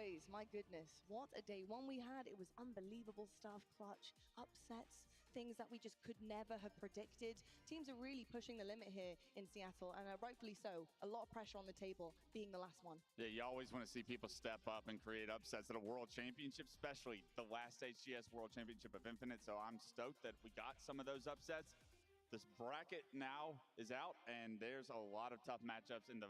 boys, my goodness, what a day one we had. It was unbelievable stuff, clutch, upsets, things that we just could never have predicted. Teams are really pushing the limit here in Seattle, and rightfully so. A lot of pressure on the table, being the last one. Yeah, you always want to see people step up and create upsets at a World Championship, especially the last HGS World Championship of Infinite. So I'm stoked that we got some of those upsets. This bracket now is out, and there's a lot of tough matchups in the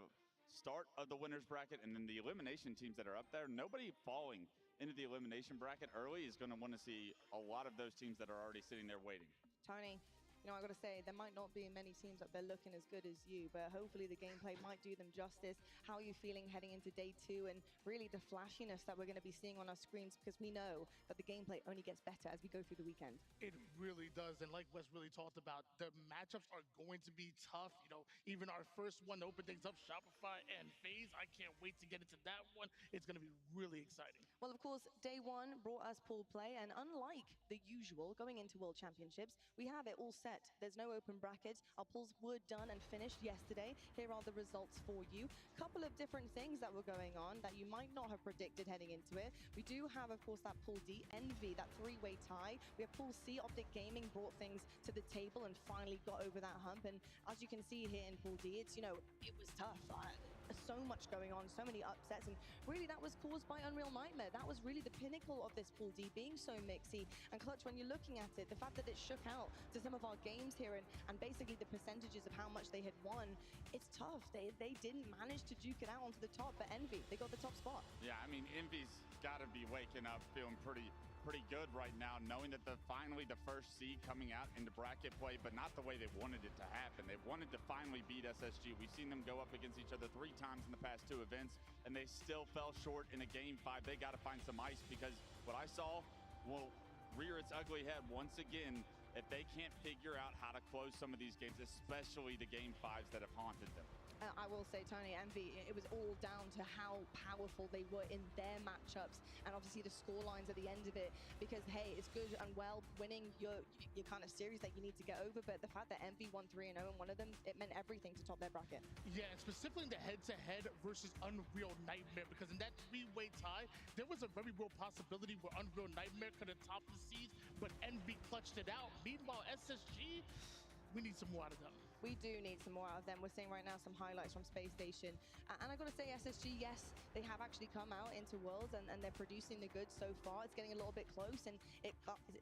start of the winners bracket, and then the elimination teams that are up there. Nobody falling into the elimination bracket early is going to want to see a lot of those teams that are already sitting there waiting. Tony, you know, I got to say, there might not be many teams up there looking as good as you, but hopefully the gameplay might do them justice. How are you feeling heading into day 2 and really the flashiness that we're going to be seeing on our screens? Because we know that the gameplay only gets better as we go through the weekend. It really does. And like Wes really talked about, the matchups are going to be tough. You know, even our first one to open things up, Shopify and FaZe. I can't wait to get into that one. It's going to be really exciting. Well, of course, day 1 brought us pool play, and unlike the usual going into World Championships, we have it all set. There's no open brackets. Our pools were done and finished yesterday. Here are the results for you. Couple of different things that were going on that you might not have predicted heading into it. We do have, of course, that pool D, Envy, that 3-way tie. We have pool C, OpTic Gaming brought things to the table and finally got over that hump. And as you can see here in pool D, it's, you know, it was tough. So much going on, so many upsets, and really that was caused by Unreal Nightmare. That was really the pinnacle of this pool D, being so mixy. And Clutch, when you're looking at it, the fact that it shook out to some of our games here and basically the percentages of how much they had won, it's tough. They didn't manage to duke it out onto the top, but Envy, they got the top spot. Yeah, I mean, Envy's got to be waking up feeling pretty good right now, knowing that finally the first seed coming out into bracket play, but not the way they wanted it to happen. They wanted to finally beat SSG. We've seen them go up against each other 3 times in the past 2 events, and they still fell short in a game 5. They got to find some ice, because what I saw will rear its ugly head once again if they can't figure out how to close some of these games, especially the game 5s that have haunted them. I will say, Tony, Envy, it was all down to how powerful they were in their matchups, and obviously the score lines at the end of it, because hey, it's good and well winning your kind of series that you need to get over, but the fact that Envy won 3-0 in one of them, it meant everything to top their bracket. Yeah, and specifically the head-to-head versus Unreal Nightmare, because in that 3-way tie, there was a very real possibility where Unreal Nightmare could have topped the seeds, but Envy clutched it out. Meanwhile, SSG, we need some more out of them. We do need some more out of them. We're seeing right now some highlights from Space Station. And I got to say, SSG, yes, they have actually come out into Worlds and they're producing the goods so far. It's getting a little bit close and it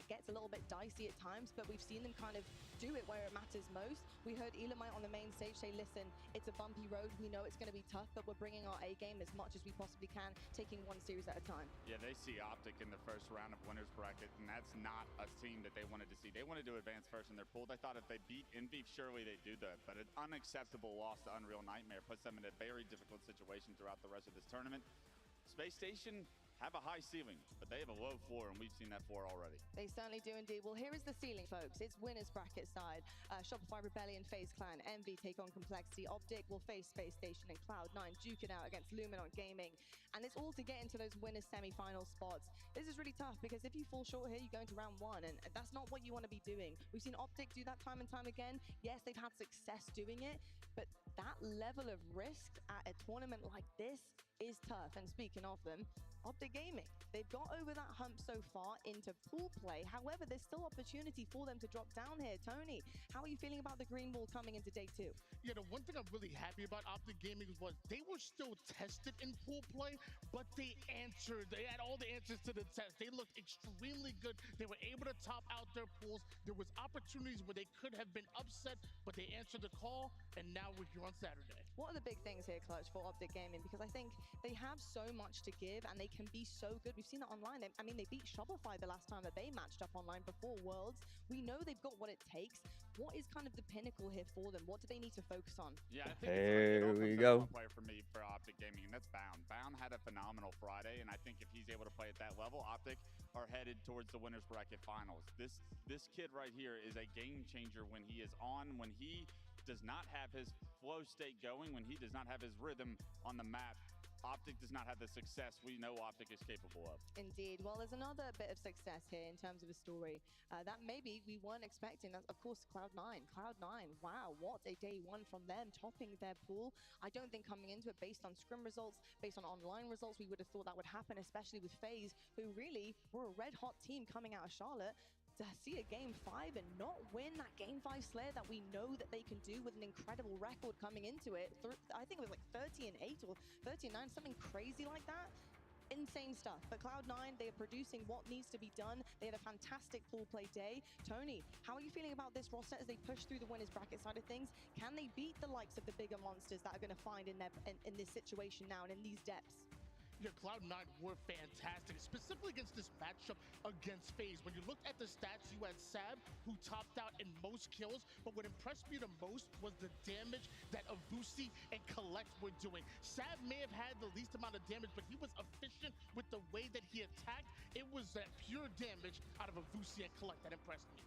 gets a little bit dicey at times, but we've seen them kind of do it where it matters most. We heard Elamite on the main stage say, listen, it's a bumpy road. We know it's going to be tough, but we're bringing our A game as much as we possibly can, taking one series at a time. Yeah, they see OpTic in the first round of winners bracket, and that's not a team that they wanted to see. They wanted to advance first in their pool. They thought if they beat Envy, surely they'd do that, but an unacceptable loss to Unreal Nightmare puts them in a very difficult situation throughout the rest of this tournament. Space Station have a high ceiling, but they have a low floor, and we've seen that floor already. They certainly do indeed. Well, here is the ceiling, folks. It's winners bracket side. Shopify Rebellion, FaZe Clan, Envy take on Complexity. OpTic will face Space Station and Cloud9, duke it out against Luminon Gaming. And it's all to get into those winners semi-final spots. This is really tough, because if you fall short here, you go into round 1, and that's not what you want to be doing. We've seen OpTic do that time and time again. Yes, they've had success doing it, but that level of risk at a tournament like this is tough. And speaking of them, OpTic Gaming, they've got over that hump so far into pool play. However, there's still opportunity for them to drop down here. Tony, how are you feeling about the green wall coming into day 2? Yeah, the one thing I'm really happy about OpTic Gaming was they were still tested in pool play, but they answered. They had all the answers to the test. They looked extremely good. They were able to top out their pools. There was opportunities where they could have been upset, but they answered the call, and now we're here on Saturday. What are the big things here, Clutch, for OpTic Gaming? Because I think they have so much to give, and they can be so good. We've seen that online. I mean, they beat Shopify the last time that they matched up online before Worlds. We know they've got what it takes. What is kind of the pinnacle here for them? What do they need to focus on? Yeah, I think here we go. Player for me for OpTic Gaming, and that's Bound. Bound had a phenomenal Friday, and I think if he's able to play at that level, OpTic are headed towards the winners bracket finals. This kid right here is a game changer when he is on, when he does not have his flow state going, when he does not have his rhythm on the map. OpTic does not have the success we know OpTic is capable of. Indeed. Well, there's another bit of success here in terms of a story that maybe we weren't expecting. That's, of course, Cloud9. Cloud9, wow, what a day one from them, topping their pool. I don't think coming into it based on scrim results, based on online results, we would have thought that would happen, especially with FaZe, who really were a red-hot team coming out of Charlotte. To see a Game 5 and not win that Game 5 Slayer that we know that they can do with an incredible record coming into it. I think it was like 30-8 or 30-9, something crazy like that. Insane stuff. But Cloud9, they are producing what needs to be done. They had a fantastic pool play day. Tony, how are you feeling about this roster as they push through the winners bracket side of things? Can they beat the likes of the bigger monsters that are going to find in this situation now and in these depths? Yeah, Cloud9 were fantastic, specifically against this matchup against FaZe. When you looked at the stats, you had Sab, who topped out in most kills, but what impressed me the most was the damage that Avusi and Collect were doing. Sab may have had the least amount of damage, but he was efficient with the way that he attacked. It was that pure damage out of Avusi and Collect that impressed me.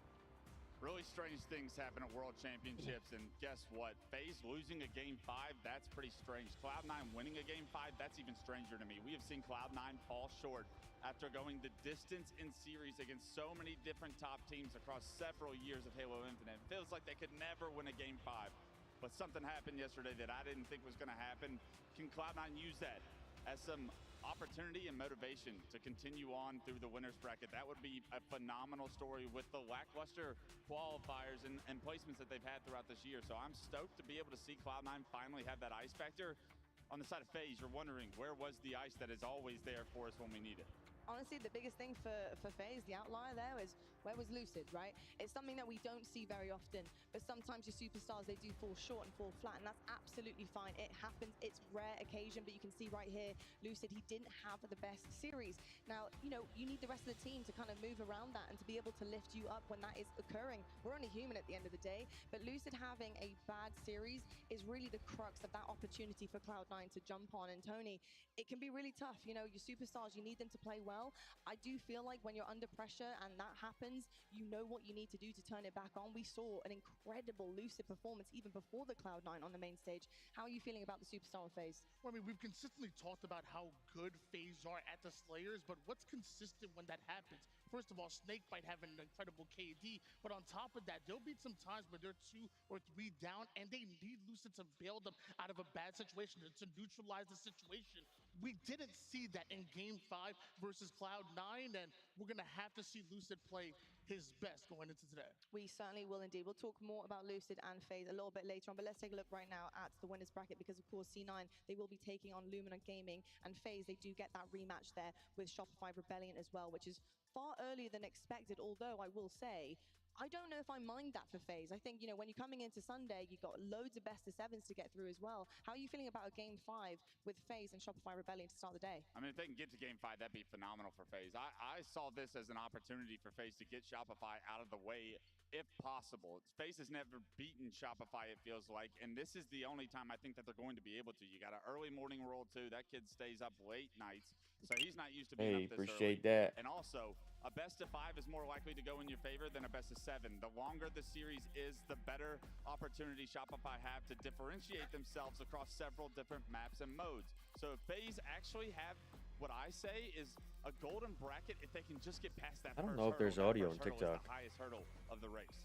Really strange things happen at World Championships, and guess what? FaZe losing a Game 5, that's pretty strange. Cloud9 winning a Game 5, that's even stranger to me. We have seen Cloud9 fall short after going the distance in series against so many different top teams across several years of Halo Infinite. It feels like they could never win a Game 5, but something happened yesterday that I didn't think was going to happen. Can Cloud9 use that as some opportunity and motivation to continue on through the winners bracket? That would be a phenomenal story with the lackluster qualifiers and placements that they've had throughout this year. So I'm stoked to be able to see Cloud9 finally have that ice factor. On the side of FaZe, you're wondering, where was the ice that is always there for us when we need it? Honestly, the biggest thing for FaZe, the outlier there, is where was Lucid, right? It's something that we don't see very often, but sometimes your superstars, they do fall short and fall flat, and that's absolutely fine. It happens, it's rare occasion, but you can see right here, Lucid, he didn't have the best series. Now, you know, you need the rest of the team to kind of move around that and to be able to lift you up when that is occurring. We're only human at the end of the day, but Lucid having a bad series is really the crux of that opportunity for Cloud9 to jump on. And Tony, it can be really tough. You know, your superstars, you need them to play well. I do feel like when you're under pressure and that happens, you know what you need to do to turn it back on. We saw an incredible Lucid performance even before the Cloud9 on the main stage. How are you feeling about the superstar of FaZe? Well, I mean, we've consistently talked about how good FaZe are at the Slayers, but what's consistent when that happens? First of all, Snake might have an incredible KD, but on top of that, there'll be some times where they're 2 or 3 down and they need Lucid to bail them out of a bad situation, to neutralize the situation. We didn't see that in Game 5 versus Cloud9, and we're going to have to see Lucid play his best going into today. We certainly will indeed. We'll talk more about Lucid and FaZe a little bit later on, but let's take a look right now at the winners bracket because, of course, C9, they will be taking on Lumina Gaming, and FaZe, they do get that rematch there with Shopify Rebellion as well, which is far earlier than expected, although I will say, I don't know if I mind that for FaZe. I think, you know, when you're coming into Sunday, you've got loads of best of sevens to get through as well. How are you feeling about a Game 5 with FaZe and Shopify Rebellion to start the day? I mean, if they can get to Game 5, that'd be phenomenal for FaZe. I saw this as an opportunity for FaZe to get Shopify out of the way if possible. FaZe has never beaten Shopify, it feels like, and this is the only time I think that they're going to be able to. You got an early morning roll, too. That kid stays up late nights, so he's not used to being up this appreciate early. that. And also, a best of 5 is more likely to go in your favor than a best of 7. The longer the series is, the better opportunity Shopify have to differentiate themselves across several different maps and modes. So if FaZe actually have what I say is a golden bracket, if they can just get past that I don't first know if there's hurdle. audio That on first hurdle is TikTok. the highest hurdle of the race.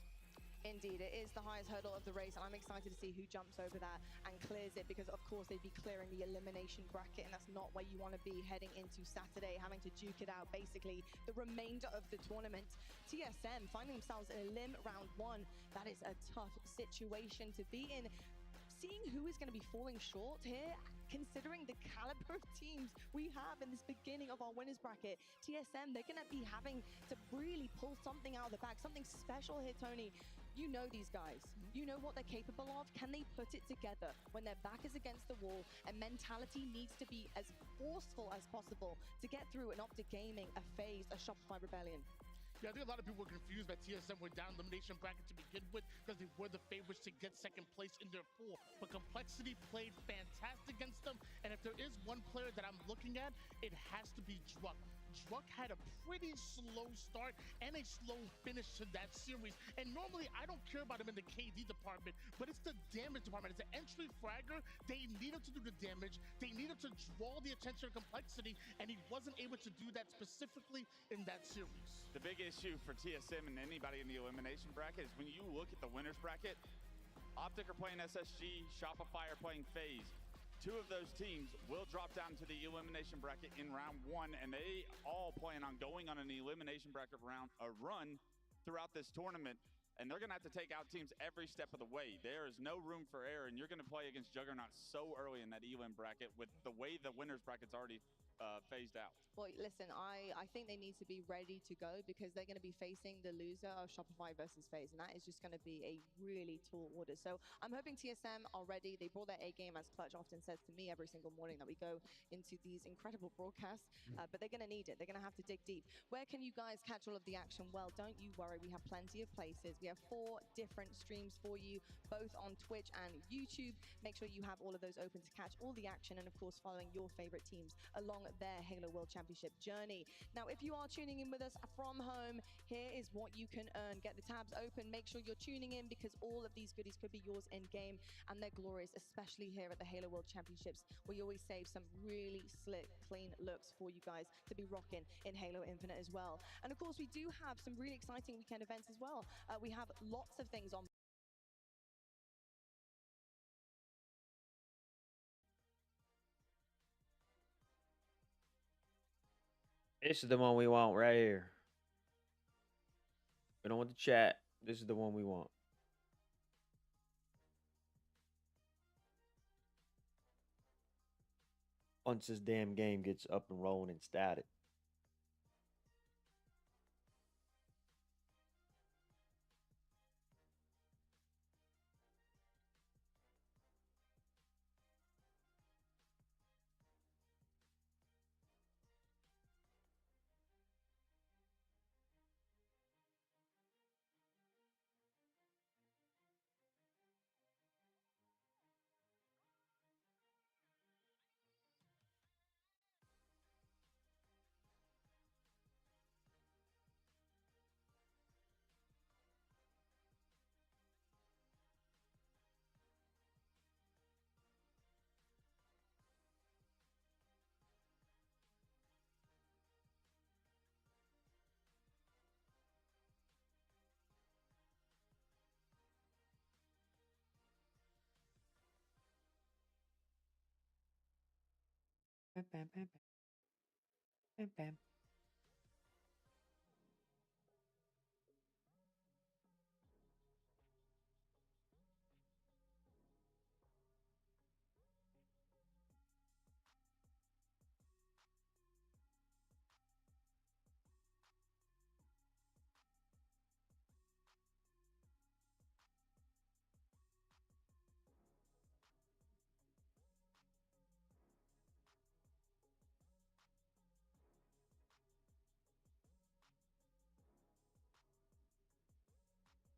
Indeed, it is the highest hurdle of the race, and I'm excited to see who jumps over that and clears it, because of course they'd be clearing the elimination bracket, and that's not where you want to be heading into Saturday, having to duke it out basically the remainder of the tournament. TSM finding themselves in elim round 1. That is a tough situation to be in. Seeing who is going to be falling short here, considering the caliber of teams we have in this beginning of our winners bracket, TSM, they're going to be having to really pull something out of the bag, something special here, Tony. You know these guys. You know what they're capable of. Can they put it together when their back is against the wall and mentality needs to be as forceful as possible to get through an OpTic Gaming, a FaZe, a Shopify Rebellion? Yeah, I think a lot of people were confused that TSM were down elimination bracket to begin with because they were the favorites to get second place in their pool. But Complexity played fantastic against them, and if there is one player that I'm looking at, it has to be Druck. Druk had a pretty slow start and a slow finish to that series. And normally I don't care about him in the KD department, but it's the damage department. It's an entry fragger. They needed to do the damage. They needed to draw the attention and complexity, and he wasn't able to do that specifically in that series. The big issue for TSM and anybody in the elimination bracket is when you look at the winners bracket, OpTic are playing SSG, Shopify are playing FaZe. Two of those teams will drop down to the elimination bracket in round 1, and they all plan on going on an elimination bracket run throughout this tournament, and they're going to have to take out teams every step of the way. There is no room for error, and you're going to play against Juggernaut so early in that elim bracket with the way the winners bracket's already phased out. Well, listen, I think they need to be ready to go because they're going to be facing the loser of Shopify versus FaZe, and that is just going to be a really tall order. So I'm hoping TSM are ready. They brought their A game, as Clutch often says to me every single morning that we go into these incredible broadcasts, but they're going to need it. They're going to have to dig deep. Where can you guys catch all of the action? Well, don't you worry. We have plenty of places. We have 4 different streams for you, both on Twitch and YouTube. Make sure you have all of those open to catch all the action and, of course, following your favorite teams along their Halo World Championship journey. Now, if you are tuning in with us from home, here is what you can earn. Get the tabs open. Make sure you're tuning in because all of these goodies could be yours in game, and they're glorious, especially here at the Halo World Championships. We always save some really slick, clean looks for you guys to be rocking in Halo Infinite as well. And of course, we do have some really exciting weekend events as well. We have lots of things on. This is the one we want right here. We don't want the chat. This is the one we want. Once this damn game gets up and rolling and started. Bam, bam, bam, bam, bam.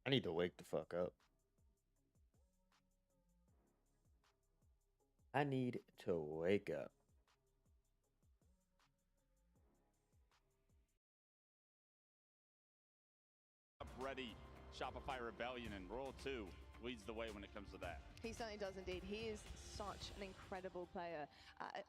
I need to wake the fuck up. I need to wake up. Ready, Shopify Rebellion, and Royal 2 leads the way when it comes to that. He certainly does indeed. He is such an incredible player.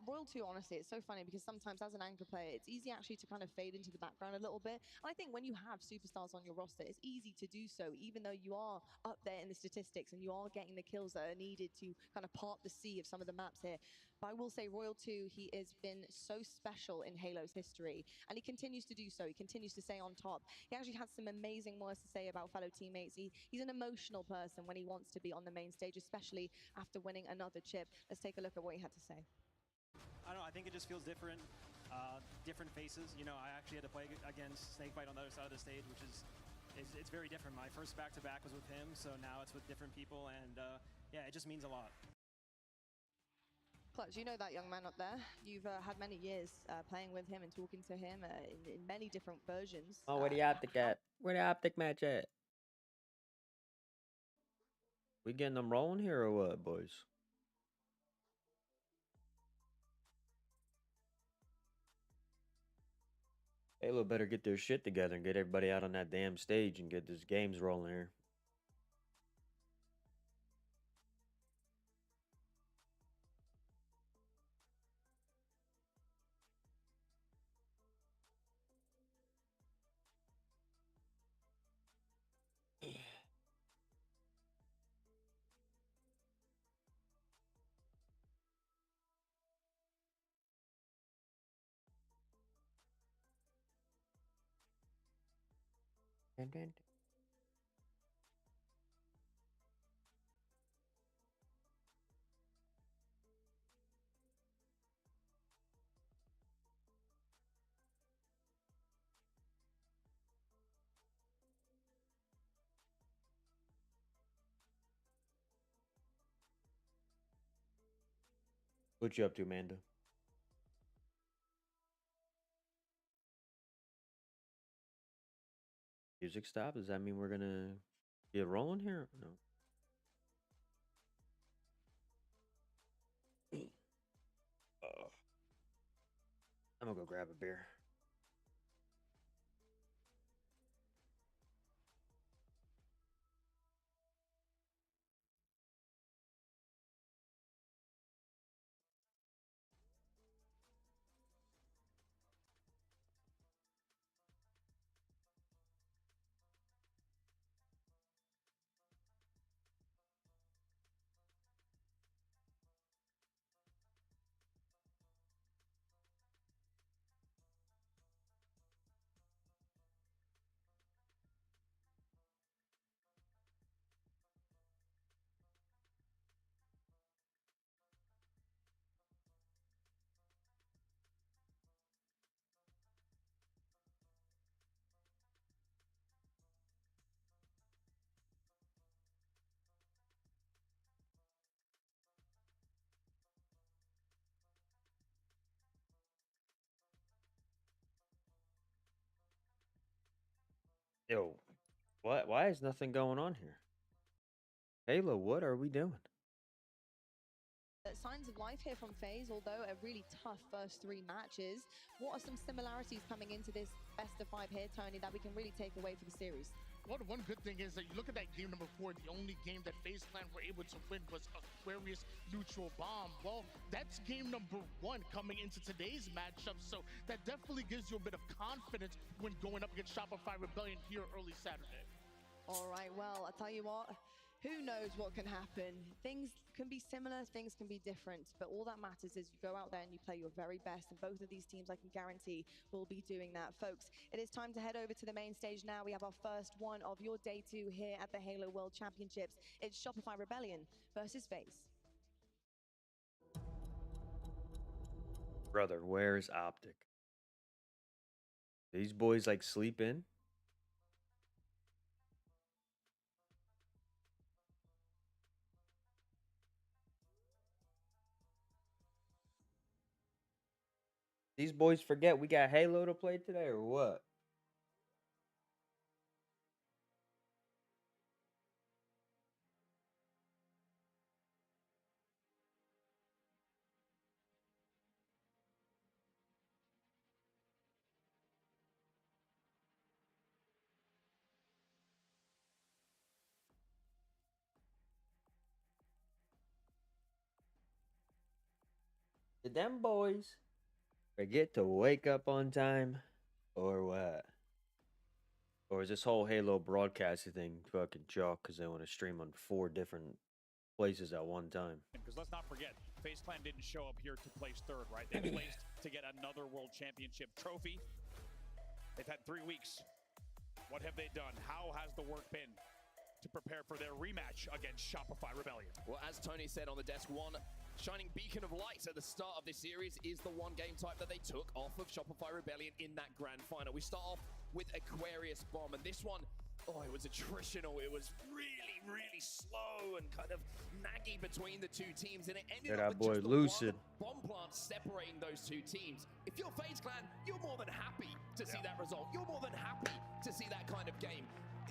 Royal 2, honestly, it's so funny because sometimes as an anchor player, it's easy actually to kind of fade into the background a little bit. And I think when you have superstars on your roster, it's easy to do so, even though you are up there in the statistics and you are getting the kills that are needed to kind of part the sea of some of the maps here. But I will say Royal 2, he has been so special in Halo's history, and he continues to do so. He continues to stay on top. He actually has some amazing words to say about fellow teammates. He's an emotional person when he wants to be on the main stage, especially after winning another chip. Let's take a look at what he had to say. I don't know, I think it just feels different. Different faces. You know, I actually had to play against Snakebite on the other side of the stage, which is it's very different. My first back-to-back was with him, so now it's with different people, and yeah, it just means a lot. Clutch, you know that young man up there. You've had many years playing with him and talking to him in many different versions. Oh, where the OpTic at? Where the OpTic match at? We getting them rolling here or what, boys? Halo better get their shit together and get everybody out on that damn stage and get this games rolling here. And what you up to, Amanda? Music stop? Does that mean we're gonna get rolling here? No. I'm gonna go grab a beer. Yo, what? Why is nothing going on here? Halo, what are we doing? Signs of life here from FaZe, although a really tough first 3 matches. What are some similarities coming into this best of 5 here, Tony, that we can really take away for the series? Well, one good thing is that you look at that game number 4, the only game that FaZe Clan were able to win was Aquarius Neutral Bomb. Well, that's game number 1 coming into today's matchup, so that definitely gives you a bit of confidence when going up against Shopify Rebellion here early Saturday. All right, well, I'll tell you what, who knows what can happen? Things can be similar, things can be different, but all that matters is you go out there and you play your very best, and both of these teams, I can guarantee, will be doing that. Folks, it is time to head over to the main stage now. We have our first one of your day 2 here at the Halo World Championships. It's Shopify Rebellion versus FaZe. Brother, where's OpTic? These boys like sleep in? These boys forget we got Halo to play today or what? Did them boys forget to wake up on time or what? Or is this whole Halo broadcasting thing fucking joke because they want to stream on 4 different places at one time? Because let's not forget, FaZe Clan didn't show up here to place 3rd, right? They placed to get another World Championship trophy. They've had 3 weeks. What have they done? How has the work been to prepare for their rematch against Shopify Rebellion? Well, as Tony said on the desk, one shining beacon of light at the start of this series is the one game type that they took off of Shopify Rebellion in that grand final. We start off with Aquarius Bomb, and this one, oh, it was attritional. It was really, really slow and kind of naggy between the 2 teams, and it ended up with just Lucid. one bomb plant separating those 2 teams. If you're FaZe Clan, you're more than happy to see that result. You're more than happy to see that kind of game.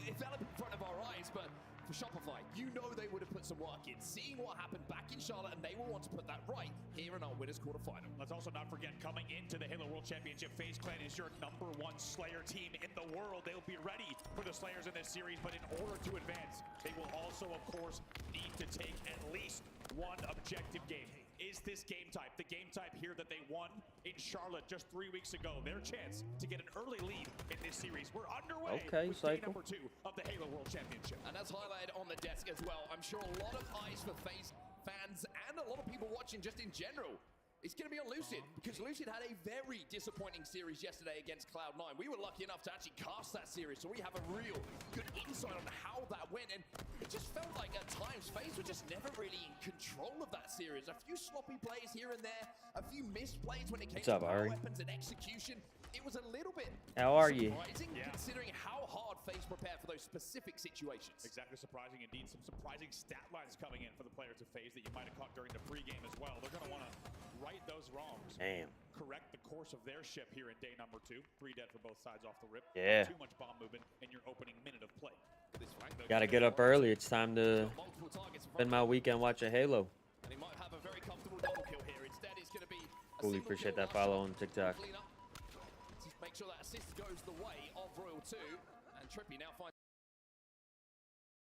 It fell up in front of our eyes, but for Shopify. You know they would have put some work in, seeing what happened back in Charlotte, and they will want to put that right here in our winners quarterfinal. Let's also not forget, coming into the Halo World Championship, FaZe Clan is your #1 Slayer team in the world. They'll be ready for the Slayers in this series, but in order to advance, they will also, of course, need to take at least one objective game. Is this game type, the game type here that they won in Charlotte just 3 weeks ago, their chance to get an early lead in this series? We're underway with day number 2 of the Halo World Championship. And as highlighted on the desk as well, I'm sure a lot of eyes for FaZe fans and a lot of people watching just in general. It's going to be on Lucid, because Lucid had a very disappointing series yesterday against Cloud9. We were lucky enough to actually cast that series, so we have a real good insight on how that went. And it just felt like at times FaZe were just never really in control of that series. A few sloppy plays here and there, a few missed plays when it came to power weapons and execution. It was a little bit surprising, considering how hard FaZe prepared for those specific situations. Exactly, surprising indeed. Some surprising stat lines coming in for the players of FaZe that you might have caught during the pregame as well. They're going to want to right those wrongs. Correct the course of their ship here in day number 2. 3 dead for both sides off the rip. Too much bomb movement in your opening minute of play. Gotta get up early. It's time to spend my weekend watching Halo. And he might have a very comfortable double kill here. Instead, it's going to be a Really appreciate that follow on TikTok. Make sure that assist goes the way of Royal 2. And Trippy now finds...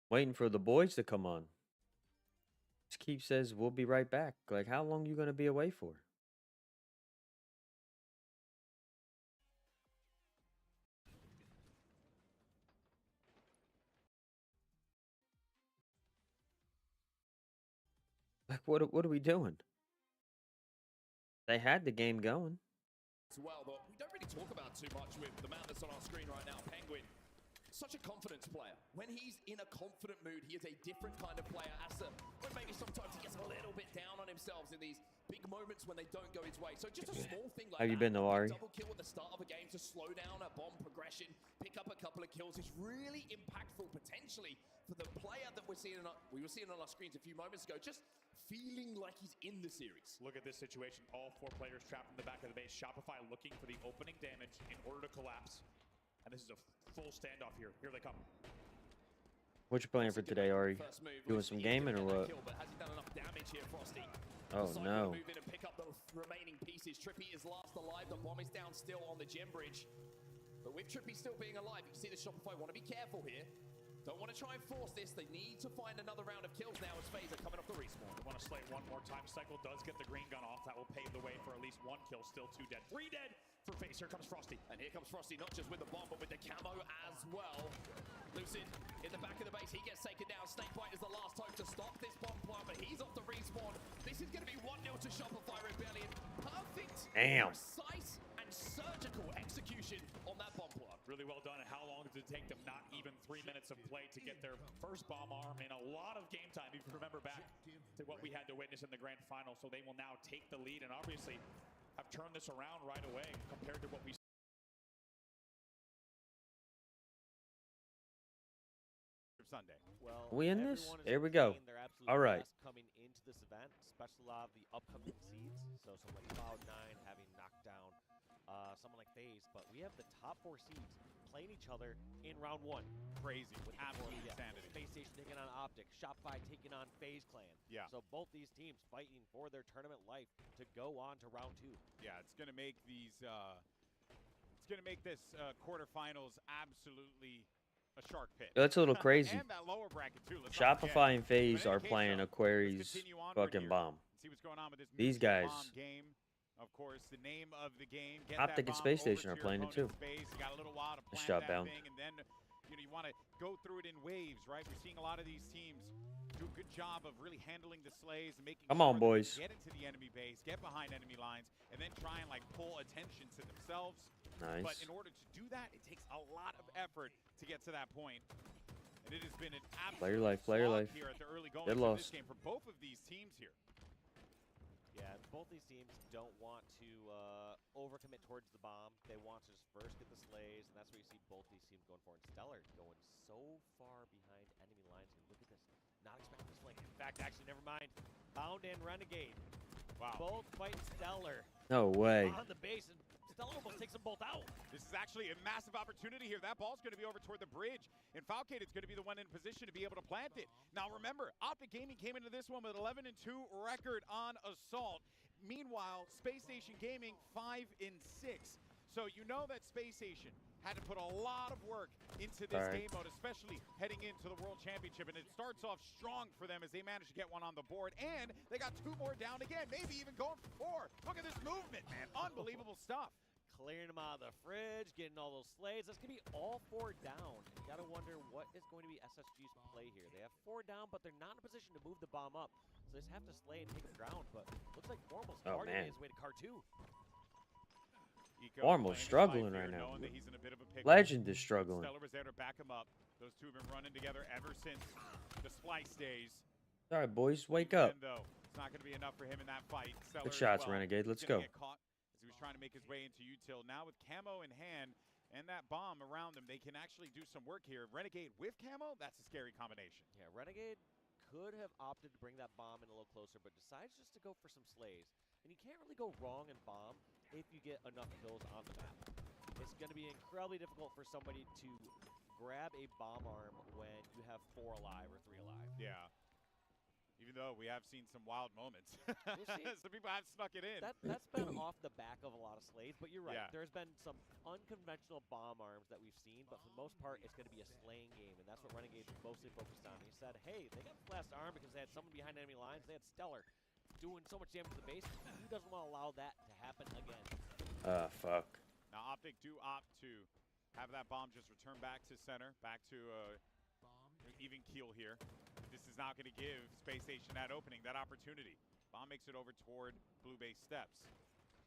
Waiting for the boys to come on. Keith says we'll be right back. Like, how long you gonna be away for? Like, what are we doing? They had the game going. As well, but we don't really talk about too much with the man that's on our screen right now, Penguin. Such a confidence player. When he's in a confident mood, he is a different kind of player. When maybe sometimes he gets a little bit down on himself in these big moments when they don't go his way. So just a small thing like How you been, Noari? Double kill at the start of a game to slow down a bomb progression, pick up a couple of kills is really impactful potentially for the player that we were seeing on our screens a few moments ago. Just feeling like he's in the series. Look at this situation. All 4 players trapped in the back of the base. Shopify looking for the opening damage in order to collapse. And this is a full standoff here. Here they come. What you playing for today, Ari? Doing some gaming or what? Oh no. Move in and pick up the remaining pieces. Trippy is last alive. The bomb is down still on the gem bridge. But with Trippy still being alive, you can see the Shopify want to be careful here. Don't want to try and force this. They need to find another round of kills now as FaZe are coming off the respawn. They want to slay one more time. Cycle does get the green gun off. That will pave the way for at least 1 kill. Still 2 dead. 3 dead for FaZe. Here comes Frosty. And here comes Frosty, not just with the bomb, but with the camo as well. Lucid in the back of the base. He gets taken down. Snakebite is the last hope to stop this bomb plant, but he's off the respawn. This is going to be 1-0 to Shopify Rebellion. Perfect, precise, and surgical execution on that bomb plant. Really well done. And how long does it take them? Not even 3 minutes of play to get their first bomb arm in a lot of game time. If you remember back to what we had to witness in the grand final. So they will now take the lead and obviously have turned this around right away compared to what we Sunday. Well, we in this? Here we go. All right. Coming into this event, especially a lot of the upcoming seeds. So someone like Cloud9 having knocked down someone like FaZe, but we have the top 4 seeds playing each other in round 1. Crazy. With absolute insanity. Space Station taking on OpTic, Shopify taking on FaZe Clan. Yeah. So both these teams fighting for their tournament life to go on to round 2. Yeah, it's going to make these this quarterfinals absolutely a shark pit. That's a little crazy. And that lower bracket too. Shopify and FaZe are playing Aquarius fucking bomb. See what's going on with this These guys. Game. Of course, the name of the game. OpTic and Space Station are playing it too. You got a little while to plan shot that bound. thing, and then you want to go through it in waves, right? We're seeing a lot of these teams do a good job of really handling the slays and making Come on, boys. Get into the enemy base, get behind enemy lines, and then try and like pull attention to themselves. Nice. But in order to do that, it takes a lot of effort to get to that point. And it has been an absolute player life. Here at the early going Good of loss. this game for both of these teams here. Yeah, both these teams don't want to overcommit towards the bomb. They want to just first get the slays, and that's what you see both these teams going for. And Stellar going so far behind enemy lines. And look at this. Not expecting this flank. In fact, actually, never mind. Bound and Renegade. Wow. Both fighting Stellar. No way. On the base, and Stellar almost takes them both out. This is is actually a massive opportunity here. That ball's going to be over toward the bridge, and Falcated's going to be the one in position to be able to plant it. Now remember, OpTic Gaming came into this one with 11-2 record on Assault. Meanwhile, Space Station Gaming 5-6. So you know that Space Station had to put a lot of work into this game mode, especially heading into the World Championship. And it starts off strong for them as they manage to get one on the board. And they got 2 more down again, maybe even going for 4. Look at this movement, man. Unbelievable stuff. Clearing them out of the fridge, getting all those slays. That's going to be all 4 down. And you got to wonder what is going to be SSG's play here. They have 4 down, but they're not in a position to move the bomb up. So they just have to slay and take the ground. But looks like Formal's already made his way to car 2. Formal's struggling right now. Legend is struggling. Stellar was there to back him up. Those two have been running together ever since the Splice days. All right, boys, wake up. Though, it's not going to be enough for him in that fight. Good shots, Renegade. Let's go. Get caught as he was trying to make his way into util. Now with camo in hand and that bomb around them, they can actually do some work here. Renegade with camo, that's a scary combination. Yeah, Renegade could have opted to bring that bomb in a little closer, but decides just to go for some slays. And you can't really go wrong in bomb if you get enough kills on the map. It's going to be incredibly difficult for somebody to grab a bomb arm when you have 4 alive or 3 alive. Yeah. Even though we have seen some wild moments. Some people have snuck it in. That's been off the back of a lot of slays, but you're right. Yeah. There's been some unconventional bomb arms that we've seen, but for the most part, it's going to be a slaying game, and that's what Renegade's mostly focused on. He said, hey, they got the last arm because they had someone behind enemy lines. They had Stellar doing so much damage to the base. He doesn't want to allow that to happen again. Fuck. Now, OpTic do opt to have that bomb just return back to center, back to even keel here. This is not going to give Space Station that opening, that opportunity. Bomb makes it over toward Blue Base steps.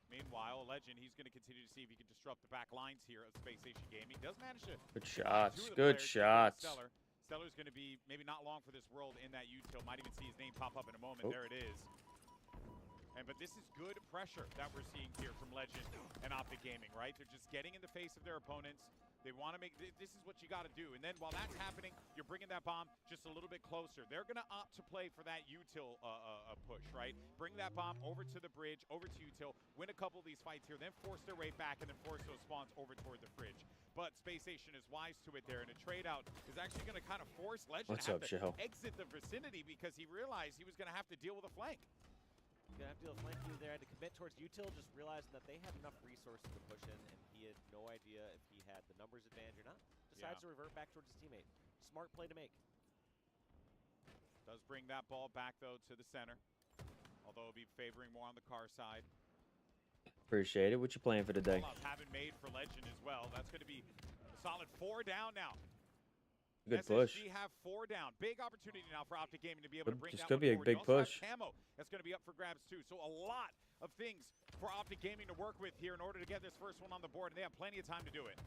Meanwhile, Legend, he's going to continue to see if he can disrupt the back lines here of Space Station Gaming. Does manage to... Good shots. Good shots. Stellar's going to be maybe not long for this world in that util. Might even see his name pop up in a moment. There it is. But this is good pressure that we're seeing here from Legend and OpTic Gaming, right? They're just getting in the face of their opponents. They want to make, this is what you got to do. And then while that's happening, you're bringing that bomb just a little bit closer. They're going to opt to play for that util push, right? Bring that bomb over to the bridge, over to util, win a couple of these fights here, then force their way back, and then force those spawns over toward the fridge. But Space Station is wise to it there, and a trade out is actually going to kind of force Legend to have to exit the vicinity because he realized he was going to have to deal with a flank. Gonna have to deal with flank there. Had to commit towards util, just realizing that they had enough resources to push in, and he had no idea if he had the numbers advantage or not. Decides to revert back towards his teammate. Smart play to make. Does bring that ball back though to the center, although it'll be favoring more on the car side. Appreciate it. What you playing for today? Haven't made for Legend as well. That's going to be a solid 4 down now. Good push. SSG have 4 down. Big opportunity now for OpTic Gaming to be able to bring that one forward. It's going to be a big push. Camo that's going to be up for grabs too. So a lot of things for OpTic Gaming to work with here in order to get this first one on the board, and they have plenty of time to do it.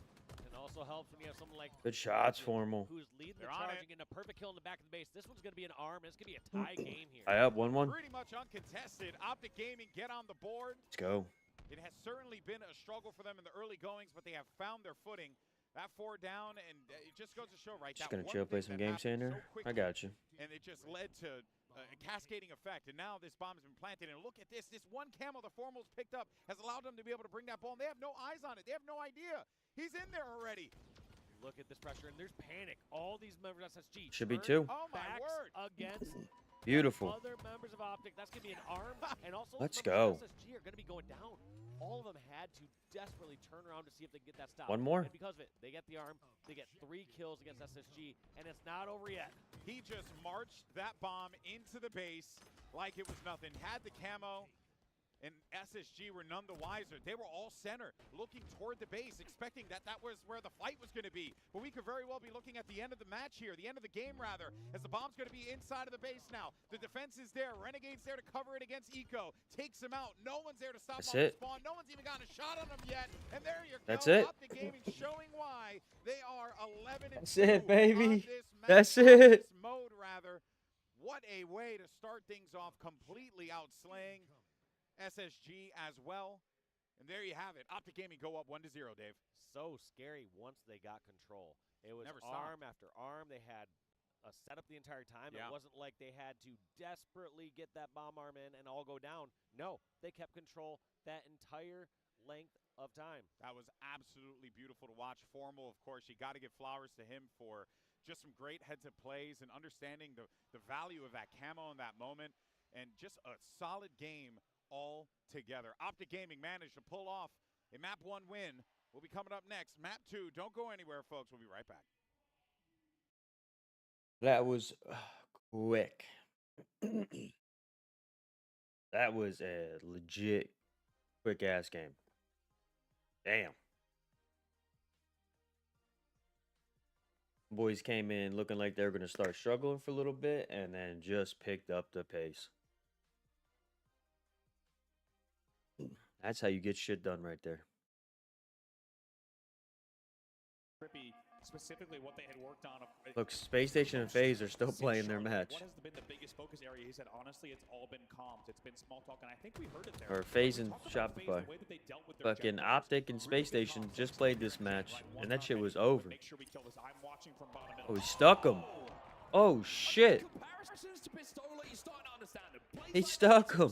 And also helps when you have someone like good shots, Formal. Who's leading the charge and getting a perfect kill in the back of the base. This one's going to be an arm, and it's going to be a tie game here. I up 1-1. Pretty much uncontested. OpTic Gaming get on the board. Let's go. It has certainly been a struggle for them in the early goings, but they have found their footing. That 4 down, and it just goes to show, right? Just going to chill, play some games here. I got you. And it just led to a cascading effect, and now this bomb has been planted. And look at this. This one camo the Formal's picked up has allowed them to be able to bring that ball, and they have no eyes on it. They have no idea. He's in there already. Look at this pressure, and there's panic. All these members of SSG. Should be 2. Oh, my word. Against beautiful. Other members of OpTic. That's going to be an arm, and also let's go. SSG are going to be going down. All of them had to desperately turn around to see if they can get that stop. 1 more. And because of it, they get the arm. They get 3 kills against SSG, and it's not over yet. He just marched that bomb into the base like it was nothing. Had the camo, and SSG were none the wiser. They were all center, looking toward the base, expecting that that was where the fight was going to be. But we could very well be looking at the end of the match here, the end of the game rather, as the bomb's going to be inside of the base now. The defense is there. Renegade's there to cover it against Eco. Takes him out. No one's there to stop him on the spawn. No one's even gotten a shot on him yet. And there you go. That's it. OpTic Gaming showing why they are 11-2. That's it, baby. That's it. this mode rather. What a way to start things off, completely outslaying SSG as well. And there you have it. OpTic Gaming go up 1-0, Dave. So scary once they got control. It was arm after arm. They had a setup the entire time. It wasn't like they had to desperately get that bomb arm in and all go down. No, they kept control that entire length of time. That was absolutely beautiful to watch. Formal, of course. You got to give flowers to him for just some great heads-up plays and understanding the value of that camo in that moment, and just a solid game all together. OpTic Gaming managed to pull off a Map 1 win. We'll be coming up next. Map 2. Don't go anywhere, folks. We'll be right back. That was quick. That was a legit quick-ass game. Damn. Boys came in looking like they were going to start struggling for a little bit and then just picked up the pace. That's how you get shit done right there. Specifically what they had worked on. Look, Space Station and FaZe are still playing their match. What has been the biggest focus area? He said, honestly, it's all been comms. It's been small talk, and I think we heard it there. Or FaZe and Shopify. Fucking OpTic and Space Station just played this match, and that shit was over. Oh, he stuck him. Oh, shit. He stuck him.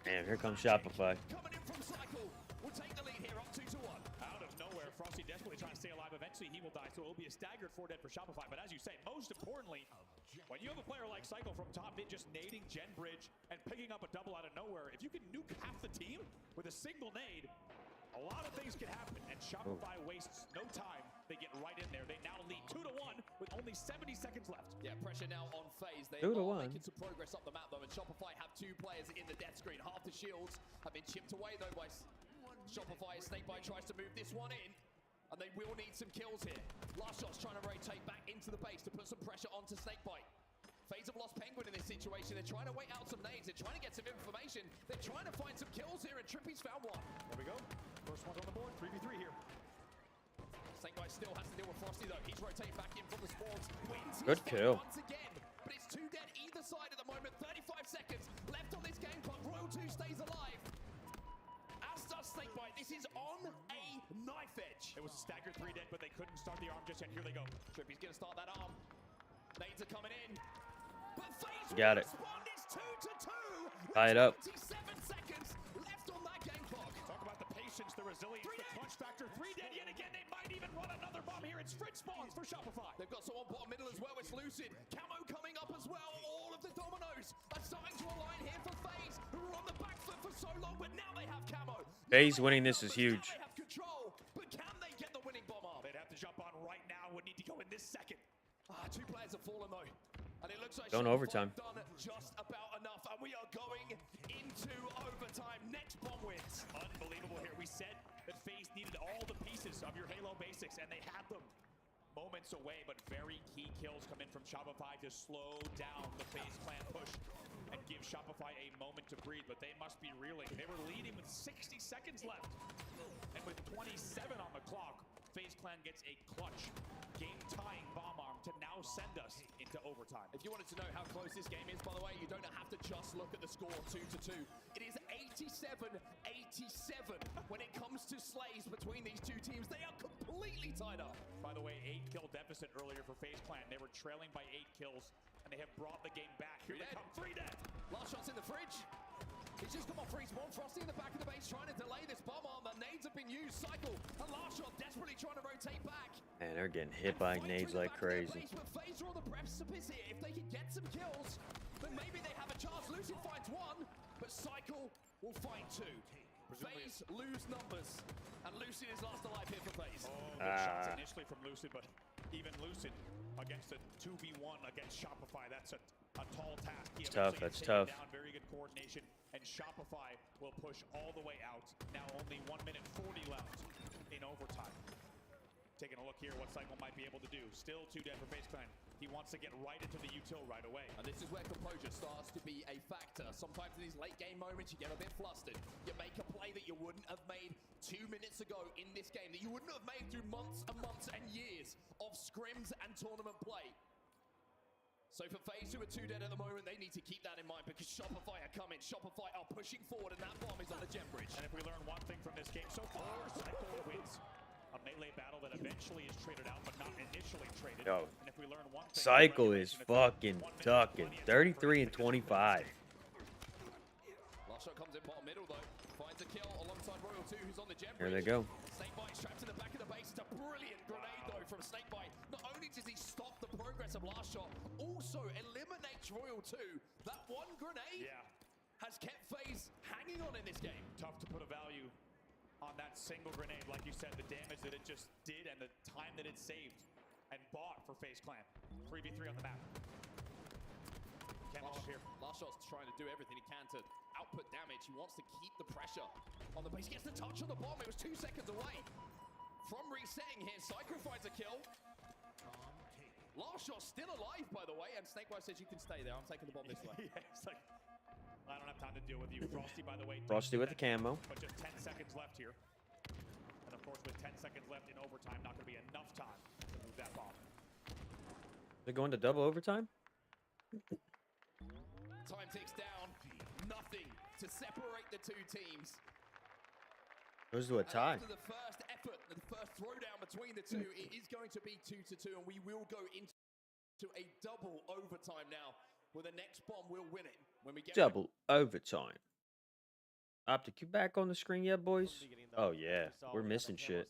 Man, here comes Shopify. We'll take the lead here, up 2-1. Out of nowhere, Frosty desperately trying to stay alive. Eventually, he will die, so it will be a staggered 4 dead for Shopify. But as you say, most importantly, when you have a player like Cycle from top mid just nading Gen Bridge and picking up a double out of nowhere, if you can nuke half the team with a single nade, a lot of things can happen. And Shopify wastes no time. They get right in there. They now lead 2-1 with only 70 seconds left. Yeah, pressure now on FaZe. They 2-1. are making some progress up the map, though, and Shopify have 2 players in the death screen. Half the shields have been chipped away, though, by Shopify. Snakebite tries to move this one in, and they will need some kills here. Last shot's trying to rotate back into the base to put some pressure onto Snakebite. FaZe have lost Penguin in this situation. They're trying to wait out some nades. They're trying to get some information. They're trying to find some kills here, and Trippy's found one. There we go. First one's on the board. 3v3 here. Snakebite still has to deal with Frosty, though. He's rotating back in from the spawns. Wins Good kill. Once again, but it's 2 dead either side at the moment. 35 seconds left on this game clock. Royal 2 stays alive. As does Snakebite. This is on a knife edge. It was a staggered 3 dead, but they couldn't start the arm just yet. Here they go. Trippy's going to start that arm. Nades are coming in. But FaZe got it. respond. It's 2-2. Tie it up. 27 seconds left on that game clock. Talk about the patience, the resilience, the clutch factor. 3 dead yet again. They might even run another bomb here. It's Fritz spawns for Shopify. They've got someone bottom middle as well. It's Lucid. Camo coming up as well. All of the dominoes are starting to align here for FaZe, who were on the back foot for so long, but now they have camo. FaZe winning this is huge. They have control, but can they get the winning bomb arm? They'd have to jump on right now. Would need to go in this second. 2 players have fallen though. And it looks like Going overtime. done just about enough, and we are going into overtime. Next bomb wins. Unbelievable here. We said that FaZe needed all the pieces of your Halo basics, and they had them moments away, but very key kills come in from Shopify to slow down the FaZe clan push and give Shopify a moment to breathe, but they must be reeling. They were leading with 60 seconds left, and with 27 on the clock, FaZe clan gets a clutch game-tying bomb arm to now send us into overtime. If you wanted to know how close this game is, by the way, you don't have to just look at the score, 2-2. It is 87-87 when it comes to slays between these 2 teams. They are completely tied up. By the way, 8-kill deficit earlier for FaZe clan. They were trailing by 8 kills, and they have brought the game back. Here they come, 3 dead. Last shot's in the fridge. He's just come off free spawn. Frosty in the back of the base trying to delay this bomb arm. The nades have been used. Cycle. And last shot desperately trying to rotate back. Man, they're getting hit by nades like crazy. But FaZe are on the precipice here. If they can get some kills, then maybe they have a chance. Lucid finds 1, but Cycle will find 2. FaZe lose numbers, and Lucid is last alive here for FaZe. Oh, good shots initially from Lucid, but even Lucid against a 2v1 against Shopify, that's a tall task. It's tough, that's tough. Down, very good coordination, and Shopify will push all the way out. Now only 1 minute 40 left in overtime. Taking a look here what Cycle might be able to do. Still 2 dead for FaZe clan. He wants to get right into the util right away. And this is where composure starts to be a factor. Sometimes in these late game moments, you get a bit flustered. You make a play that you wouldn't have made 2 minutes ago in this game, that you wouldn't have made through months and months and years of scrims and tournament play. So for FaZe, who are 2 dead at the moment, they need to keep that in mind because Shopify are coming. Shopify are pushing forward, and that bomb is on the Gen Bridge. And if we learn one thing from this game so far, Cycle wins. A melee battle that eventually is traded out, but not initially traded. Yo, And if we learn one thing, Cycle is regulation, it's fucking 1 minute, tucking. plenty of time for 33 and anything to happen. 25. Last shot comes in bottom middle though. Finds a kill alongside Royal 2, who's on the gem There they bridge. go. Snakebite trapped in the back of the base. It's a brilliant grenade though from Snakebite. Not only does he stop the progress of Last Shot, also eliminates Royal 2. That one grenade has kept FaZe hanging on in this game. Tough to put a value on that single grenade. Like you said, the damage that it just did and the time that it saved and bought for FaZe Clan. 3v3 on the map. Camo up here. Last Shot's trying to do everything he can to output damage. He wants to keep the pressure on the base. Gets the touch on the bomb. It was 2 seconds away from resetting here. Psycho finds a kill. Last Shot still alive, by the way, and Snakebite says you can stay there. I'm taking the bomb this way. Yeah, it's like, I don't have time to deal with you. Frosty, by the way. Frosty with the camo. But just 10 seconds left here. And of course, with 10 seconds left in overtime, not going to be enough time to move that bomb. They're going to double overtime? Time ticks down. Nothing to separate the two teams. Goes to a tie. After the first effort, the first throwdown between the two, it is going to be 2-2, and we will go into a double overtime now, where the next bomb will win it when we get Double overtime. OpTic, you back on the screen yet, boys? Oh, yeah. We're missing shit.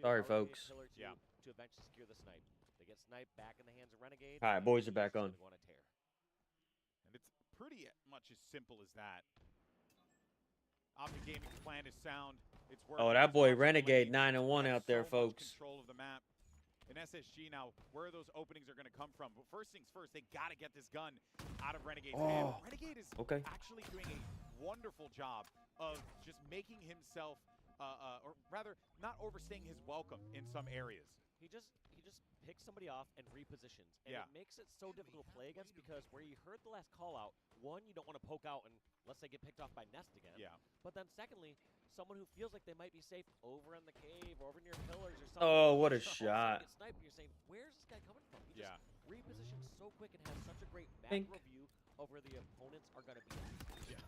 Sorry, folks. Yeah. To eventually secure the snipe. They get sniped back in the hands of Renegade. All right, boys are back on. And it's pretty much as simple as that. OpTic Gaming's plan is sound. It's working. Oh, that boy Renegade 9-1 out there, folks. Control of the map. In SSG now, where those openings are going to come from. But first things first, they got to get this gun out of Renegade's hand. Renegade is actually doing a wonderful job of just making himself, or rather, not overstaying his welcome in some areas. He just picks somebody off and repositions. And it makes it so difficult to play against because where you heard the last call out, one, you don't want to poke out and unless they get picked off by Nest again. Yeah. But then secondly, someone who feels like they might be safe over in the cave or over near pillars or something. Oh, what a shot. Get sniped and you're saying, where's this guy coming from? He just repositions so quick and has such a great macro view of where the opponents are going to be at.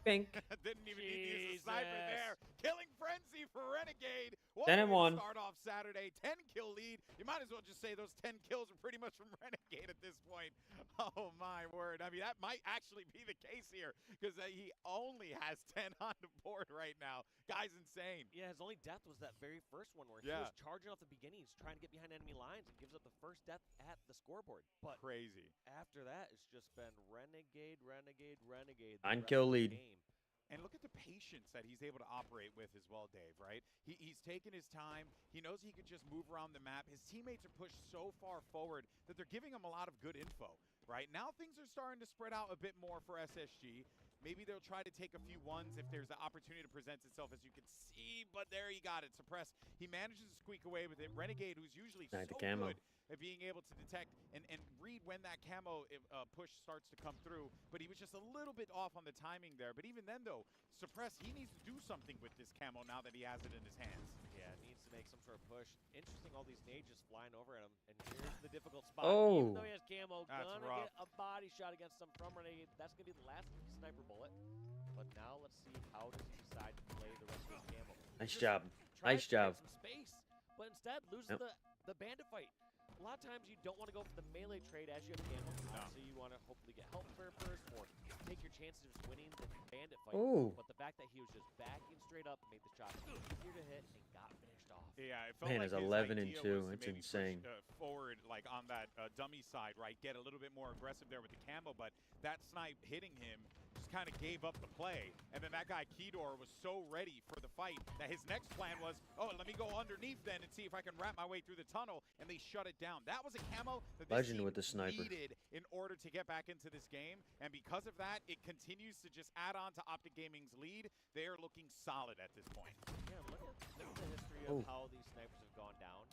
Pink. Didn't even need to use a sniper there. Killing frenzy for Renegade. 10-1. Start off Saturday, 10 kill lead. You might as well just say those 10 kills are pretty much from Renegade at this point. Oh my word. I mean, that might actually be the case here because he only has 10 on the board right now. Guy's insane. Yeah, his only death was that very first one where he was charging off the beginning. He's trying to get behind enemy lines and gives up the first death at the scoreboard. But crazy. After that, it's just been Renegade. Kill lead. And look at the patience that he's able to operate with as well, Dave, right? He's taken his time. He knows he could just move around the map. His teammates are pushed so far forward that they're giving him a lot of good info, right? Now things are starting to spread out a bit more for SSG. Maybe they'll try to take a few ones if there's an opportunity to present itself, as you can see, but there he got it, suppressed. He manages to squeak away with it. Renegade, who's usually so good at being able to detect and read when that camo push starts to come through, but he was just a little bit off on the timing there. But even then, though, Suppress, he needs to do something with this camo now that he has it in his hands. Yeah, needs to make some sort of push. Interesting, all these nades just flying over at him, and here's the difficult spot. Even though he has camo, gonna get a body shot against him from Renegade. That's gonna be the last sniper bullet. But now let's see how does he decide to play the rest of his camo. Nice job. Nice job. Some space, but instead loses the bandit fight. A lot of times you don't want to go for the melee trade as you have camo. So you want to hopefully get help first or take your chances of just winning the bandit fight. But the fact that he was just backing straight up made the shot easier to hit and got finished off. Yeah, it felt Man, like it's 11 and 2. It's insane. Forward, like on that dummy side, right? Get a little bit more aggressive there with the camo, but that snipe hitting him just kind of gave up the play. And then that guy, Kedor, was so ready for the fight that his next plan was, oh, let me go underneath then and see if I can wrap my way through the tunnel, and they shut it down. That was a camo that this team with the sniper needed in order to get back into this game, and because of that, it continues to just add on to OpTic Gaming's lead. They are looking solid at this point. Yeah, look at the history of how these snipers have gone down.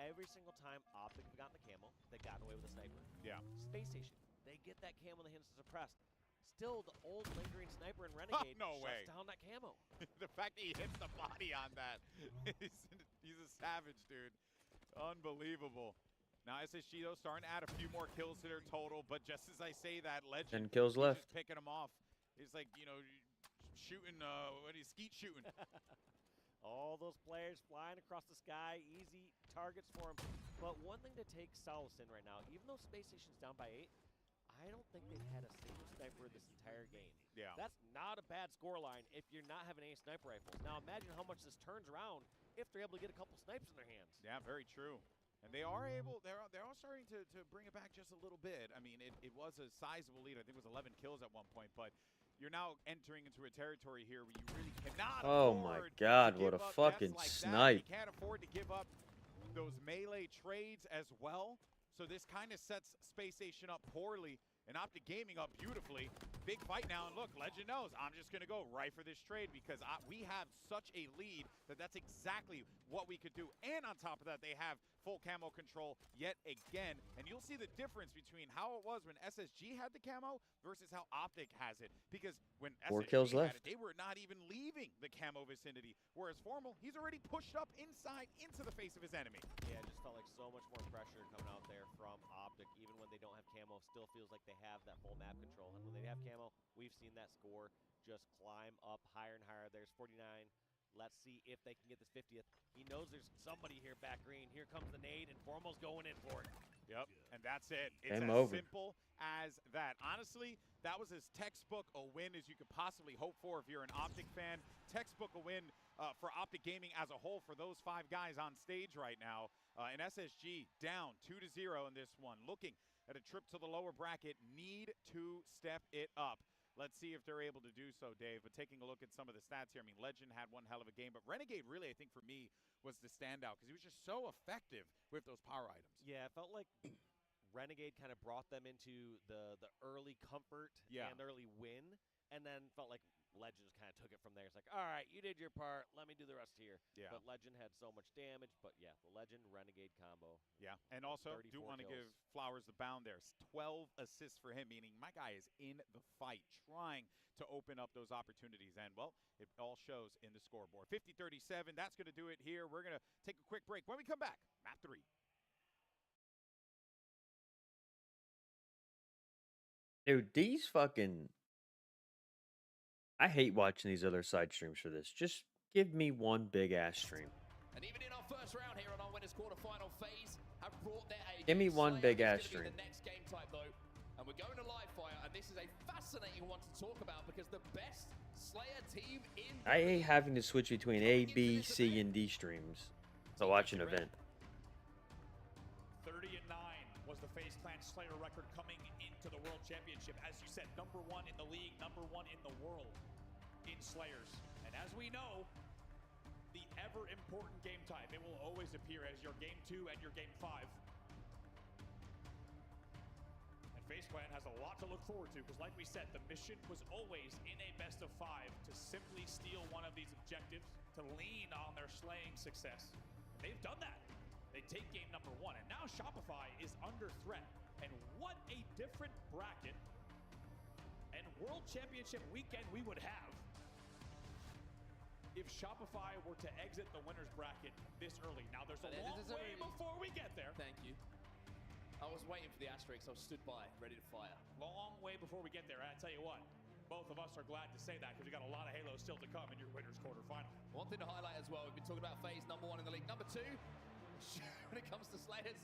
Every single time OpTic have gotten the camo, they've gotten away with a sniper. Yeah. Space Station, they get that camo in the hands of Suppressed. Still, the old lingering sniper in Renegade shuts down that camo. The fact that he hits the body on that, he's a savage, dude. Unbelievable. Now SSG, though, starting to add a few more kills to their total, but just as I say that, Legend 10 kills left. Just picking them off. It's like, you know, shooting, skeet shooting. All those players flying across the sky, easy targets for him. But one thing to take solace in right now, even though Space Station's down by 8, I don't think they've had a single sniper this entire game. Yeah. That's not a bad scoreline if you're not having any sniper rifles. Now imagine how much this turns around if they're able to get a couple snipes in their hands. Yeah, very true. And they are able, they're all starting to bring it back just a little bit. I mean, it was a sizable lead. I think it was 11 kills at one point, but you're now entering into a territory here where you really cannot Oh my God, what a fucking snipe. You can't afford to give up those melee trades as well. So this kind of sets Space Station up poorly and OpTic Gaming up beautifully. Big fight now, and look, Legend knows I'm just going to go right for this trade because we have such a lead that's exactly what we could do. And on top of that, they have full camo control yet again. And you'll see the difference between how it was when SSG had the camo versus how OpTic has it. Because when 4 SSG kills had left. it, they were not even leaving the camo vicinity. Whereas Formal, he's already pushed up inside into the face of his enemy. Yeah, it just felt like so much more pressure coming out there from OpTic. Even when they don't have camo, still feels like they have that full map control. And when they have camo, we've seen that score just climb up higher and higher. There's 49. Let's see if they can get this 50th. He knows there's somebody here back green. Here comes the nade, and Formal's going in for it. Yep, and that's it. It's Game as over. simple as that. Honestly, that was as textbook a win as you could possibly hope for if you're an OpTic fan. Textbook a win for OpTic Gaming as a whole for those 5 guys on stage right now. And SSG down 2-0 in this one. Looking at a trip to the lower bracket, need to step it up. Let's see if they're able to do so, Dave. But taking a look at some of the stats here, I mean, Legend had one hell of a game, but Renegade really, I think, for me, was the standout because he was just so effective with those power items. Yeah, it felt like Renegade kind of brought them into the early comfort and early win, and then felt like Legend just kind of took it from there. It's like, all right, you did your part. Let me do the rest here. Yeah. But Legend had so much damage. But yeah, the Legend Renegade combo. Yeah, and also do want to give flowers the bound there. 12 assists for him, meaning my guy is in the fight, trying to open up those opportunities. And, well, it all shows in the scoreboard. 50-37, that's going to do it here. We're going to take a quick break. When we come back, map 3. Dude, these fucking... I hate watching these other side streams for this. Just give me one big-ass stream. And even in our first round here on our winners quarterfinal phase, have brought their A. Give me one big-ass stream. The next game type, though, and we're going to live fire, and this is a fascinating one to talk about because the best Slayer team in... I hate having to switch between A, B, C, and D streams to watch an event. 30-9 was the FaZe Clan Slayer record coming into the World Championship. As you said, #1 in the league, #1 in the world in Slayers. And as we know, the ever-important game type, it will always appear as your game 2 and your game 5. And FaZe Clan has a lot to look forward to, because like we said, the mission was always in a best of 5 to simply steal one of these objectives, to lean on their slaying success. They've done that. They take game #1, and now Shopify is under threat. And what a different bracket and World Championship weekend we would have if Shopify were to exit the winner's bracket this early. Now, there's a long way before we get there. Thank you. I was waiting for the asterisk. I was stood by, ready to fire. Long way before we get there. I tell you what, both of us are glad to say that because we got a lot of Halo still to come in your winner's quarterfinal. One thing to highlight as well, we've been talking about FaZe #1 in the league. #2, when it comes to Slayers,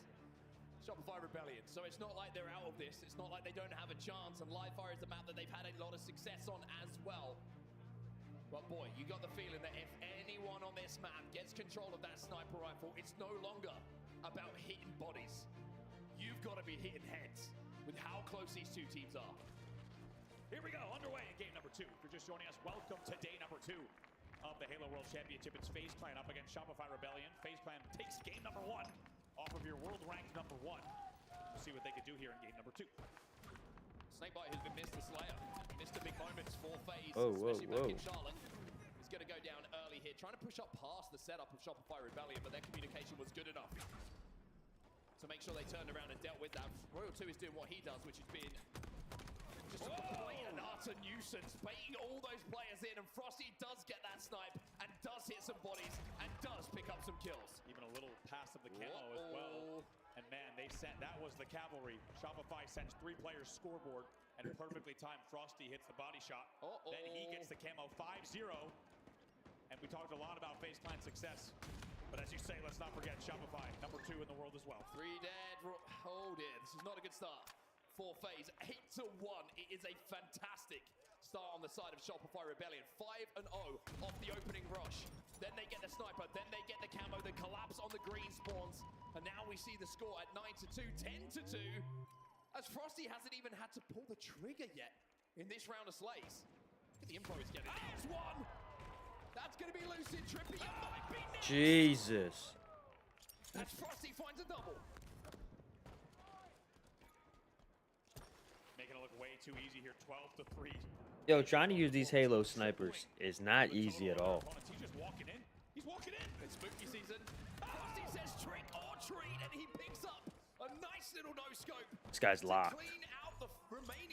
Shopify Rebellion. So it's not like they're out of this. It's not like they don't have a chance. And Live Fire is the map that they've had a lot of success on as well. But boy, you got the feeling that if anyone on this map gets control of that sniper rifle, it's no longer about hitting bodies. You've got to be hitting heads with how close these two teams are. Here we go, underway in game #2. If you're just joining us, welcome to day #2 of the Halo World Championship. It's FaZe Clan up against Shopify Rebellion. FaZe Clan takes game #1 off of your world-ranked #1. We'll see what they can do here in game #2. Snakebite has been missed to Slayer. Missed the big moments for FaZe, Whoa. especially back in Charlotte. He's going to go down early here, trying to push up past the setup of Shopify Rebellion, but their communication was good enough to make sure they turned around and dealt with that. Royal 2 is doing what he does, which has been just a complete and utter nuisance, baiting all those players in, and Frosty does get that snipe and does hit some bodies and does pick up some kills. Even a little pass of the camo as well. And man, they sent, that was the cavalry. Shopify sends 3 players scoreboard, and perfectly timed Frosty hits the body shot. Then he gets the camo 5-0. And we talked a lot about FaZe Clan success. But as you say, let's not forget Shopify, number 2 in the world as well. 3 dead. Oh dear, this is not a good start for FaZe. 8-1. It is a fantastic start on the side of Shopify Rebellion. 5-0 off the opening rush. Then they get the sniper, then they get the camo, the collapse on the green spawns. And now we see the score at 9-2, 10-2. As Frosty hasn't even had to pull the trigger yet in this round of Slays. Look at the info he's getting. There's one! That's going to be Lucid. Trippy, it might be next. Jesus. As Frosty finds a double. Making it look way too easy here, 12-3. Yo, trying to use these Halo snipers is not easy at all. He's just walking in. He's walking in. It's spooky season. Frosty says trick or treat, and he picks up a nice little no-scope. This guy's locked.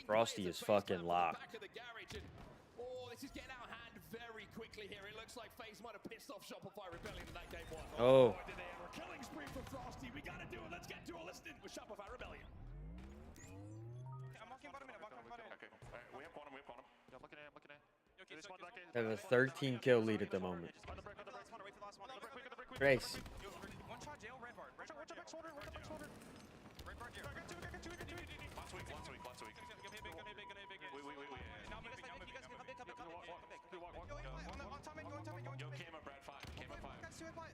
Frosty is fucking locked. This is getting out of hand very quickly here. It looks like FaZe might have pissed off Shopify Rebellion in that game 1. Oh. Did they ever? Killing spree for Frosty. We gotta do it. Let's get dualistic with Shopify Rebellion. I'm walking bottom in. Okay. We have bottom. Yeah, I'm looking at. Okay, so They have a 13 kill lead at the moment. Grace. one shot jail, red bar. Watch out, back shoulder. Red bar here. Last week. Yo, Camo, Brad, 5. Camo 5.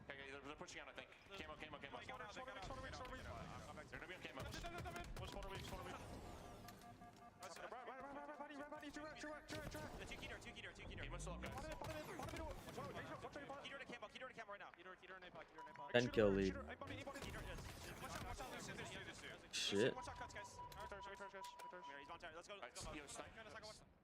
Okay, they're pushing out, I think. Camo. They're gonna be on Camo. Shoulder weak. Two keter. Camo still up, guys. Keter to Camo right now. Keter and Napalm. 10 kill lead. Shit.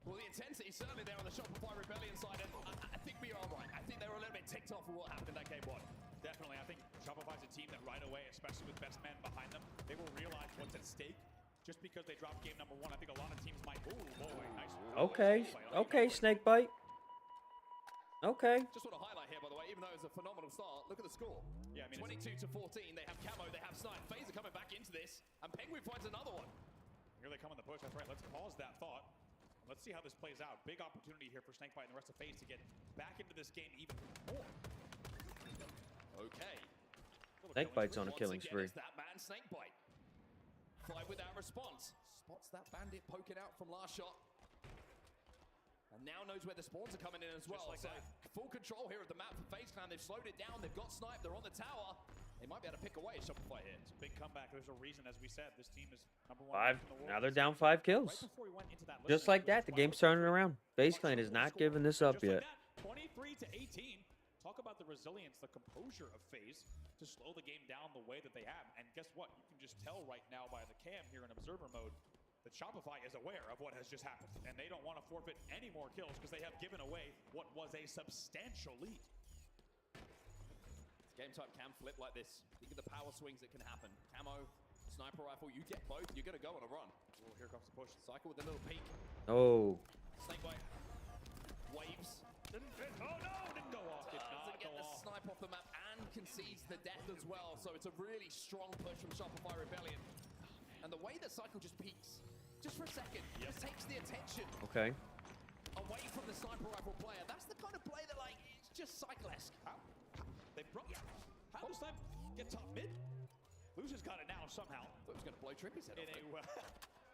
Well, the intensity certainly there on the Shopify Rebellion side, and I think we are right. I think they were a little bit ticked off with what happened in that game 1. Definitely, I think Shopify's a team that right away, especially with best men behind them, they will realize what's at stake. Just because they dropped game number 1, I think a lot of teams might. Ooh, boy, nice. Okay, Snakebite. Okay. Just want to highlight here, by the way, even though it's a phenomenal start, look at the score. Yeah, I mean, 22-14. They have camo, they have snipe. FaZe are coming back into this, and Penguin finds another one. Here they come on the push. That's right. Let's pause that thought. Let's see how this plays out. Big opportunity here for Snakebite and the rest of FaZe to get back into this game even more. Okay. Snakebite's on a killing spree. It's that man, Snakebite. 5 without response. Spots that bandit poking out from last shot. And now knows where the spawns are coming in as well. Like so full control here of the map for FaZe Clan. They've slowed it down. They've got snipe. They're on the tower. They might be able to pick away at Shopify here. It's a big comeback. There's a reason, as we said, this team is number 1 5. in the world. Now they're down 5 kills. Just like that, the game's turning around. FaZe Clan is not giving this up yet. 23-18. Talk about the resilience, the composure of FaZe to slow the game down the way that they have. And guess what? You can just tell right now by the cam here in observer mode that Shopify is aware of what has just happened. And they don't want to forfeit any more kills because they have given away what was a substantial lead. Game type can flip like this. Think of the power swings that can happen. Camo, sniper rifle, you get both, you're going to go on a run. Oh, here comes the push. Cycle with a little peek. Oh. Snakebite. Waves. Didn't go off. Did not Doesn't get go the off. snipe off the map and concedes the death as well. So it's a really strong push from Shopify Rebellion. And the way that Cycle just peeks, just for a second, just takes the attention Okay. away from the sniper rifle player. That's the kind of play that, like, it's just Cycle-esque. They broke. How does that get top mid? Lucius got it now somehow. Thought he was going to blow Trippy's head off.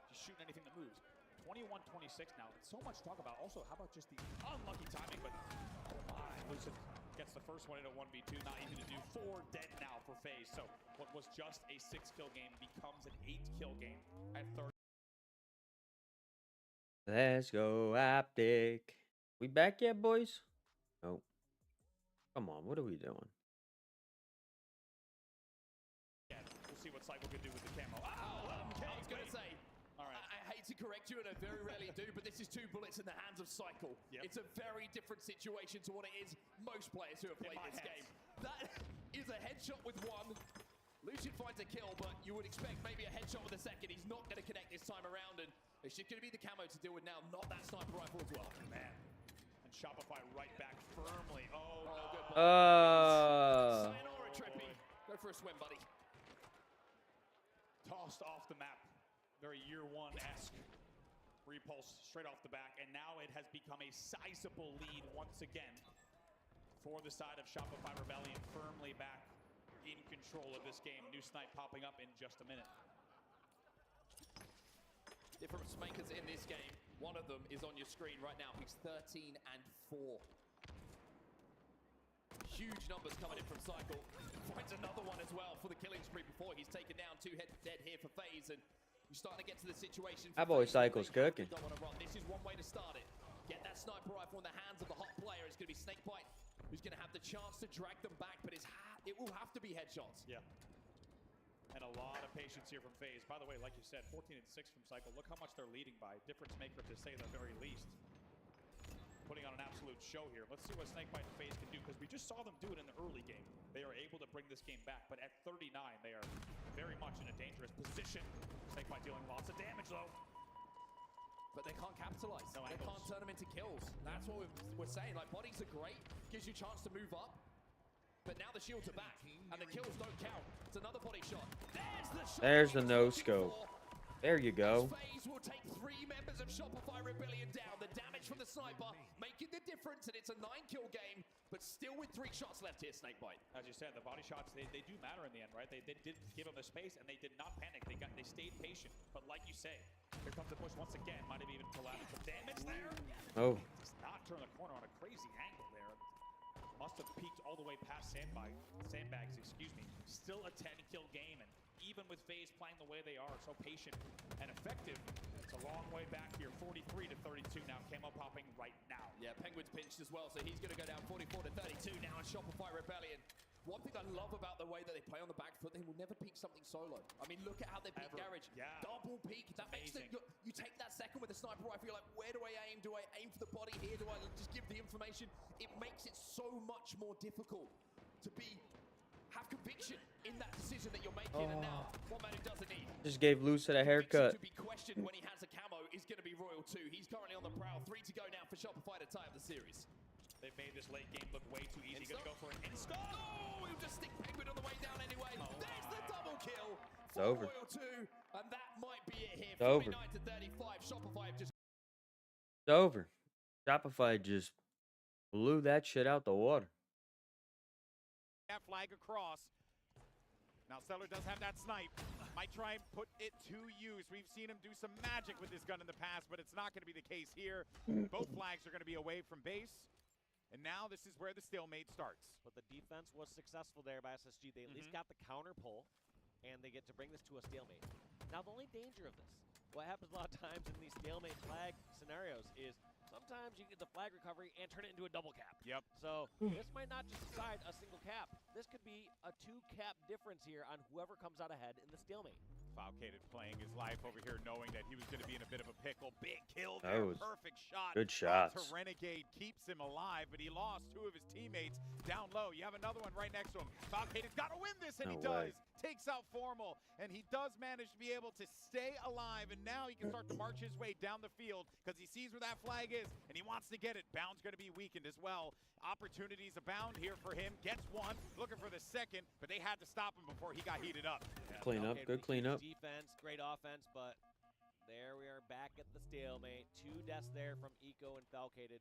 Just shooting anything that moves. 21-26 now. So much to talk about. Also, how about just the unlucky timing? But oh my, Lucius gets the first one in a 1v2. Not easy to do. 4 dead now for FaZe. So what was just a 6-kill game becomes an 8-kill game at 30. Let's go, OpTic. We back yet, boys? Nope. Come on, what are we doing? Yeah, we'll see what Cycle can do with the camo. I was going to say, all right. I hate to correct you, and I very rarely do, but this is 2 bullets in the hands of Cycle. Yep. It's a very different situation to what it is most players who have played this game. That is a headshot with 1. Lucian finds a kill, but you would expect maybe a headshot with a second. He's not going to connect this time around, and it's just going to be the camo to deal with now, not that sniper rifle as well. Man. And Shopify right back firmly. Oh, no. Good ball. Sayonara, Trippy. Go for a swim, buddy. Tossed off the map. Very year 1-esque. Repulse straight off the back, and now it has become a sizable lead once again for the side of Shopify Rebellion, firmly back in control of this game. New snipe popping up in just a minute. Different makers in this game. One of them is on your screen right now. He's 13 and 4. Huge numbers coming in from Cycle. Finds another one as well for the killing spree before he's taken down 2 head-to-dead here for FaZe, and you're starting to get to the situation. That boy Cycle's cooking. Don't want to run. This is one way to start it. Get that sniper rifle in the hands of the hot player. It's going to be Snakebite who's going to have the chance to drag them back, but it will have to be headshots. Yeah. And a lot of patience here from FaZe. By the way, like you said, 14 and 6 from Cycle. Look how much they're leading by. Difference maker to say the very least. Putting on an absolute show here. Let's see what Snakebite and FaZe can do, because we just saw them do it in the early game. They are able to bring this game back, but at 39, they are very much in a dangerous position. Snakebite dealing lots of damage, though. But they can't capitalize. No they angles. can't turn them into kills. That's what we're saying. Like, bodies are great. Gives you a chance to move up. But now the shields are back, and the kills don't count. It's another body shot. There's the shot. There's the no-scope. There you go. FaZe will take 3 members of Shopify Rebellion down. The damage from the sniper making the difference, and it's a 9-kill game, but still with 3 shots left here, Snakebite. As you said, the body shots, they do matter in the end, right? They did give them the space, and they did not panic. They stayed patient. But like you say, here comes the push once again. Might have even collapsed some damage there. Oh. Does not turn the corner on a crazy angle there. Must have peaked all the way past sandbags, excuse me. Still a 10-kill game, and even with FaZe playing the way they are, so patient and effective, it's a long way back here. 43 to 32 now. Camo popping right now. Yeah, Penguin's pinched as well, so he's going to go down 44 to 32 now in Shopify Rebellion. One thing I love about the way that they play on the back foot, they will never peek something solo. I mean, look at how they peek Garage. Yeah. Double peek. That makes it, you take that second with the sniper rifle, you're like, where do I aim? Do I aim for the body here? Do I just give the information? It makes it so much more difficult to have conviction in that decision that you're making. And now, one man who doesn't need Just gave Lucid a haircut. to be questioned when he has a camo is going to be Royal 2. He's currently on the prowl. 3 to go now for Shopify to tie up the series. They've made this late game look way too easy. Going to go for an insta. Oh, he'll just stick Penguin on the way down anyway. There's the double kill. It's over. Royal 2, and that might be it here. It's over. 49 to 35. Shopify have just. It's over. Shopify just blew that shit out the water. That flag across. Now Stellar does have that snipe. Might try and put it to use. We've seen him do some magic with this gun in the past, but it's not going to be the case here. Both flags are going to be away from base. And now this is where the stalemate starts. But the defense was successful there by SSG. They at least got the counter pull, and they get to bring this to a stalemate. Now, the only danger of this, what happens a lot of times in these stalemate flag scenarios is sometimes you get the flag recovery and turn it into a double cap. Yep. So this might not just decide a single cap. This could be a 2-cap difference here on whoever comes out ahead in the stalemate. Falcated playing his life over here, knowing that he was going to be in a bit of a pickle. Big kill there, perfect shot. Good shots. To Renegade keeps him alive, but he lost 2 of his teammates down low. You have another one right next to him. Falcated's got to win this, and he does. Takes out Formal, and he does manage to be able to stay alive, and now he can start to march his way down the field because he sees where that flag is, and he wants to get it. Bound's going to be weakened as well. Opportunities abound here for him. Gets one, looking for the second, but they had to stop him before he got heated up. Clean up, good clean up. Defense, great offense, but there we are back at the stalemate. 2 deaths there from Eco and Falcated.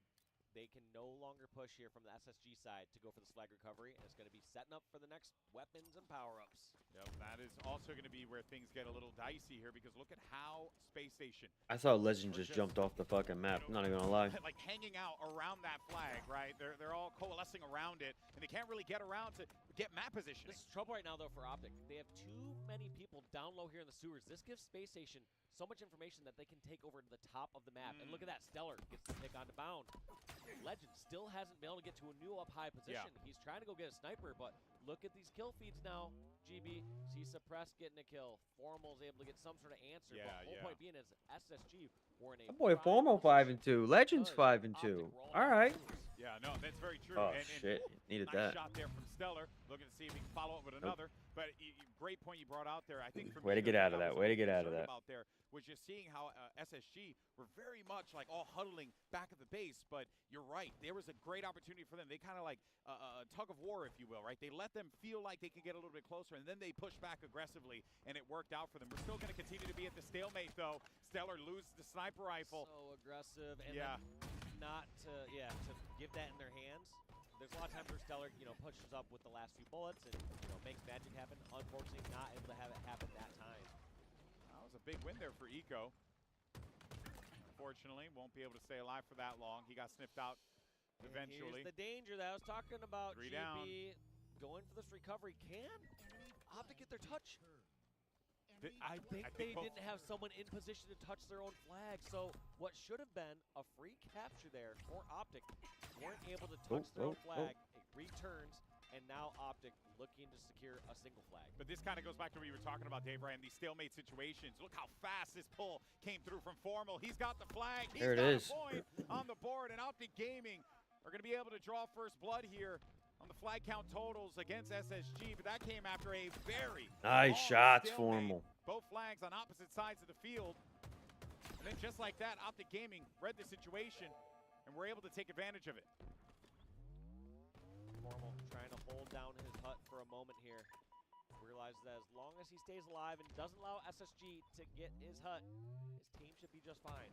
They can no longer push here from the SSG side to go for this flag recovery, and it's going to be setting up for the next weapons and power-ups. Yep, that is also going to be where things get a little dicey here, because look at how Space Station. I thought Legend just jumped off the fucking map. Not even gonna lie. Like hanging out around that flag, right? They're all coalescing around it, and they can't really get around to get map positioning. This is trouble right now, though, for OpTic. They have too many people down low here in the sewers. This gives Space Station so much information that they can take over to the top of the map. And look at that. Stellar gets the pick onto Bound. Legend still hasn't been able to get to a new up-high position. Yeah. He's trying to go get a sniper, but look at these kill feeds now. GB, see Suppressed getting a kill. Formal's able to get some sort of answer. Yeah, but the whole point being is SSG were in a... That boy Formal 5-2. Legend's 5-2. All right. Yeah, no, that's very true. Oh, and shit. Needed nice that. shot there from Stellar. Looking to see if he can follow up with another. But great point you brought out there. I think for way to get out of that. Way to get out of that. Out there was just seeing how SSG were very much like all huddling back at the base. But you're right. There was a great opportunity for them. They kind of like a tug of war, if you will, right? They let them feel like they could get a little bit closer, and then they pushed back aggressively, and it worked out for them. We're still going to continue to be at the stalemate, though. Stellar loses the sniper rifle. So aggressive, and yeah. not to, to give that in their hands. there's a lot of times where Stellar, pushes up with the last few bullets and, makes magic happen. Unfortunately, not able to have it happen that time. That was a big win there for Eco. Unfortunately, won't be able to stay alive for that long. He got sniffed out eventually. Here's the danger that I was talking about. 3 GB down. going for this recovery. Can OpTic get their touch? I think they both- didn't have someone in position to touch their own flag. So what should have been a free capture there for OpTic weren't able to touch their own flag. It returns, and now OpTic looking to secure a single flag. But this kind of goes back to what you were talking about, Dave Ryan, these stalemate situations. Look how fast this pull came through from Formal. He's got the flag. He's There it got is. a point on the board, and OpTic Gaming are going to be able to draw first blood here on the flag count totals against SSG, but that came after a very Nice long shots, stalemate. Formal. Both flags on opposite sides of the field. And then just like that, OpTic Gaming read the situation and were able to take advantage of it. Formal trying to hold down his hut for a moment here. Realizes that as long as he stays alive and doesn't allow SSG to get his hut, his team should be just fine.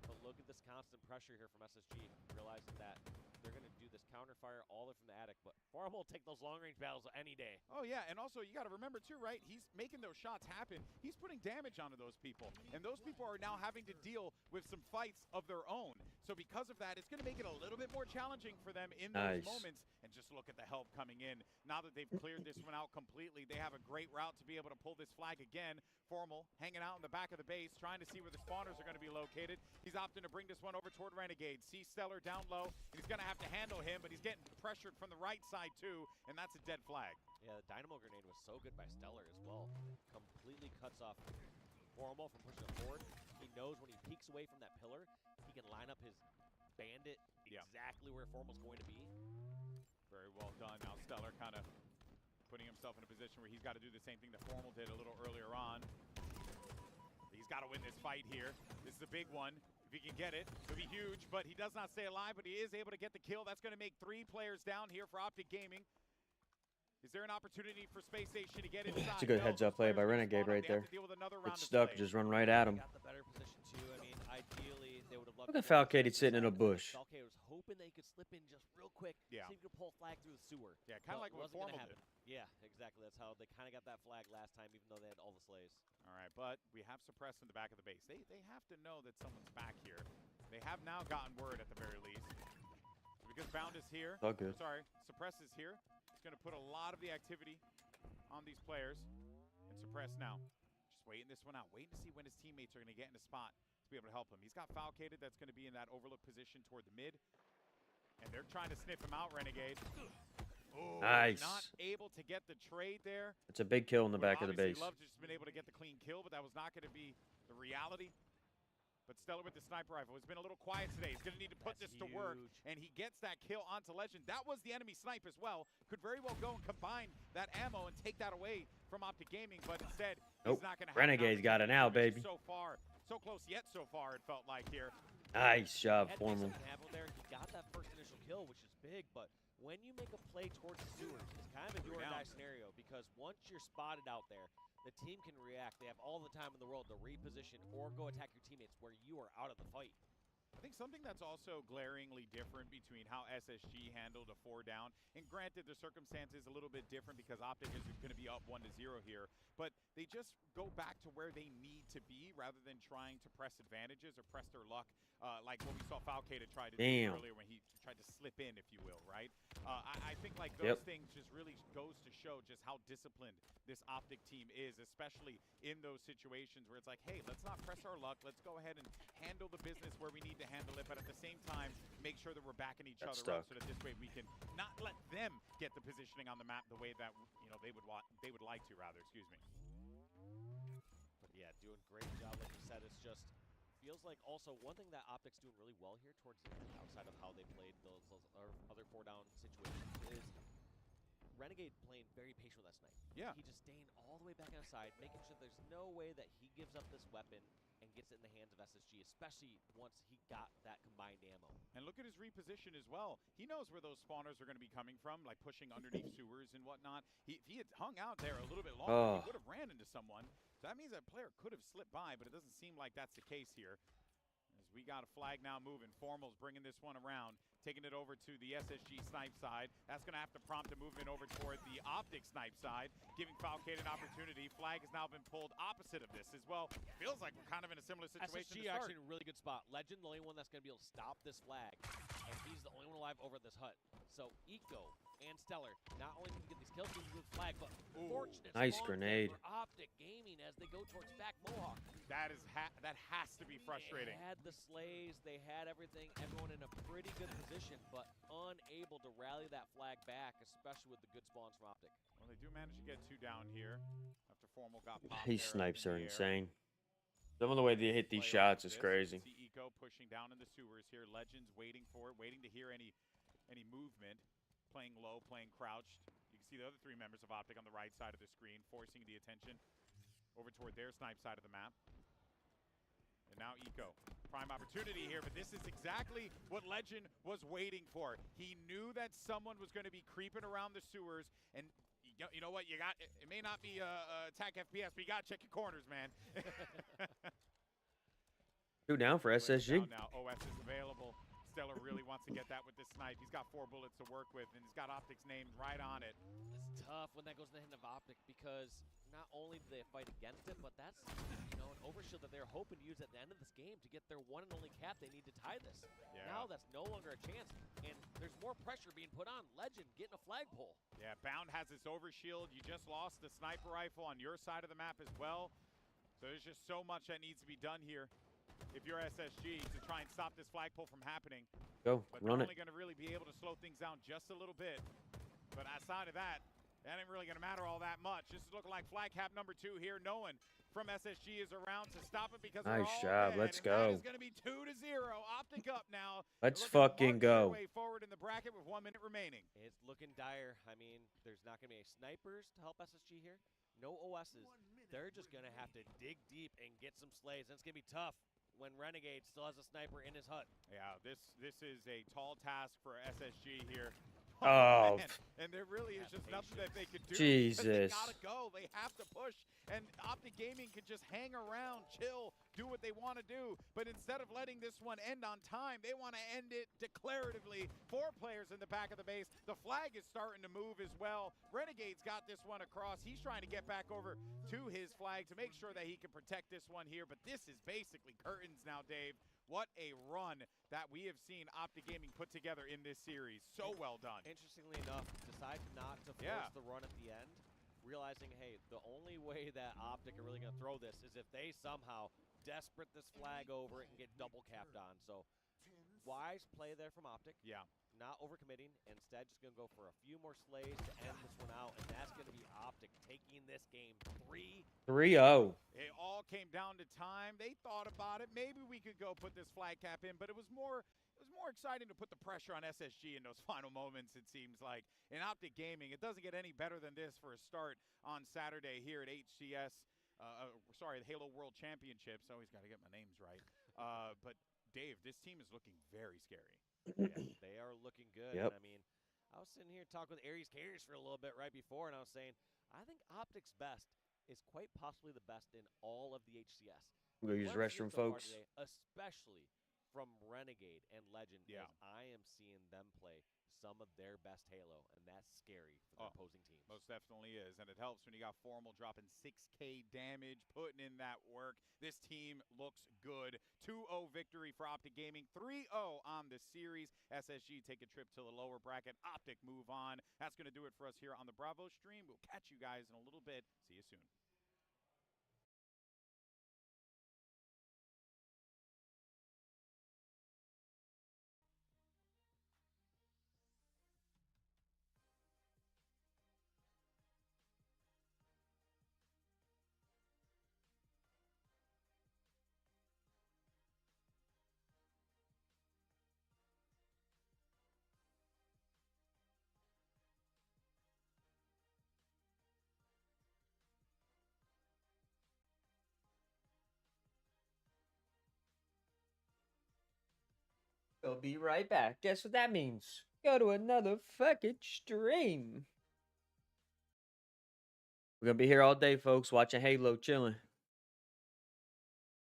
But look at this constant pressure here from SSG, realizing that they're going to do this counter fire all the way from the attic. But Formal will take those long-range battles any day. Oh, yeah, and also you got to remember, too, right? He's making those shots happen. He's putting damage onto those people, and those people are now having to deal with some fights of their own. So because of that, it's going to make it a little bit more challenging for them in those moments. And just look at the help coming in. Now that they've cleared this one out completely, they have a great route to be able to pull this flag again. Formal hanging out in the back of the base, trying to see where the spawners are going to be located. He's opting to bring this one over toward Renegade. Sees Stellar down low, and he's going to have to handle him, but he's getting pressured from the right side too, and that's a dead flag. Yeah, the Dynamo Grenade was so good by Stellar as well. Completely cuts off Formal from pushing it forward. He knows when he peeks away from that pillar, he can line up his bandit exactly where Formal's going to be. Very well done. Now Stellar kind of putting himself in a position where he's got to do the same thing that Formal did a little earlier on. He's got to win this fight here. This is a big one. If he can get it, it'll be huge, but he does not stay alive, but he is able to get the kill. That's going to make 3 players down here for OpTic Gaming. Is there an opportunity for Space Station to get inside? It's a good heads-up play by Renegade right there. It's stuck, just run right at him. Got the better position too. I mean, ideally, they would have loved Look at Falcated sitting in a bush. Falcated was hoping they could slip in just real quick. Yeah. See if he could pull a flag through the sewer. Yeah, kind of like what Formal did. Yeah, exactly. That's how they kind of got that flag last time, even though they had all the slays. All right, but we have Suppress in the back of the base. They have to know that someone's back here. They have now gotten word at the very least. Because Bound is here. Oh, good. Sorry, Suppress is here. It's going to put a lot of the activity on these players. And Suppress now. Just waiting this one out. Waiting to see when his teammates are going to get in a spot to be able to help him. He's got Falcated that's going to be in that overlook position toward the mid. And they're trying to sniff him out, Renegade. Oh, nice. Not able to get the trade there. It's a big kill in the back of the base. Love to just been able to get the clean kill, but that was not going to be the reality. But Stellar with the sniper rifle has been a little quiet today. He's going to need to put this to work, and he gets that kill onto Legend. That was the enemy snipe as well. Could very well go and combine that ammo and take that away from OpTic Gaming, but instead, he's not going to have Renegade's got it now, baby. So far, so close yet so far, it felt like here. Nice job, Formal. There, he got that first initial kill, which is big, but when you make a play towards the sewers, it's kind of a do or die scenario, because once you're spotted out there, the team can react. They have all the time in the world to reposition or go attack your teammates where you are out of the fight. I think something that's also glaringly different between how SSG handled a 4 down, and granted the circumstances a little bit different because OpTic is going to be up 1-0 here, but they just go back to where they need to be rather than trying to press advantages or press their luck like what we saw Falcated try to do earlier when he tried to slip in, if you will, right? I think like those things just really goes to show just how disciplined this OpTic team is, especially in those situations where it's like, hey, let's not press our luck. Let's go ahead and handle the business where we need to handle it, but at the same time, make sure that we're backing each other up so that this way we can not let them get the positioning on the map the way that they would like to, rather. Excuse me. But yeah, doing a great job, like you said. It's just feels like also one thing that OpTic's doing really well here towards the end, outside of how they played those other 4-down situations, is Renegade playing very patient with that snipe. Yeah. He just staying all the way back on the side, making sure there's no way that he gives up this weapon and gets it in the hands of SSG, especially once he got that combined ammo. And look at his reposition as well. He knows where those spawners are going to be coming from, like pushing underneath sewers and whatnot. If he had hung out there a little bit longer, he would have ran into someone. So that means that player could have slipped by, but it doesn't seem like that's the case here. As we got a flag now moving. Formal's bringing this one around, taking it over to the SSG snipe side. That's going to have to prompt a movement over toward the OpTic snipe side, giving Falcade an opportunity. Flag has now been pulled opposite of this as well. Feels like we're kind of in a similar situation SSG to start. actually in a really good spot. Legend, the only one that's going to be able to stop this flag, and he's the only one alive over this hut. So Eco and Stellar not only need to get these kills with the flag, but fortunate Nice spawn grenade. for OpTic Gaming as they go towards back Mohawk. That has to be frustrating. They had the slays, they had everything, everyone in a pretty good position, but unable to rally that flag back, especially with the good spawns from OpTic. Well, they do manage to get 2 down here after Formal got popped. These there snipes in are the air. insane. Some of the way they hit these Play shots like is this. crazy. See Eco pushing down in the sewers here. Legends waiting for it, waiting to hear any movement. Playing low, playing crouched. You can see the other 3 members of OpTic on the right side of the screen, forcing the attention over toward their snipe side of the map. And now Eco. Prime opportunity here, but this is exactly what Legend was waiting for. He knew that someone was going to be creeping around the sewers, and you know what? It may not be attack FPS, but you got to check your corners, man. 2 down for SSG. Now OS is available. Stellar really wants to get that with this snipe. He's got 4 bullets to work with, and he's got OpTic's name right on it. It's tough when that goes in the hand of OpTic because not only do they fight against it, but that's an overshield that they're hoping to use at the end of this game to get their one and only cap they need to tie this. Yeah. Now that's no longer a chance, and there's more pressure being put on Legend getting a flagpole. Yeah, Bound has this overshield. You just lost the sniper rifle on your side of the map as well. So there's just so much that needs to be done here if you're SSG to try and stop this flagpole from happening. Go, but run they're it. only going to really be able to slow things down just a little bit. But outside of that ain't really going to matter all that much. This is looking like flag cap number 2 here. No one from SSG is around to stop it because they're Nice all job. dead, Let's and go. That is going to be 2-0. OpTic up now. Let's They're looking to fucking march their go. way forward in the bracket with 1 minute remaining. It's looking dire. I mean, there's not going to be any snipers to help SSG here. No OSs. They're just going to have to dig deep and get some slays. And it's going to be tough when Renegade still has a sniper in his hut. Yeah, this is a tall task for SSG here. Oh, man. And there really is just nothing that they could do. Jesus. They gotta go. They have to push. And OpTic Gaming could just hang around, chill, do what they want to do. But instead of letting this one end on time, they want to end it declaratively. 4 players in the back of the base. The flag is starting to move as well. Renegade's got this one across. He's trying to get back over to his flag to make sure that he can protect this one here. But this is basically curtains now, Dave. What a run that we have seen OpTic Gaming put together in this series. So well done. Interestingly enough, decide not to force the run at the end, realizing, hey, the only way that OpTic are really going to throw this is if they somehow desperate this flag over it and get double capped on. So wise play there from OpTic. Yeah. Not overcommitting, instead just going to go for a few more slays to end this one out, and that's going to be OpTic taking this game 3-0. It all came down to time. They thought about it. Maybe we could go put this flag cap in, but it was more exciting to put the pressure on SSG in those final moments, it seems like. In OpTic Gaming, it doesn't get any better than this for a start on Saturday here at HCS. The Halo World Championships. Always got to get my names right. But Dave, this team is looking very scary. Yeah, they are looking good. Yep. And I mean, I was sitting here talking with Aries Carriers for a little bit right before, and I was saying, I think OpTic's best is quite possibly the best in all of the HCS. We'll go use the What I've seen restroom, so far folks. today, especially from Renegade and Legend, Yeah. is I am seeing them play some of their best Halo, and that's scary for the opposing teams. Most definitely is, and it helps when you got Formal dropping 6K damage, putting in that work. This team looks good. 2-0 victory for OpTic Gaming, 3-0 on the series. SSG take a trip to the lower bracket. OpTic move on. That's going to do it for us here on the Bravo stream. We'll catch you guys in a little bit. See you soon. We'll be right back. Guess what that means? Go to another fucking stream. We're going to be here all day, folks, watching Halo, chilling.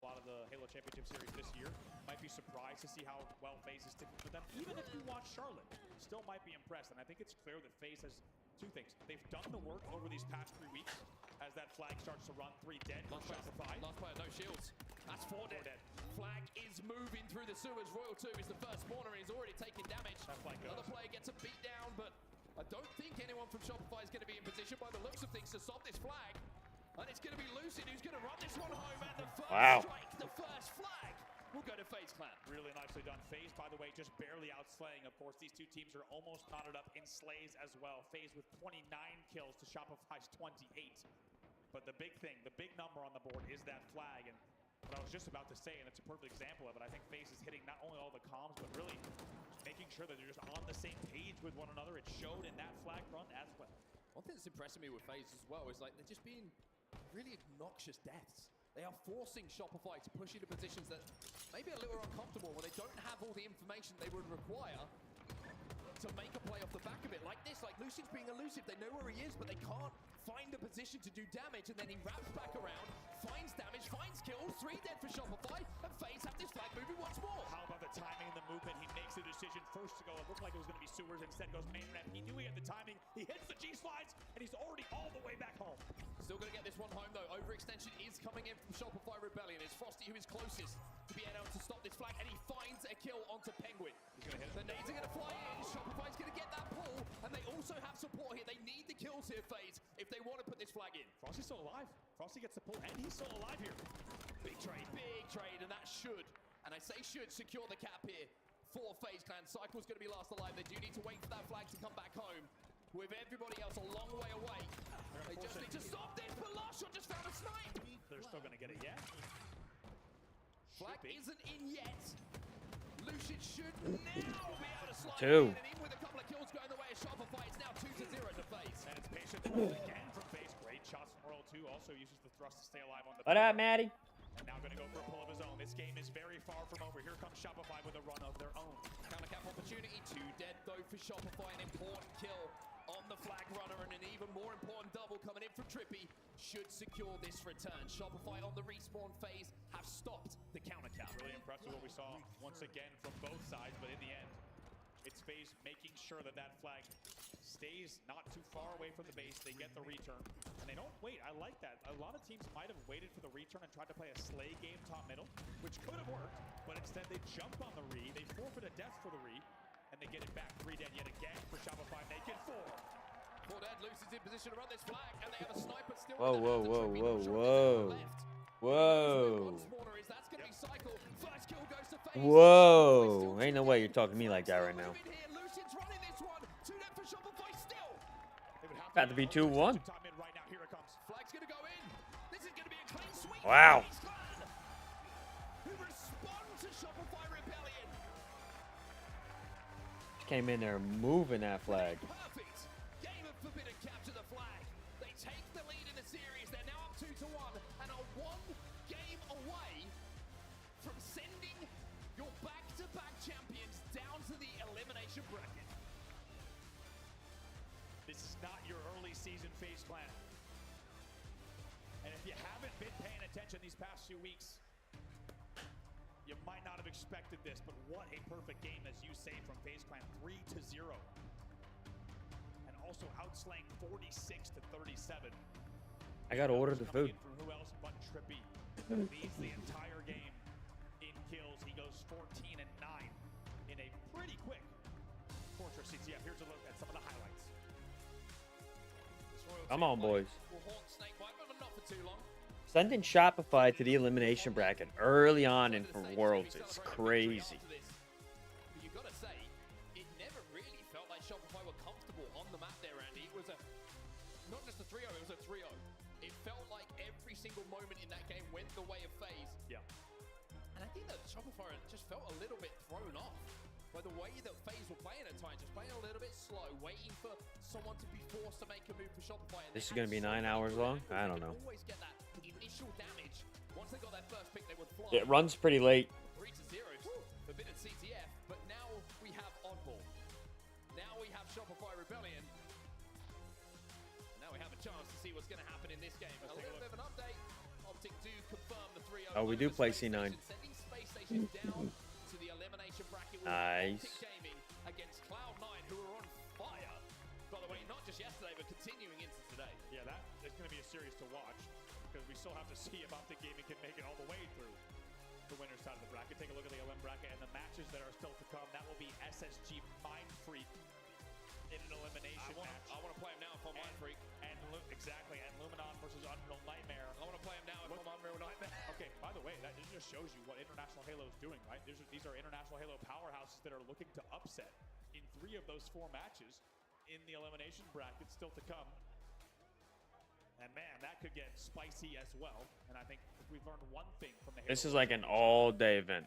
A lot of the Halo Championship Series this year might be surprised to see how well FaZe is sticking with them. Even if you watch Charlotte, still might be impressed. And I think it's clear that FaZe has two things. They've done the work over these past 3 weeks as that flag starts to run. 3 dead for Shopify. Last player, no shields. That's 4 dead. Flag is moving through the sewers. Royal 2 is the first spawner and he's already taking damage. Another player gets a beat down, but I don't think anyone from Shopify is going to be in position by the looks of things to stop this flag. And it's going to be Lucid who's going to run this one home, and the first strike, the first flag will go to FaZe Clan. Really nicely done. FaZe, by the way, just barely outslaying. Of course, these two teams are almost knotted up in slays as well. FaZe with 29 kills to Shopify's 28. But the big thing, the big number on the board is that flag. And what I was just about to say, and it's a perfect example of it, I think FaZe is hitting not only all the comms, but really making sure that they're just on the same page with one another. It showed in that flag run as well. One thing that's impressing me with FaZe as well is like they're just being really obnoxious deaths. They are forcing Shopify to push into positions that maybe a little uncomfortable where they don't have all the information they would require to make a play off the back of it. Like this, like Lucid's being elusive. They know where he is, but they can't find a position to do damage, and then he wraps back around, finds damage, finds kills, 3 dead for Shopify, and FaZe have this flag moving once more. How about the timing and the movement? He makes the decision first to go. It looked like it was going to be sewers, instead goes main ramp. He knew he had the timing. He hits the G-slides, and he's already all the way back home. Still going to get this one home, though. Overextension is coming in from Shopify Rebellion. It's Frosty who is closest to being able to stop this flag, and he finds a kill onto Penguin. He's going to hit it. The nades are going to fly in. Shopify's going to get that pull, and they also have support here. They need the kills here, FaZe, if they want to put this flag in. Frosty's still alive. Frosty gets the pull, and he's still alive here. Big trade, and that should, and I say should, secure the cap here for FaZe Clan. Cycle's going to be last alive. They do need to wait for that flag to come back home. With everybody else a long way away, they just need to stop this, but last shot just found a snipe. They're still going to get it yet. Flag isn't in yet. Lucian should now be able to slide in, and even with a couple of kills going the way of Shopify, it's now 2-0 to FaZe. And it's patient again from FaZe. Great shots from Royal 2. Also uses the thrust to stay alive on the What up, Maddie? And now going to go for a pull of his own. This game is very far from over. Here comes Shopify with a run of their own. Counter cap opportunity. 2 dead though for Shopify. An important kill on the flag runner, and an even more important double coming in from Trippy should secure this return. Shopify on the respawn phase have stopped the counter cap. Really impressive what we saw once again from both sides, but in the end, it's FaZe making sure that that flag stays not too far away from the base. They get the return, and they don't wait. I like that. A lot of teams might have waited for the return and tried to play a slay game top middle, which could have worked, but instead they jumped on the re. They forfeit a death for the re, and they get it back. 3 dead yet again for Shopify, making 4. 4 dead, loses in position to run this flag, and they have a sniper still. Whoa, whoa, whoa, whoa, whoa. Whoa. Whoa. Ain't no way you're talking to me like that right now. About to be 2-1. Wow. Came in there moving that flag. Game of forbidden capture the flag. They take the lead in the series. They're now up 2-1 and are 1 game away from sending your back-to-back champions down to the elimination bracket. This is not your early season FaZe Clan. And if you haven't been paying attention these past few weeks, you might not have expected this, but what a perfect game, as you say, from FaZe Clan, 3-0. And also outslaying 46-37. I gotta order the food. Who else but Trippy leads the entire game in kills. He goes 14-9 in a pretty quick Fortress CTF. Here's a look at some of the highlights. Come on, boys. Will haunt Snakebite, but not for too long. Sending Shopify to the elimination bracket early on in for Worlds is crazy. You gotta say, it never really felt like Shopify were comfortable on the map there, Andy. It was not just a 3-0, it was a 3-0. It felt like every single moment in that game went the way of FaZe. Yeah. And I think that Shopify just felt a little bit thrown off by the way that FaZe were playing at times, just playing a little bit slow, waiting for someone to be forced to make a move for Shopify. This is gonna be 9 hours long? I don't know. Always get that initial damage. Once they got that first pick, they would fly. It runs pretty late. 3-0, forbidden CTF, but now we have Oddball. Now we have Shopify Rebellion. Now we have a chance to see what's going to happen in this game. A little bit of an update. OpTic do confirm the 3-0. Oh, we do play C9. Sending Space Station down to the elimination bracket will Nice. be OpTic Gaming against Cloud9, who are on fire. By the way, not just yesterday, but continuing into today. Yeah, that is going to be a series to watch because we still have to see if OpTic Gaming can make it all the way through the winner's side of the bracket. Take a look at the LM bracket and the matches that are still to come. That will be SSG Mind Freak in an elimination match. I want to play him now if I'm Mind Freak. And exactly, and Luminon versus Unreal Nightmare. I want to play him now if I'm Unreal Nightmare. Okay, by the way, that just shows you what International Halo is doing, right? These are International Halo powerhouses that are looking to upset in 3 of those 4 matches in the elimination bracket still to come. And man, that could get spicy as well. And I think if we've learned one thing from the Halo, This is like an all-day event.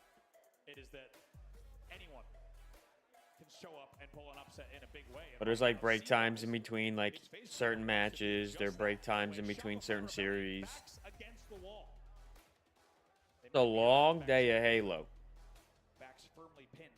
it is that anyone can show up and pull an upset in a big way. But there's like break times in between like certain matches. There are break times in between certain series. Against the wall. It's a long day of Halo. Backs firmly pinned.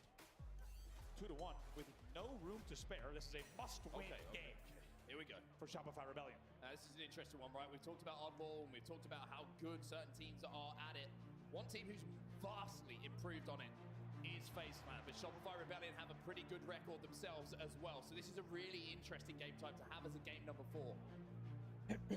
2-1 with no room to spare. This is a must-win game. Here we go. For Shopify Rebellion. This is an interesting one, right? We've talked about Oddball, and we've talked about how good certain teams are at it. One team who's vastly improved on it is FaZe Clan, but Shopify Rebellion have a pretty good record themselves as well. So this is a really interesting game type to have as a game number 4.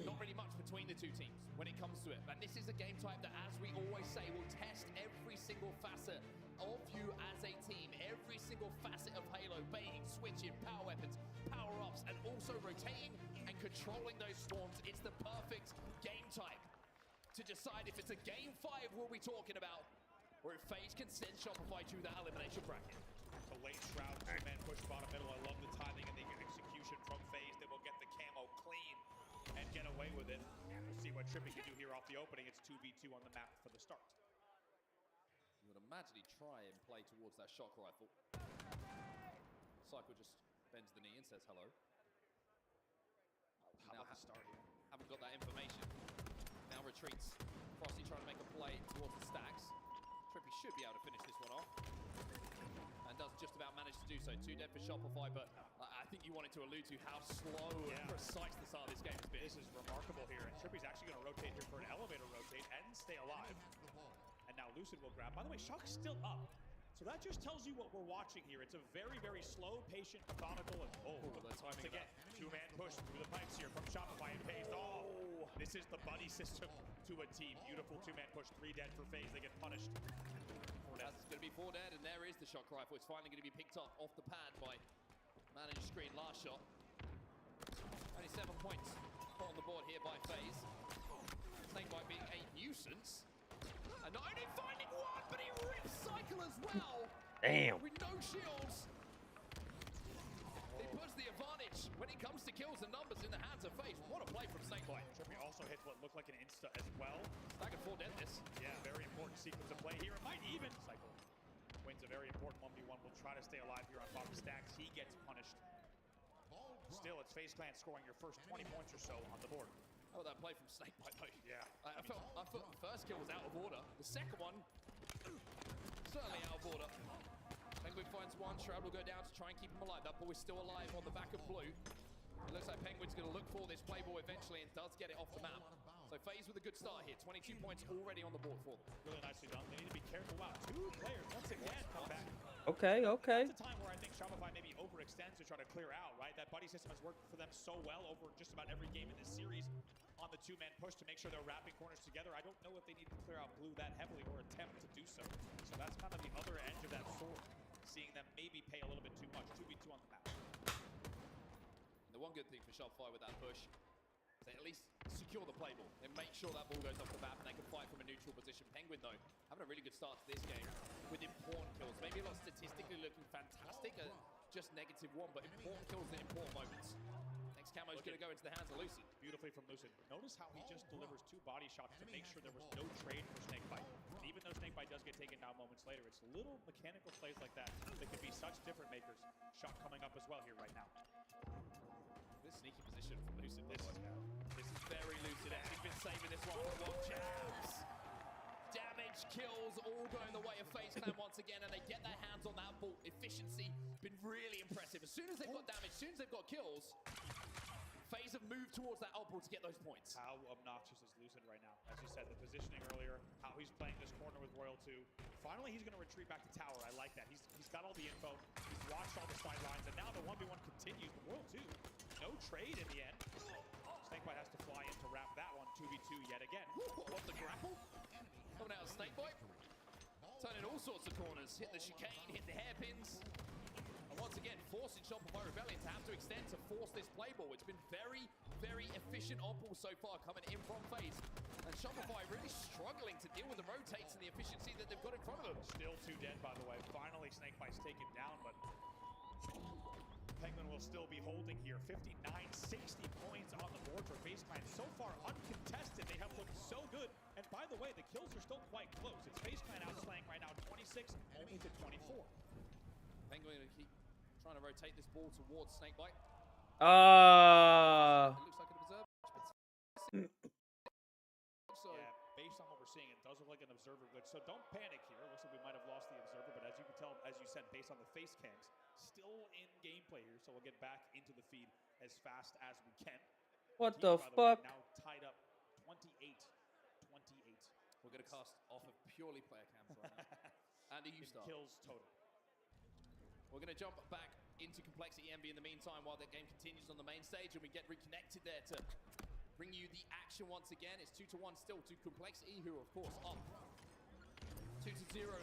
Not really much between the two teams when it comes to it. And this is a game type that, as we always say, will test every single facet of you as a team. Every single facet of Halo, baiting, switching, power weapons, power-ups, and also rotating and controlling those swarms. It's the perfect game type to decide if it's a game 5 we'll be talking about, or if FaZe can send Shopify to that elimination bracket. The late Shroud, 2-man push bottom middle. I love the timing and the execution from FaZe. They will get the camo clean and get away with it. We'll see what Trippy can do here off the opening. It's 2v2 on the map for the start. You would imagine he'd try and play towards that shock rifle. Cycle just bends the knee and says hello. How about the start here? Haven't got that information. Now retreats. Frosty trying to make a play towards the stacks. Trippy should be able to finish this one off. And does just about manage to do so. 2 dead for Shopify, but I think you wanted to allude to how slow and precise the start of this game has been. This is remarkable here, and Trippy's actually going to rotate here for an elevator rotate and stay alive. And now Lucid will grab. By the way, Shock's still up. So that just tells you what we're watching here. It's a very, very slow, patient, methodical, and the timing again, 2-man push through the pipes here from Shopify and FaZe. Oh, this is the buddy system to a team. Beautiful 2-man push, 3 dead for FaZe. They get punished. That's going to be 4 dead, and there is the shock rifle. It's finally going to be picked up off the pad by managed screen last shot. Only 7 points put on the board here by FaZe. Snakebite being a nuisance. And not only finding one, but he rips Cycle as well. Damn. With no shields. He puts the advantage when it comes to kills and numbers in the hands of FaZe. What a play from Snakebite. Trippy also hits what looked like an insta as well. Staggered 4 dead this. Yeah, very important sequence of play here. It might even Cycle wins a very important 1v1. Will try to stay alive here on bottom stacks. He gets punished. Still, it's FaZe Clan scoring your first 20 points or so on the board. How about that play from Snakebite though? Yeah. I thought the first kill was out of order. The second one, certainly out of order. Penguin finds one. Shroud will go down to try and keep him alive. That ball is still alive on the back of blue. It looks like Penguin's going to look for this play ball eventually and does get it off the map. So FaZe with a good start here. 22 points already on the board for them. Really nicely done. They need to be careful. Wow, 2 players once again come back. Okay. That's a time where I think Shopify maybe overextends to try to clear out, right? That buddy system has worked for them so well over just about every game in this series on the 2-man push to make sure they're wrapping corners together. I don't know if they need to clear out blue that heavily or attempt to do so. So that's kind of the other edge of that sword, seeing them maybe pay a little bit too much. 2v2 on the map. The one good thing for Shopify with that push is they at least secure the play ball and make sure that ball goes off the map and they can fight from a neutral position. Penguin, though, having a really good start to this game with important kills. Maybe not statistically looking fantastic, just -1, but important kills at important moments. Next camo is going to go into the hands of Lucid. Beautifully from Lucid. Notice how he just delivers 2 body shots to make sure there was no trade for Snakebite. And even though Snakebite does get taken down moments later, it's little mechanical plays like that that can be such different makers. Shot coming up as well here right now. This sneaky position from Lucid. This is very Lucid. He's been saving this one for a while. Jabs! Damage, kills, all going the way of FaZe Clan once again, and they get their hands on that ball. Efficiency, been really impressive. As soon as they've got damage, as soon as they've got kills, FaZe have moved towards that elbow to get those points. How obnoxious is Lucid right now? As you said, the positioning earlier, how he's playing this corner with Royal 2. Finally, he's going to retreat back to tower. I like that. He's got all the info. He's watched all the sidelines, and now the 1v1 continues. The World 2, no trade in the end. Snakebite has to fly in to wrap that one. 2v2 yet again. What the grapple? Coming out of Snakebite. Turning all sorts of corners. Hit the chicane, hit the hairpins. And once again, forcing Shopify Rebellion to have to extend to force this play ball. It's been very, very efficient on-ball so far coming in from phase. And Shopify really struggling to deal with the rotates and the efficiency that they've got in front of them. Still 2 dead, by the way. Finally, Snakebite's taken down, but Penguin will still be holding here. 59, 60 points on the board for FaceClan. So far, uncontested. They have looked so good. And by the way, the kills are still quite close. It's FaceClan outslaying right now 26, only to 24. Penguin will keep trying to rotate this ball towards Snakebite. It looks like an observer. So, yeah, based on what we're seeing, it does look like an observer glitch. So don't panic here. Looks like we might have lost the observer, but as you can tell, as you said, based on the face cams, still in gameplay here. So we'll get back into the feed as fast as we can. What Team, the by fuck? way, now tied up 28-28. we're going to cast off of purely player cams right now. Andy, you start. Kills total. We're going to jump back into Complexity Envy in the meantime while the game continues on the main stage and we get reconnected there to bring you the action once again. It's 2-1 still to Complexity, who are of course up 2-0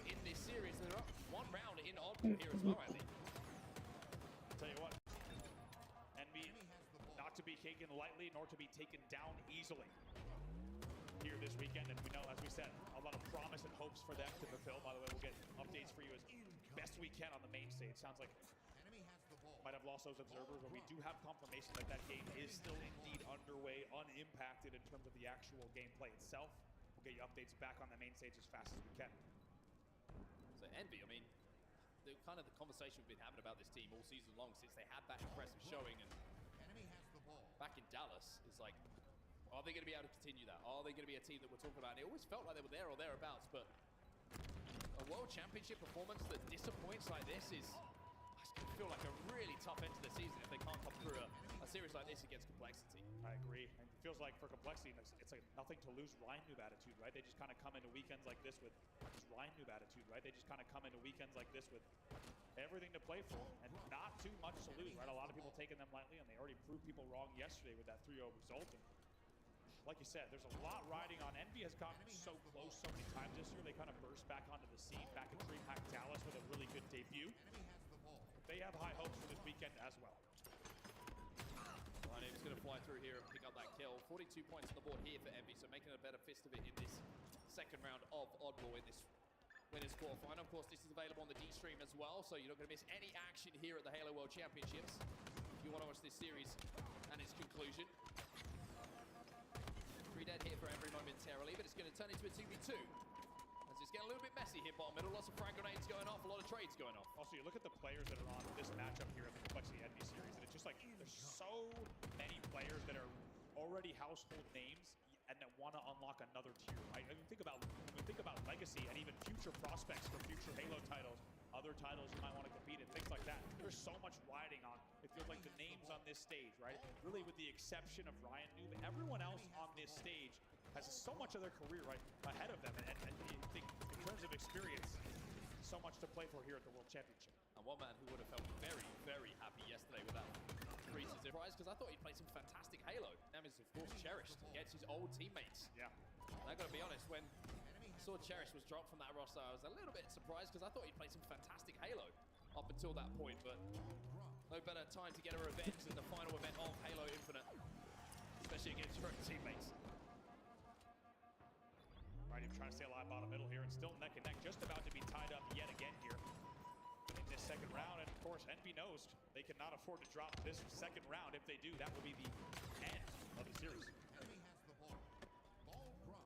in this series. And they're up 1 round in oddball here as well, Andy. I'll tell you what, Envy not to be taken lightly nor to be taken down easily here this weekend. And we know, as we said, a lot of promise and hopes for them to fulfill. By the way, we'll get updates for you as best we can on the main stage. Sounds like might have lost those observers, but we do have confirmation that that game is still indeed underway, unimpacted in terms of the actual gameplay itself. We'll get you updates back on the main stage as fast as we can. So Envy, I mean, the kind of the conversation we've been having about this team all season long since they had that impressive showing and back in Dallas is like, are they going to be able to continue that? Are they going to be a team that we're talking about? And it always felt like they were there or thereabouts, but a World Championship performance that disappoints like this is, I feel like a really tough end to the season if they can't come through a series like this against Complexity. I agree. And it feels like for Complexity, it's like nothing to lose Ryan Noob attitude, right? They just kind of come into weekends like this with Ryan Noob attitude, right? They just kind of come into weekends like this with everything to play for and not too much to lose, right? A lot of people taking them lightly, and they already proved people wrong yesterday with that 3-0 result. And like you said, there's a lot riding on. Envy has gotten so close so many times this year. They kind of burst back onto the scene, back in DreamHack Dallas with a really good debut. They have high hopes for this weekend as well. Ryan is going to fly through here and pick up that kill. 42 points on the board here for Envy, so making a better fist of it in this second round of Oddball in this winners quarterfinal. Of course, this is available on the D stream as well, so you're not going to miss any action here at the Halo World Championships. If you want to watch this series and its conclusion. 3 dead here for Envy momentarily, but it's going to turn into a 2v2. As it's getting a little bit messy here bottom middle. Lots of frag grenades going off, a lot of trades going off. Also, you look at the players that are on this matchup here in the Complexity Envy series, and it's just like there's so many players that are already household names and that want to unlock another tier, right? I mean, think about legacy and even future prospects for future Halo titles, other titles you might want to compete in, things like that. There's so much riding on. It feels like the names on this stage, right? Really, with the exception of Ryan Noob, everyone else on this stage has so much of their career right ahead of them, and you think in terms of experience, so much to play for here at the World Championship. And one man who would have felt very, very happy yesterday with that 3-0 prize, because I thought he played some fantastic Halo. Now is of course cherished against his old teammates. Yeah. And I gotta be honest, when I saw Cherish was dropped from that roster, I was a little bit surprised because I thought he played some fantastic Halo up until that point, but no better time to get a revenge than the final event of Halo Infinite, especially against your own teammates. Right, he's trying to stay alive bottom middle here, and still neck and neck, just about to be tied up yet again here in this second round. And of course, Envy knows they cannot afford to drop this second round. If they do, that will be the end of the series. Enemy has the ball. Ball drop.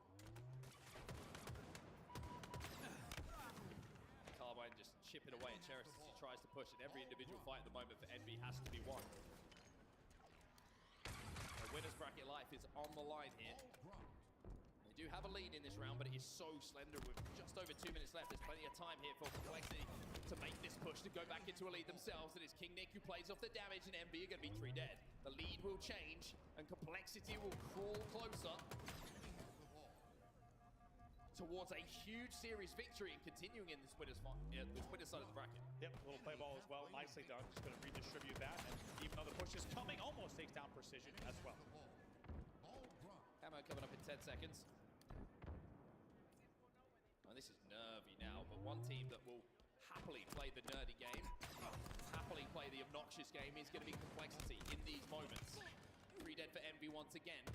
Carbine just chipping away at Cherish as he tries to push, and every individual fight at the moment for Envy has to be won. The winner's bracket life is on the line here. They do have a lead in this round, but it is so slender with just over 2 minutes left. There's plenty of time here for Complexity to make this push to go back into a lead themselves. And it's King Nick who plays off the damage, and Envy are going to be 3 dead. The lead will change, and Complexity will crawl closer. towards a huge series victory and continuing in this winner's side of the bracket. Yep, a little play ball as well. Nicely done. Just going to redistribute that. And even though the push is coming, almost takes down Precision as well. Camo coming up in 10 seconds. Oh, this is nervy now, but one team that will happily play the nerdy game, happily play the obnoxious game, is going to be Complexity in these moments. 3 dead for Envy once again.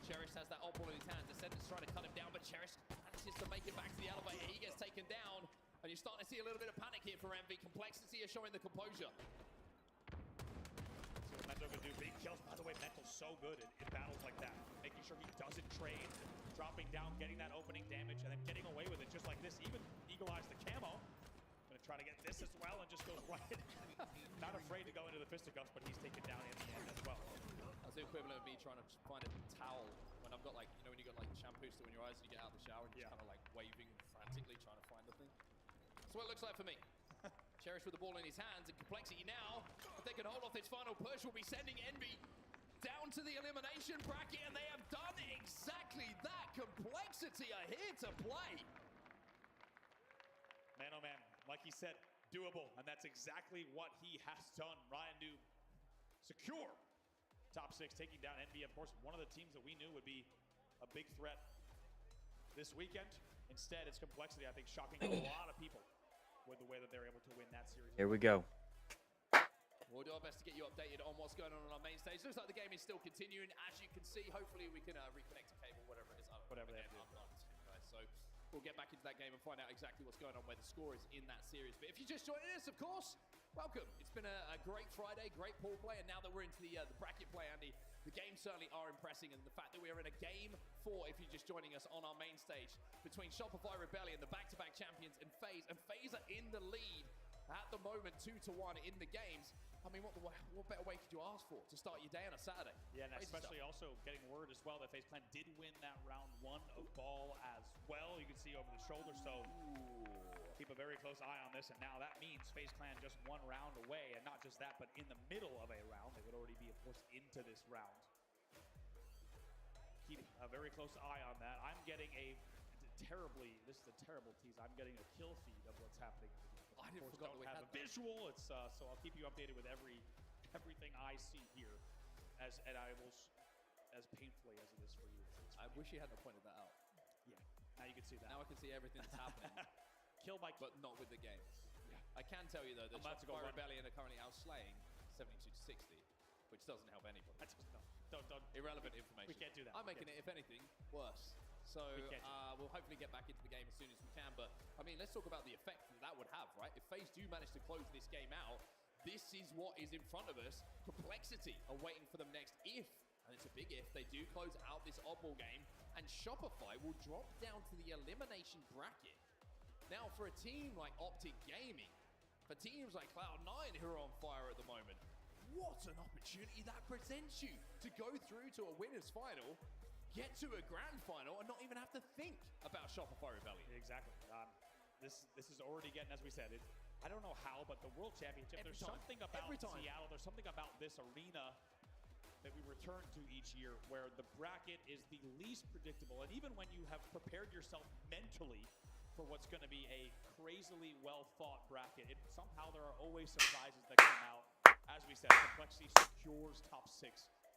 Cherish has that ult ball in his hand. Descendants trying to cut him down, but Cherish manages to make it back to the elevator. He gets taken down, and you're starting to see a little bit of panic here for Envy. Complexity is showing the composure. So what Mental can do, big kills. By the way, Mental's so good in battles like that. Making sure he doesn't trade, dropping down, getting that opening damage, and then getting away with it just like this. Even Eagle Eyes the camo. Gonna try to get this as well, and just goes right. Not afraid to go into the fisticuffs, but he's taken down in the end as well. That's the equivalent of me trying to find a towel when I've got like, you know, when you got like shampoo still in your eyes and you get out of the shower and you're kind of like waving frantically trying to find the thing. That's what it looks like for me. Cherish with the ball in his hands, and Complexity now, if they can hold off this final push, will be sending Envy down to the elimination bracket, and they have done exactly that. Complexity are here to play. Man, oh man, like he said, doable, and that's exactly what he has done. Ryan Noob secure top 6, taking down Envy. Of course, one of the teams that we knew would be a big threat this weekend. Instead, it's Complexity, I think, shocking a lot of people with the way that they're able to win that series. Here we go. We'll do our best to get you updated on what's going on our main stage. Looks like the game is still continuing. As you can see, hopefully we can reconnect a cable, whatever it is. Whatever they do. Guys. So we'll get back into that game and find out exactly what's going on, where the score is in that series. But if you're just joining us, of course, welcome. It's been a great Friday, great pool play, and now that we're into the bracket play, Andy, the games certainly are impressing, and the fact that we are in a game 4, if you're just joining us on our main stage, between Shopify Rebellion, the back-to-back champions, and FaZe are in the lead at the moment, 2-1 in the games. I mean, what better way could you ask for to start your day on a Saturday? Yeah, and especially also getting word as well that FaZe Clan did win that round 1 of ball as well. You can see over the shoulder, so keep a very close eye on this. And now that means FaZe Clan just 1 round away, and not just that, but in the middle of a round. They would already be, of course, into this round. Keep a very close eye on that. I'm getting this is a terrible tease. I'm getting a kill feed of what's happening. I didn't forget we have a visual. It's so I'll keep you updated with everything I see here, and I will as painfully as it is for you. I wish you hadn't pointed that out. Yeah, now you can see that. Now I can see everything that's happening. Kill by but not with the game. Yeah. I can tell you though that Shopify Rebellion are currently outslaying 72-60, which doesn't help anybody. Don't. Irrelevant information. We can't do that. I'm making it, if anything, worse. So we'll hopefully get back into the game as soon as we can. But I mean, let's talk about the effect that would have, right? If FaZe do manage to close this game out, this is what is in front of us. Complexity are waiting for them next if, and it's a big if, they do close out this oddball game, and Shopify will drop down to the elimination bracket. Now, for a team like OpTic Gaming, for teams like Cloud9 who are on fire at the moment, what an opportunity that presents you to go through to a winner's final, get to a grand final, and not even have to think about Shopify Rebellion. Exactly. This is already getting, as we said, I don't know how, but the World Championship, there's something about Seattle, there's something about this arena that we return to each year where the bracket is the least predictable. And even when you have prepared yourself mentally for what's going to be a crazily well-thought bracket, somehow there are always surprises that come out. As we said, Complexity secures top 6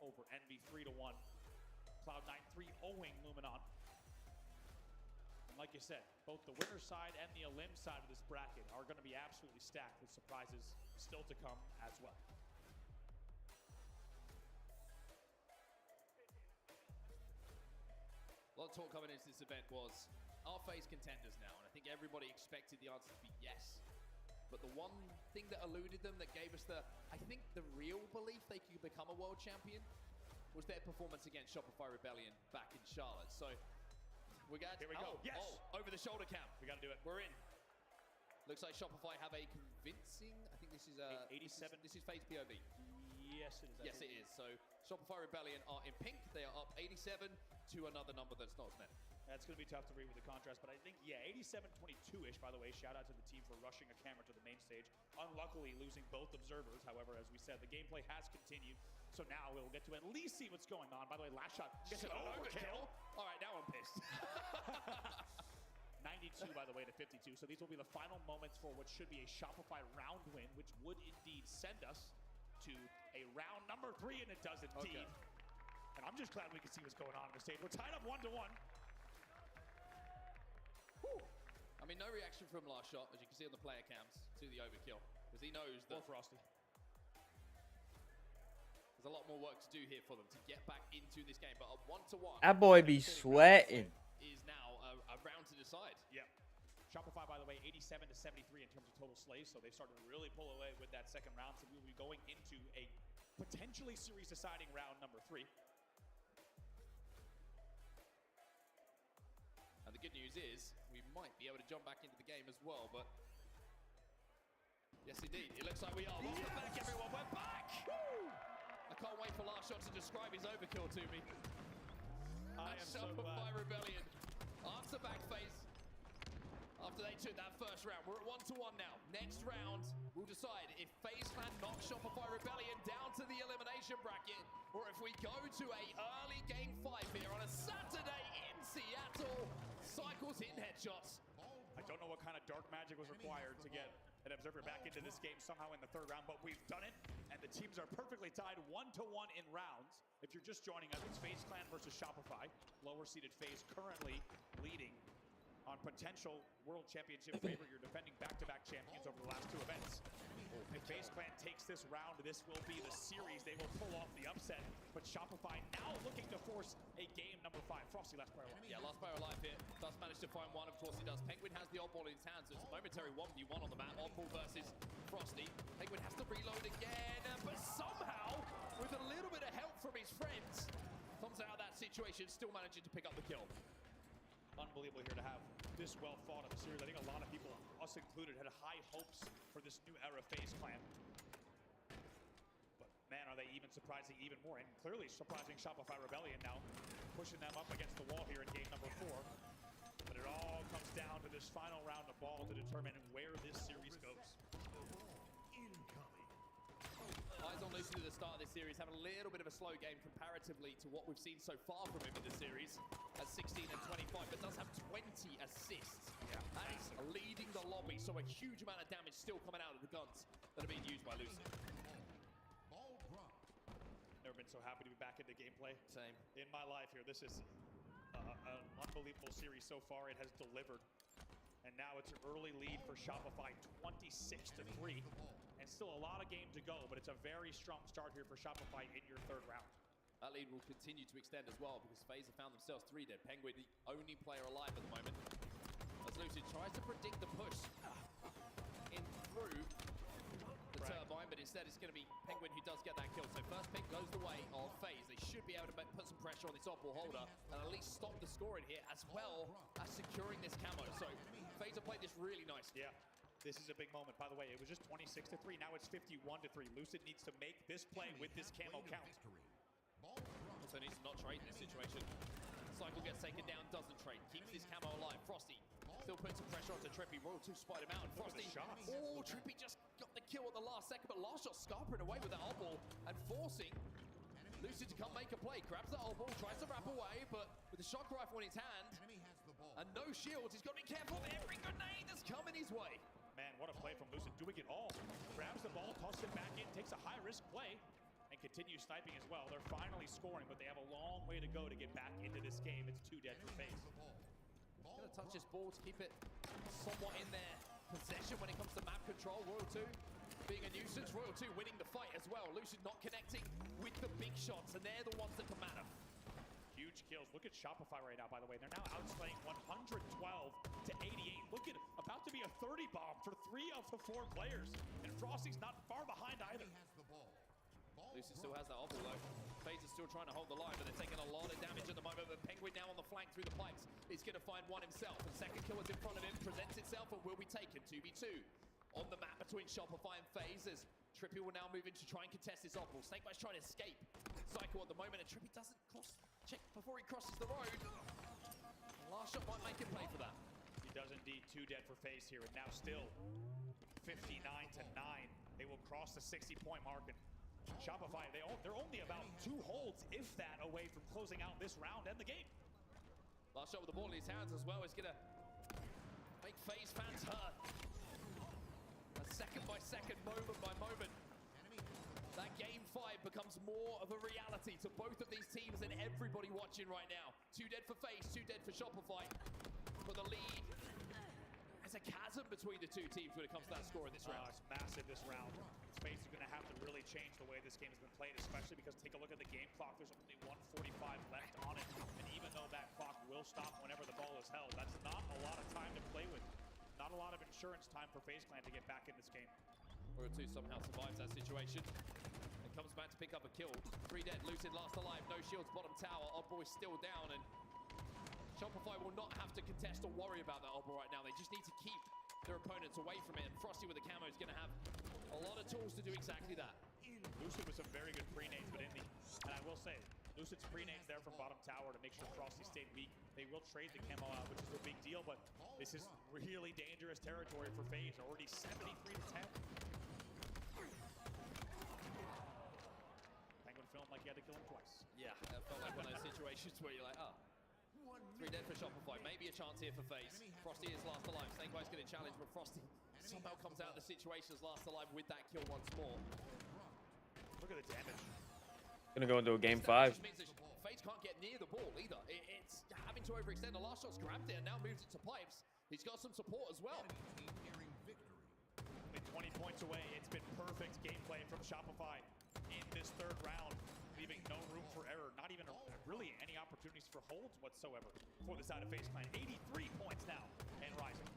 over Envy 3-1. Cloud9 3-0ing Luminon. And like you said, both the winner's side and the elim side of this bracket are going to be absolutely stacked with surprises still to come as well. A lot of talk coming into this event was, are FaZe contenders now? And I think everybody expected the answer to be yes. But the one thing that eluded them, that gave us I think the real belief they could become a world champion, was their performance against Shopify Rebellion back in Charlotte. So we got here we go. Yes, over the shoulder cam. We got to do it. We're in. Looks like Shopify have a convincing. I think this is 87. This is FaZe POV. Yes, it is. Yes, it is. So Shopify Rebellion are in pink. They are up 87 to another number that's not as many. That's going to be tough to read with the contrast, but I think, 87-22-ish, by the way. Shout out to the team for rushing a camera to the main stage. Unluckily, losing both observers. However, as we said, the gameplay has continued. So now we'll get to at least see what's going on. By the way, last shot gets an overkill. All right, now I'm pissed. 92, by the way, to 52. So these will be the final moments for what should be a Shopify round win, which would indeed send us to a round number 3, and it does indeed. Okay. And I'm just glad we can see what's going on the stage. We're tied up 1-1. Whew. I mean, no reaction from last shot, as you can see on the player cams, to the overkill, because he knows that Frosty. There's a lot more work to do here for them to get back into this game. But a 1-1. That boy be sweating. Is now a round to decide. Yeah. Shopify, by the way, 87 to 73 in terms of total slays, so they've started to really pull away with that second round. So we will be going into a potentially series-deciding round number 3. And the good news is we might be able to jump back into the game as well. But yes, indeed, it looks like we are. Welcome back, everyone. We're back. Woo! I can't wait for last shot to describe his overkill to me. I am so Shopify glad. Rebellion answer back phase after they took that first round. We're at 1-1 now. Next round, we'll decide if FaZe Clan knocks Shopify Rebellion down to the elimination bracket, or if we go to a early game 5 here on a Saturday in Seattle. Cycles hitting headshots. I don't know what kind of dark magic was required to get an Observer back into this game somehow in the third round, but we've done it, and the teams are perfectly tied 1-1 in rounds. If you're just joining us, it's FaZe Clan versus Shopify. Lower-seeded FaZe currently leading on potential World Championship favor. You're defending back-to-back champions over the last 2 events. If FaZe Clan takes this round, this will be the series. They will pull off the upset, but Shopify now looking to force a game number 5. Frosty, last player alive. Yeah, last player alive here. Does manage to find one, of course he does. Penguin has the oddball in his hands, so it's a momentary 1v1 on the map. Oddball versus Frosty. Penguin has to reload again, but somehow, with a little bit of help from his friends, comes out of that situation, still managing to pick up the kill. Unbelievable here to have this well fought of a series. I think a lot of people, us included, had high hopes for this new era FaZe Clan. But man, are they even surprising even more, and clearly surprising Shopify Rebellion now, pushing them up against the wall here in game number 4. But it all comes down to this final round of ball to determine where this series goes. Eyes on Lucid at the start of this series, having a little bit of a slow game comparatively to what we've seen so far from him in the series at 16 and 25, but does have 20 assists. Yeah, that is leading the lobby, so a huge amount of damage still coming out of the guns that are being used by Lucid. Never been so happy to be back into gameplay. Same. In my life here. This is an unbelievable series so far. It has delivered. And now it's an early lead for Shopify, 26-3. And still a lot of game to go, but it's a very strong start here for Shopify in your third round. That lead will continue to extend as well, because FaZe have found themselves 3 dead. Penguin, the only player alive at the moment. As Lucid tries to predict the push in through the turbine, but instead it's going to be Penguin who does get that kill. So first pick goes the way of FaZe. They should be able to put some pressure on this oddball holder and at least stop the scoring here, as well as securing this camo. So FaZe have played this really nicely. Yeah. This is a big moment. By the way, it was just 26-3. Now it's 51-3. Lucid needs to make this play with this camo count. Also needs to not trade in this situation. Cycle gets taken down, doesn't trade. Keeps this camo alive. Frosty still puts some pressure onto Trippy. Royal 2 spied him out. And Frosty, oh, Trippy just got the kill at the last second, but last shot scarpering away with that oddball and forcing Lucid to come make a play. Grabs that oddball, tries to wrap away, but with the shock rifle in his hand and no shields, he's got to be careful of every grenade that's coming his way. Man, what a play from Lucid, doing it all. Grabs the ball, tosses it back in, takes a high-risk play, and continues sniping as well. They're finally scoring, but they have a long way to go to get back into this game. It's 2 dead for FaZe. Gonna touch his ball to keep it somewhat in their possession when it comes to map control. Royal 2 being a nuisance. Royal 2 winning the fight as well. Lucid not connecting with the big shots, and they're the ones that can matter. Huge kills. Look at Shopify right now, by the way. They're now outslaying 112 to 88. Look at about to be a 30 bomb for 3 of the 4 players. And Frosty's not far behind either. Lucid still has that oddball though. FaZe is still trying to hold the line, but they're taking a lot of damage at the moment. But Penguin now on the flank through the pipes. He's going to find one himself. And second kill is in front of him. Presents itself and will be taken. 2v2 on the map between Shopify and FaZe, as Trippy will now move in to try and contest this oddball. Snakebite's trying to escape Cycle at the moment, and Trippy doesn't check before he crosses the road. And last shot might make him pay for that. He does indeed. 2 dead for FaZe here, and now still 59-9. They will cross the 60-point mark, and Shopify, they're only about 2 holds, if that, away from closing out this round and the game. Last shot with the ball in his hands as well is going to FaZe fans hurt. A second by second, moment by moment. That game 5 becomes more of a reality to both of these teams and everybody watching right now. 2 dead for FaZe, 2 dead for Shopify. For the lead, there's a chasm between the two teams when it comes to that score in this round. It's massive this round. FaZe is going to have to really change the way this game has been played, especially because take a look at the game clock. There's only 1:45 left on it. And even though that clock will stop whenever the ball is held, that's not a lot of time to play with. Not a lot of insurance time for FaZe Clan to get back in this game. Oro2 somehow survives that situation and comes back to pick up a kill. 3 dead, Lucid last alive, no shields, bottom tower. Oddboy still down, and Shopify will not have to contest or worry about that Oddboy right now. They just need to keep their opponents away from it, and Frosty with the camo is going to have a lot of tools to do exactly that. Lucid with some very good pre-nades, but and I will say, Lucid's pre-nades there from bottom tower to make sure Frosty stayed weak. They will trade the camo out, which is a big deal, but this is really dangerous territory for FaZe. Already 73-10. Penguin filmed like he had to kill him twice. Yeah, that felt like one of those situations where you're like, oh. 3 dead for Shopify, maybe a chance here for FaZe. Frosty is last alive. Snakeboy's going to challenge, but Frosty somehow comes out of the situation as last alive with that kill once more. Look at the damage. Gonna go into a game 5. Just means that FaZe can't get near the ball either. It's having to overextend. The last shot's grabbed it and now moves it to Pipes. He's got some support as well. Only 20 points away. It's been perfect gameplay from Shopify in this 3rd round, leaving no room for error. Not even really any opportunities for holds whatsoever for the side of FaZe Clan. 83 points now and rising.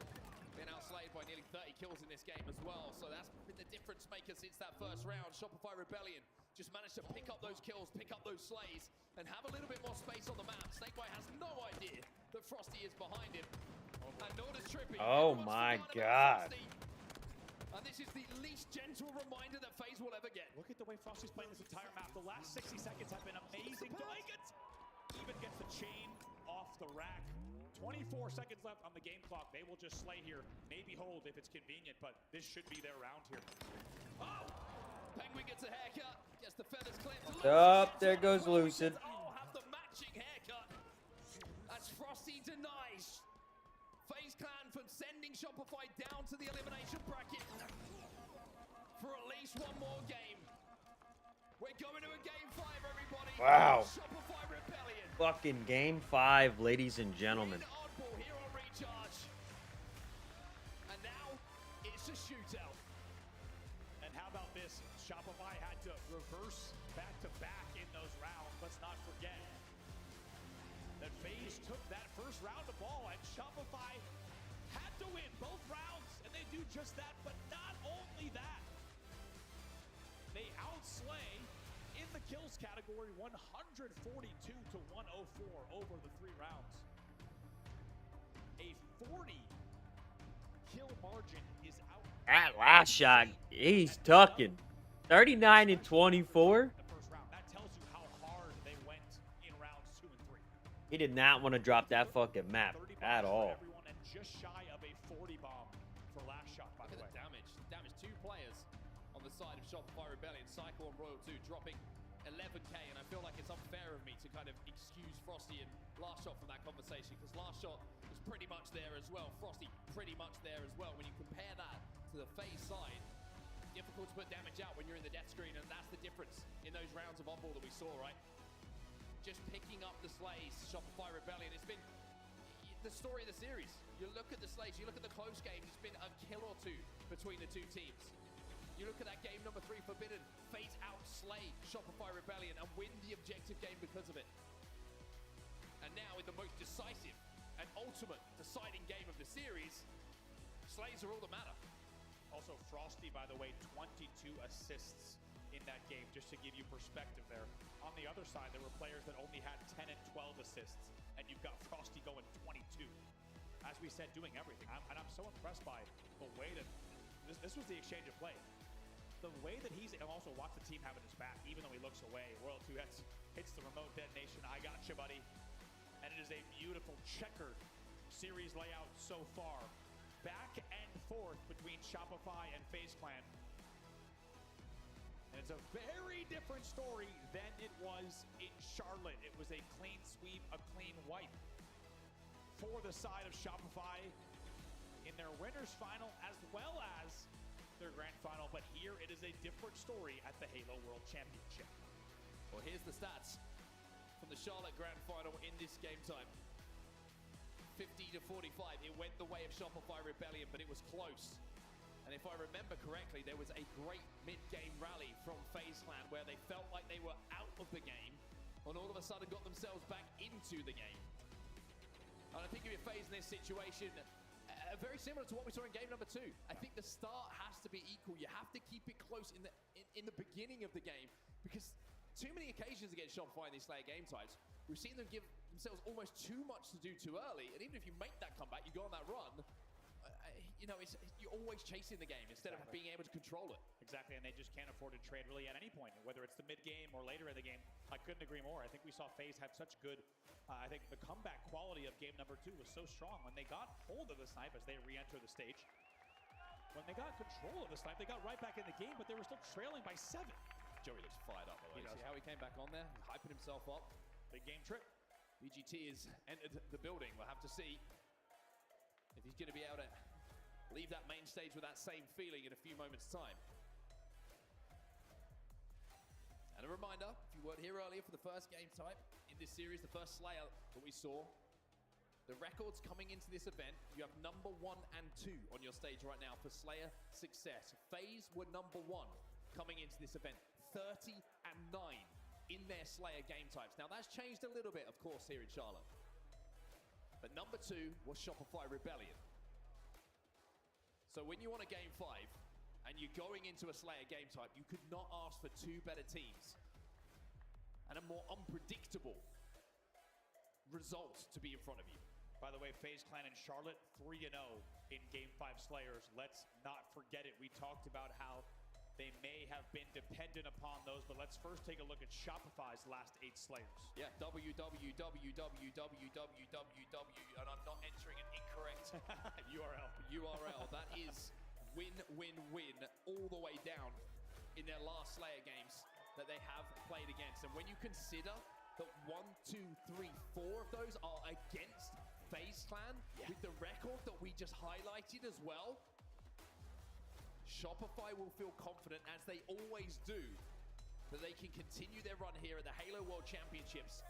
Been outslayed by nearly 30 kills in this game as well, so that's been the difference maker since that first round. Shopify Rebellion just managed to pick up those kills, pick up those slays, and have a little bit more space on the map. Snakeboy has no idea that Frosty is behind him, and nor does Trippy. Oh my god. And this is the least gentle reminder that FaZe will ever get. Look at the way Frosty's playing this entire map. The last 60 seconds have been amazing. Even gets the chain off the rack. 24 seconds left on the game clock. They will just slay here. Maybe hold if it's convenient, but this should be their round here. Oh! Penguin gets a haircut. Gets the feathers clipped. There goes Lucid. Oh, have the matching haircut. As Frosty denies FaZe Clan from sending Shopify down to the elimination bracket for at least one more game. We're going to a game 5, everybody. Wow. Shopify Rebellion. Fucking game 5, ladies and gentlemen. Oddball here on Recharge. And now it's a shootout. And how about this? Shopify had to reverse back-to-back in those rounds. Let's not forget that FaZe took that first round of ball, and Shopify had to win both rounds, and they do just that. But not only that, they outslay in the kills category 142 to 104 over the 3 rounds. A 40 kill margin is out. That last shot, he's tucking. 39 and 24. The first round. That tells you how hard they went in rounds 2 and 3. He did not want to drop that fucking map at all. Everyone, and just shy of a 40 bomb for last shot, by the way. Damage. Damage 2 players on the side of Shopify Rebellion. Cycle and Royal 2 dropping 11k, and I feel like it's unfair of me to kind of excuse Frosty and last shot from that conversation, because last shot was pretty much there as well. Frosty pretty much there as well. When you compare that to the FaZe side, difficult to put damage out when you're in the death screen, and that's the difference in those rounds of oddball that we saw, right? Just picking up the slays, Shopify Rebellion. It's been the story of the series. You look at the slays, you look at the close games, it's been a kill or 2 between the 2 teams. You look at that game number 3, Forbidden, FaZe outslay Shopify Rebellion and win the objective game because of it. And now in the most decisive and ultimate deciding game of the series, slays are all that matter. Also, Frosty, by the way, 22 assists in that game, just to give you perspective there. On the other side, there were players that only had 10 and 12 assists, and you've got Frosty going 22. As we said, doing everything. And I'm so impressed by the way that this was the exchange of play. The way that he's, and also watch the team having his back, even though he looks away. Royal 2 hits the remote detonation. I got you, buddy. And it is a beautiful checkered series layout so far. Back and forth between Shopify and FaZe Clan. And it's a very different story than it was in Charlotte. It was a clean sweep, a clean wipe for the side of Shopify. in their winners final as well as their grand final, but here it is a different story at the Halo World Championship. Well, here's the stats from the Charlotte Grand Final in this game time. 50 to 45, it went the way of Shopify Rebellion, but it was close. And if I remember correctly, there was a great mid-game rally from FaZe Clan where they felt like they were out of the game and all of a sudden got themselves back into the game. And I think if you're FaZe in this situation, very similar to what we saw in game number 2. I think the start has to be equal. You have to keep it close in the beginning of the game, because too many occasions against Shopify in these Slayer game types, we've seen them give themselves almost too much to do too early. And even if you make that comeback, you go on that run, you know, you're always chasing the game instead of being able to control it. Exactly, and they just can't afford to trade really at any point, whether it's the mid-game or later in the game. I couldn't agree more. I think we saw FaZe have such good, I think the comeback quality of game number 2 was so strong. When they got hold of the snipe as they re-enter the stage, when they got control of the snipe, they got right back in the game, but they were still trailing by 7. Joey looks fired up, by the way. See how he came back on there? He's hyping himself up. Big game trip. BGT has entered the building. We'll have to see if he's going to be able to leave that main stage with that same feeling in a few moments' time. And a reminder, if you weren't here earlier for the first game type in this series, the first Slayer that we saw, the records coming into this event, you have number 1 and 2 on your stage right now for Slayer success. FaZe were number 1 coming into this event, 30 and 9 in their Slayer game types. Now that's changed a little bit, of course, here in Charlotte. But number 2 was Shopify Rebellion. So when you want a game 5 and you're going into a Slayer game type, you could not ask for 2 better teams and a more unpredictable result to be in front of you. By the way, FaZe Clan and Charlotte 3-0 in game 5 Slayers. Let's not forget it. We talked about how they may have been dependent upon those, but let's first take a look at Shopify's last 8 Slayers. Yeah, www, and I'm not entering an incorrect URL. That is win, win, win all the way down in their last Slayer games that they have played against. And when you consider that 1, 2, 3, 4 of those are against FaZe Clan, with the record that we just highlighted as well, Shopify will feel confident, as they always do, that they can continue their run here at the Halo World Championships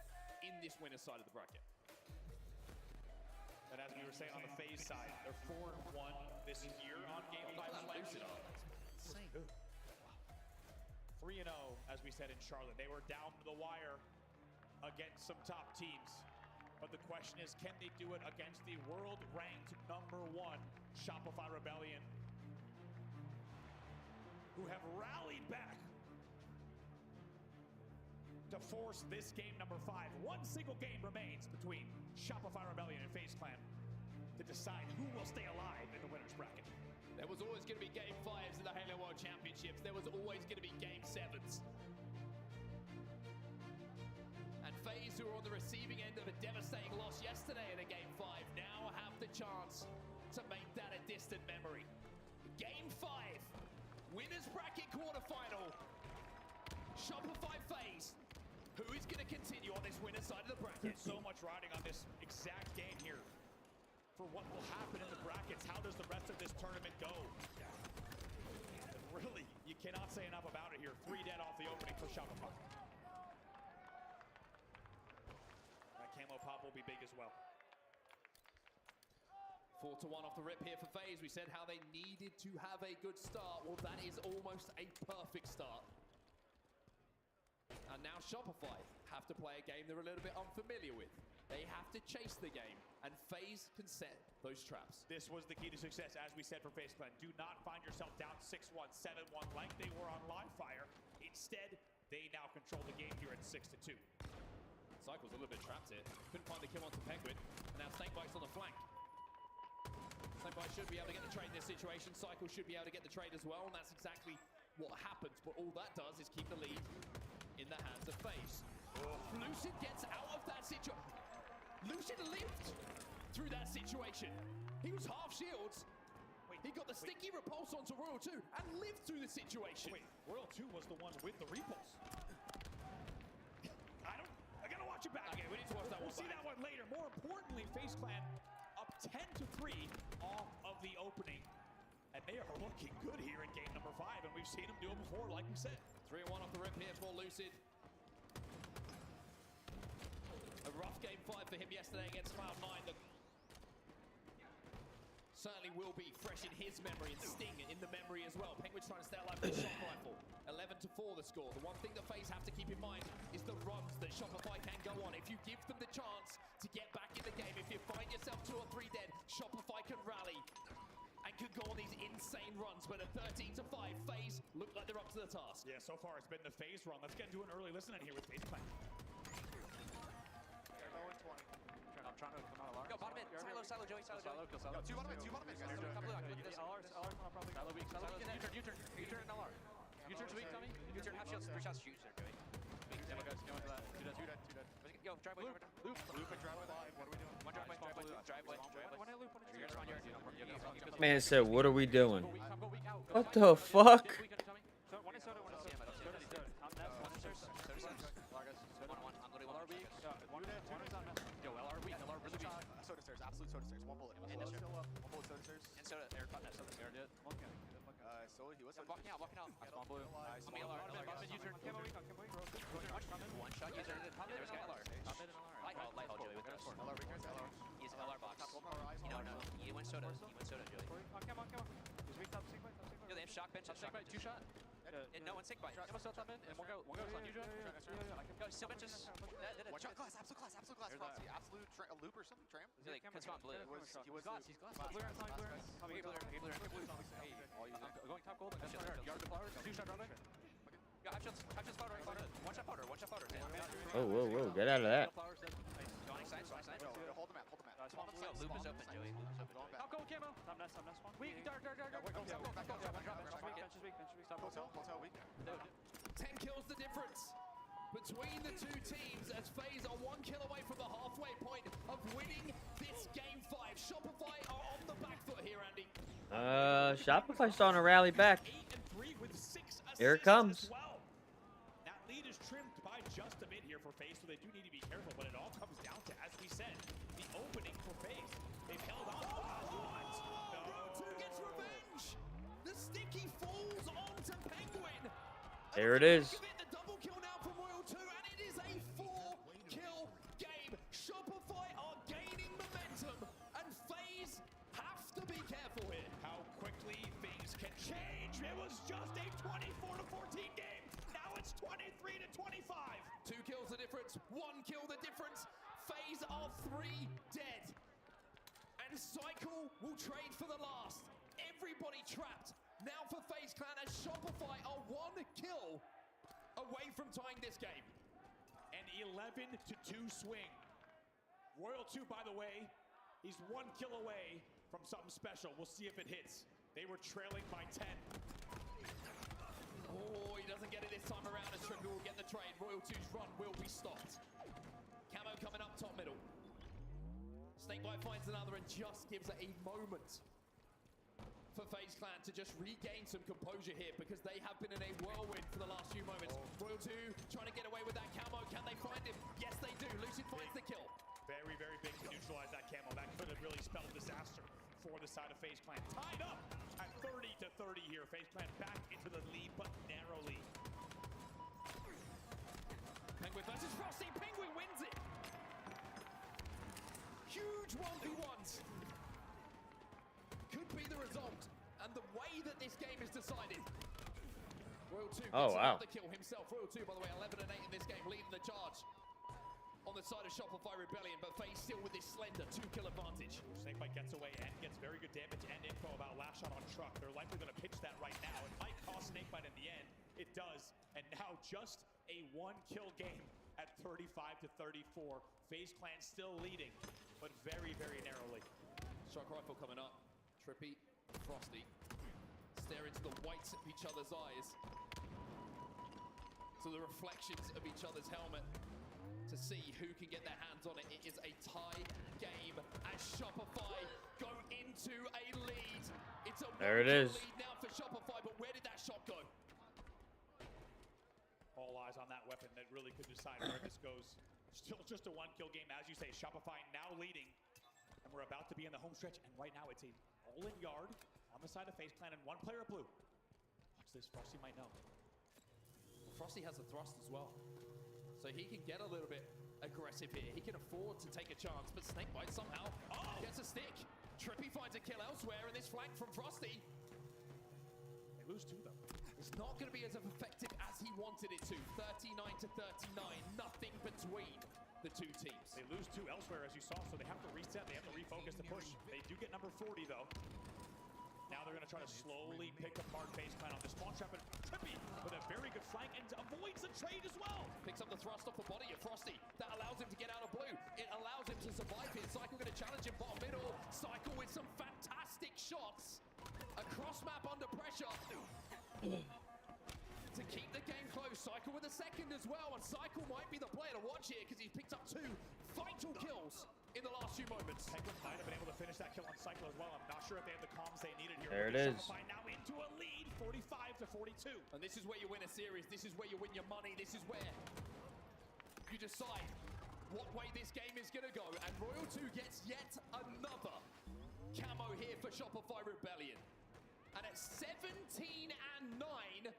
in this winner's side of the bracket. And as we were saying on the FaZe side, they're 4-1 this year on game 5 Slayers. 3-0, as we said in Charlotte. They were down to the wire against some top teams. But the question is, can they do it against the world-ranked number 1 Shopify Rebellion, who have rallied back to force this game number 5. One single game remains between Shopify Rebellion and FaZe Clan to decide who will stay alive in the winner's bracket. There was always going to be game 5s in the Halo World Championships. There was always going to be game 7s. And FaZe, who were on the receiving end of a devastating loss yesterday in a game 5, now have the chance to make that a distant memory. Game 5. Winners bracket quarterfinal. Shopify FaZe. Who is going to continue on this winner's side of the bracket? So much riding on this exact game here for what will happen in the brackets. How does the rest of this tournament go? Really, you cannot say enough about it here. 3 dead off the opening for Shopify. That camo pop will be big as well. 4-1 off the rip here for FaZe. We said how they needed to have a good start. Well, that is almost a perfect start. And now Shopify have to play a game they're a little bit unfamiliar with. They have to chase the game, and FaZe can set those traps. This was the key to success, as we said for FaZe Clan. Do not find yourself down 6-1, 7-1 like they were on live fire. Instead, they now control the game here at 6-2. Cycle's a little bit trapped here. Couldn't find the kill onto Penguin, and now Snakebite's on the flank. Snakebite should be able to get the trade in this situation. Cycle should be able to get the trade as well, and that's exactly what happens. But all that does is keep the lead in the hands of FaZe. Lucid gets out of that situation. Lucid lived through that situation. He was half shields. He got the sticky repulse onto Royal 2 and lived through the situation. Wait, Royal 2 was the one with the repulse. I gotta watch it back. Okay, we need to watch that one. We'll see that one later. More importantly, FaZe Clan up 10-3 off of the opening. And they are looking good here in game number 5, and we've seen them do it before, like we said. 3-1 off the rip here for Lucid. A rough game 5 for him yesterday against Cloud9. That certainly will be fresh in his memory, and Sting in the memory as well. Penguins trying to stay alive with the shot rifle. 11-4 the score. The one thing that FaZe have to keep in mind is the runs that Shopify can go on. If you give them the chance to get back in the game, if you find yourself 2 or 3 dead, Shopify can rally and could go on these insane runs. But at 13-5, FaZe look like they're up to the task. Yeah, so far it's been the FaZe run. Let's get into an early listen in here with FaZe Clan. I'm trying to come out of Go bottom mid. Silo, Joey, Silo, Joey. Kill Silo. Two bottom mid. U-turn in LR. U-turn's weak, Tommy. U-turn, half shields, 3 shots, shoot, Joey. Two dead. Yo, drive away. Loop and drive away. What are we doing? One drive away. One hit loop. Yours on yours. Man said, what are we doing? Go weak out. What the fuck? One is soda, one is soda. Soda's dead. I'm dead. One is soda. One. I'm literally LR weak. One is on mess. Yo, LR weak. LR really weak. Soda stairs, absolute soda stairs. One bullet. And One bullet soda stairs. And soda, they're cutting that soda. Soda, he was Walking out. Small blue. I'm the LR. Bottom mid U-turn. Camo weak. One shot user. There's guy LR. Light hole, Joey, with us. LR weakness, LR. He's LR box. No. He went soda, Joey. Come on. He's weak top sync bite. Yo, they have shock bench. Sync bite. 2 shot. No, one sync bite. Camo still top mid. And one goes on you, Joe. Go, still benches. One shot, glass, absolute glass. Proxy, absolute loop or something, tram? He's like, cuts on blue. He's glass. Blue. Going top gold. Yard the flowers. 2 shot round. Yo, half shots powder. One shot powder. Whoa, get out of that. Sonic side. Hold the map. Loop is open, Joey. I'll go camo. I'm nest one. Weak. Dark. Bench is weak. Stop. Hotel weak. 10 kills the difference between the two teams as FaZe are 1 kill away from the halfway point of winning this game 5. Shopify are on the back foot here, Andy. Shopify's starting to rally back. 8-3 with 6 assists. Here it comes. As well. That lead is trimmed by just a bit here for FaZe, so they do need to be careful, but it all comes down to, as we said, the opening for FaZe. They've held on. Royal 2 gets revenge. The sticky falls onto Penguin. There it is. The double kill now from Royal 2, and it is a 4-kill game. Shopify are gaining momentum, and FaZe have to be careful here. How quickly things can change. It was just a 24-14 game. Now it's 23-25. 2 kills the difference, 1 kill the difference. FaZe are 3 dead. And Cycle will trade for the last. Everybody trapped. Now for FaZe Clan as Shopify are 1 kill away from tying this game. An 11-2 swing. Royal 2, by the way, he's 1 kill away from something special. We'll see if it hits. They were trailing by 10. Oh, he doesn't get it this time around as Trippy will get the trade. Royal 2's run will be stopped. Camo coming up top middle. Snakebite finds another and just gives it a moment for FaZe Clan to just regain some composure here because they have been in a whirlwind for the last few moments. Royal 2 trying to get away with that camo. Can they find him? Yes, they do. Lucid finds the kill. Very, very big to neutralize that camo. That could have really spelled disaster for the side of FaZe Clan. Tied up at 30-30 here. FaZe Clan back into the lead, but narrowly. Penguin versus Frosty. Penguin wins it. Huge 1v1s. Could be the result. And the way that this game is decided. Royal 2 gets another kill himself. Royal 2, by the way, 11-8 in this game, leading the charge on the side of Shopify Rebellion, but FaZe still with this slender 2-kill advantage. Snakebite gets away and gets very good damage and info about last shot on truck. They're likely going to pitch that right now. It might cost Snakebite in the end. It does. And now just a 1-kill game at 35-34. FaZe Clan still leading, but very, very narrowly. Shock rifle coming up. Trippy, Frosty stare into the whites of each other's eyes, to the reflections of each other's helmet, to see who can get their hands on it. It is a tie game as Shopify go into a lead. It's a there it is. Lead now for Shopify, but where did that shot go? All eyes on that weapon that really could decide where this goes. Still just a 1-kill game, as you say. Shopify now leading. And we're about to be in the home stretch, and right now it's a all-in yard on the side of FaZe Clan and one player of blue. Watch this, Frosty might know. Well, Frosty has a thrust as well, so he can get a little bit aggressive here. He can afford to take a chance, but Snakebite somehow gets a stick. Trippy finds a kill elsewhere, and this flank from Frosty. They lose two, though. It's not going to be as effective as he wanted it to. 39 to 39, nothing between the two teams. They lose two elsewhere, as you saw, so they have to reset. They have to refocus the push. They do get number 40, though. Now they're going to try to slowly pick apart FaZe Clan on the spawn trap, and Trippy with a very good flank and avoids the trade as well. Picks up the thrust off the body of Frosty. That allows him to get out of blue. It allows him to survive here. Cycle going to challenge him bottom middle. Cycle with some fantastic shots. Across map under pressure. To keep the game close. Cycle with a second as well, and Cycle might be the player to watch here because he's picked up 2 vital kills in the last few moments. Penguin might have been able to finish that kill on Cycle as well. I'm not sure if they have the comms they needed here. There it is. Shopify now into a lead, 45 to 42. And this is where you win a series. This is where you win your money. This is where you decide what way this game is going to go. And Royal 2 gets yet another camo here for Shopify Rebellion. And at 17 and 9,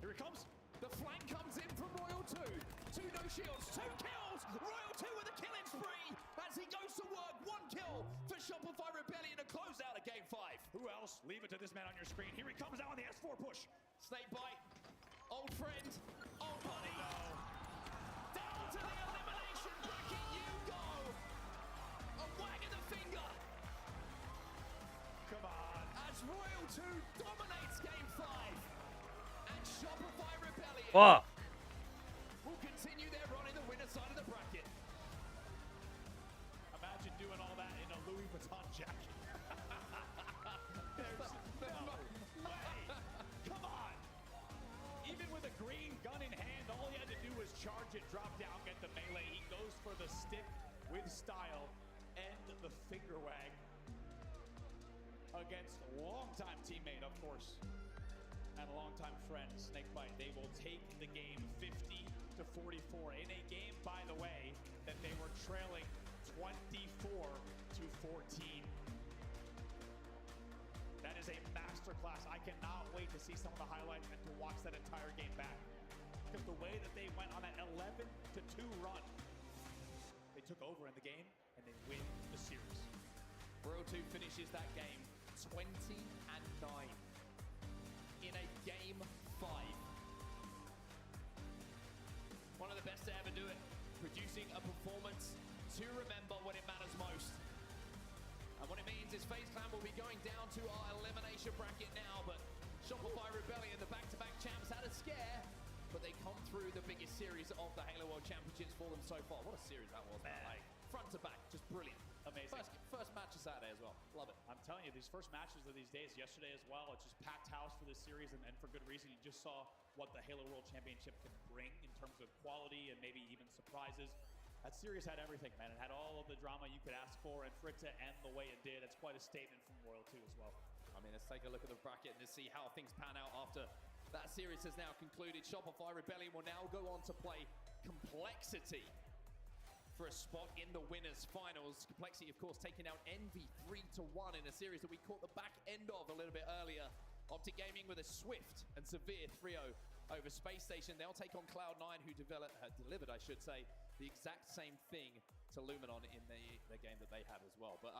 here it comes. The flank comes in from Royal 2. 2 no shields, 2 kills. Royal 2 with a killing spree as he goes to work. 1 kill for Shopify Rebellion to close out a game 5. Who else? Leave it to this man on your screen. Here he comes out on the S4 push. Snakebite, old friend, old buddy. Down to the elimination bracket you go. A wag of the finger. Come on. As Royal 2 dominates game 5. And Shopify Rebellion will continue their run in the winner side of the bracket. Imagine doing all that in a Louis Vuitton jacket. There's no way. Come on. Even with a green gun in hand, all he had to do was charge it, drop down, get the melee. He goes for the stick with style and the finger wag against longtime teammate, of course, and longtime friend, Snakebite. They will take the game 50 to 44 in a game, by the way, that they were trailing 24 to 14. That is a masterclass. I cannot wait to see some of the highlights and to watch that entire game back. Because the way that they went on that 11 to 2 run, they took over in the game and they win the series. Royal 2 finishes that game 20 and 9 in a game 5. One of the best to ever do it, producing a performance to remember when it matters most. And what it means is FaZe Clan will be going down to our elimination bracket now, but Shopify Rebellion, the back-to-back champs, had a scare, but they come through the biggest series of the Halo World Championships for them so far. What a series that was, man. Like, front to back, just brilliant. Amazing. First match of Saturday as well. Love it. I'm telling you, these first matches of these days, yesterday as well, it's just packed house for this series, and for good reason. You just saw what the Halo World Championship can bring in terms of quality and maybe even surprises. That series had everything, man. It had all of the drama you could ask for, and for it to end the way it did, it's quite a statement from Royal 2 as well. I mean, let's take a look at the bracket and just see how things pan out after that series has now concluded. Shopify Rebellion will now go on to play Complexity for a spot in the winners finals. Complexity, of course, taking out Envy 3-1 in a series that we caught the back end of a little bit earlier. OpTic Gaming with a swift and severe 3-0 over Space Station. They'll take on Cloud9, who delivered, I should say, the exact same thing to Luminon in the game that they had as well. But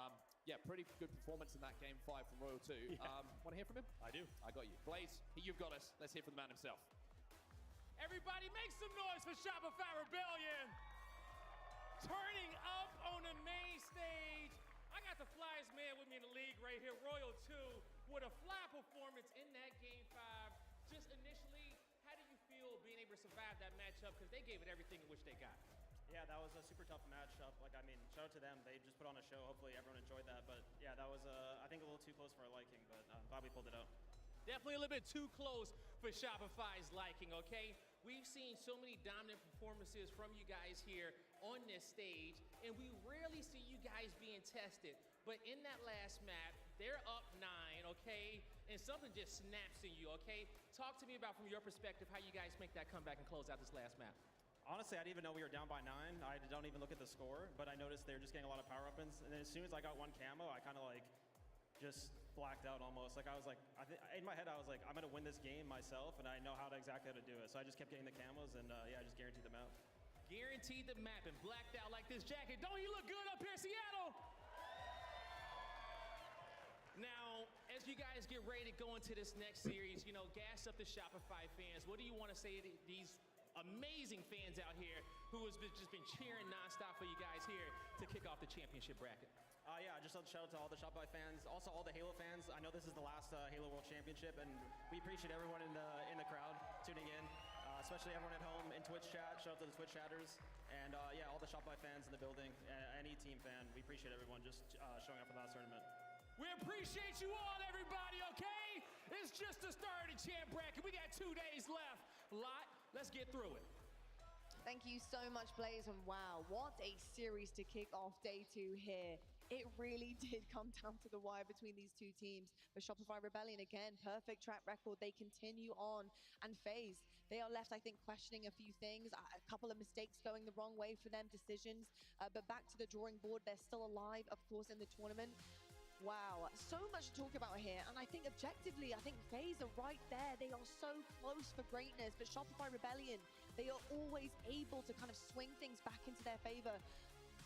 yeah, pretty good performance in that game 5 from Royal 2. Yeah. Want to hear from him? I do. I got you. Blaze, you've got us. Let's hear from the man himself. Everybody make some noise for Shopify Rebellion. Turning up on the main stage. I got the flyest man with me in the league right here, Royal 2, with a fly performance in that game 5. Just initially, how do you feel being able to survive that matchup? Because they gave it everything in which they got. Yeah, that was a super tough matchup. Like, I mean, shout out to them. They just put on a show. Hopefully everyone enjoyed that. But yeah, that was, I think, a little too close for our liking, but I'm glad we pulled it out. Definitely a little bit too close for Shopify's liking, okay? We've seen so many dominant performances from you guys here on this stage, and we rarely see you guys being tested. But in that last map, they're up 9, okay? And something just snaps in you, okay? Talk to me about, from your perspective, how you guys make that comeback and close out this last map. Honestly, I didn't even know we were down by 9. I don't even look at the score, but I noticed they were just getting a lot of power weapons. And then as soon as I got one camo, I kind of like just blacked out almost. Like I was like, in my head, I was like, I'm gonna win this game myself, and I know exactly how to do it. So I just kept getting the camos, and yeah, I just guaranteed the map. Guaranteed the map and blacked out like this jacket. Don't he look good up here, Seattle? Now, as you guys get ready to go into this next series, you know, gas up the Shopify fans. What do you want to say to these amazing fans out here who has just been cheering nonstop for you guys here to kick off the championship bracket? Yeah, just a shout out to all the Shopify fans, also all the Halo fans. I know this is the last Halo World Championship, and we appreciate everyone in the crowd tuning in, especially everyone at home in Twitch chat. Shout out to the Twitch chatters, and yeah, all the Shopify fans in the building, any team fan. We appreciate everyone just showing up for the last tournament. We appreciate you all, everybody, okay? It's just the start of the champ bracket. We got 2 days left. Let's get through it. Thank you so much, Blaze, and wow, what a series to kick off day 2 here. It really did come down to the wire between these two teams. But Shopify Rebellion, again, perfect track record. They continue on. And FaZe, they are left, I think, questioning a few things. A couple of mistakes going the wrong way for them, decisions. But back to the drawing board. They're still alive, of course, in the tournament. Wow, so much to talk about here. And I think objectively, I think FaZe are right there. They are so close for greatness. But Shopify Rebellion, they are always able to kind of swing things back into their favor.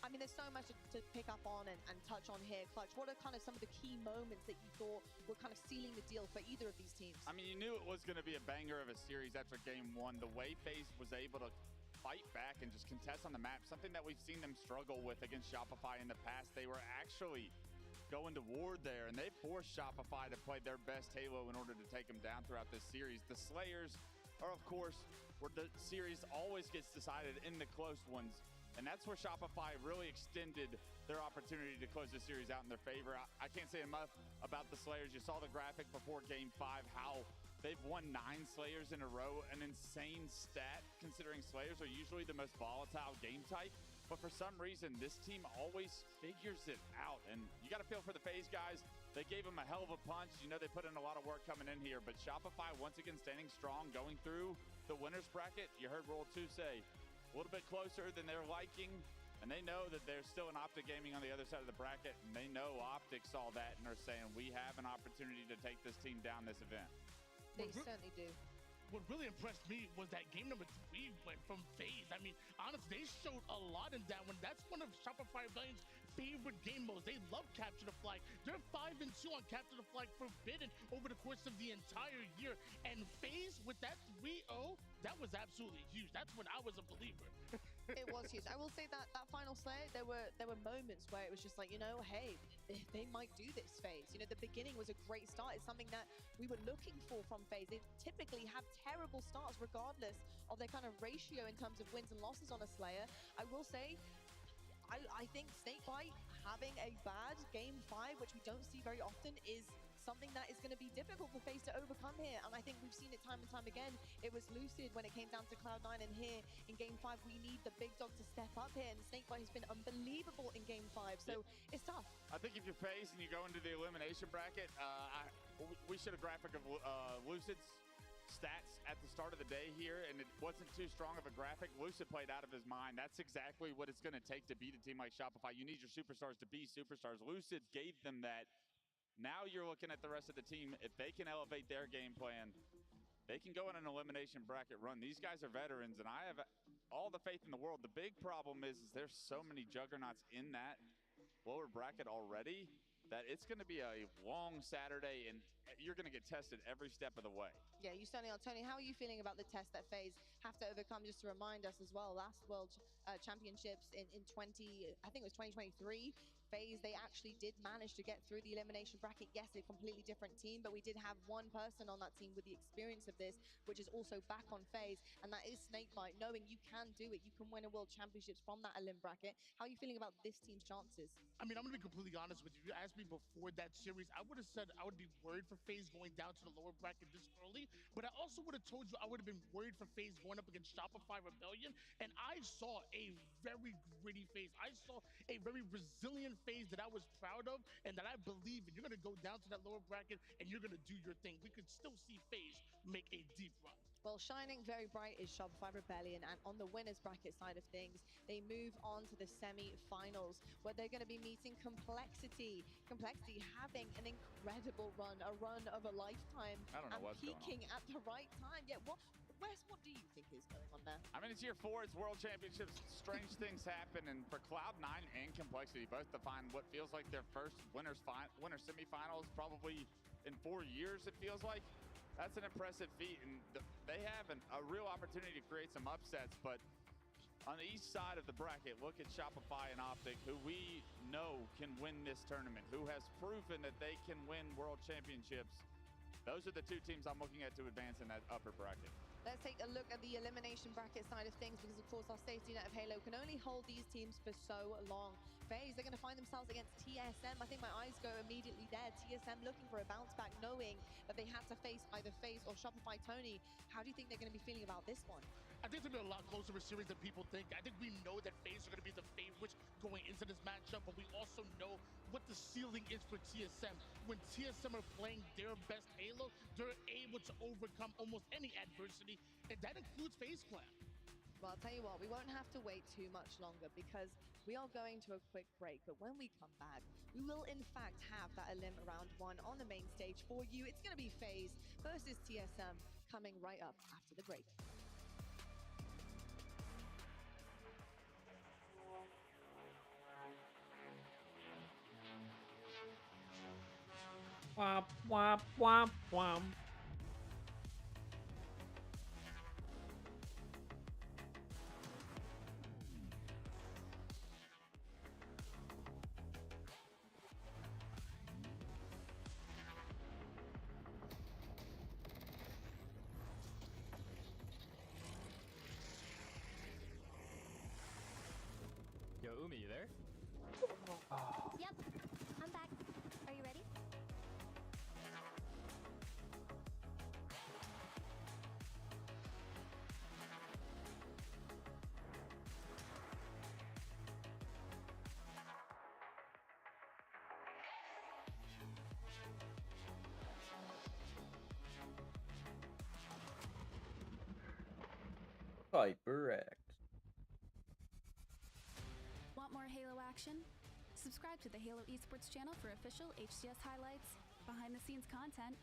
I mean, there's so much to pick up on and touch on here. Clutch, what are kind of some of the key moments that you thought were kind of sealing the deal for either of these teams? I mean, you knew it was going to be a banger of a series after game 1. The way FaZe was able to fight back and just contest on the map, something that we've seen them struggle with against Shopify in the past. They were actually going to war there, and they forced Shopify to play their best Halo in order to take them down throughout this series. The Slayers are, of course, where the series always gets decided in the close ones. And that's where Shopify really extended their opportunity to close the series out in their favor. I can't say enough about the Slayers. You saw the graphic before Game 5, how they've won 9 Slayers in a row. An insane stat, considering Slayers are usually the most volatile game type. But for some reason, this team always figures it out. And you got to feel for the FaZe guys. They gave them a hell of a punch. You know, they put in a lot of work coming in here. But Shopify, once again, standing strong, going through the winner's bracket. You heard World 2 say, a little bit closer than they're liking, and they know that there's still an OpTic Gaming on the other side of the bracket, and they know OpTic saw that and are saying, we have an opportunity to take this team down this event. They certainly do. What really impressed me was that game number 3 went from FaZe. I mean, honestly, they showed a lot in that one. That's one of Shopify Rebellion's favorite game modes. They love Capture the Flag. They're 5-2 on Capture the Flag Forbidden over the course of the entire year. And FaZe with that 3-0, that was absolutely huge. That's when I was a believer. It was huge. I will say that final Slayer, there were moments where it was just like, you know, hey, they might do this, FaZe. You know, the beginning was a great start. It's something that we were looking for from FaZe. They typically have terrible starts regardless of their kind of ratio in terms of wins and losses on a Slayer. I will say, I think Snakebite having a bad game 5, which we don't see very often, is something that is going to be difficult for FaZe to overcome here. And I think we've seen it time and time again. It was Lucid when it came down to Cloud9, and here in game 5, we need the big dog to step up here. And Snakebite has been unbelievable in game 5, so it's tough. I think if you're FaZe and you go into the elimination bracket, we showed a graphic of Lucid's stats at the start of the day here, and it wasn't too strong of a graphic. Lucid played out of his mind. That's exactly what it's going to take to beat a team like Shopify. You need your superstars to be superstars. Lucid gave them that. Now you're looking at the rest of the team. If they can elevate their game plan, they can go in an elimination bracket run. These guys are veterans, and I have all the faith in the world. The big problem is there's so many juggernauts in that lower bracket already that it's going to be a long Saturday, and you're going to get tested every step of the way. Yeah, you certainly are. Tony, how are you feeling about the test that FaZe have to overcome? Just to remind us as well, last World Championships in 2023, FaZe, they actually did manage to get through the elimination bracket. Yes, a completely different team, but we did have one person on that team with the experience of this, which is also back on FaZe, and that is Snakebite, knowing you can do it. You can win a World Championships from that elim bracket. How are you feeling about this team's chances? I mean, I'm going to be completely honest with you. You asked me before that series, I would have said I would be worried for FaZe going down to the lower bracket this early, but I also would have told you I would have been worried for FaZe going up against Shopify Rebellion, and I saw a very gritty FaZe. I saw a very resilient FaZe that I was proud of and that I believe in. You're going to go down to that lower bracket and you're going to do your thing. We could still see FaZe make a deep run. Well, shining very bright is Shopify Rebellion, and on the winners bracket side of things, they move on to the semi-finals, where they're going to be meeting Complexity. Complexity having an incredible run, a run of a lifetime, I don't know what's going on. peaking at the right time. Yeah, Wes, what do you think is going on there? I mean, it's year 4, it's World Championships. Strange things happen, and for Cloud9 and Complexity, both define what feels like their first winner semifinals, probably in 4 years, it feels like. That's an impressive feat, and they have a real opportunity to create some upsets. But on the east side of the bracket, look at Shopify and OpTic, who we know can win this tournament, who has proven that they can win World Championships. Those are the two teams I'm looking at to advance in that upper bracket. Let's take a look at the elimination bracket side of things, because, of course, our safety net of Halo can only hold these teams for so long. FaZe, they're going to find themselves against TSM. I think my eyes go immediately there. TSM looking for a bounce back, knowing that they had to face either FaZe or Shopify Tony. How do you think they're going to be feeling about this one? I think it's going to be a lot closer of a series than people think. I think we know that FaZe are going to be the favorites going into this matchup, but we also know what the ceiling is for TSM. When TSM are playing their best Halo, they're able to overcome almost any adversity, and that includes FaZe Clan. Well, I'll tell you what, we won't have to wait too much longer, because we are going to a quick break. But when we come back, we will in fact have that Elim round 1 on the main stage for you. It's going to be FaZe versus TSM coming right up after the break. Womp, womp, womp, womp. Yo, Umi, you there? Yep, I'm back. Are you ready? HyperX. Want more Halo action? Subscribe to the Halo Esports channel for official HCS highlights, behind-the-scenes content,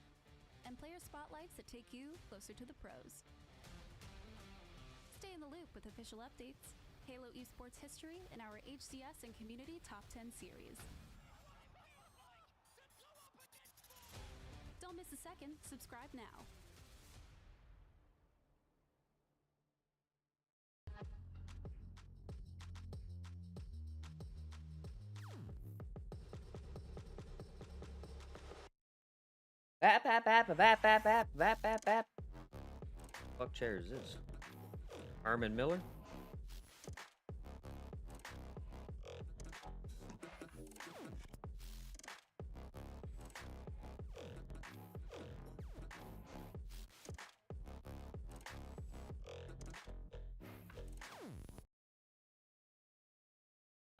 and player spotlights that take you closer to the pros. Stay in the loop with official updates, Halo Esports history, and our HCS and community top 10 series. Don't miss a second. Subscribe now. Bap, bap, bap, bap, bap, bap, bap, bap, bap. Fuck chair is this? Armin Miller?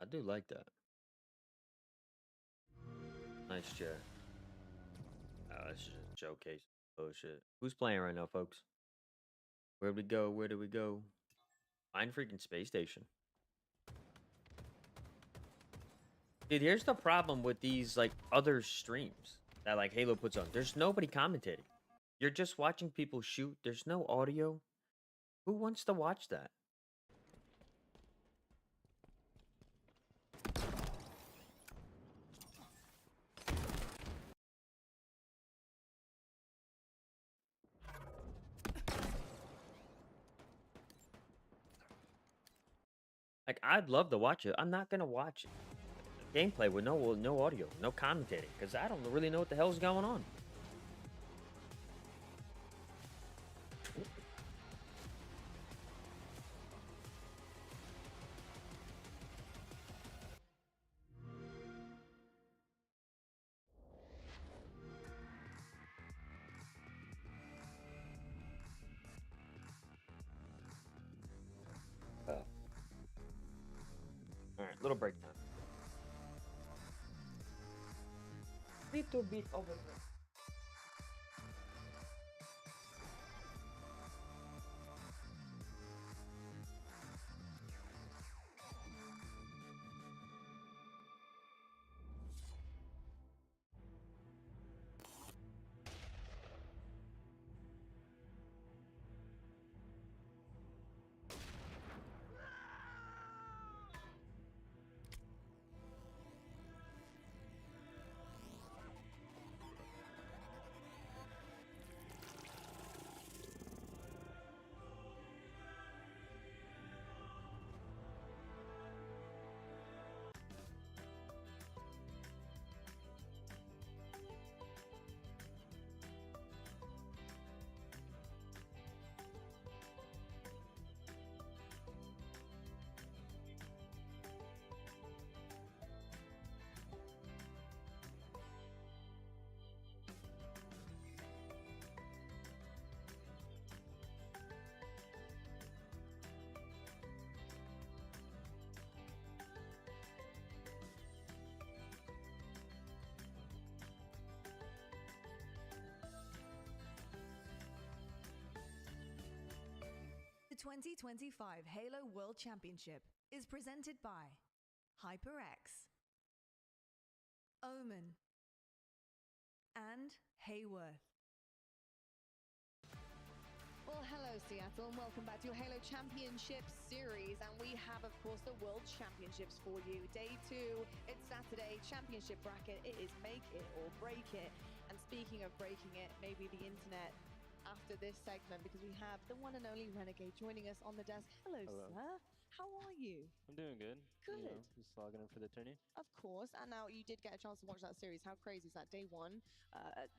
I do like that. Nice chair. Oh, this is just a showcase. Oh shit. Who's playing right now, folks? Where'd we go? Where did we go? Find freaking Space Station. Dude, here's the problem with these like other streams that like Halo puts on. There's nobody commentating. You're just watching people shoot. There's no audio. Who wants to watch that? Like, I'd love to watch it. I'm not gonna watch it. Gameplay with no audio, no commentating, because I don't really know what the hell's going on. Alright, little break time. Little bit over there. 2025 Halo World Championship is presented by HyperX, Omen, and Hayworth. Well, hello, Seattle, and welcome back to your Halo Championship Series. And we have, of course, the World Championships for you. Day 2, it's Saturday, championship bracket. It is make it or break it. And speaking of breaking it, maybe the internet after this segment, because we have the one and only Renegade joining us on the desk. Hello, sir. How are you? I'm doing good. Good. You know, just logging in for the tourney. Of course. And now you did get a chance to watch that series. How crazy is that? Day 1,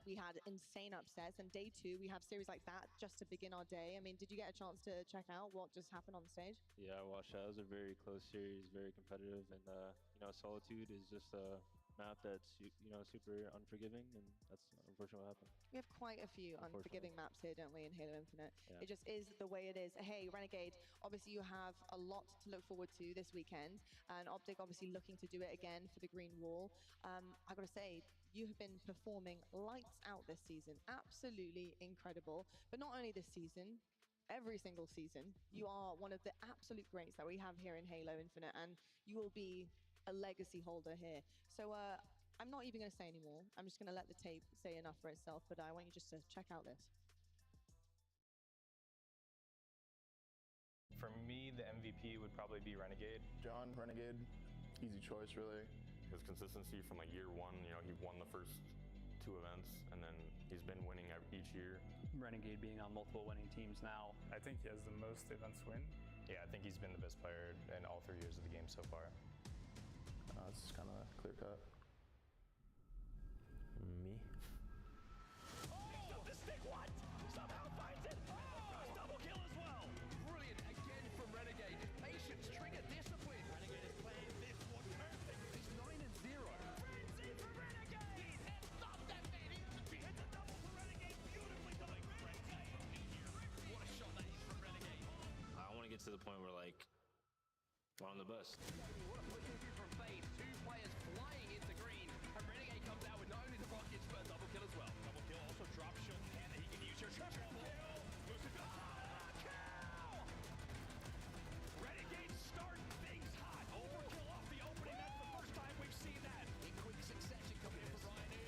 we had insane upsets. And day 2, we have series like that just to begin our day. I mean, did you get a chance to check out what just happened on the stage? Yeah, I watched that. It was a very close series, very competitive. And, you know, Solitude is just a map that's, you know, super unforgiving. And that's unfortunately what happened. We have quite a few unforgiving maps here, don't we, in Halo Infinite? Yeah. It just is the way it is. Hey, Renegade, obviously you have a lot to look forward to this weekend, and OpTic obviously looking to do it again for the Green Wall. I gotta say, you have been performing lights out this season. Absolutely incredible. But not only this season, every single season, you are one of the absolute greats that we have here in Halo Infinite, and you will be a legacy holder here. So, I'm not even going to say anymore. I'm just going to let the tape say enough for itself, but I want you just to check out this. For me, the MVP would probably be Renegade. John, Renegade, easy choice, really. His consistency from like year 1, you know, he won the first 2 events, and then he's been winning each year. Renegade being on multiple winning teams now. I think he has the most events win. Yeah, I think he's been the best player in all 3 years of the game so far. It's kind of clear cut. Me. Oh, the stick what? Somehow finds it. Double kill as well. Brilliant again from Renegade. Patience, trigger, discipline. Renegade is playing this one perfect. It's 9-0. Frenzy for Renegade. And stop that man instantly. It's a double for Renegade. Beautifully done. Renegade. What a shot that is from Renegade. I want to get to the point where, like, we're on the bus. What a pushing through from Fade. 2 players flying into green. And Renegade comes out with not only the rockets, but a double kill as well. Double kill, also drop shield in hand that he can use here. Triple kill. Lucifer kill. Renegade starting things hot. Overkill off the opening. That's the first time we've seen that. In quick succession coming in from Ryan.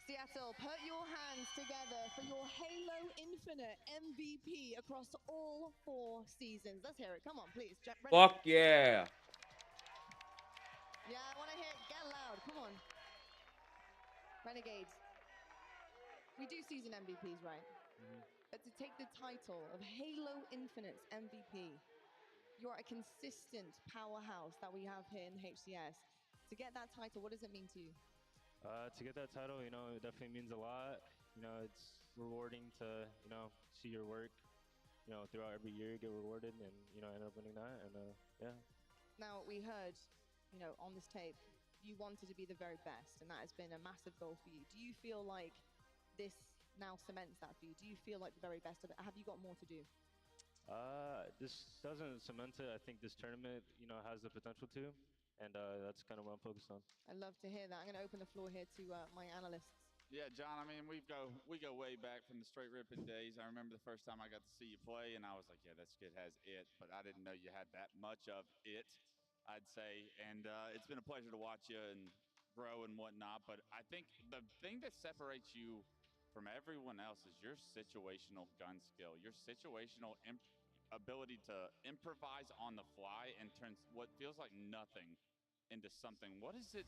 Seattle, put your hands together for your Halo Infinite MVP across all 4 seasons. Let's hear it. Come on, please. Fuck yeah. Yeah, I want to hear it. Get loud. Come on. Renegades. We do season MVPs, right? But to take the title of Halo Infinite's MVP, you're a consistent powerhouse that we have here in the HCS. To get that title, what does it mean to you? To get that title, you know, it definitely means a lot. You know, it's rewarding to, you know, see your work, you know, throughout every year, get rewarded and, you know, end up winning that. And, yeah. Now, we heard, you know, on this tape, you wanted to be the very best, and that has been a massive goal for you. Do you feel like this now cements that for you? Do you feel like the very best of it? Have you got more to do? This doesn't cement it. I think this tournament, you know, has the potential to. And that's kind of what I'm focused on. I'd love to hear that. I'm going to open the floor here to my analysts. Yeah, John, I mean, we go way back from the straight ripping days. I remember the first time I got to see you play, and I was like, yeah, this kid has it. But I didn't know you had that much of it, I'd say. And it's been a pleasure to watch you and grow and whatnot. But I think the thing that separates you from everyone else is your situational gun skill, your situational ability to improvise on the fly and turn what feels like nothing into something. What is it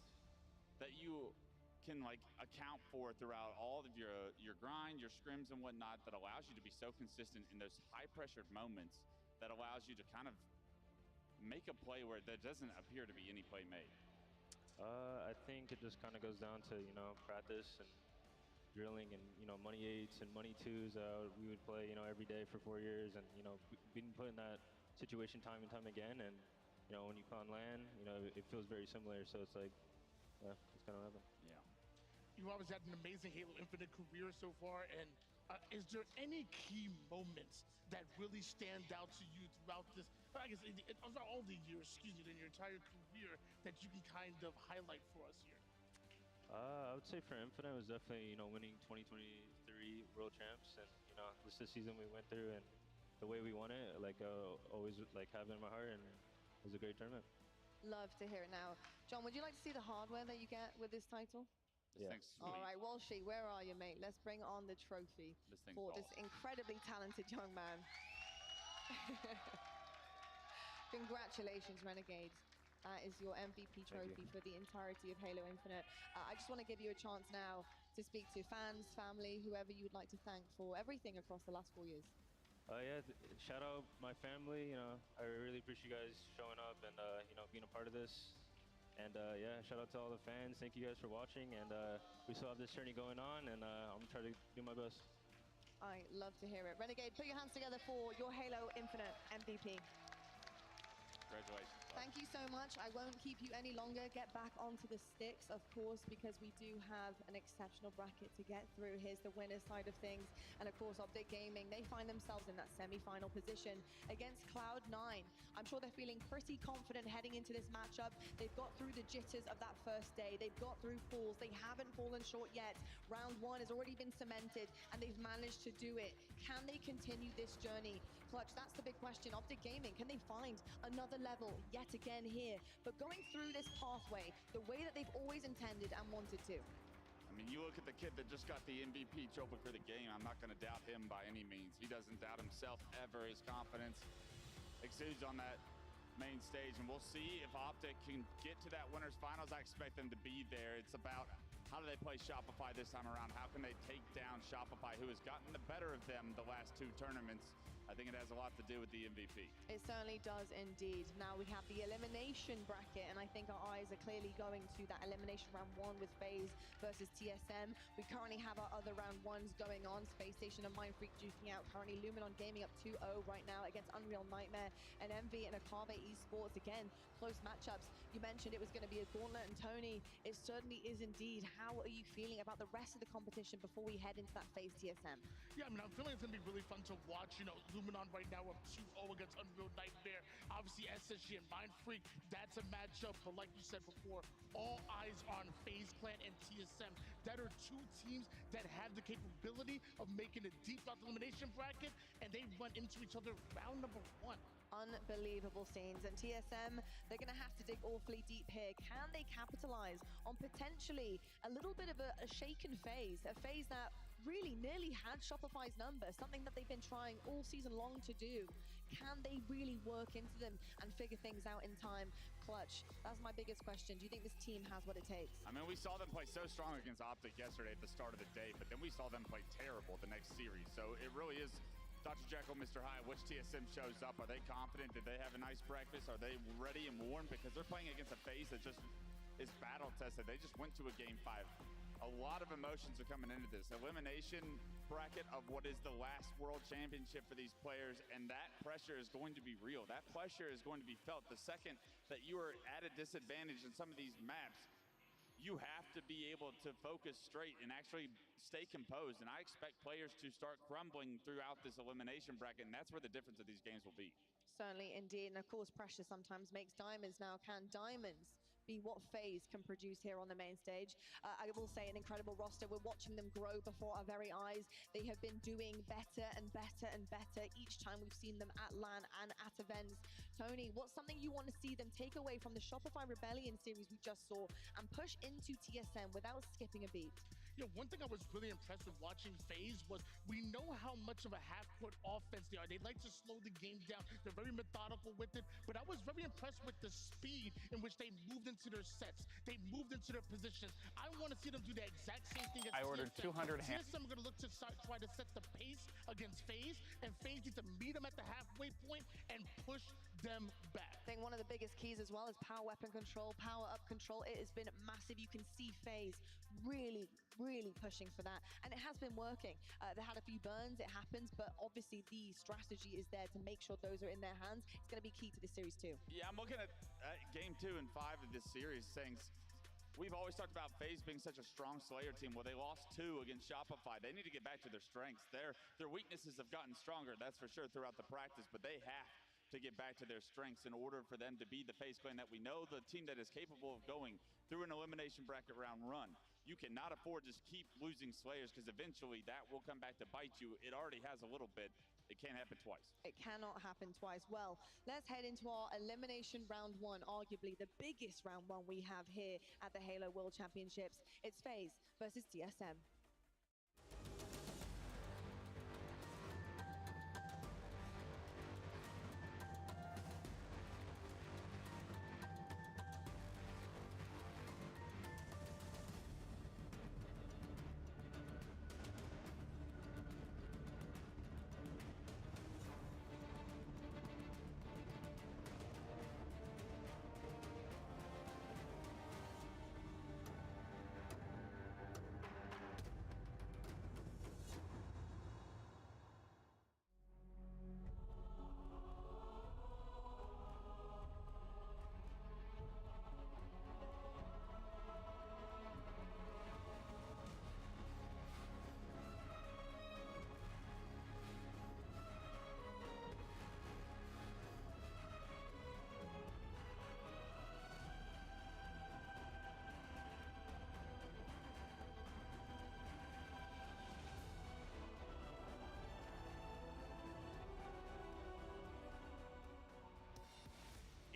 that you can like account for throughout all of your grind, your scrims and whatnot that allows you to be so consistent in those high pressured moments that allows you to kind of make a play where there doesn't appear to be any play made? I think it just kind of goes down to, you know, practice and, drilling and, money 8s and money 2s. We would play, every day for 4 years, and, been put in that situation time and time again. And, when you play on LAN, it feels very similar. So it's like, yeah, it's kind of happened. Yeah. You obviously had an amazing Halo Infinite career so far, and is there any key moments that really stand out to you throughout this, I guess, throughout all the years, in your entire career, that you can kind of highlight for us here? I would say for Infinite, it was definitely, winning 2023 World Champs, and, this is the season we went through, and the way we won it, always, have it in my heart, and it was a great tournament. Love to hear it now. John, would you like to see the hardware that you get with this title? Yeah. All right, Walshy, where are you, mate? Let's bring on the trophy for this incredibly talented young man. Congratulations, Renegade. That is your MVP trophy for the entirety of Halo Infinite. I just want to give you a chance now to speak to fans, family, whoever you would like to thank for everything across the last 4 years. Yeah, shout out my family. I really appreciate you guys showing up and, being a part of this. And yeah, shout out to all the fans. Thank you guys for watching. And we still have this journey going on, and I'm going to try to do my best. I love to hear it. Renegade, put your hands together for your Halo Infinite MVP. Congratulations. Thank you so much. I won't keep you any longer. Get back onto the sticks, of course, because we do have an exceptional bracket to get through. Here's the winner's side of things. And of course, OpTic Gaming, they find themselves in that semi-final position against Cloud9. I'm sure they're feeling pretty confident heading into this matchup. They've got through the jitters of that first day. They've got through pools. They haven't fallen short yet. Round 1 has already been cemented, and they've managed to do it. Can they continue this journey? Clutch, that's the big question. OpTic Gaming, can they find another level yet again here? But going through this pathway the way that they've always intended and wanted to. I mean, you look at the kid that just got the MVP trophy for the game. I'm not going to doubt him by any means. He doesn't doubt himself ever. His confidence exudes on that main stage, and we'll see if OpTic can get to that winners finals. I expect them to be there. It's about how do they play Shopify this time around? How can they take down Shopify, who has gotten the better of them the last 2 tournaments? I think it has a lot to do with the MVP. It certainly does indeed. Now we have the elimination bracket, and I think our eyes are clearly going to that elimination round 1 with FaZe versus TSM. We currently have our other round 1s going on. Space Station and Mindfreak duking out. Currently Luminon Gaming up 2-0 right now against Unreal Nightmare and Envy and Akave Esports. Again, close matchups. You mentioned it was going to be a gauntlet, and Tony, it certainly is indeed. How are you feeling about the rest of the competition before we head into that FaZe TSM? Yeah, I mean, I'm feeling it's going to be really fun to watch. Luminon right now up 2-0 against Unreal Nightmare. Obviously, SSG and Mindfreak, that's a matchup. But like you said before, all eyes on FaZe Clan and TSM. That are 2 teams that have the capability of making a deep elimination bracket, and they run into each other round number 1. Unbelievable scenes. And TSM, they're going to have to dig awfully deep here. Can they capitalize on potentially a little bit of a shaken FaZe? A FaZe that really nearly had Shopify's number, something that they've been trying all season long to do. Can they really work into them and figure things out in time? Clutch, that's my biggest question. Do you think this team has what it takes? I mean, we saw them play so strong against OpTic yesterday at the start of the day, but then we saw them play terrible the next series. So it really is Dr. Jekyll, Mr. Hyde, which TSM shows up. Are they confident? Did they have a nice breakfast? Are they ready and warm? Because they're playing against a FaZe that just is battle tested. They just went to a game 5. A lot of emotions are coming into this. Elimination bracket of what is the last world championship for these players, and that pressure is going to be real. That pressure is going to be felt. The second that you are at a disadvantage in some of these maps, you have to be able to focus straight and actually stay composed. And I expect players to start crumbling throughout this elimination bracket, and that's where the difference of these games will be. Certainly, indeed. And of course, pressure sometimes makes diamonds. Now, can diamonds be what FaZe can produce here on the main stage? I will say an incredible roster. We're watching them grow before our very eyes. They have been doing better and better and better each time we've seen them at LAN and at events. Tony, what's something you want to see them take away from the Shopify Rebellion series we just saw and push into TSM without skipping a beat? One thing I was really impressed with watching FaZe was we know how much of a half-court offense they are. They like to slow the game down. They're very methodical with it, but I was very impressed with the speed in which they moved into their sets. They moved into their positions. I want to see them do the exact same thing as I ordered 200 TSM are going to look to try to set the pace against FaZe, and FaZe needs to meet them at the halfway point and push them back. I think one of the biggest keys as well is power weapon control, power up control. It has been massive. You can see FaZe really really pushing for that, and it has been working. They had a few burns, it happens, but obviously the strategy is there to make sure those are in their hands. It's going to be key to this series too. Yeah, I'm looking at game 2 and 5 of this series, saying we've always talked about FaZe being such a strong Slayer team. Well, they lost 2 against Shopify. They need to get back to their strengths. Their weaknesses have gotten stronger, that's for sure, throughout the practice, but they have to get back to their strengths in order for them to be the FaZe clan that we know, the team that is capable of going through an elimination bracket round run. You cannot afford to just keep losing Slayers, because eventually that will come back to bite you. It already has a little bit. It can't happen twice. It cannot happen twice. Well, let's head into our elimination round 1, arguably the biggest round 1 we have here at the Halo World Championships. It's FaZe versus TSM.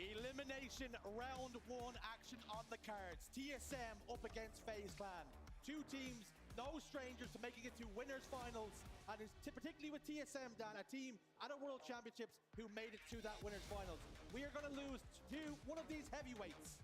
Elimination round 1 action on the cards. TSM up against FaZe Clan. 2 teams, no strangers to making it to winners finals. And it's particularly with TSM, Dan, a team at a World Championships who made it to that winners finals. We are going to lose to one of these heavyweights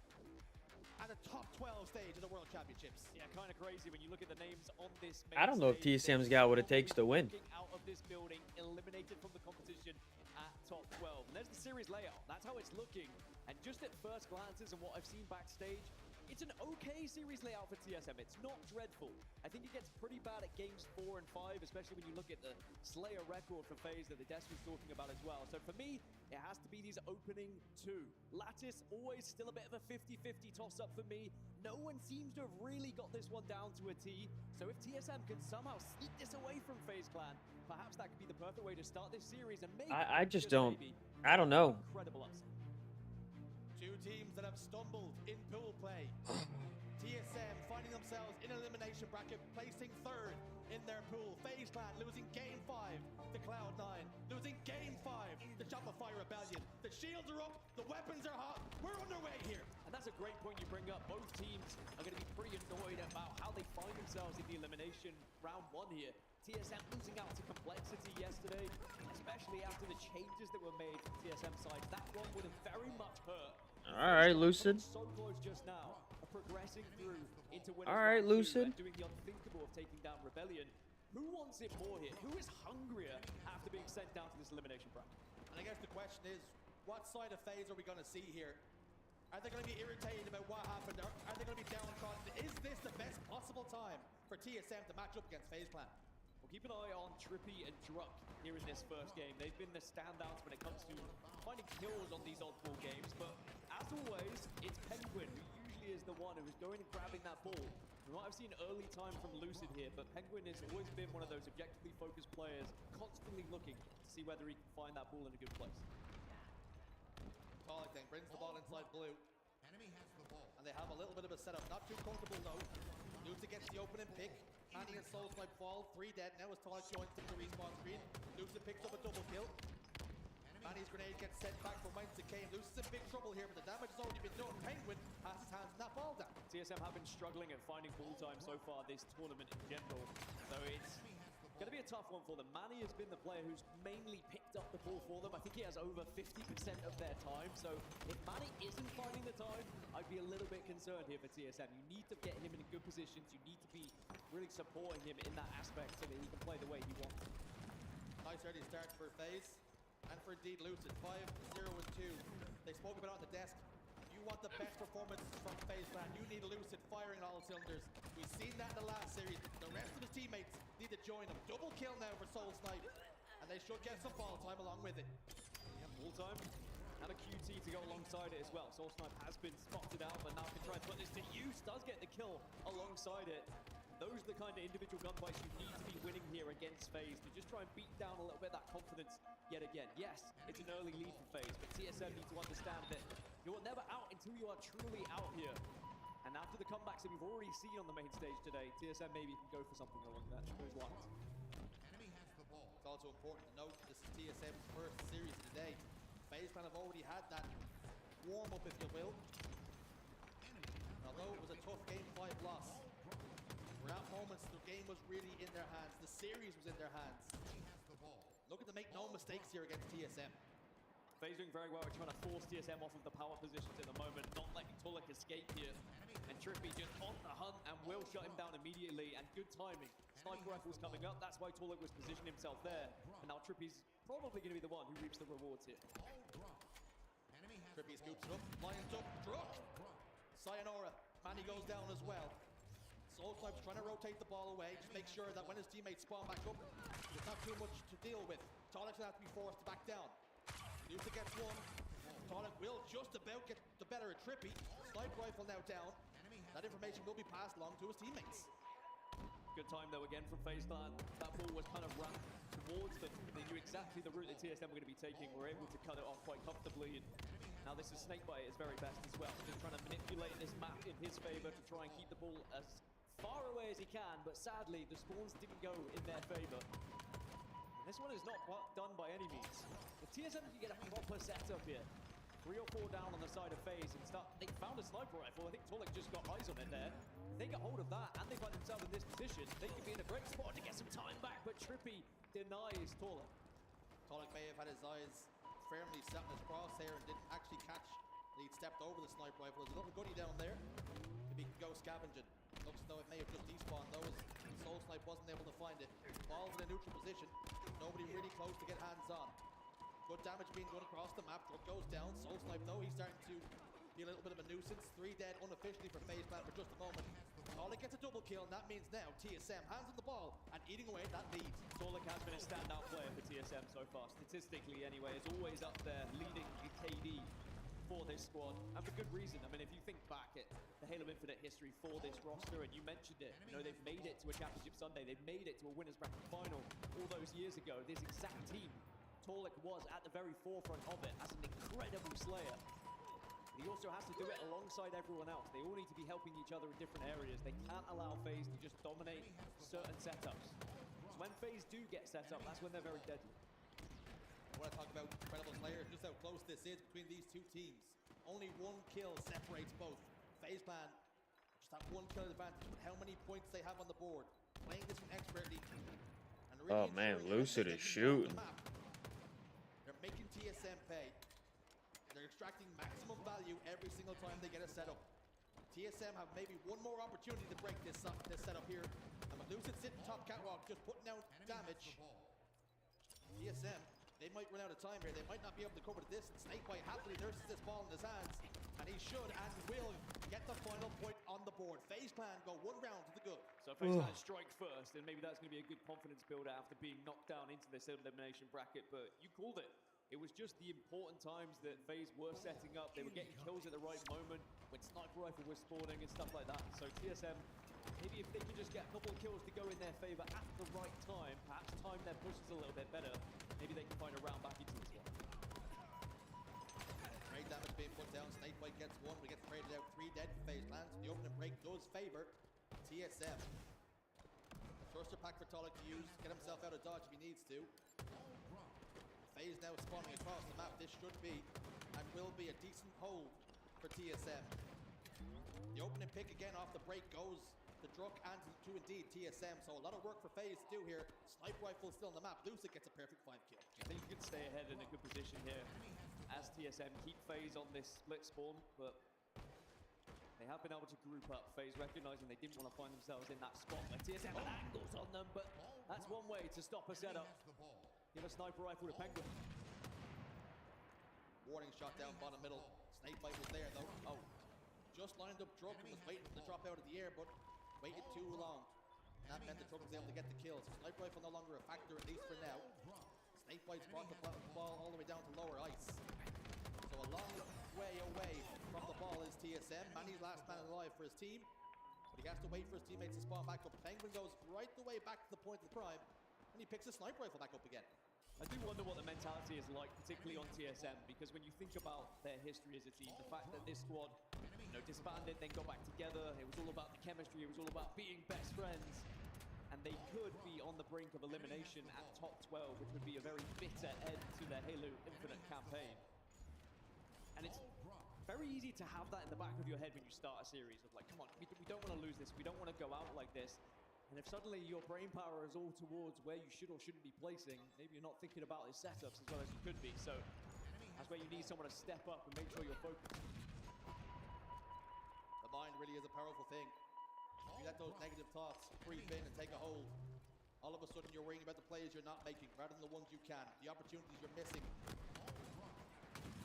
at the top 12 stage of the World Championships. Yeah, kind of crazy when you look at the names on this I don't know if TSM's got what it takes to win. Out of this building, eliminated from the competition at top 12. And there's the series layout. That's how it's looking. And just at first glances and what I've seen backstage, it's an okay series layout for TSM. It's not dreadful. I think it gets pretty bad at games 4 and 5, especially when you look at the Slayer record for FaZe that the desk was talking about as well. So for me, it has to be these opening 2. Lattice, always still a bit of a 50-50 toss-up for me. No one seems to have really got this one down to a T. So if TSM can somehow sneak this away from FaZe Clan, perhaps that could be the perfect way to start this series. And maybe, I just don't. I don't know. Incredible upset. 2 teams that have stumbled in pool play. TSM finding themselves in elimination bracket, placing 3rd in their pool. FaZe Clan losing game 5 to Cloud9, losing game 5 to Shopify Rebellion. The shields are up, the weapons are hot. We're underway here. And that's a great point you bring up. Both teams are going to be pretty annoyed about how they find themselves in the elimination round 1 here. TSM losing out to Complexity yesterday, especially after the changes that were made to TSM side. That one would have very much hurt. All right, Lucid. So close just now, progressing through into winners. All right, Lucid. Doing the unthinkable of taking down Rebellion. Who wants it more here? Who is hungrier after being sent down to this elimination bracket? And I guess the question is, what side of FaZe are we going to see here? Are they going to be irritated about what happened? Are they going to be downtrodden? Is this the best possible time for TSM to match up against FaZe Clan? Well, keep an eye on Trippy and Druck here in this first game. They've been the standouts when it comes to finding kills on these oddball games, but as always, it's Penguin who usually is the one who is going and grabbing that ball. We might have seen early time from Lucid here, but Penguin has always been one of those objectively focused players, constantly looking to see whether he can find that ball in a good place. OpTic then brings the ball inside blue. Enemy has the ball. And they have a little bit of a setup. Not too comfortable though. Lucid gets the opening pick. Manny and Soul Snipe fall. 3 dead. Now as OpTic joins them to the respawn screen. Lucid picks up a double kill. Manny's grenade gets sent back from Mines to Kane. Lucid's in big trouble here, but the damage has already been done. Penguin has his hands on that ball down. TSM have been struggling at finding ball time so far this tournament in general. So it's going to be a tough one for them. Manny has been the player who's mainly picked up the ball for them. I think he has over 50% of their time. So if Manny isn't finding the time, I'd be a little bit concerned here for TSM. You need to get him in good positions. You need to be really supporting him in that aspect so that he can play the way he wants. Nice early start for FaZe. And for indeed Lucid, 5-0-2. They spoke about it on the desk. You want the best performance from FaZe Clan, you need Lucid firing all cylinders. We've seen that in the last series. The rest of his teammates need to join him. Double kill now for Soul Snipe, and they should get some ball time along with it. Yeah, ball time. And a QT to go alongside it as well. Soul Snipe has been spotted out, but now can try and put this to use. Does get the kill alongside it. Those are the kind of individual gunfights you need to be winning here against FaZe, to just try and beat down a little bit of that confidence yet again. Yes, it's an early lead for FaZe, but TSM need to understand that you're never out until you are truly out here. And after the comebacks that we've already seen on the main stage today, TSM maybe can go for something along those lines. It's also important to note this is TSM's first series of the day. FaZe Clan have already had that warm-up, if you will. And although it was a tough Game 5 loss, we're at moments the game was really in their hands. The series was in their hands. Looking to make no mistakes here against TSM. FaZe doing very well at trying to force TSM off of the power positions at the moment, not letting Tulik escape here. And Trippy just on the hunt and will shut him down immediately, and good timing. Sniper rifle's coming up, that's why Tulik was positioning himself there. And now Trippy's probably going to be the one who reaps the rewards here. Trippy scoops it up, lines up, Druck! Sayonara, Manny goes down as well. Soul Snipe's trying to rotate the ball away, just make sure that when his teammates spawn back up, there's not too much to deal with. Tolik's going to have to be forced to back down. Lucid gets one. Tolik will just about get the better of Trippy. Sniper rifle now down. That information will be passed along to his teammates. Good time though again from FaZe Clan. That ball was kind of ran towards them. They knew exactly the route that TSM were going to be taking. Were able to cut it off quite comfortably. And now this is Snakebite at his very best as well. Just trying to manipulate this map in his favor to try and keep the ball as far away as he can, but sadly the spawns didn't go in their favor. And this one is not done by any means. The TSM can get a proper setup here. 3 or 4 down on the side of FaZe and start. They found a sniper rifle. I think Tulik just got eyes on it there. If they get hold of that and they find themselves in this position, they could be in a great spot to get some time back, but Trippy denies Tulik. Tulik may have had his eyes firmly set in his crosshair and didn't actually catch. He'd stepped over the sniper rifle. There's a little goodie down there. Maybe he can go scavenging. Looks as though it may have just despawned though, as Soul Snipe wasn't able to find it. Ball's in a neutral position. Nobody really close to get hands on. Good damage being done across the map. Druck goes down. Soul Snipe though, he's starting to be a little bit of a nuisance. 3 dead unofficially for FaZe Clan for just a moment. Tolik gets a double kill, and that means now TSM hands on the ball and eating away at that lead. Tulik has been a standout player for TSM so far, statistically anyway, is always up there leading the KD for this squad, and for good reason. I mean, if you think back at the Halo Infinite history for this roster, and you mentioned it, you know, they've made it to a Championship Sunday, they've made it to a Winners Bracket final all those years ago. This exact team, Tulik was at the very forefront of it as an incredible slayer. He also has to do it alongside everyone else. They all need to be helping each other in different areas. They can't allow FaZe to just dominate certain setups. So when FaZe do get set up, that's when they're very deadly. I want to talk about incredible slayers, just how close this is between these two teams. Only 1 kill separates both. FaZe Clan just have 1 kill advantage, but how many points they have on the board. Playing this one expertly. And really oh man, Lucid is shooting. They're making TSM pay. They're extracting maximum value every single time they get a setup. TSM have maybe 1 more opportunity to break this setup here. And with Lucid sitting top catwalk, just putting out damage. TSM, they might run out of time here. They might not be able to cover the distance. Snakebite happily nurses this ball in his hands. And he should and will get the final point on the board. FaZe Clan go 1 round to the good. So FaZe Clan strike first, and maybe that's going to be a good confidence builder after being knocked down into this elimination bracket. But you called it. It was just the important times that FaZe were setting up. They were getting kills at the right moment when sniper rifle was spawning and stuff like that. So TSM, maybe if they could just get a couple of kills to go in their favor at the right time, perhaps time their pushes a little bit better, maybe they can find a round back into this one. Great damage being put down. Snakebite gets 1. We get traded out. 3 dead for FaZe Clan. So the opening break does favor TSM. Thruster pack for Tolik to use. Get himself out of dodge if he needs to. FaZe now spawning across the map. This should be and will be a decent hold for TSM. The opening pick again off the break goes to Druck and to indeed TSM. So a lot of work for FaZe to do here. Sniper rifle still on the map. Lucid gets a perfect 5 kill. I think you could stay ahead in a good position here as TSM keep FaZe on this split spawn, but they have been able to group up. FaZe recognizing they didn't want to find themselves in that spot where TSM had angles on them, but that's one way to stop a setup. Give a sniper rifle to Penguin. Warning shot down bottom middle. Snakebite was there though. Oh, just lined up Drug and was waiting for the drop out of the air, but waited too long. That meant the Drug was able to get the kills. Sniper Rifle no longer a factor, at least for now. Snakebite's brought the ball all the way down to lower ice. So a long way away from the ball is TSM. Manny's last man alive for his team, but he has to wait for his teammates to spawn back up. Penguin goes right the way back to the point of the crime, and he picks a Sniper Rifle back up again. I do wonder what the mentality is like, particularly on TSM, because when you think about their history as a team, the fact that this squad, disbanded, then got back together, it was all about the chemistry, it was all about being best friends, and they could be on the brink of elimination at top 12, which would be a very bitter end to their Halo Infinite campaign. And it's very easy to have that in the back of your head when you start a series of like, come on, we don't want to lose this, we don't want to go out like this. And if suddenly your brain power is all towards where you should or shouldn't be placing, maybe you're not thinking about his setups as well as you could be. So that's where you need someone to step up and make sure you're focused. The mind really is a powerful thing. You let those negative thoughts creep in and take a hold. All of a sudden you're worrying about the plays you're not making rather than the ones you can, the opportunities you're missing.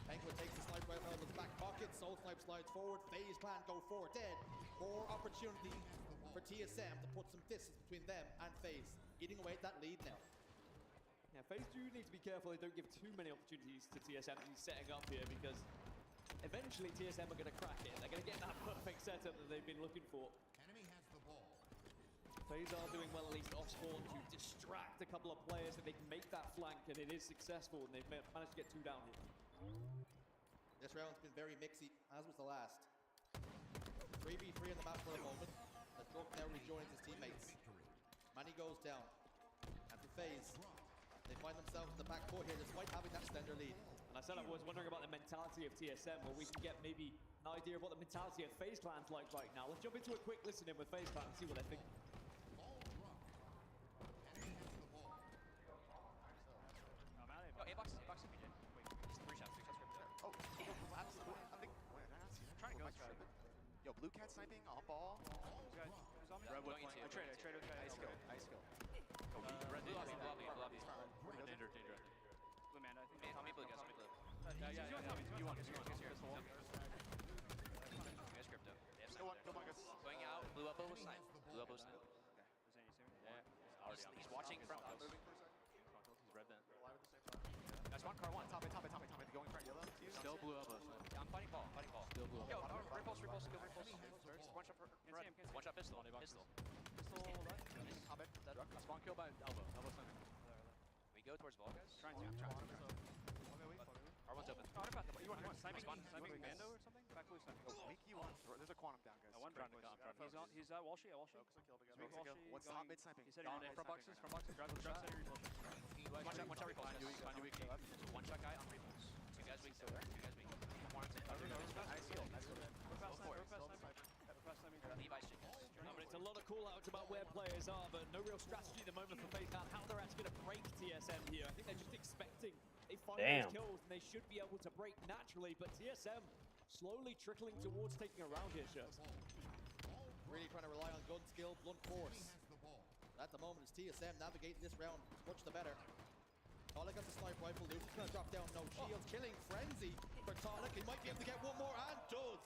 Penguin takes the sniper rifle out of his back pocket. Soul Snipe slides forward. FaZe Clan go forward. Dead. More opportunity for TSM to put some distance between them and FaZe. Eating away at that lead now. Yeah, FaZe do need to be careful they don't give too many opportunities to TSM he's setting up here, because eventually TSM are going to crack it. They're going to get that perfect setup that they've been looking for. FaZe are doing well, at least off spawn, to distract a couple of players so they can make that flank, and it is successful, and they've managed to get 2 down here. This round's been very mixy, as was the last. 3v3 on the map for a moment. The Drug now rejoins his teammates. Manny goes down. And for FaZe, they find themselves in the back four here despite having that slender lead. And I said I was wondering about the mentality of TSM, where we can get maybe an idea of what the mentality of FaZe Clan's like right now. Let's jump into a quick listen in with FaZe Clan and see what they're thinking. Yo, Blue Cat sniping on ball. Who's on me? Red Wood. I traded. Ice skill. Red lobby. Danger. Blue man, I think. Tommy Blue, guys. Yeah. You want. You guys crypto. Go on, guys. Going out. Blue up over snipe. Yeah. He's watching from us. He's red then. That's one car one. Top it. Going front yellow. Still blue elbow. Yeah, I'm fighting ball. Still blue elbow. Yo, repulse. One shot pistol. Pistol left. Top it. Spawn kill by elbow. We go towards ball, guys. I'm trying. R1's open. You want sniping Mando or something? Back blue sniping. You want. There's a quantum down, guys. He's Walshy. What's top mid sniping? He said front boxes. Drop center repulse. One shot repulse. One shot guy on repulse. Two guys weak. But it's a lot of call-outs about where players are, but no real strategy at the moment for FaZe Clan. How they're actually going to break TSM here. I think they're just expecting they find those kills, and they should be able to break naturally, but TSM slowly trickling towards taking a round here, Shirts. Really trying to rely on gun skill, blunt force. But at the moment, it's TSM navigating this round much the better. Talik has a sniper rifle. Luke's going to drop down, no shields. Killing frenzy for Talik. He might be able to get one more, and does.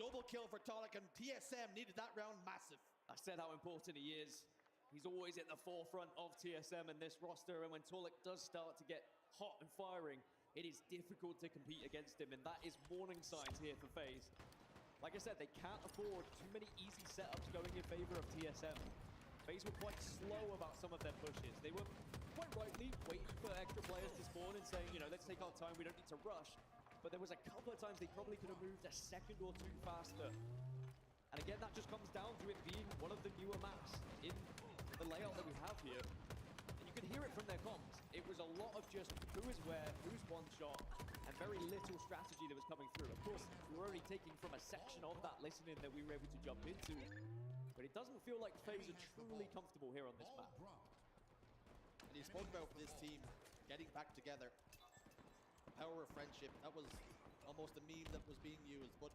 Double kill for Talik, and TSM needed that round massive. I said how important he is. He's always at the forefront of TSM in this roster, and when Talik does start to get hot and firing, it is difficult to compete against him, and that is warning signs here for FaZe. Like I said, they can't afford too many easy setups going in favor of TSM. FaZe were quite slow about some of their pushes. They were quite rightly waiting for extra players to spawn and saying, let's take our time, we don't need to rush. But there was a couple of times they probably could have moved a second or two faster. And again, that just comes down to it being one of the newer maps in the layout that we have here. And you can hear it from their comms. It was a lot of just who is where, who's one shot, and very little strategy that was coming through. Of course, we were already taking from a section of that listening that we were able to jump into. But it doesn't feel like FaZe are truly comfortable here on this map. And he spoke about this team getting back together. The power of friendship. That was almost a meme that was being used. But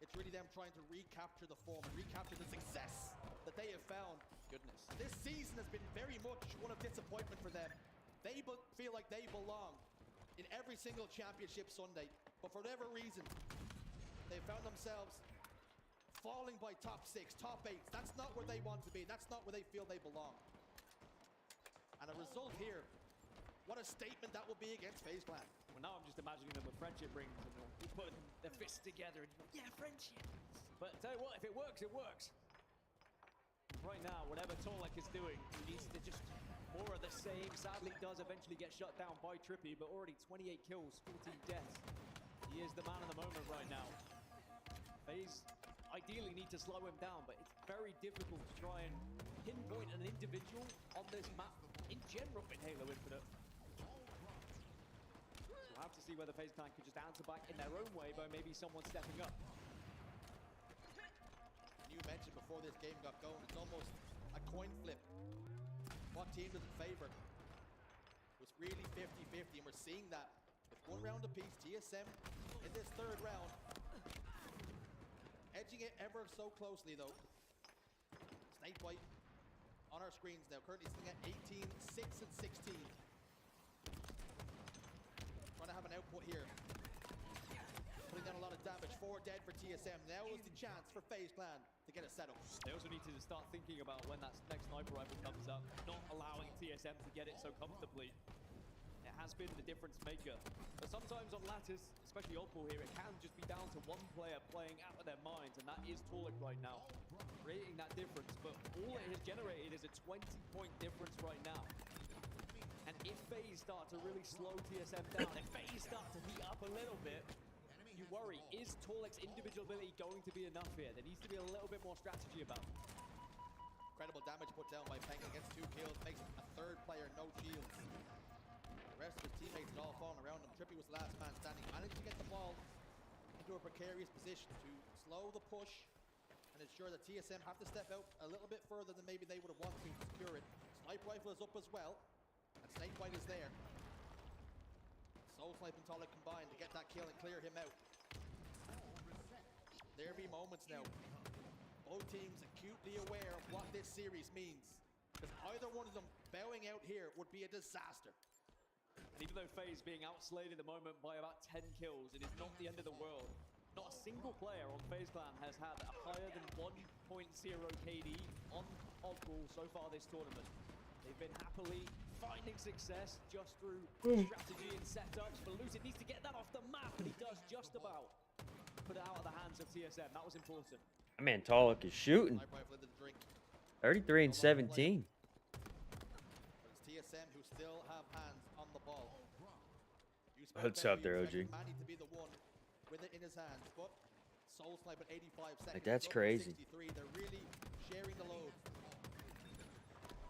it's really them trying to recapture the form and recapture the success that they have found. Goodness. And this season has been very much one of disappointment for them. They feel like they belong in every single championship Sunday. But for whatever reason, They found themselves falling by top 6, top 8. That's not where they want to be. That's not where they feel they belong. And a result here, what a statement that will be against FaZe Clan. Well, now I'm just imagining them with friendship rings and they're putting their fists together and yeah, friendship. But tell you what, if it works, it works. Right now, whatever Torlek is doing, he needs to just more of the same. Sadly, does eventually get shut down by Trippy, but already 28 kills, 14 deaths. He is the man of the moment right now. FaZe ideally need to slow him down, but it's very difficult to try and pinpoint an individual on this map in general in Halo Infinite. So we'll have to see whether FaZe Clan can just answer back in their own way by maybe someone stepping up. You mentioned before this game got going, it's almost a coin flip. What team does it favor? It was really 50-50, and we're seeing that with one round apiece. TSM in this third round, edging it ever so closely though. Snakebite on our screens now, currently sitting at 18, 6 and 16. Trying to have an output here. Putting down a lot of damage. 4 dead for TSM. Now is the chance for FaZe Clan to get a setup. They also need to start thinking about when that next sniper rifle comes up, not allowing TSM to get it so comfortably. It has been the difference maker. But sometimes on Lattice, especially Oddball here, it can just be down to one player playing out of their minds, and that is Torlek right now, creating that difference. But all it has generated is a 20-point difference right now. And if FaZe start to really slow TSM down, if FaZe start to heat up a little bit, you worry, is Torlek's individual ability going to be enough here? There needs to be a little bit more strategy about it. Incredible damage put down by Penguin, gets 2 kills, makes a third player no shields. The rest of his teammates had all fallen around him. Trippy was the last man standing, managed to get the ball into a precarious position to slow the push and ensure that TSM have to step out a little bit further than maybe they would have wanted to secure it. Sniper rifle is up as well, and Snakebite is there. Soul Snipe and Torlek combined to get that kill and clear him out. There be moments now. Both teams acutely aware of what this series means, because either one of them bowing out here would be a disaster. And even though FaZe being outslayed at the moment by about 10 kills, it is not the end of the world. Not a single player on FaZe Clan has had a higher than 1.0 KD on Oddball so far this tournament. They've been happily finding success just through strategy and setups. But Lucid needs to get that off the map, and he does just about put it out of the hands of TSM. That was important. I mean, Torlek is shooting. 33 and 17. But it's TSM who still have hands on the ball. What's up there, OG? Manny to be the one with it in his hands, but Soul Snipe at 85 seconds. Like, that's crazy. 63. They're really sharing the load.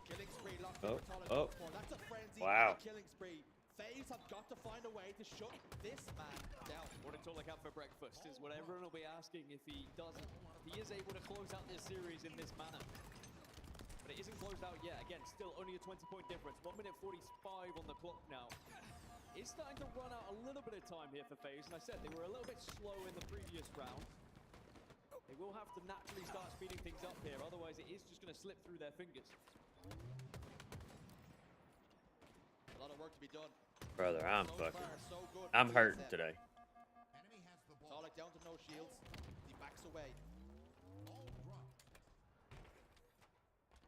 Killing spree locked Oh, in for oh. Torlek. That's a frenzy. Wow. Killing spree. FaZe have got to find a way to shut this man down. What did Torlek have for breakfast is what everyone will be asking if he doesn't. He is able to close out this series in this manner. But it isn't closed out yet. Again, still only a 20-point difference. 1 minute 45 on the clock now. It's starting to run out a little bit of time here for FaZe. And I said they were a little bit slow in the previous round. They will have to naturally start speeding things up here. Otherwise, it is just going to slip through their fingers. A lot of work to be done. Brother, I'm So fucking. far, so good for I'm hurting TSM. today. Torlek down to no shields. He backs away.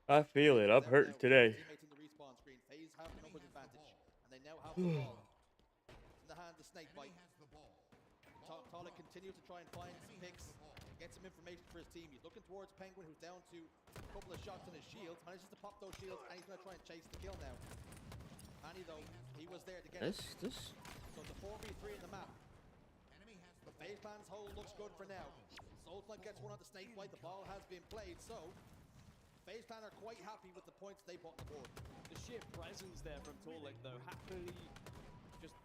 I feel it. I'm hurting today. Teammates in the respawn screen. FaZe have the numbers advantage, and they now have the ball. It's in the hand of Snakebite. Torlek continues to try and find some picks, get some information for his team. He's looking towards Penguin, who's down to a couple of shots on his shields. Manages to pop those shields, and he's going to try and chase the kill now. Manny, though, he was there to get it. So it's a 4v3 in the map. The FaZe Clan's hold looks good for now. Soul Snipe gets one on the Snakebite. The ball has been played, so FaZe Clan are quite happy with the points they put on the board. The sheer presence there from Torlek, though, happily just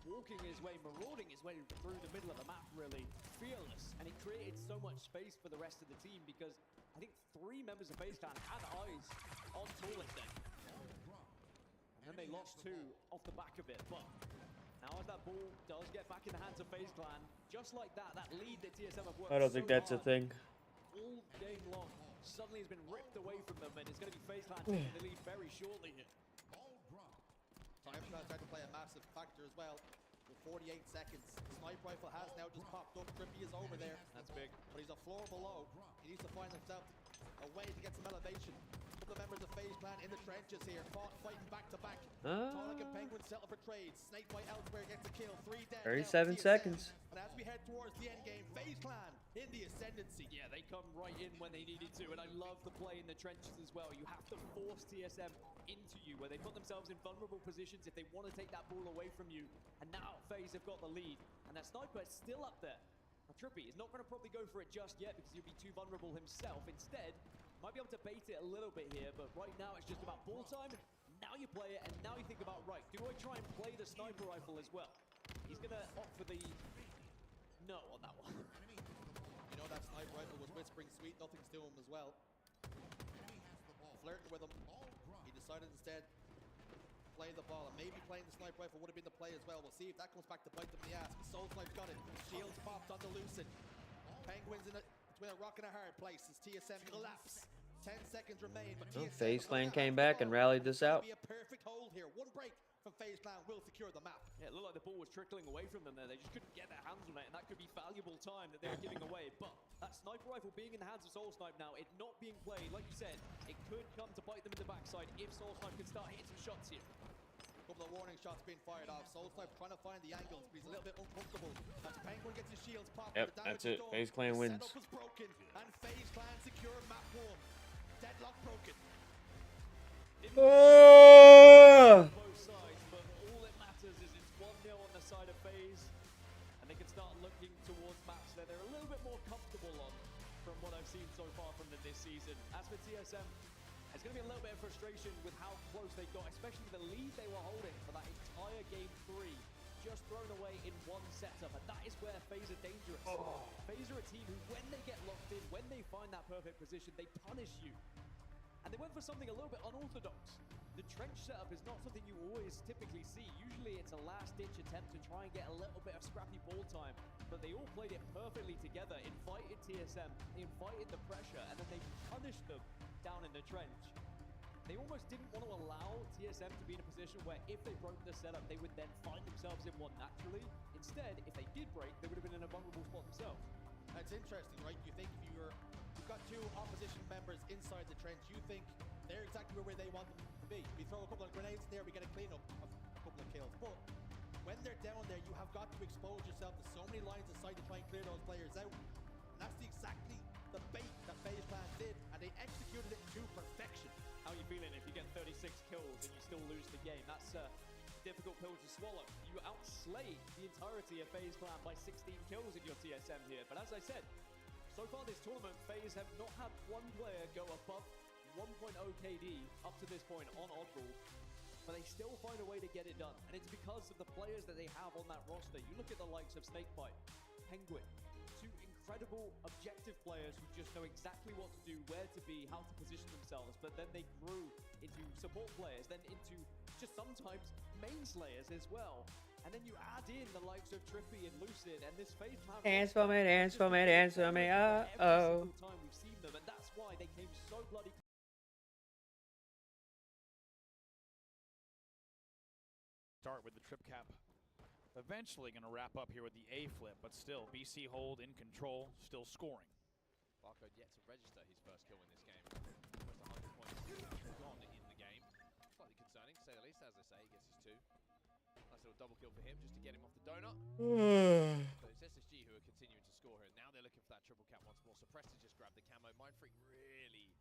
walking his way, marauding his way through the middle of the map, really fearless. And it created so much space for the rest of the team because I think 3 members of FaZe Clan had eyes on Torlek then. And then they lost 2 off the back of it. But now as that ball does get back in the hands of FaZe Clan, just like that, that lead that TSM have worked I don't think so that's a hard thing. all game long suddenly has been ripped away from them, and it's going to be FaZe Clan taking the lead very shortly here. Time's going to start to play a massive factor as well. With 48 seconds. Sniper rifle has now just popped up. Trippy is over there. That's big. But he's a floor below. He needs to find himself a way to get some elevation. A couple of members of FaZe Clan in the trenches here, fighting back to back. Tonic and Penguin settle for trades. Snakebite elsewhere gets a kill. 3 dead. 37 seconds. And as we head towards the end game, FaZe Clan in the ascendancy. Yeah, they come right in when they needed to, and I love the play in the trenches as well. You have to force TSM into you, where they put themselves in vulnerable positions if they want to take that ball away from you. And now FaZe have got the lead, and that sniper is still up there. Now, Trippy is not going to probably go for it just yet because he'll be too vulnerable himself. Instead, might be able to bait it a little bit here, but right now it's just about ball time. Now you play it, and now you think about, right, do I try and play the sniper rifle as well? He's going to opt for the no on that one. You know that sniper rifle was whispering sweet nothings to him as well. Flirting with him. He decided instead play the ball, and maybe playing the sniper rifle would have been the play as well. We'll see if that comes back to bite them in the ass. Soul Snipe's got it. Shields popped on the Lucid. Penguins in between a rock and a hard place as TSM collapse. 10 seconds remain, but FaZe Clan came back and rallied this out. Be a perfect hold here. One break from FaZe Clan will secure the map. Yeah, it looked like the ball was trickling away from them there. They just couldn't get their hands on it, and that could be valuable time that they were giving away. But that sniper rifle being in the hands of Soul Snipe now, it not being played, like you said, it could come to bite them in the backside if Soul Snipe can start hitting some shots here. A couple of warning shots being fired off. Soul Snipe trying to find the angles, but he's a little bit uncomfortable. As Penguin gets his shields popped, yep, the that's damage it. is done. FaZe Clan wins. The setup was broken, and FaZe Clan secure map 1. Deadlock broken. Both sides, but all it matters is it's 1-0 on the side of FaZe, and they can start looking towards maps that they're a little bit more comfortable on from what I've seen so far from them this season. As for TSM, there's going to be a little bit of frustration with how close they got, especially the lead they were holding for that entire game 3, just thrown away in one setup, and that is where FaZe are dangerous. FaZe are a team who, when they get locked in, when they find that perfect position, they punish you. And they went for something a little bit unorthodox. The trench setup is not something you always typically see. Usually it's a last-ditch attempt to try and get a little bit of scrappy ball time, but they all played it perfectly together, invited TSM, they invited the pressure, and then they punished them down in the trench. They almost didn't want to allow TSM to be in a position where if they broke the setup, they would then find themselves in one naturally. Instead, if they did break, they would have been in a vulnerable spot themselves. That's interesting, right? You think if you've got 2 opposition members inside the trench, you think they're exactly where they want them to be. We throw a couple of grenades in there, we get a cleanup of a couple of kills. But when they're down there, you have got to expose yourself to so many lines of sight to try and clear those players out. And that's exactly the bait that FaZe Clan did, and they executed it to perfection. How are you feeling if you get 36 kills and you still lose the game? That's a difficult pill to swallow. You outslayed the entirety of FaZe Clan by 16 kills in your TSM here. But as I said, so far this tournament, FaZe have not had one player go above 1.0 KD up to this point on Oddball, but they still find a way to get it done. And it's because of the players that they have on that roster. You look at the likes of Snakebite, Penguin, 2 incredible objective players who just know exactly what to do, where to be, how to position themselves, but then they grew into support players, then into just sometimes main slayers as well. And then you add in the likes of Trippy and Lucid and this FaZe Clan. Dance for me, dance for me, dance for me, uh-oh. Every single time we've seen them, and that's why they came so bloody start with the trip cap. Eventually going to wrap up here with the A flip, but still, BC hold in control, still scoring. Barcode yet to register his first kill in this game. Almost 100 points gone in the game. Slightly concerning, to say the least. As I say, he gets his 2. Nice little double kill for him, just to get him off the donut. So it's SSG who are continuing to score here. Now they're looking for that triple cap once more. Suppressed to just grab the camo. Mindfreak really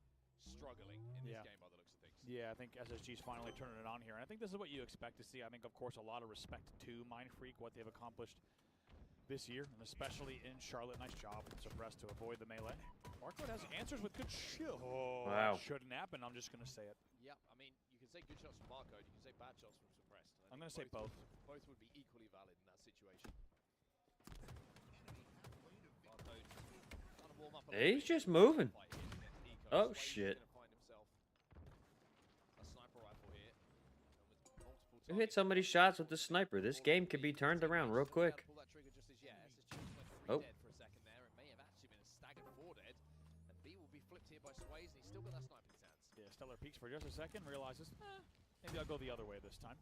struggling in this game by the looks of things. Yeah, I think SSG's finally turning it on here. And I think this is what you expect to see. I think, of course, a lot of respect to Mindfreak, what they've accomplished this year, and especially in Charlotte. Nice job with Suppressed to avoid the melee. Barcode has answers with good shield. Oh, wow. Shouldn't happen. I'm just going to say it. Yep, I mean, you can say good shots from Barcode, you can say bad shots from Suppressed. I'm going to say both. Both would be equally valid in that situation. Barcode trying to warm up a little He's bit. just moving. Oh, shit. You hit so many shots with the sniper. This game could be turned around real quick. Oh. Yeah, Stellar peeks for just a second, realizes, maybe I'll go the other way this time.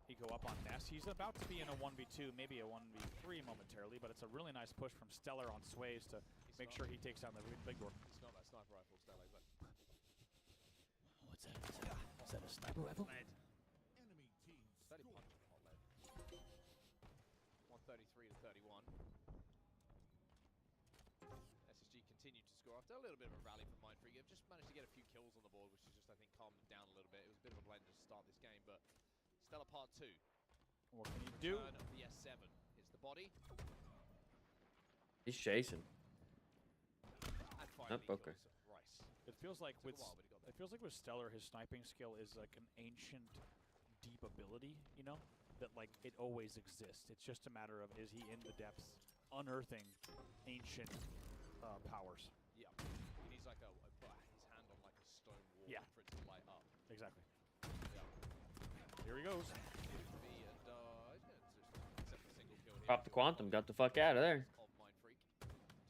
Eco up on Ness. He's about to be in a 1v2, maybe a 1v3 momentarily, but it's a really nice push from Stellar on Sways to make sure he takes down the big door. It's not that sniper rifle, Stellar, but... What's that? Is that a sniper rifle? Enemy team 30 punch on hot lead. 133 to 31. SSG continued to score after a little bit of a rally from Mindfreak. They've just managed to get a few kills on the board, which has just, I think, calmed them down a little bit. It was a bit of a blender to start this game, but Stellar Part 2. What can he do? Return of the S7 is the body. He's chasing. And finally okay. kills Rice. It feels like Took with a while, but he got there. it feels like with Stellar, his sniping skill is like an ancient, deep ability. You know, that like it always exists. It's just a matter of is he in the depths, unearthing ancient powers. Yeah. He needs like put his hand on like a stone wall for it to light up. Exactly. Yeah. Here he goes. Pop the Quantum, got the fuck out of there. Of Mindfreak.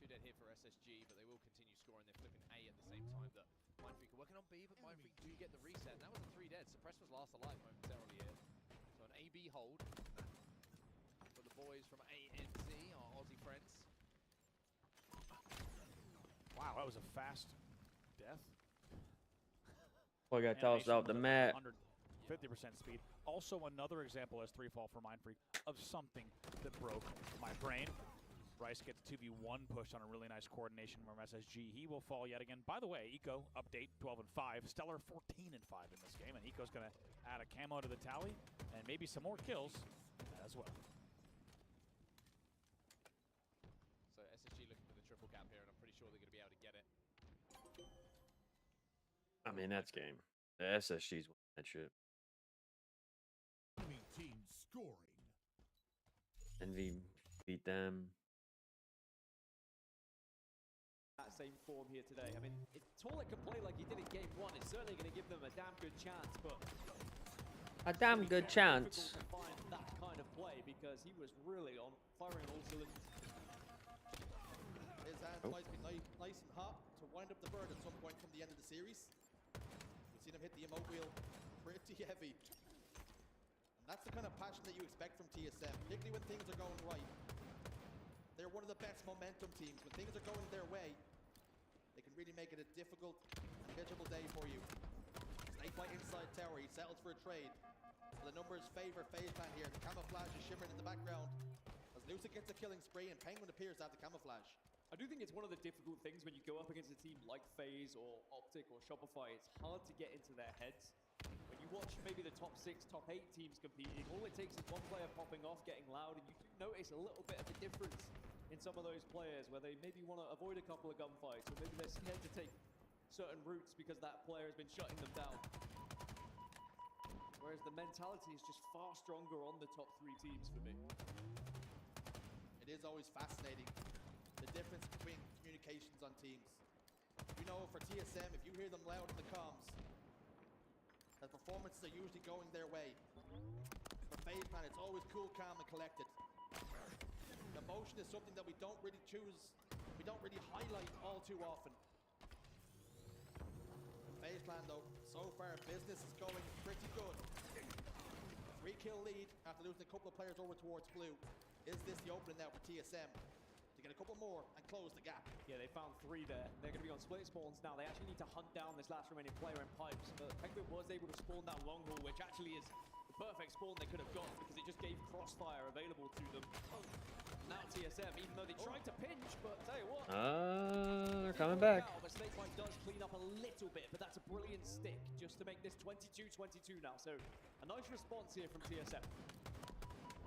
2 dead here for SSG, but they will continue scoring. They're flipping A at the same time that Mindfreak are working on B, but Mindfreak do get the reset. And that was a 3 dead. Suppress was last alive momentarily here. So an AB hold for the boys from ANZ, our Aussie friends. Wow, that was a fast death. Boy got tossed off the mat. 50% speed. Also another example as 3 fall for Mindfreak of something that broke my brain. Rice gets 2v1 push on a really nice coordination from SSG. He will fall yet again. By the way, Eco update 12-5. Stellar 14-5 in this game, and Eco's gonna add a camo to the tally and maybe some more kills as well. So SSG looking for the triple cap here, and I'm pretty sure they're going to be able to get it. I mean, that's game. The SSG's winning that shit. Enemy team scoring. Envy beat them. That same form here today. I mean, if Torlik can play like he did in game 1, it's certainly going to give them a damn good chance, but... A damn good chance. To find that kind of play because he was really on firing on all cylinders. His hand might be nice and hot to wind up the bird at some point from the end of the series. We've seen him hit the emote wheel pretty heavy. And that's the kind of passion that you expect from TSM, particularly when things are going right. They're one of the best momentum teams. When things are going their way, they can really make it a difficult and miserable day for you. Snake by inside tower, he settles for a trade. So the numbers favor FaZe here. The camouflage is shimmering in the background as Lucid gets a killing spree and Penguin appears to have the camouflage. I do think it's one of the difficult things when you go up against a team like FaZe or OpTic or Shopify. It's hard to get into their heads. When you watch maybe the top 6, top 8 teams competing, all it takes is one player popping off, getting loud, and you do notice a little bit of a difference in some of those players where they maybe want to avoid a couple of gunfights, or maybe they're scared to take certain routes because that player has been shutting them down. Whereas the mentality is just far stronger on the top 3 teams for me. It is always fascinating, the difference between communications on teams. You know, for TSM, if you hear them loud in the comms, the performances are usually going their way. For FaZe, it's always cool, calm, and collected. Emotion is something that we don't really highlight all too often. FaZe Clan, though, so far business is going pretty good. 3-kill lead after losing a couple of players over towards blue. Is this the opening now for TSM to get a couple more and close the gap? Yeah, they found 3 there. They're going to be on split spawns now. They actually need to hunt down this last remaining player in pipes. But Penguin was able to spawn that long haul, which actually is the perfect spawn they could have got because it just gave crossfire available to them. Now TSM, even though they tried to pinch, but tell you what. They're coming back. But Snakebite does clean up a little bit, but that's a brilliant stick just to make this 22-22 now. So a nice response here from TSM.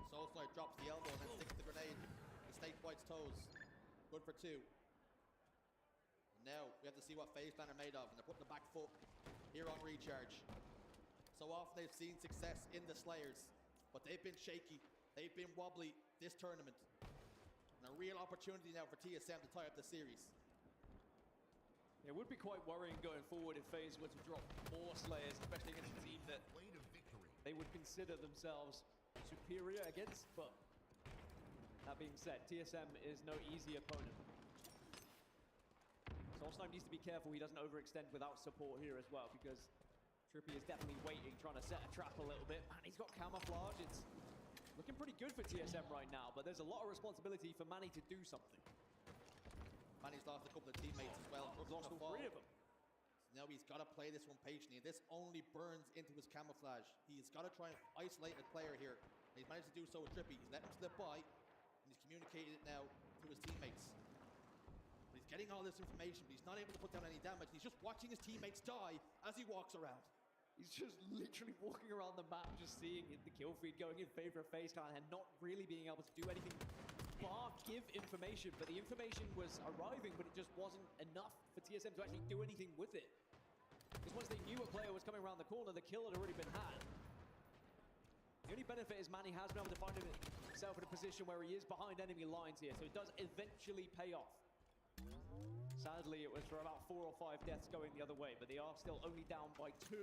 Soulfly drops the elbow and then sticks the grenade to Snakebite's toes. Good for 2. And now we have to see what FaZe Clan are made of, and they're putting the back foot here on recharge. So often they've seen success in the Slayers, but they've been shaky. They've been wobbly this tournament. And a real opportunity now for TSM to tie up the series. It would be quite worrying going forward if FaZe were to drop more Slayers, especially against a team that they would consider themselves superior against. But that being said, TSM is no easy opponent. Soulsnipe needs to be careful he doesn't overextend without support here as well, because Trippy is definitely waiting, trying to set a trap a little bit. Man, he's got camouflage. It's looking pretty good for TSM right now, but there's a lot of responsibility for Manny to do something. Manny's lost a couple of teammates as well. He's lost all 3 of them. Now he's got to play this one patiently. This only burns into his camouflage. He's got to try and isolate a player here. He's managed to do so with Trippy. He's let him slip by, and he's communicated it now to his teammates. But he's getting all this information, but he's not able to put down any damage. He's just watching his teammates die as he walks around. He's just literally walking around the map, just seeing the kill feed going in favor of FaZe Clan and not really being able to do anything bar give information. But the information was arriving, but it just wasn't enough for TSM to actually do anything with it. Because once they knew a player was coming around the corner, the kill had already been had. The only benefit is Manny has been able to find himself in a position where he is behind enemy lines here, so it does eventually pay off. Sadly, it was for about 4 or 5 deaths going the other way, but they are still only down by 2.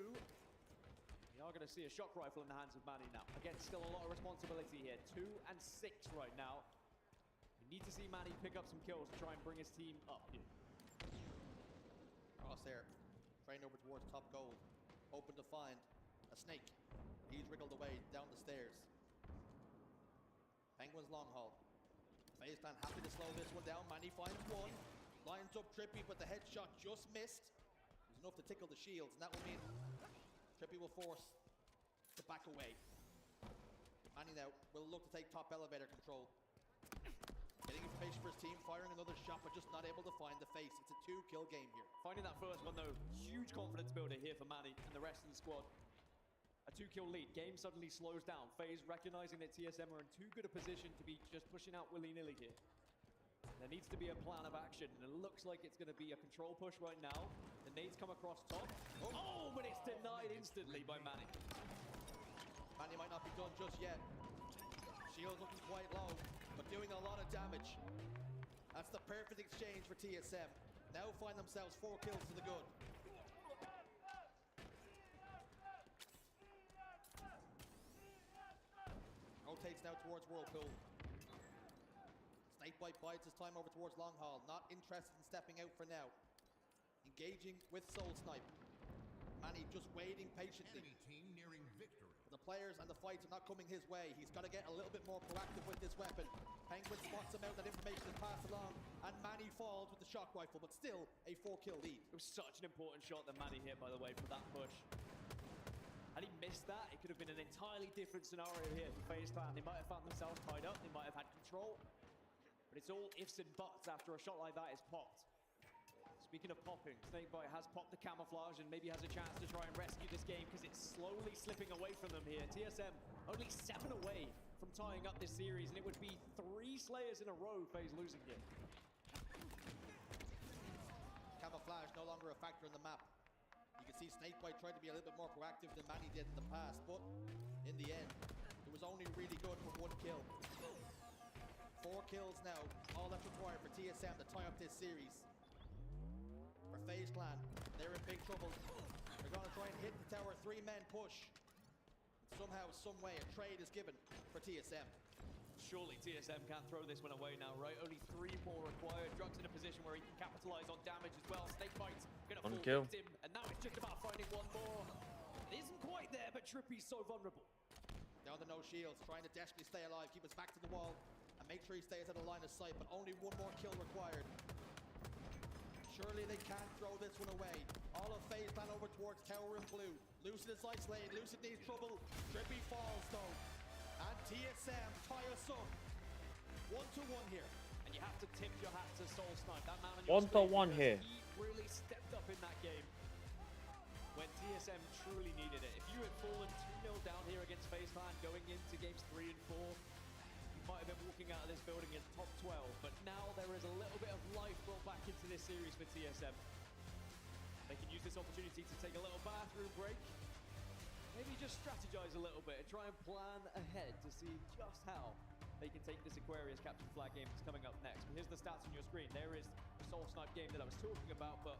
We are going to see a shock rifle in the hands of Manny now. Again, still a lot of responsibility here. 2 and 6 right now. We need to see Manny pick up some kills to try and bring his team up here. Crosshair, train over towards top gold. Open to find a snake. He's wriggled away down the stairs. Penguins long haul. FaZe Clan happy to slow this one down. Manny finds one. Lines up Trippy, but the headshot just missed. It was enough to tickle the shields, and that will mean Trippy will force to back away. Manny now will look to take top elevator control. Getting information for his team, firing another shot, but just not able to find the face. It's a 2-kill game here. Finding that first one, though, huge confidence builder here for Manny and the rest of the squad. A 2-kill lead. Game suddenly slows down. FaZe recognizing that TSM are in too good a position to be just pushing out willy-nilly here. There needs to be a plan of action, and it looks like it's going to be a control push right now. The nades come across top. Oh, but it's denied instantly by Manny. Manny might not be done just yet. Shields looking quite low, but doing a lot of damage. That's the perfect exchange for TSM. Now find themselves 4 kills to the good. Rotates now towards Whirlpool. Snakebite bides his time over towards Long Haul. Not interested in stepping out for now. Engaging with Soul Snipe. Manny just waiting patiently. Team nearing victory. The players and the fights are not coming his way. He's got to get a little bit more proactive with this weapon. Penguin spots him out, that information is passed along, and Manny falls with the shock rifle, but still a 4-kill lead. It was such an important shot that Manny hit, by the way, for that push. Had he missed that, it could have been an entirely different scenario here for FaZe Clan. They might have found themselves tied up, they might have had control. But it's all ifs and buts after a shot like that is popped. Speaking of popping, Snakebite has popped the camouflage and maybe has a chance to try and rescue this game because it's slowly slipping away from them here. TSM only 7 away from tying up this series, and it would be 3 Slayers in a row FaZe losing here. Camouflage no longer a factor in the map. You can see Snakebite tried to be a little bit more proactive than Manny did in the past, but in the end, it was only really good for 1 kill. 4 kills now, all that's required for TSM to tie up this series. For FaZe Clan, they're in big trouble. They're going to try and hit the tower, 3-man push. Somehow, some way, a trade is given for TSM. Surely TSM can't throw this one away now, right? Only 3 more required. Drugs in a position where he can capitalize on damage as well. Snakebite's going to fall victim, and now it's just about finding 1 more. It isn't quite there, but Trippy's so vulnerable. Down to no shields, trying to desperately stay alive, keep his back to the wall, and make sure he stays out of line of sight, but only 1 more kill required. Surely they can't throw this one away. All of FaZe Clan over towards tower in blue. Lucid is isolated, Lucid needs trouble. Trippy falls though. And TSM tie us up. 1-1 here. And you have to tip your hat to Soul Snipe. That man on your screen, 1-1 here. He really stepped up in that game when TSM truly needed it. If you had fallen 2-0 down here against FaZe Clan going into games 3 and 4, might have been walking out of this building in top 12, but now there is a little bit of life brought back into this series for TSM. They can use this opportunity to take a little bathroom break, maybe just strategize a little bit and try and plan ahead to see just how they can take this Aquarius capture flag game that's coming up next. But here's the stats on your screen. There is the Soul Snipe game that I was talking about, but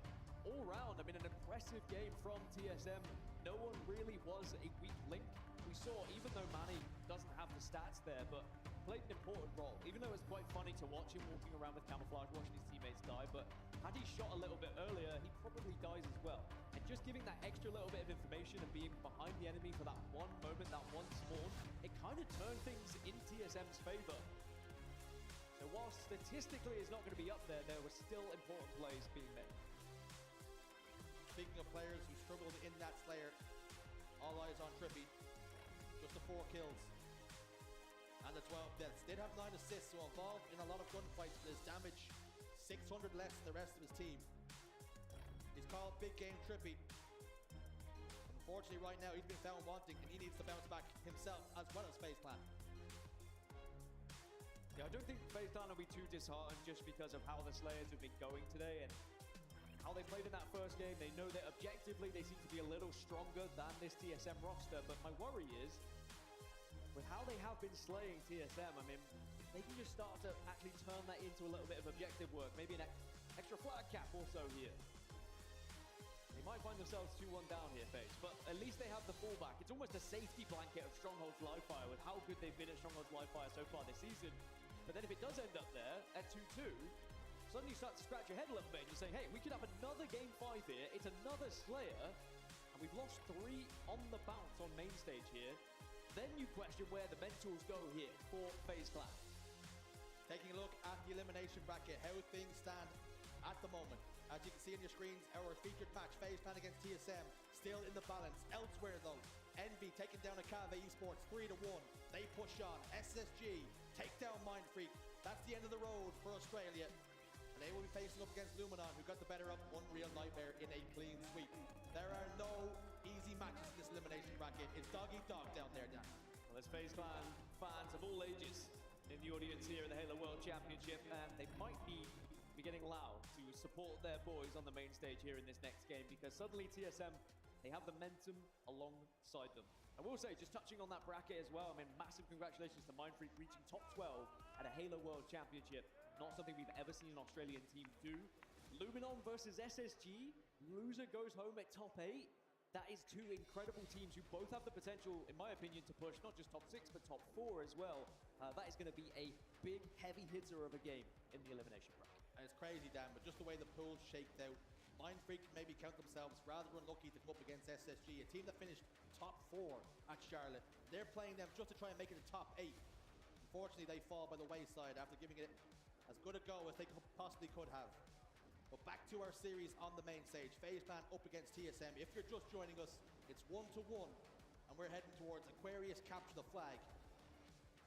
all round, I mean, an impressive game from TSM. No one really was a weak link. We saw, even though Manny doesn't have the stats there, but played an important role. Even though it's quite funny to watch him walking around with camouflage, watching his teammates die, but Had he shot a little bit earlier, he probably dies as well. And just giving that extra little bit of information and being behind the enemy for that one moment, that one spawn, it kind of turned things in TSM's favor. So while statistically it's not going to be up there, there were still important plays being made. Speaking of players who struggled in that Slayer, all eyes on Trippy. Just the 4 kills and the 12 deaths. Did have 9 assists, so involved in a lot of gunfights, but his damage 600 less than the rest of his team. He's called Big Game Trippy. Unfortunately, right now he's been found wanting, and he needs to bounce back himself as well as FaZe Clan. Yeah, I don't think FaZe Clan will be too disheartened just because of how the Slayers have been going today and how they played in that first game. They know that objectively they seem to be a little stronger than this TSM roster, but my worry is with how they have been slaying TSM, I mean, they can just start to actually turn that into a little bit of objective work, maybe an extra flag cap also here. They might find themselves 2-1 down here, FaZe, but at least they have the fallback. It's almost a safety blanket of Stronghold's live fire with how good they've been at Stronghold's live fire so far this season. But then if it does end up there at 2-2, suddenly you start to scratch your head a little bit and you're saying, hey, we could have another game 5 here. It's another Slayer, and we've lost 3 on the bounce on main stage here. Then you question where the mentals go here for FaZe Clan. Taking a look at the elimination bracket, how things stand at the moment. As you can see on your screens, our featured match, FaZe Clan against TSM, still in the balance. Elsewhere though, Envy taking down Akave Esports 3-1. They push on. SSG take down Mindfreak. That's the end of the road for Australia. And they will be facing up against Luminon, who got the better of Unreal Nightmare in a clean sweep. There are no easy matches in this elimination bracket. It's dog eat dog down there, Dan. Well, there's FaZe Clan fans of all ages in the audience here at the Halo World Championship, and they might be getting loud to support their boys on the main stage here in this next game, because suddenly TSM, they have the momentum alongside them. I will say, just touching on that bracket as well, I mean, massive congratulations to Mindfreak reaching top 12 at a Halo World Championship. Not something we've ever seen an Australian team do. Luminon versus SSG. Loser goes home at top 8. That is 2 incredible teams who both have the potential, in my opinion, to push not just top 6, but top 4 as well. That is going to be a big, heavy hitter of a game in the elimination bracket. And it's crazy, Dan, but just the way the pool's shaped out, Mindfreak maybe count themselves rather unlucky to come up against SSG, a team that finished top 4 at Charlotte. They're playing them just to try and make it a top 8. Unfortunately, they fall by the wayside after giving it as good a go as they possibly could have. But back to our series on the main stage. FaZe Clan up against TSM. If you're just joining us, it's 1-1, and we're heading towards Aquarius capture the flag.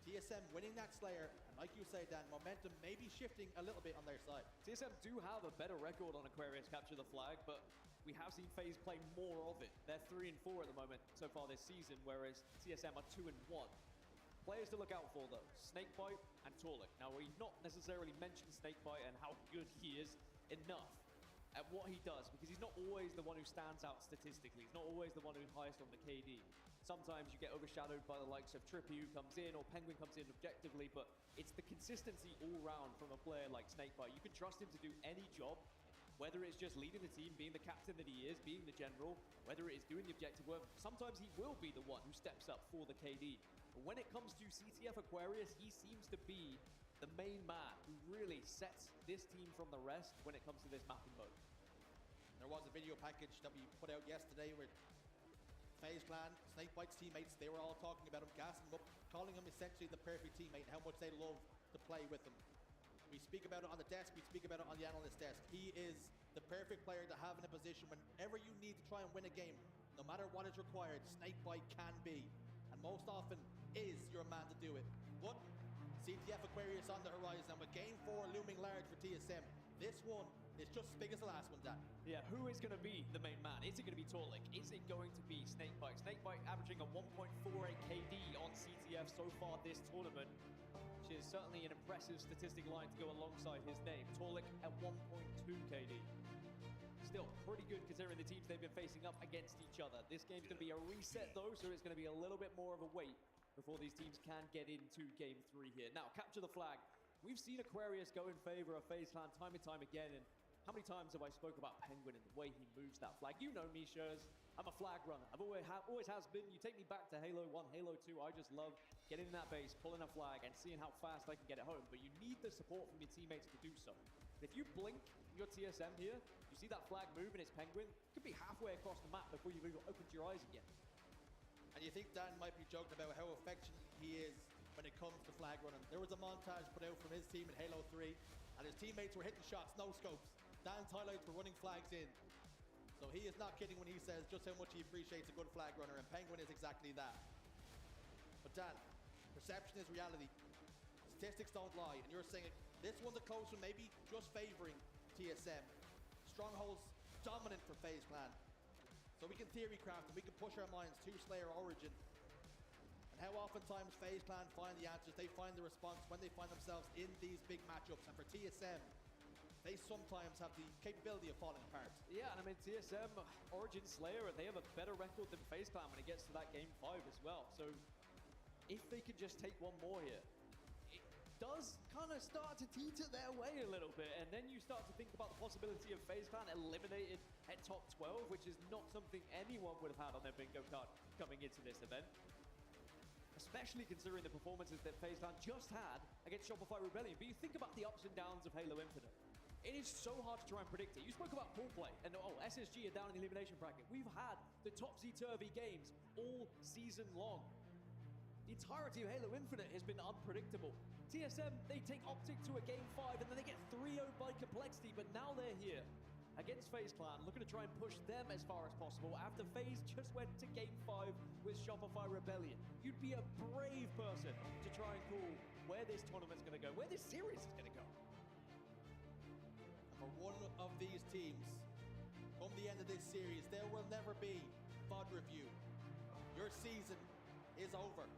TSM winning that Slayer, and like you say, Dan, momentum may be shifting a little bit on their side. TSM do have a better record on Aquarius capture the flag, but we have seen FaZe play more of it. They're 3-4 at the moment so far this season, whereas TSM are 2-1. Players to look out for though, Snakebite and Torlik. Now we've not necessarily mentioned Snakebite and how good he is enough at what he does, because he's not always the one who stands out statistically. He's not always the one who's highest on the KD. Sometimes you get overshadowed by the likes of Trippy who comes in, or Penguin comes in objectively, but it's the consistency all round from a player like Snakebite. You can trust him to do any job, whether it's just leading the team, being the captain that he is, being the general, whether it is doing the objective work. Sometimes he will be the one who steps up for the KD. But when it comes to CTF Aquarius, he seems to be the main man who really sets this team from the rest when it comes to this mapping mode. There was a video package that we put out yesterday where FaZe Clan, Snakebite's teammates, they were all talking about him, gassing him up, calling him essentially the perfect teammate and how much they love to play with him. We speak about it on the desk, we speak about it on the analyst desk. He is the perfect player to have in a position whenever you need to try and win a game. No matter what is required, Snakebite can be, and most often is your man to do it. But CTF Aquarius on the horizon with game 4 looming large for TSM. This one is just as big as the last one, Dan. Yeah, who is going to be the main man? Is it going to be Torlik? Is it going to be Snakebite? Snakebite averaging a 1.48 KD on CTF so far this tournament, which is certainly an impressive statistic line to go alongside his name. Torlik at 1.2 KD. Still pretty good considering the teams they've been facing up against each other. This game's going to be a reset though, so it's going to be a little bit more of a wait before these teams can get into game 3 here. Now, capture the flag. We've seen Aquarius go in favor of FaZe Clan time and time again, and how many times have I spoke about Penguin and the way he moves that flag? You know me, Shurs. I'm a flag runner. I've always has been. You take me back to Halo 1, Halo 2. I just love getting in that base, pulling a flag, and seeing how fast I can get it home. But you need the support from your teammates to do so. If you blink your TSM here, you see that flag move and it's Penguin, it could be halfway across the map before you've even opened your eyes again. And you think Dan might be joking about how affectionate he is when it comes to flag running. There was a montage put out from his team in Halo 3, and his teammates were hitting shots, no scopes. Dan's highlights were running flags in. So he is not kidding when he says just how much he appreciates a good flag runner, and Penguin is exactly that. But Dan, perception is reality. Statistics don't lie, and you're saying this one's a close one, maybe just favoring TSM. Stronghold's dominant for FaZe Clan. So we can theory craft and we can push our minds to Slayer Origin. And how oftentimes FaZe Clan find the answers, they find the response when they find themselves in these big matchups. And for TSM, they sometimes have the capability of falling apart. Yeah, and I mean, TSM, Origin, Slayer, they have a better record than FaZe Clan when it gets to that Game 5 as well. So if they could just take one more here, it does kind of start to teeter their way a little bit. And then you start to think about the possibility of FaZe Clan eliminated at top 12, which is not something anyone would have had on their bingo card coming into this event. Especially considering the performances that FaZe Clan just had against Shopify Rebellion. But you think about the ups and downs of Halo Infinite. It is so hard to try and predict it. You spoke about pool play, and SSG are down in the elimination bracket. We've had the topsy-turvy games all season long. The entirety of Halo Infinite has been unpredictable. TSM, they take OpTic to a Game 5, and then they get 3-0 by Complexity, but now they're here against FaZe Clan, looking to try and push them as far as possible after FaZe just went to Game 5 with Shopify Rebellion. You'd be a brave person to try and call where this tournament's going to go, where this series is going to go. For one of these teams, come the end of this series, there will never be VOD review. Your season is over.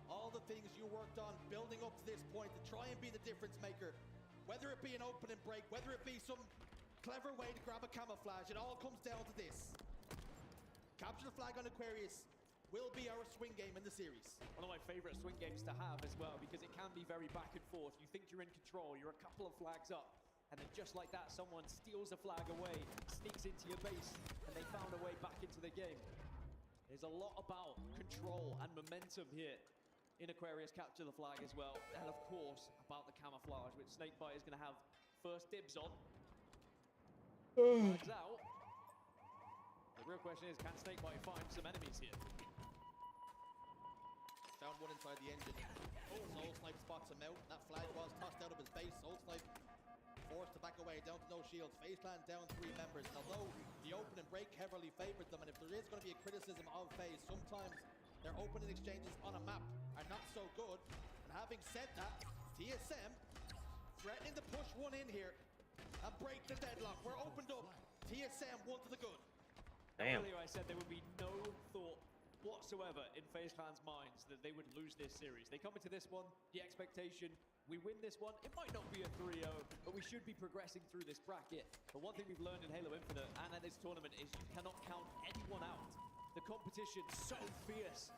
All the things you worked on building up to this point to try and be the difference maker, whether it be an opening break, whether it be some clever way to grab a camouflage, it all comes down to this. Capture the flag on Aquarius will be our swing game in the series. One of my favorite swing games to have as well, because it can be very back and forth. You think you're in control, you're a couple of flags up, and then just like that, someone steals a flag away, sneaks into your base, and they found a way back into the game. There's a lot about control and momentum here in Aquarius Capture the Flag as well. And of course, about the camouflage, which Snakebite is going to have first dibs on. Flags out. The real question is, can Snakebite find some enemies here? Found one inside the engine. Soul Snipe spots him out. That flag was tossed out of his base. Soul Snipe forced to back away, down to no shields. FaZe Clan down 3 members. Although the opening break heavily favored them, and if there is going to be a criticism of FaZe, sometimes their opening exchanges on a map are not so good. And having said that, TSM threatening to push one in here and break the deadlock. We're opened up. TSM one to the good. Damn. Earlier I said there would be no thought whatsoever in FaZe Clan's minds that they would lose this series. They come into this one, the expectation, we win this one. It might not be a 3-0, but we should be progressing through this bracket. But one thing we've learned in Halo Infinite and at this tournament is you cannot count anyone out. The competition's so fierce.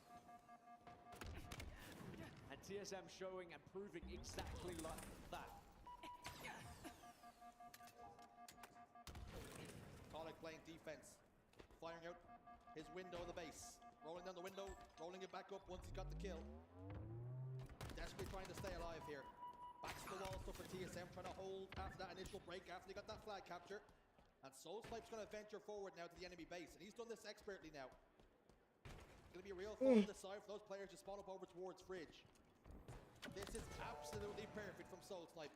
And TSM showing and proving exactly like that. Colic playing defense, firing out his window of the base. Rolling down the window, rolling it back up once he's got the kill. Desperately trying to stay alive here. Backs to the wall stuff for TSM, trying to hold after that initial break, after they got that flag capture. And Soul Snipe's going to venture forward now to the enemy base, and he's done this expertly now. It's going to be a real fun on this side for those players to spawn up over towards Fridge. This is absolutely perfect from Soul Snipe.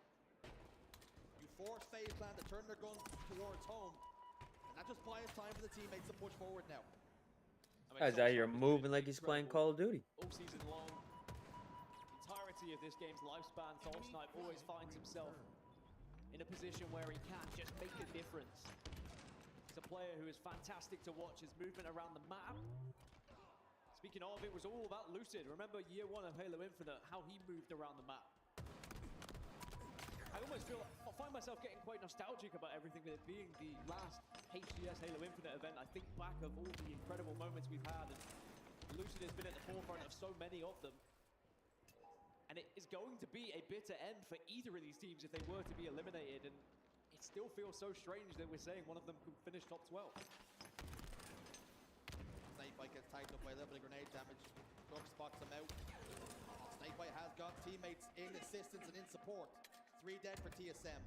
You force FaZe Clan to turn their guns towards home, and that just buys time for the teammates to push forward now. Guy's out here moving like he's playing Call of Duty. All season long, entirety of this game's lifespan, Soul Snipe always finds himself in a position where he can just make a difference. He's a player who is fantastic to watch. His movement around the map. Speaking of, it was all about Lucid. Remember year 1 of Halo Infinite, how he moved around the map. I almost feel, I find myself getting quite nostalgic about everything, with it being the last HCS Halo Infinite event. I think back of all the incredible moments we've had, and Lucid has been at the forefront of so many of them. And it is going to be a bitter end for either of these teams if they were to be eliminated, and it still feels so strange that we're saying one of them could finish top 12. the grenade damage. Drug spots him out. Snakebite has got teammates in assistance and in support. 3 dead for TSM.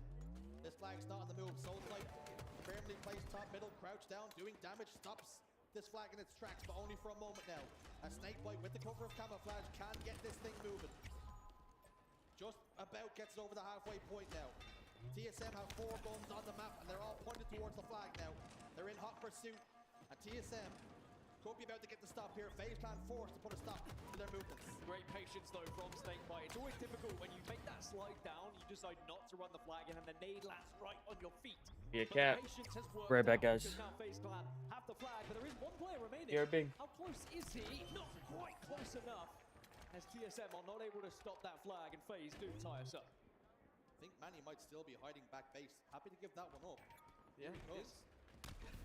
This flag's not on the move. Soulflight firmly placed top middle, crouched down, doing damage, stops this flag in its tracks, but only for a moment now. As Snakebite, with the cover of camouflage, can get this thing moving. Just about gets it over the halfway point now. TSM have 4 guns on the map, and they're all pointed towards the flag now. They're in hot pursuit, and TSM could be about to get the stop here. FaZe Clan forced to put a stop to their movements. Great patience though from Snakebite. It's always difficult when you make that slide down, you decide not to run the flag in, and the nade lands right on your feet. Be a cat. Right back, guys. Now FaZe Clan have the flag, but there is 1 player remaining. Here, Bing. How close is he? Not quite close enough. As TSM are not able to stop that flag, and FaZe do tie us up. I think Manny might still be hiding back base. Happy to give that one up. Yeah, he is.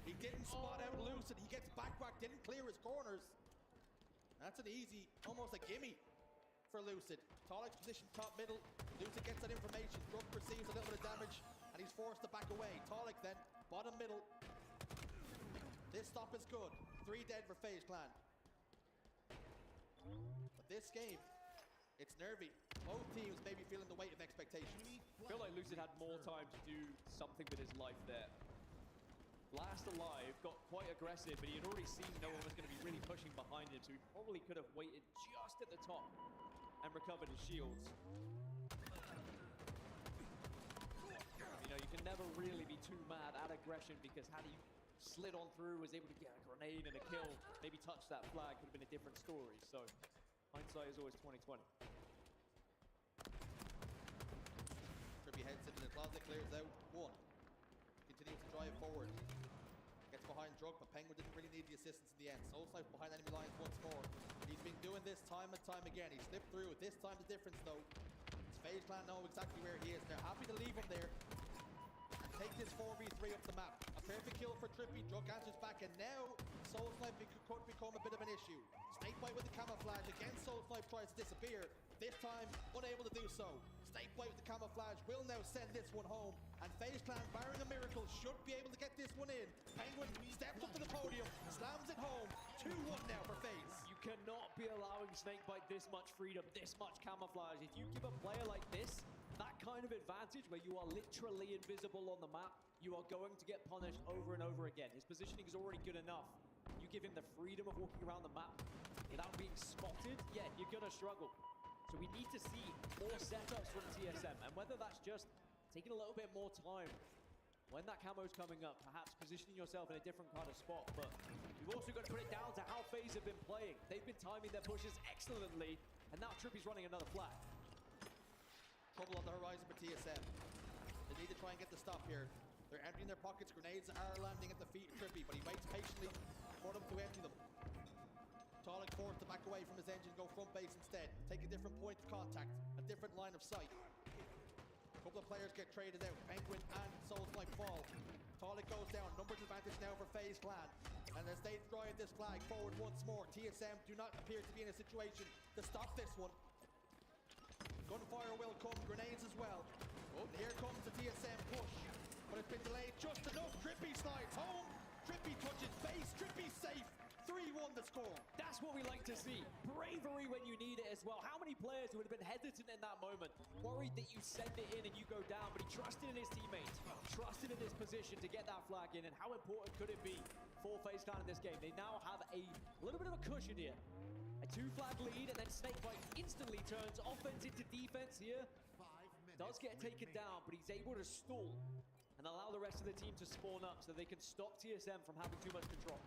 He didn't spot out Lucid. He gets backtracked, didn't clear his corners. That's an easy, almost a gimme for Lucid. Tolic's position top middle. Lucid gets that information. Drug perceives a little bit of damage, and he's forced to back away. Tolic then, bottom middle. This stop is good. 3 dead for FaZe Clan. But this game, it's nervy. Both teams may be feeling the weight of expectations. I feel like Lucid had more time to do something with his life there. Last Alive got quite aggressive, but he had already seen no one was going to be really pushing behind him, so he probably could have waited just at the top and recovered his shields. You know, you can never really be too mad at aggression, because had he slid on through, was able to get a grenade and a kill, maybe touch that flag, could have been a different story. So hindsight is always 20/20. Trippy heads into the closet, clears out 1. Continues to drive forward. Gets behind Drug, but Penguin didn't really need the assistance in the end. Soulslife behind enemy lines once more. He's been doing this time and time again. He slipped through. This time the difference though, FaZe Clan know exactly where he is. They're happy to leave him there and take this 4v3 up the map. A perfect kill for Trippy. Drug answers back, and now Soulslife could become a bit of an issue. Snakebite with the camouflage. Again, Soulslife tries to disappear. This time, unable to do so. Snakebite with the camouflage will now send this one home. And FaZe Clan, barring a miracle, should be able to get this one in. Penguin steps up to the podium, slams it home. 2-1 now for FaZe. You cannot be allowing Snakebite this much freedom, this much camouflage. If you give a player like this that kind of advantage where you are literally invisible on the map, you are going to get punished over and over again. His positioning is already good enough. You give him the freedom of walking around the map without being spotted, yeah, you're going to struggle. So we need to see more setups from TSM, and whether that's just taking a little bit more time when that camo's coming up, perhaps positioning yourself in a different kind of spot. But you've also got to put it down to how FaZe have been playing. They've been timing their pushes excellently, and now Trippy's running another flag. Trouble on the horizon for TSM. They need to try and get the stop here. They're emptying their pockets. Grenades are landing at the feet of Trippy, but he waits patiently for them to empty them. Tolic forced to back away from his engine, go front base instead. Take a different point of contact, a different line of sight. A couple of players get traded out. Penguin and Soulslife fall. Tolic goes down. Numbers advantage now for FaZe Clan. And as they drive this flag forward once more, TSM do not appear to be in a situation to stop this one. Gunfire will come, grenades as well. Oh, and here comes the TSM push. But it's been delayed just enough. Trippy slides home. Trippy touches base. Trippy safe. 3-1 the score. That's what we like to see. Bravery when you need it as well. How many players would have been hesitant in that moment, worried that you send it in and you go down, but he trusted in his teammates, trusted in his position to get that flag in, and how important could it be for FaZe Clan in this game? They now have a little bit of a cushion here. A 2-flag lead, and then Snakebite instantly turns offense into defense here. Does get taken down, but he's able to stall and allow the rest of the team to spawn up so they can stop TSM from having too much control.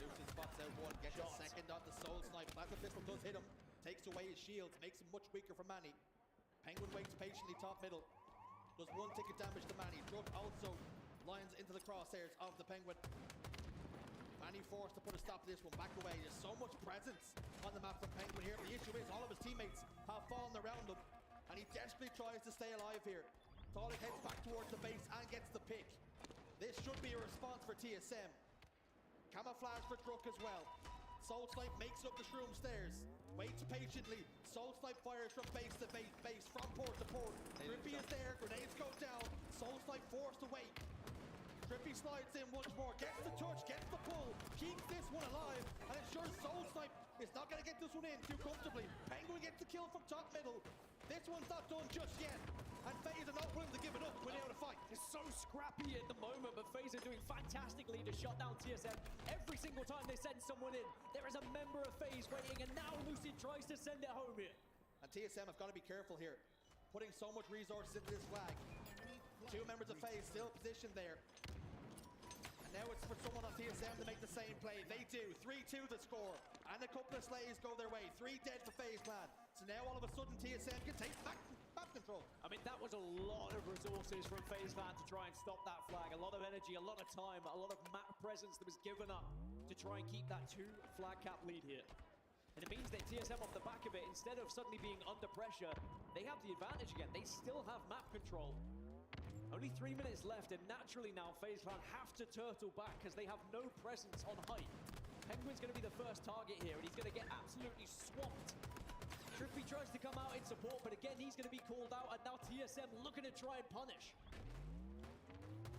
Lucid spots out 1, gets a second on the Soulslife. Plasma Pistol does hit him, takes away his shields, makes him much weaker for Manny. Penguin waits patiently top middle, does 1 ticket damage to Manny. Drug also lines into the crosshairs of the Penguin. Manny forced to put a stop to this one, back away. There's so much presence on the map from Penguin here. The issue is all of his teammates have fallen around him, and he desperately tries to stay alive here. Tolic heads back towards the base and gets the pick. This should be a response for TSM. Camouflage for Druk as well. Soulslife makes it up the shroom stairs. Waits patiently. Soulslife fires from base to base, from port to port. Trippy is there. Grenades go down. Soulslife forced to wait. Trippy slides in once more. Gets the touch. Gets the pull. Keeps this one alive. And is not going to get this one in too comfortably. Penguin gets the kill from top middle. This one's not done just yet. And FaZe are not willing to give it up without a fight. It's so scrappy at the moment, but FaZe are doing fantastically to shut down TSM. Every single time they send someone in, there is a member of FaZe waiting, and now Lucid tries to send it home here. And TSM have got to be careful here, putting so much resources into this flag. Two members of FaZe still positioned there. And now it's for someone on TSM to make the same play. They do. 3-2 the score. And a couple of slays go their way. 3 dead for FaZe Clan. So now all of a sudden TSM can take back control. I mean, that was a lot of resources from FaZe Clan to try and stop that flag. A lot of energy, a lot of time, a lot of map presence that was given up to try and keep that 2 flag cap lead here. And it means that TSM off the back of it, instead of suddenly being under pressure, they have the advantage again. They still have map control. Only 3 minutes left, and naturally now FaZe Clan have to turtle back because they have no presence on height. Penguin's going to be the first target here, and he's going to get absolutely swamped. Trippy tries to come out in support, but again, he's going to be called out, and now TSM looking to try and punish.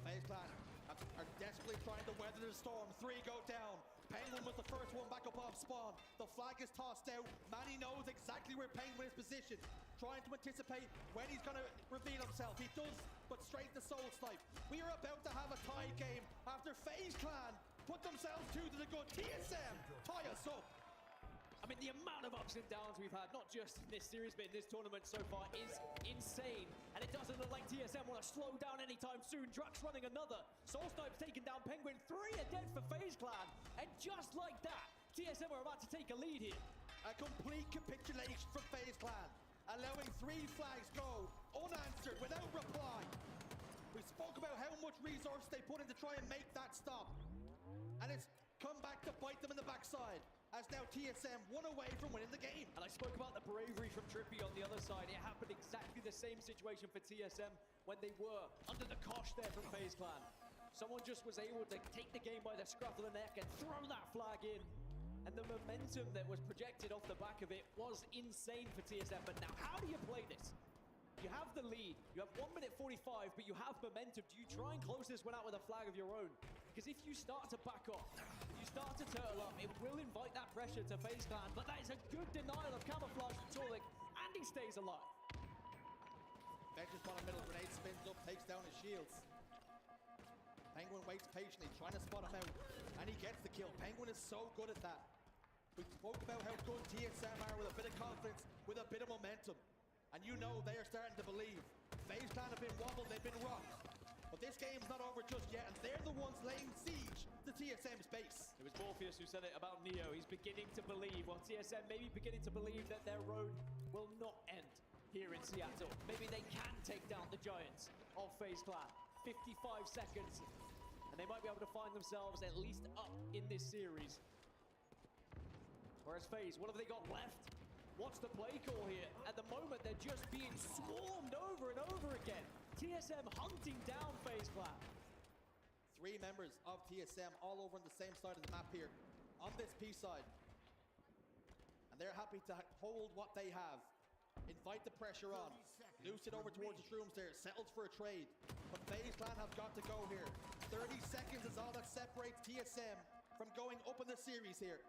FaZe Clan are desperately trying to weather the storm. 3 go down. Penguin was the first one back up off spawn. The flag is tossed out. Manny knows exactly where Penguin is positioned, trying to anticipate when he's going to reveal himself. He does, but straight to Soul Snipe. We are about to have a tie game after FaZe Clan put themselves 2 to the good. TSM tie us up. I mean, the amount of ups and downs we've had, not just in this series, but in this tournament so far, is insane. And it doesn't look like TSM want to slow down anytime soon. Drux running another. Soul Snipe's taking down Penguin. 3 are dead for FaZe Clan. And just like that, TSM are about to take a lead here. A complete capitulation from FaZe Clan, allowing 3 flags go unanswered, without reply. We spoke about how much resources they put in to try and make that stop. And it's come back to bite them in the backside, as now TSM 1 away from winning the game. And I spoke about the bravery from Trippy on the other side. It happened exactly the same situation for TSM when they were under the cosh there from FaZe Clan. Someone just was able to take the game by the scruff of the neck and throw that flag in. And the momentum that was projected off the back of it was insane for TSM. But now, how do you play this? You have the lead. You have 1 minute 45, but you have momentum. Do you try and close this one out with a flag of your own? Because if you start to back off, if you start to turtle up, it will invite that pressure to FaZe Clan. But that is a good denial of camouflage from Torlik, and he stays alive. Vengeance bottom middle, grenade spins up, takes down his shields. Penguin waits patiently, trying to spot him out, and he gets the kill. Penguin is so good at that. We spoke about how good TSM are with a bit of confidence, with a bit of momentum. And you know they are starting to believe. FaZe Clan have been wobbled, they've been rocked. But this game's not over just yet, and they're the ones laying siege to TSM's base. It was Morpheus who said it about Neo. He's beginning to believe, while TSM may be beginning to believe that their road will not end here in Seattle. Maybe they can take down the Giants of FaZe Clan. 55 seconds, and they might be able to find themselves at least up in this series. Whereas FaZe, what have they got left? What's the play call here? At the moment, they're just being swarmed over and over again. TSM hunting down FaZe Clan. 3 members of TSM all over on the same side of the map here, on this P side. And they're happy to hold what they have. Invite the pressure on. Lucid over towards the shrooms there, settles for a trade. But FaZe Clan have got to go here. 30 seconds is all that separates TSM from going up in the series here.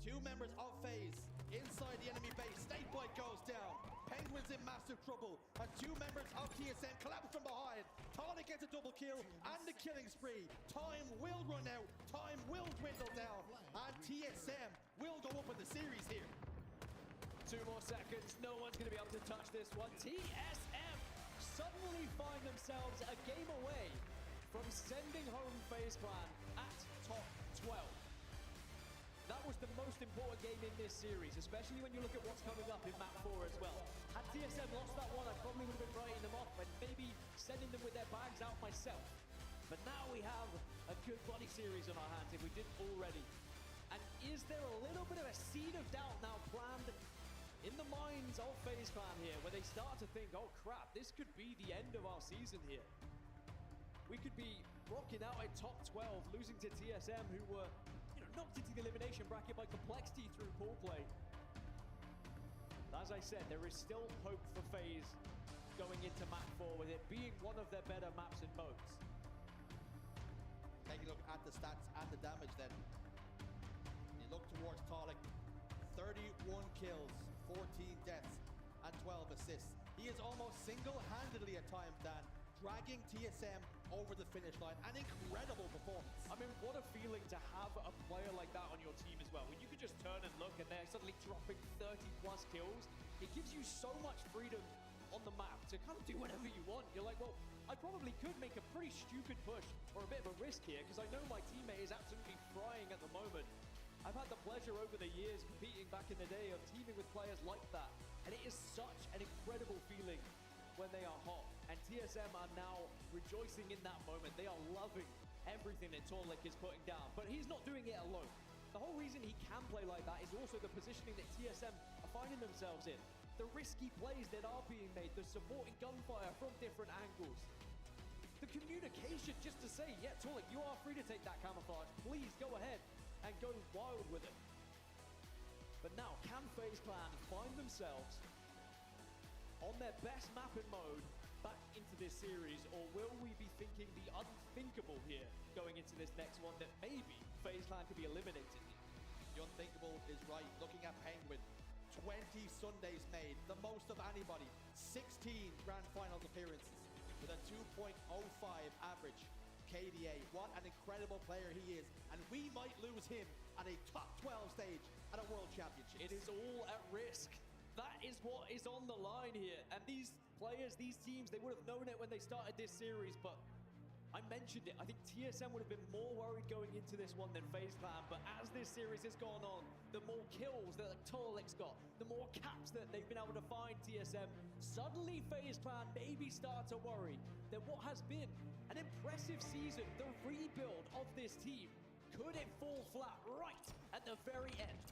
2 members of FaZe inside the enemy base. Snakebite goes down. Penguin's in massive trouble as 2 members of TSM collapse from behind. Tonic gets a double kill and the killing spree. Time will run out. Time will dwindle down. And TSM will go up in the series here. 2 more seconds. No one's going to be able to touch this one. TSM suddenly find themselves a game away from sending home FaZe Clan at top 12. That was the most important game in this series, especially when you look at what's coming up in map 4 as well. Had TSM lost that one, I probably would have been writing them off and maybe sending them with their bags out myself. But now we have a good bloody series on our hands if we didn't already. And is there a little bit of a seed of doubt now planned in the minds of FaZe Clan here, where they start to think, oh crap, this could be the end of our season here. We could be rocking out at top 12, losing to TSM, who were knocked into the elimination bracket by complexity through pool play. As I said, there is still hope for FaZe going into map 4, with it being one of their better maps and modes. Take a look at the stats and the damage then. You look towards Tolic. 31 kills, 14 deaths, and 12 assists. He is almost single-handedly at times, Dan, dragging TSM over the finish line. An incredible performance. I mean, what a feeling to have a player like that on your team as well. When you can just turn and look and they're suddenly dropping 30+ kills, it gives you so much freedom on the map to kind of do whatever you want. You're like, well, I probably could make a pretty stupid push or a bit of a risk here because I know my teammate is absolutely frying at the moment. I've had the pleasure over the years competing back in the day of teaming with players like that. And it is such an incredible feeling when they are hot. And TSM are now rejoicing in that moment. They are loving everything that OpTic is putting down. But he's not doing it alone. The whole reason he can play like that is also the positioning that TSM are finding themselves in. The risky plays that are being made, the supporting gunfire from different angles. The communication just to say, yeah, OpTic, you are free to take that camouflage. Please go ahead and go wild with it. But now, can FaZe Clan find themselves on their best map in mode back into this series, or will we be thinking the unthinkable here going into this next one, that maybe FaZe Clan could be eliminated? The unthinkable is right. Looking at Penguin, 20 Sundays made, the most of anybody, 16 Grand Finals appearances with a 2.05 average KDA. What an incredible player he is, and we might lose him at a top 12 stage at a World Championship. It is all at risk. That is what is on the line here. And these players, these teams, they would have known it when they started this series, but I mentioned it. I think TSM would have been more worried going into this one than FaZe Clan, but as this series has gone on, the more kills that OpTic's got, the more caps that they've been able to find TSM, suddenly FaZe Clan maybe start to worry that what has been an impressive season, the rebuild of this team, could it fall flat right at the very end?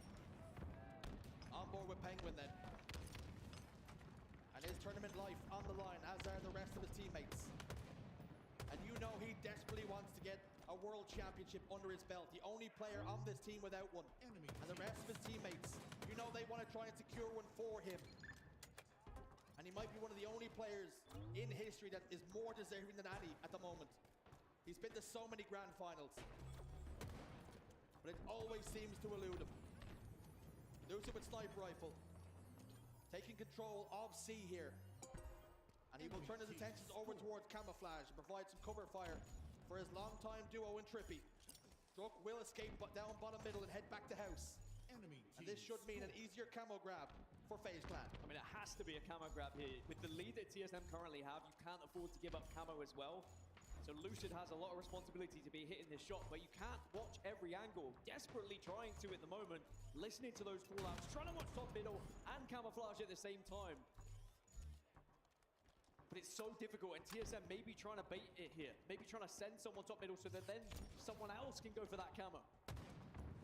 On board with Penguin then. And his tournament life on the line, as are the rest of his teammates. And you know he desperately wants to get a World Championship under his belt. The only player on this team without one. And the rest of his teammates, you know they want to try and secure one for him. And he might be one of the only players in history that is more deserving than any at the moment. He's been to so many Grand Finals, but it always seems to elude him. Losing with sniper rifle, taking control of C here. And he will turn his attentions over towards camouflage and provide some cover fire for his longtime duo in Trippy. Druk will escape down bottom middle and head back to house. And this should mean an easier camo grab for FaZe Clan. I mean, it has to be a camo grab here. With the lead that TSM currently have, you can't afford to give up camo as well. So Lucid has a lot of responsibility to be hitting this shot, but you can't watch every angle. Desperately trying to at the moment, listening to those callouts, trying to watch top middle and camouflage at the same time. But it's so difficult, and TSM may be trying to bait it here. Maybe trying to send someone top middle so that then someone else can go for that camo.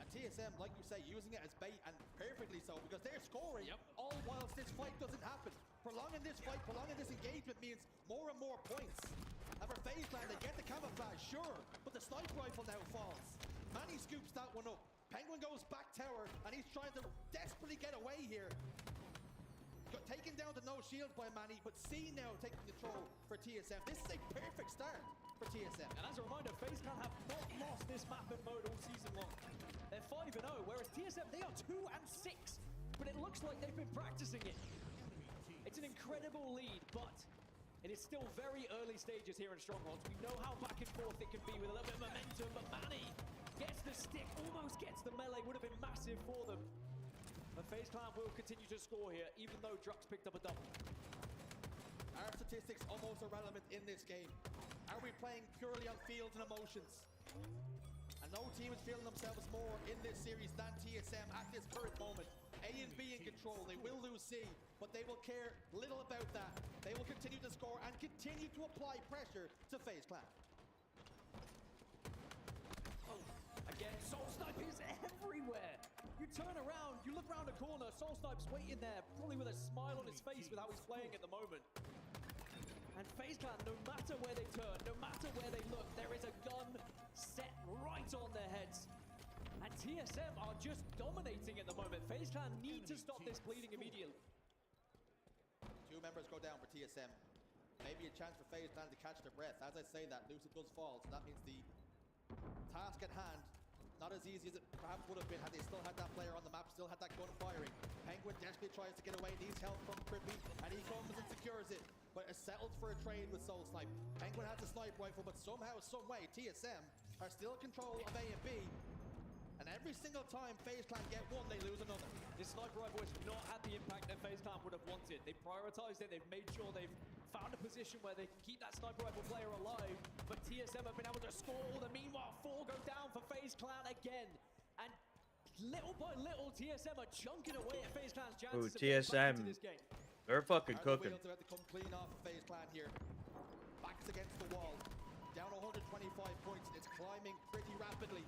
And TSM, like you say, using it as bait, and perfectly so, because they're scoring all whilst this fight doesn't happen. Prolonging this fight, prolonging this engagement means more and more points. And for FaZe Clan, they get the camouflage, sure, but the sniper rifle now falls. Manny scoops that one up. Penguin goes back tower, and he's trying to desperately get away here. Got taken down to no shield by Manny, but C now taking control for TSM. This is a perfect start for TSM. And as a reminder, FaZe Clan have not lost this map in mode all season long. They're 5-0, whereas TSM, they are 2-6. But it looks like they've been practicing it. It's an incredible lead, but it is still very early stages here in Strongholds. We know how back and forth it can be with a little bit of momentum, but Manny gets the stick, almost gets the melee, would have been massive for them. But FaZe Clan will continue to score here, even though Druk's picked up a double. Our statistics almost irrelevant in this game. Are we playing purely on fields and emotions? And no team is feeling themselves more in this series than TSM at this current moment. A and B in control. They will lose C, but they will care little about that. They will continue to score and continue to apply pressure to FaZe Clan. Again, Soul Snipe is everywhere. You turn around, you look around a corner, Soul Snipe's waiting there, probably with a smile on his face with how he's playing at the moment. And FaZe Clan, no matter where they turn, no matter where they look, there is a gun set right on their heads. And TSM are just dominating at the moment. FaZe Clan need to stop this bleeding immediately. 2 members go down for TSM. Maybe a chance for FaZe Clan to catch their breath. As I say that, Lucid does fall, so that means the task at hand Not as easy as it perhaps would have been had they still had that player on the map, still had that gun firing. Penguin desperately tries to get away, needs help from Crippy, and he comes and secures it. But is settled for a trade with Soul Snipe. Penguin has a snipe rifle, but somehow, some way, TSM are still in control of A and B. And every single time FaZe Clan get one, they lose another. This sniper rifle has not had the impact that FaZe Clan would have wanted. They prioritized it, they've made sure they've found a position where they can keep that sniper rifle player alive, but TSM have been able to score all the meanwhile. 4 go down for FaZe Clan again. And little by little, TSM are chunking away at FaZe Clan's chances of getting back into this game. They're fucking cooking. The wheels about to come clean off FaZe Clan here. Backs against the wall. Down 125 points, and it's climbing pretty rapidly.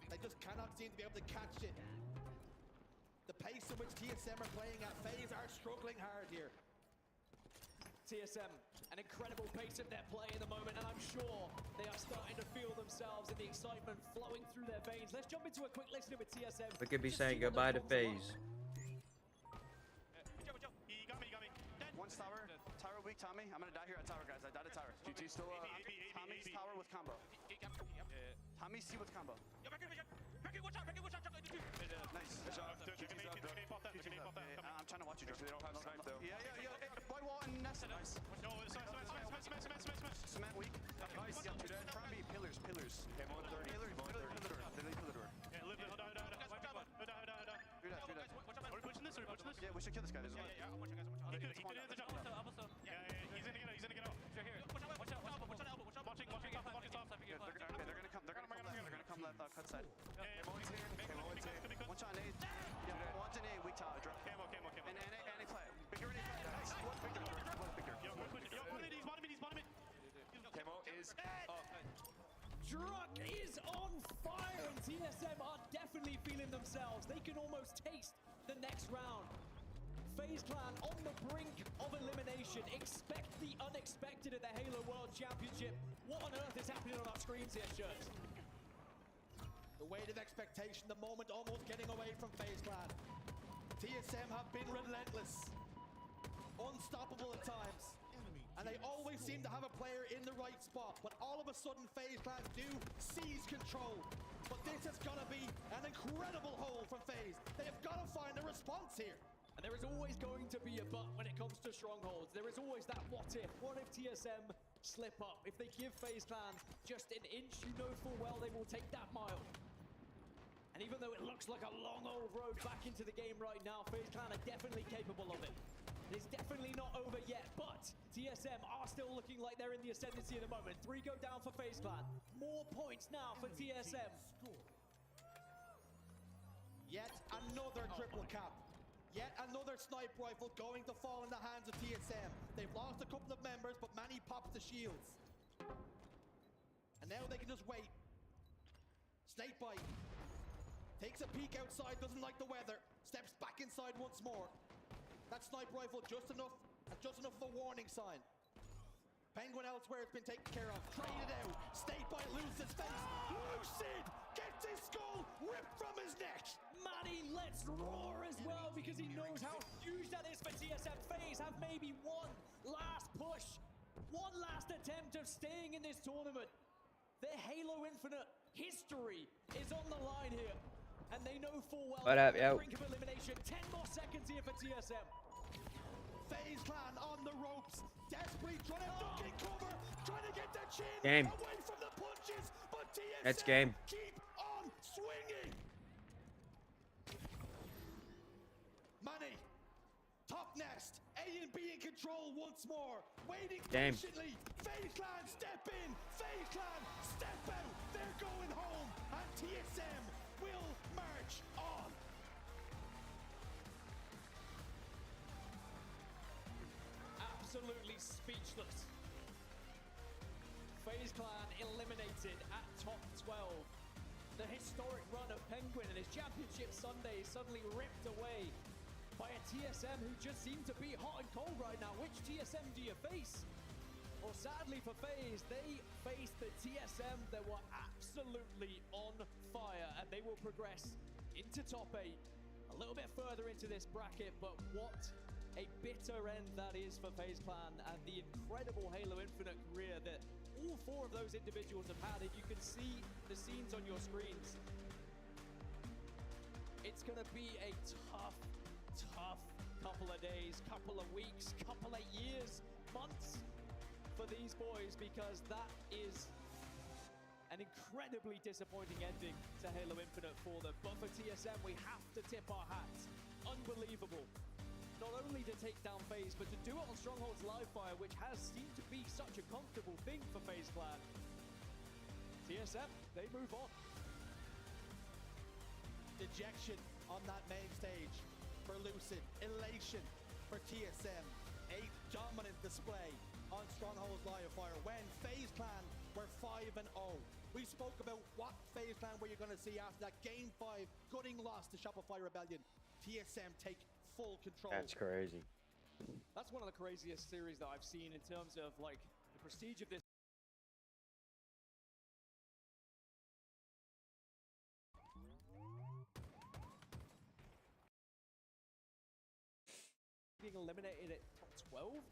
They just cannot seem to be able to catch it. The pace in which TSM are playing at, FaZe are struggling hard here. TSM, an incredible pace of their play in the moment, and I'm sure they are starting to feel themselves and the excitement flowing through their veins. Let's jump into a quick listening with TSM. We could be saying goodbye to FaZe. He got me. One tower. Tower weak, Tommy. I'm gonna die here at tower, guys. I died at tower. GG still Tommy's tower with combo. Tommy C with combo. Nice. Good job. I'm trying to watch you, Joe. They don't have snipe, though. Yeah. White wall and nest. Nice. No, cement weak. Nice. Yep, two dead. Front B, pillars. Okay, more than 30. Pillar door. Yeah, live. No. Are we pushing this? Yeah, we should kill this guy. There's Yeah. He could hit the jump. Yeah, he's gonna get out. Right here. Watch out, elbow. Watching top. They're gonna come left, cut side. Mo's here. One shot, nade. Yeah, one's an A, weak tower. Drop. Camo. And a play. Bigger. Nice. One bigger. Yo, he's bottom it. Camo is up. Druck is on fire, and TSM are definitely feeling themselves. They can almost taste the next round. FaZe Clan on the brink of elimination. Expect the unexpected at the Halo World Championship. What on earth is happening on our screens here, Shirts? The weight of expectation, the moment almost getting away from FaZe Clan. TSM have been relentless, unstoppable at times, and they always seem to have a player in the right spot, but all of a sudden FaZe Clan do seize control. But this is gonna be an incredible hold from FaZe. They have got to find a response here. And there is always going to be a but when it comes to strongholds. There is always that what if. What if TSM slip up? If they give FaZe Clan just an inch, you know full well they will take that mile. And even though it looks like a long old road back into the game right now, FaZe Clan are definitely capable of it. It's definitely not over yet, but TSM are still looking like they're in the ascendancy at the moment. 3 go down for FaZe Clan. More points now for TSM. Yet another triple cap. Yet another snipe rifle going to fall in the hands of TSM. They've lost a couple of members, but Manny pops the shields. And now they can just wait. Snake bite. Takes a peek outside, doesn't like the weather. Steps back inside once more. That snipe rifle just enough of a warning sign. Penguin elsewhere has been taken care of. Traded out. Snake bite loses his face. Lucid gets his skull ripped from his neck. Manny lets roar as well because he knows how huge that is for TSM. FaZe have maybe one last push, one last attempt of staying in this tournament. Their Halo Infinite history is on the line here, and they know full well What up, yo? brink of elimination. 10 more seconds here for TSM. FaZe Clan on the ropes, desperately trying to duck and cover, trying to get that chin Game. away from the punches, but TSM That's game. keep on swinging. Manny, top nest, A and B in control once more, waiting Game. patiently. FaZe Clan step in, FaZe Clan step out. They're going home, and TSM will march on. Absolutely speechless. FaZe Clan eliminated at top 12. The historic run of Penguin and his championship Sunday is suddenly ripped away by a TSM who just seem to be hot and cold right now. Which TSM do you face? Well, sadly for FaZe, they faced the TSM that were absolutely on fire, and they will progress into top 8, a little bit further into this bracket, but what a bitter end that is for FaZe Clan and the incredible Halo Infinite career that all 4 of those individuals have had. And you can see the scenes on your screens. it's going to be a tough couple of days, couple of weeks, couple of years, months for these boys, because that is an incredibly disappointing ending to Halo Infinite for them. But for TSM, we have to tip our hats. Unbelievable. Not only to take down FaZe, but to do it on Stronghold's live fire, which has seemed to be such a comfortable thing for FaZe Clan. TSM, they move on. Dejection on that main stage for Lucid. Elation for TSM. A dominant display on Stronghold's live fire when FaZe Clan were 5-0. We spoke about what FaZe Clan were you going to see after that Game 5 gutting loss to Shopify Rebellion. TSM take full control. That's crazy. That's one of the craziest series that I've seen in terms of like the prestige of this. Being eliminated at top 12.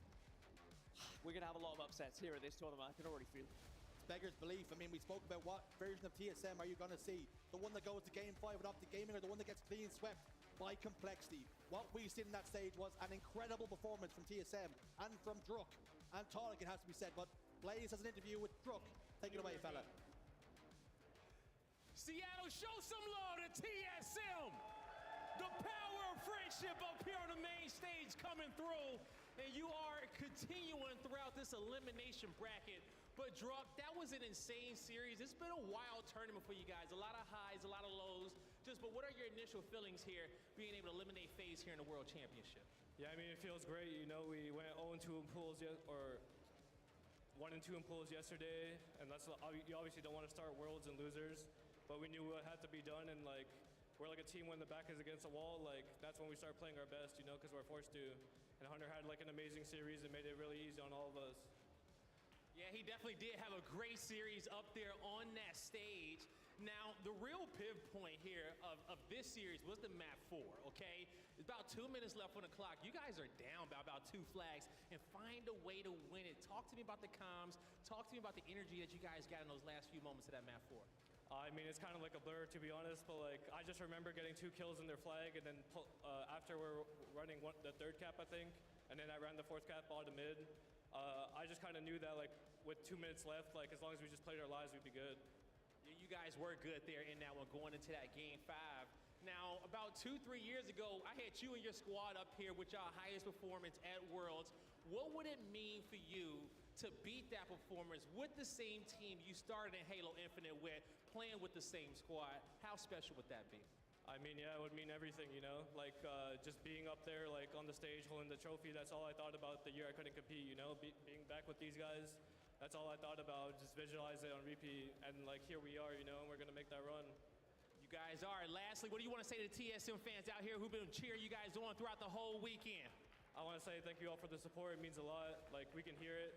We're going to have a lot of upsets here at this tournament. I can already feel it. Beggars belief. I mean, we spoke about what version of TSM are you going to see? The one that goes to Game 5 with OpTic Gaming, or the one that gets clean swept by Complexity? What we seen in that stage was an incredible performance from TSM and from Druk and Tonic, it has to be said. But Blaze has an interview with Druk. Take it away, fella. Seattle, show some love to TSM. The power of friendship up here on the main stage coming through. And you are continuing throughout this elimination bracket. But Druk, that was an insane series. It's been a wild tournament for you guys. A lot of highs, a lot of lows. But what are your initial feelings here, being able to eliminate FaZe here in the World Championship? Yeah, I mean, it feels great. You know, we went 0-2 in pools, or 1-2 in pools yesterday, and that's, you obviously don't want to start worlds and losers, but we knew what had to be done, and like, we're like a team when the back is against the wall. Like, that's when we start playing our best, you know, because we're forced to. And Hunter had like an amazing series and made it really easy on all of us. Yeah, he definitely did have a great series up there on that stage. Now, the real pivot point here of this series was the map 4, okay? There's about 2 minutes left on the clock. You guys are down by about 2 flags, and find a way to win it. Talk to me about the comms. Talk to me about the energy that you guys got in those last few moments of that map 4. I mean, it's kind of like a blur, to be honest, but like, I just remember getting 2 kills in their flag, and then after we're running the 3rd cap, I think, and then I ran the 4th cap bottom mid. I just kind of knew that like with 2 minutes left, like as long as we just played our lives, we'd be good. You guys were good there in that one going into that Game 5. Now, about 2-3 years ago, I had you and your squad up here with your highest performance at Worlds. What would it mean for you to beat that performance with the same team you started in Halo Infinite with, playing with the same squad? How special would that be? I mean, yeah, it would mean everything, you know? Like, just being up there, like, on the stage, holding the trophy, that's all I thought about the year I couldn't compete, you know? Being back with these guys, that's all I thought about, just visualize it on repeat, and, like, here we are, you know, and we're gonna make that run. You guys are. Lastly, what do you want to say to the TSM fans out here who've been cheering you guys on throughout the whole weekend? I want to say thank you all for the support. It means a lot. Like, we can hear it.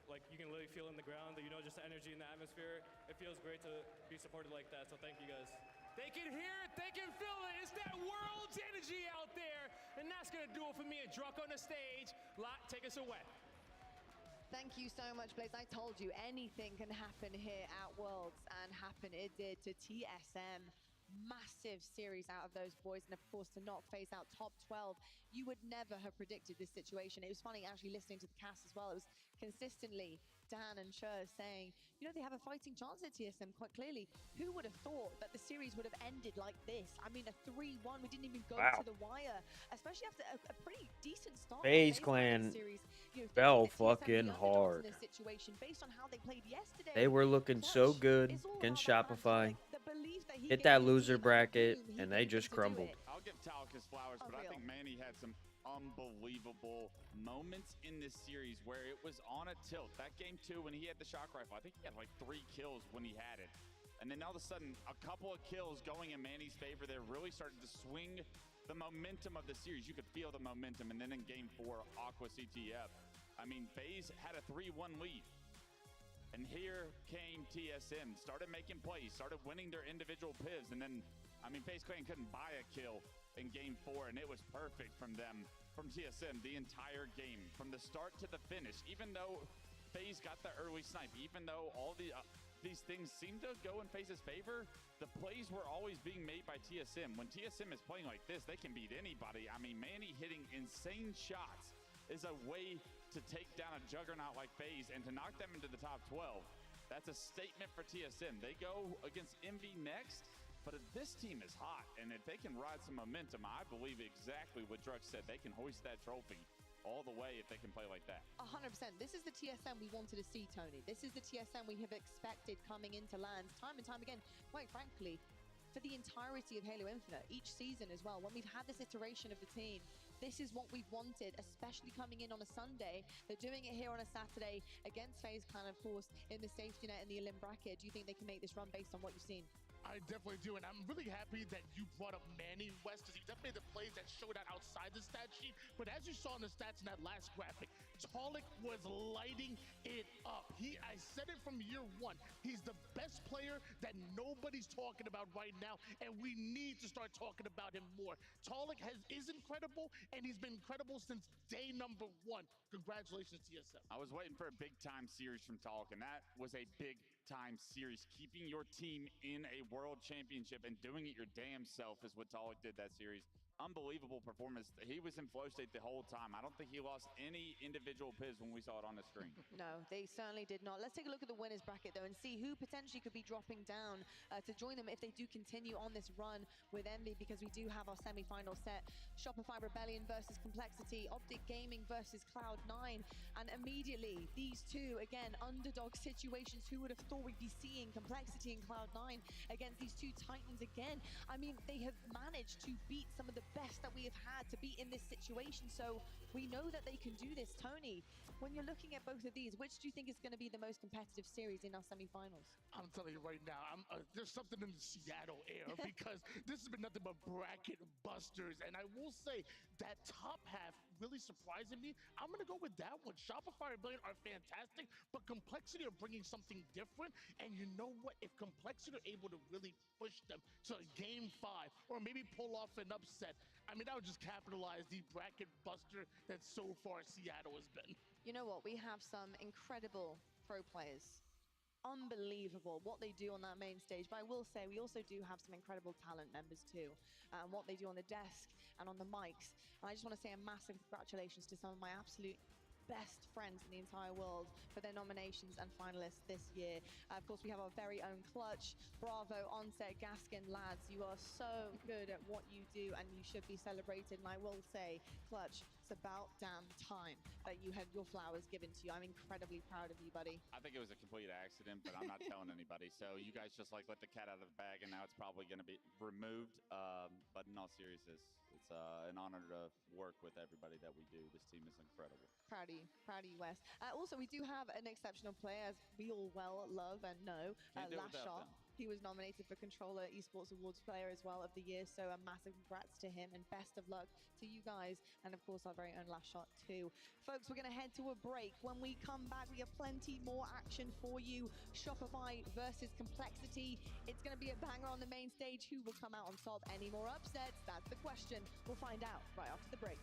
Like, you can literally feel it in the ground, you know, just the energy in the atmosphere. It feels great to be supported like that, so thank you guys. They can hear it, they can feel it. It's that world's energy out there. And that's going to do it for me and Druk on the stage. Lot, take us away. Thank you so much, Blaze. I told you anything can happen here at Worlds, and happen it did to TSM. Massive series out of those boys, and of course to not phase out top 12. You would never have predicted this situation. It was funny actually listening to the cast as well. It was consistently Dan and Sher saying, you know, they have a fighting chance at TSM quite clearly. Who would have thought that the series would have ended like this? I mean, a 3-1, we didn't even go to the wire, especially after a pretty decent start. FaZe Clan fell fucking hard. This situation, based on how they played yesterday, they were looking so good against Shopify. Hit that loser bracket, and they just crumbled. I'll give Talik his flowers, but I think Manny had some unbelievable moments in this series where it was on a tilt. That game 2, when he had the shock rifle, I think he had like 3 kills when he had it. And then all of a sudden, a couple of kills going in Manny's favor there really started to swing the momentum of the series. You could feel the momentum. And then in game 4, Aqua CTF. I mean, FaZe had a 3-1 lead. And here came TSM, started making plays, started winning their individual pivs, and then, I mean, FaZe Clan couldn't buy a kill in game 4, and it was perfect from them, from TSM, the entire game, from the start to the finish. Even though FaZe got the early snipe, even though all the these things seem to go in FaZe's favor, the plays were always being made by TSM. When TSM is playing like this, they can beat anybody. I mean, Manny hitting insane shots is a way to take down a juggernaut like FaZe and to knock them into the top 12. That's a statement for TSM. They go against Envy next, but if this team is hot, and if they can ride some momentum, I believe exactly what Drux said. They can hoist that trophy all the way if they can play like that. 100%. This is the TSM we wanted to see, Tony. This is the TSM we have expected coming into LANs time and time again, quite frankly, for the entirety of Halo Infinite, each season as well. When we've had this iteration of the team, this is what we've wanted, especially coming in on a Sunday. They're doing it here on a Saturday against FaZe Clan, of course, in the safety net in the elim bracket. Do you think they can make this run based on what you've seen? I definitely do, and I'm really happy that you brought up Manny West, because he definitely made the plays that showed out outside the stat sheet. But as you saw in the stats in that last graphic, Talik was lighting it up. I said it from year one. He's the best player that nobody's talking about right now, and we need to start talking about him more. Talik is incredible, and he's been incredible since day number one. Congratulations, TSM. I was waiting for a big-time series from Talik, and that was a big-time series. Keeping your team in a world championship and doing it your damn self is what Talik did that series. Unbelievable performance. He was in flow state the whole time. I don't think he lost any individual piz when we saw it on the screen. No, they certainly did not. Let's take a look at the winners bracket, though, and see who potentially could be dropping down to join them if they do continue on this run with Envy, because we do have our semi-final set. Shopify Rebellion versus Complexity, OpTic Gaming versus Cloud9, and immediately these two, again, underdog situations. Who would have thought we'd be seeing Complexity and Cloud9 against these two titans again? I mean, they have managed to beat some of the best that we have had to be in this situation, so we know that they can do this. Tony, when you're looking at both of these, which do you think is going to be the most competitive series in our semi-finals? I'm telling you right now, there's something in the Seattle air, because this has been nothing but bracket busters, and I will say that top half really surprising me. I'm going to go with that one. Shopify Rebellion are fantastic, but Complexity are bringing something different, and you know what? If Complexity are able to really push them to game 5, or maybe pull off an upset, I mean, that would just capitalize the bracket buster that so far Seattle has been. You know what? We have some incredible pro players. Unbelievable what they do on that main stage. But I will say we also do have some incredible talent members too, and what they do on the desk and on the mics. And I just want to say a massive congratulations to some of my absolute best friends in the entire world for their nominations and finalists this year. Of course, we have our very own Clutch, Bravo, Onset, Gaskin. Lads, you are so good at what you do, and you should be celebrated. And I will say, Clutch, it's about damn time that you had your flowers given to you. I'm incredibly proud of you, buddy. I think it was a complete accident, but I'm not telling anybody. So you guys just like let the cat out of the bag, and now it's probably going to be removed. But in all seriousness, it's an honor to work with everybody that we do. This team is incredible. Proud of you, Wes. Also, we do have an exceptional player, as we all well love and know, Last Shot. He was nominated for Controller Esports Awards Player as well of the Year, so a massive congrats to him and best of luck to you guys, and of course our very own Last Shot too. Folks, we're going to head to a break. When we come back, we have plenty more action for you. Shopify versus Complexity. It's going to be a banger on the main stage. Who will come out on top? Any more upsets? That's the question. We'll find out right after the break.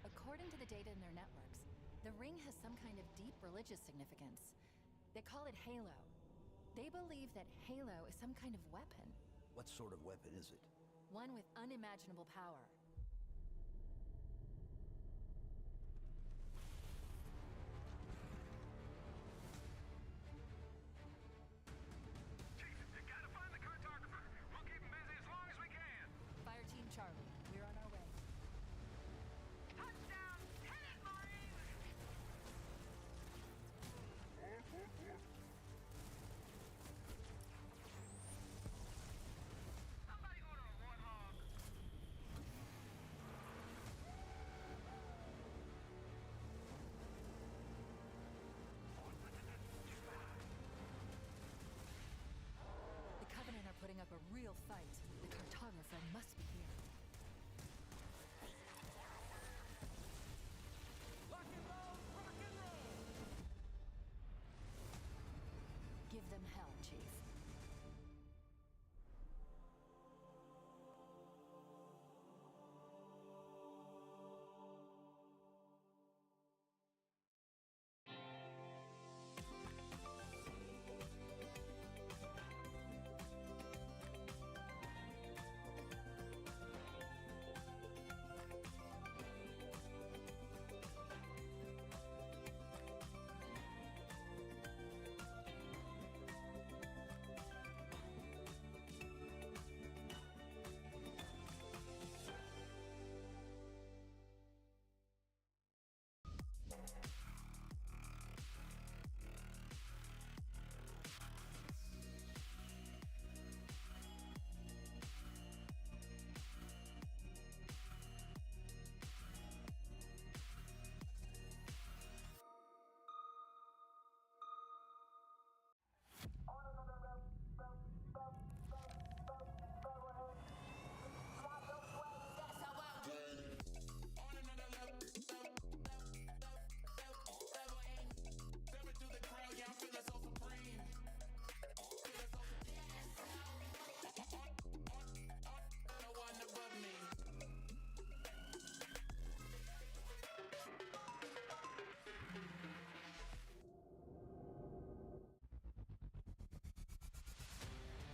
According to the data in their networks, the ring has some kind of deep religious significance. They call it Halo. They believe that Halo is some kind of weapon. What sort of weapon is it? One with unimaginable power. You gotta find the cartographer. We'll keep him busy as long as we can. Fire Team Charlie, we're on our way. Touchdown! Hit it, Marines! Somebody order a warthog. The Covenant are putting up a real fight. The cartographer must be here. Lock and load, rock and roll! them hell, Chief.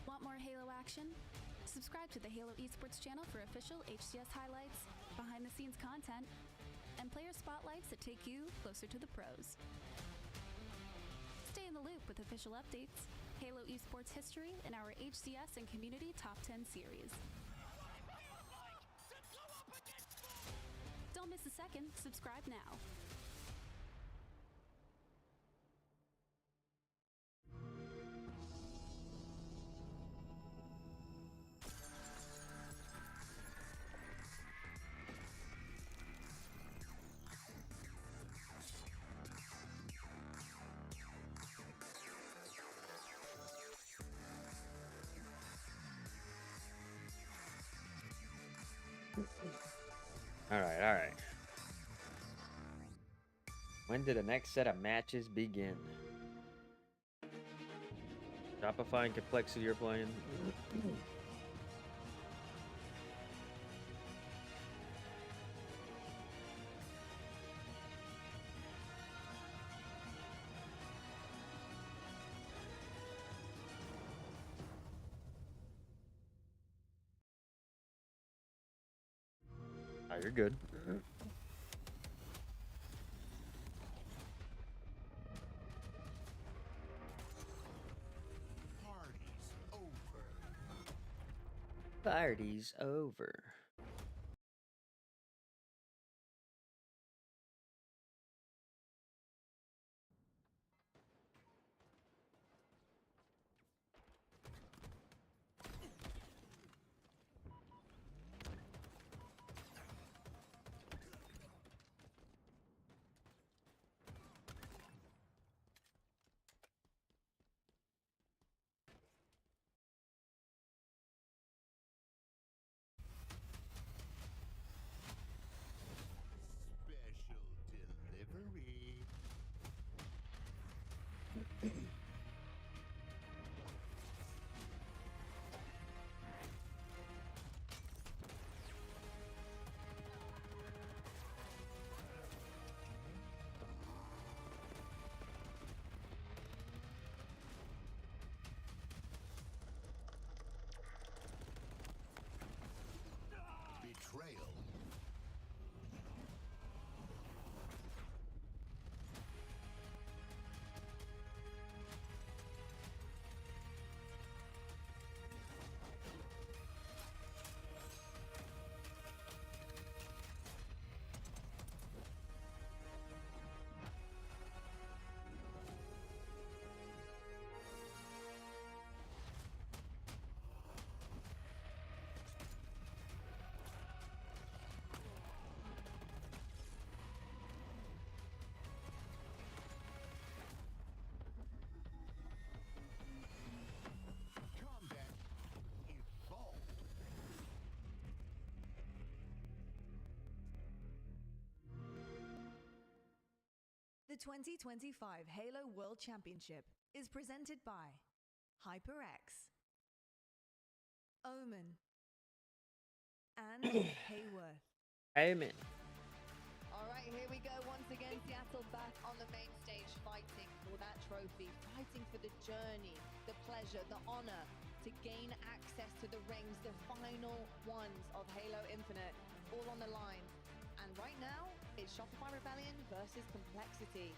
Want more Halo action? Subscribe to the Halo Esports channel for official HCS highlights, behind-the-scenes content, and player spotlights that take you closer to the pros. Stay in the loop with official updates, Halo Esports history, and our HCS and community top 10 series. Don't miss a second. Subscribe now. All right. When do the next set of matches begin? Shopify and Complexity are playing. Oh, you're good. Party's over. Betrayal. The 2025 Halo World Championship is presented by HyperX, Omen, and Hayworth. Amen. All right, here we go once again. Seattle back on the main stage, fighting for that trophy, fighting for the journey, the pleasure, the honor to gain access to the rings, the final ones of Halo Infinite, all on the line. And right now, it's Shopify Rebellion versus Complexity.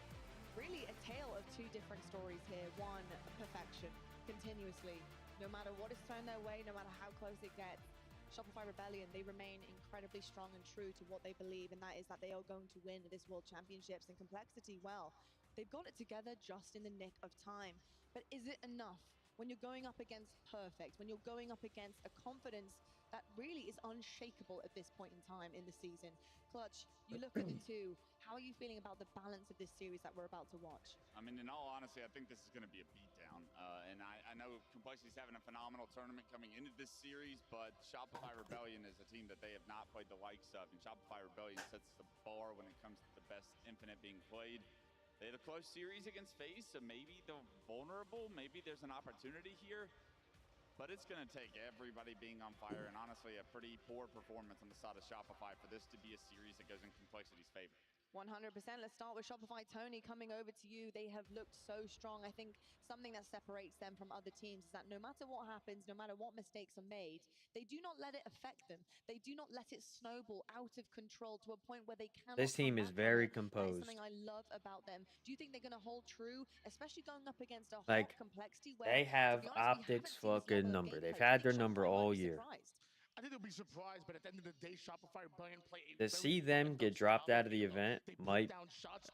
Really a tale of two different stories here. One, perfection, continuously. No matter what is thrown their way, no matter how close it gets, Shopify Rebellion, they remain incredibly strong and true to what they believe, and that is that they are going to win this World Championships. And Complexity, well, they've got it together just in the nick of time. But is it enough when you're going up against perfect, when you're going up against a confidence that really is unshakable at this point in time in the season? Clutch, you look at the two. How are you feeling about the balance of this series that we're about to watch? I mean, in all honesty, I think this is going to be a beatdown. And I know Complexity's having a phenomenal tournament coming into this series, but Shopify Rebellion is a team that they have not played the likes of. And Shopify Rebellion sets the bar when it comes to the best Infinite being played. They had a close series against FaZe, so maybe they're vulnerable. Maybe there's an opportunity here. But it's going to take everybody being on fire, and honestly, a pretty poor performance on the side of Shopify for this to be a series that goes in Complexity's favor. 100%. Let's start with Shopify. Tony, coming over to you. They have looked so strong. I think something that separates them from other teams is that no matter what happens, no matter what mistakes are made, they do not let it affect them. They do not let it snowball out of control to a point where they cannot. This team is very composed. That is something I love about them. Do you think they're going to hold true, especially going up against a Like, hot Complexity where, they have to be honest, we OpTic's haven't seen this fucking level of number. They've gameplay. had their number all year. I think they'll be surprised, but at the end of the day, Shopify Rebellion play To see them get dropped out of the event might,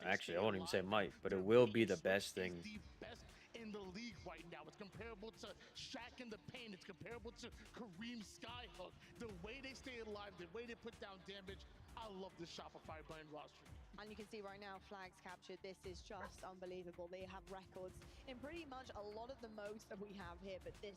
actually, I won't even say might, but it will be the best thing. The best in the league right now. It's comparable to Shaq in the Paint. It's comparable to Kareem Skyhook. The way they stay alive, the way they put down damage. I love the Shopify Rebellion roster. And you can see right now, flags captured. This is just unbelievable. They have records in pretty much a lot of the modes that we have here, but this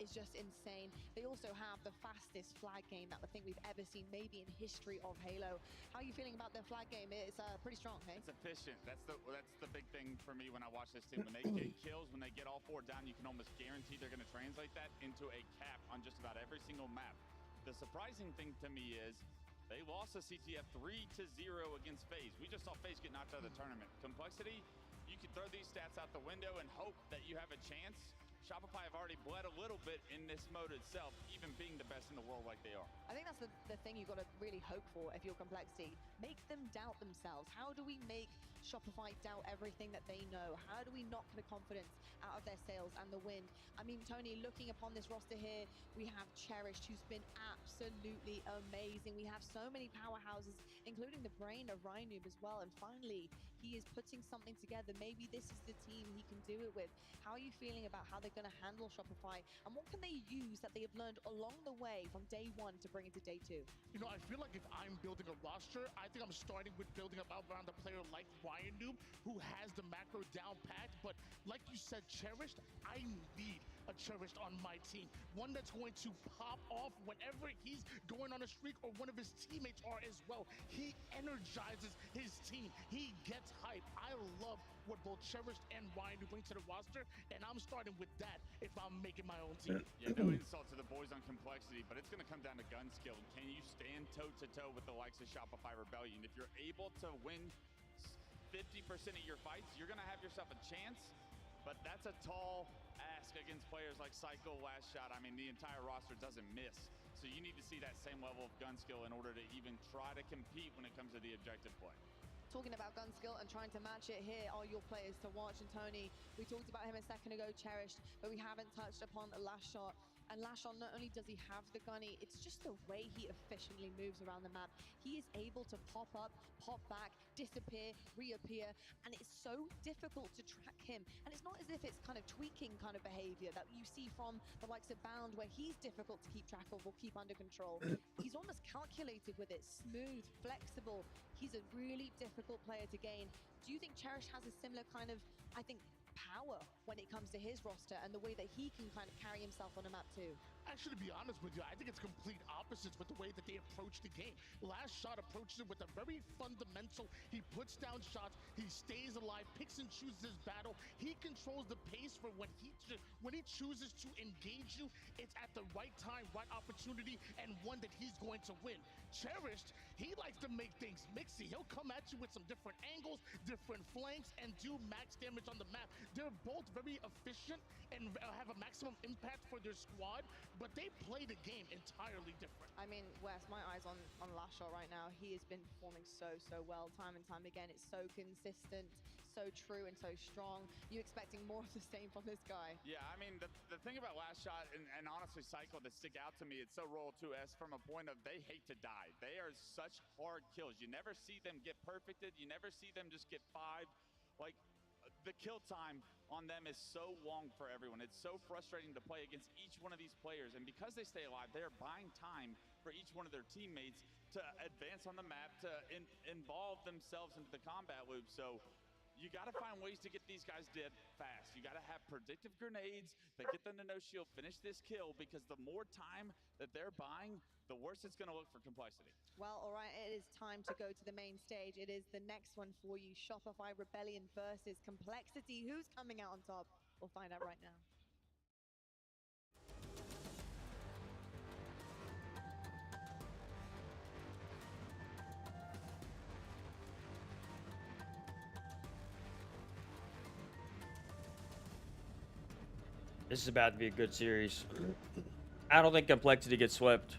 is just insane. They also have the fastest flag game that I think we've ever seen, maybe in history of Halo. How are you feeling about their flag game? It's pretty strong, hey? It's efficient. That's the big thing for me when I watch this team. When they get kills, when they get all four down, you can almost guarantee they're going to translate that into a cap on just about every single map. The surprising thing to me is they lost a CTF 3-0 against FaZe. We just saw FaZe get knocked out of the tournament. Complexity, you can throw these stats out the window and hope that you have a chance. Shopify have already bled a little bit in this mode itself, even being the best in the world like they are. I think that's the thing you've got to really hope for if you're Complexity. Make them doubt themselves. How do we make Shopify doubt everything that they know? How do we knock the confidence out of their sails and the wind? I mean, Tony, looking upon this roster here, we have Cherished, who's been absolutely amazing. We have so many powerhouses, including the brain of Rhinoob as well. And finally, he is putting something together. Maybe this is the team he can do it with. How are you feeling about how they're going to handle Shopify? And what can they use that they have learned along the way from day one to bring into day two? You know, I feel like if I'm building a roster, I think I'm starting with building up around a player like Rhinoob, who has the macro down pat. But like you said, Cherished, I need a Cherished on my team. One that's going to pop off whenever he's going on a streak, or one of his teammates are as well. He energizes his team. He gets hype. I love what both Cherished and Rhinoob bring to the roster, and I'm starting with that if I'm making my own team. Yeah, no insult to the boys on Complexity, but it's going to come down to gun skill. Can you stand toe-to-toe with the likes of Shopify Rebellion? If you're able to win 50% of your fights, you're going to have yourself a chance, but that's a tall ask against players like Psycho, Last Shot. I mean, the entire roster doesn't miss. So you need to see that same level of gun skill in order to even try to compete when it comes to the objective play. Talking about gun skill and trying to match it, here are your players to watch. And Tony, we talked about him a second ago, Cherished, but we haven't touched upon Last Shot. And Last Shot, not only does he have the gunny, it's just the way he efficiently moves around the map. He is able to pop up, pop back, disappear, reappear, and it's so difficult to track him. And it's not as if it's kind of tweaking kind of behavior that you see from the likes of Bound, where he's difficult to keep track of or keep under control. He's almost calculated with it, smooth, flexible. He's a really difficult player to gain. Do you think Cherish has a similar kind of, I think, power when it comes to his roster and the way that he can kind of carry himself on a map too? Actually, to be honest with you, I think it's complete opposites with the way that they approach the game. Last Shot approaches it with a very fundamental. He puts down shots. He stays alive, picks and chooses his battle. He controls the pace for when he chooses to engage you. It's at the right time, right opportunity, and one that he's going to win. Cherished, he likes to make things mixy. He'll come at you with some different angles, different flanks, and do max damage on the map. They're both very efficient and have a maximum impact for their squad, but they play the game entirely different. I mean, Wes, my eyes on Last Shot right now. He has been performing so well time and time again. It's so consistent, so true, and so strong. You expecting more of the same from this guy? Yeah, I mean, the thing about Last Shot and honestly Cycle that stick out to me, it's so Roll 2S from a point of they hate to die. They are such hard kills. You never see them get perfected. You never see them just get 5. Like, the kill time on them is so long for everyone. It's so frustrating to play against each one of these players. And because they stay alive, they are buying time for each one of their teammates to advance on the map, to involve themselves into the combat loop. So you got to find ways to get these guys dead fast. You got to have predictive grenades that get them to no shield, finish this kill, because the more time that they're buying, the worse it's going to look for Complexity. Well, all right, it is time to go to the main stage. It is the next one for you. Shopify Rebellion versus Complexity. Who's coming out on top? We'll find out right now. This is about to be a good series. I don't think Complexity gets swept.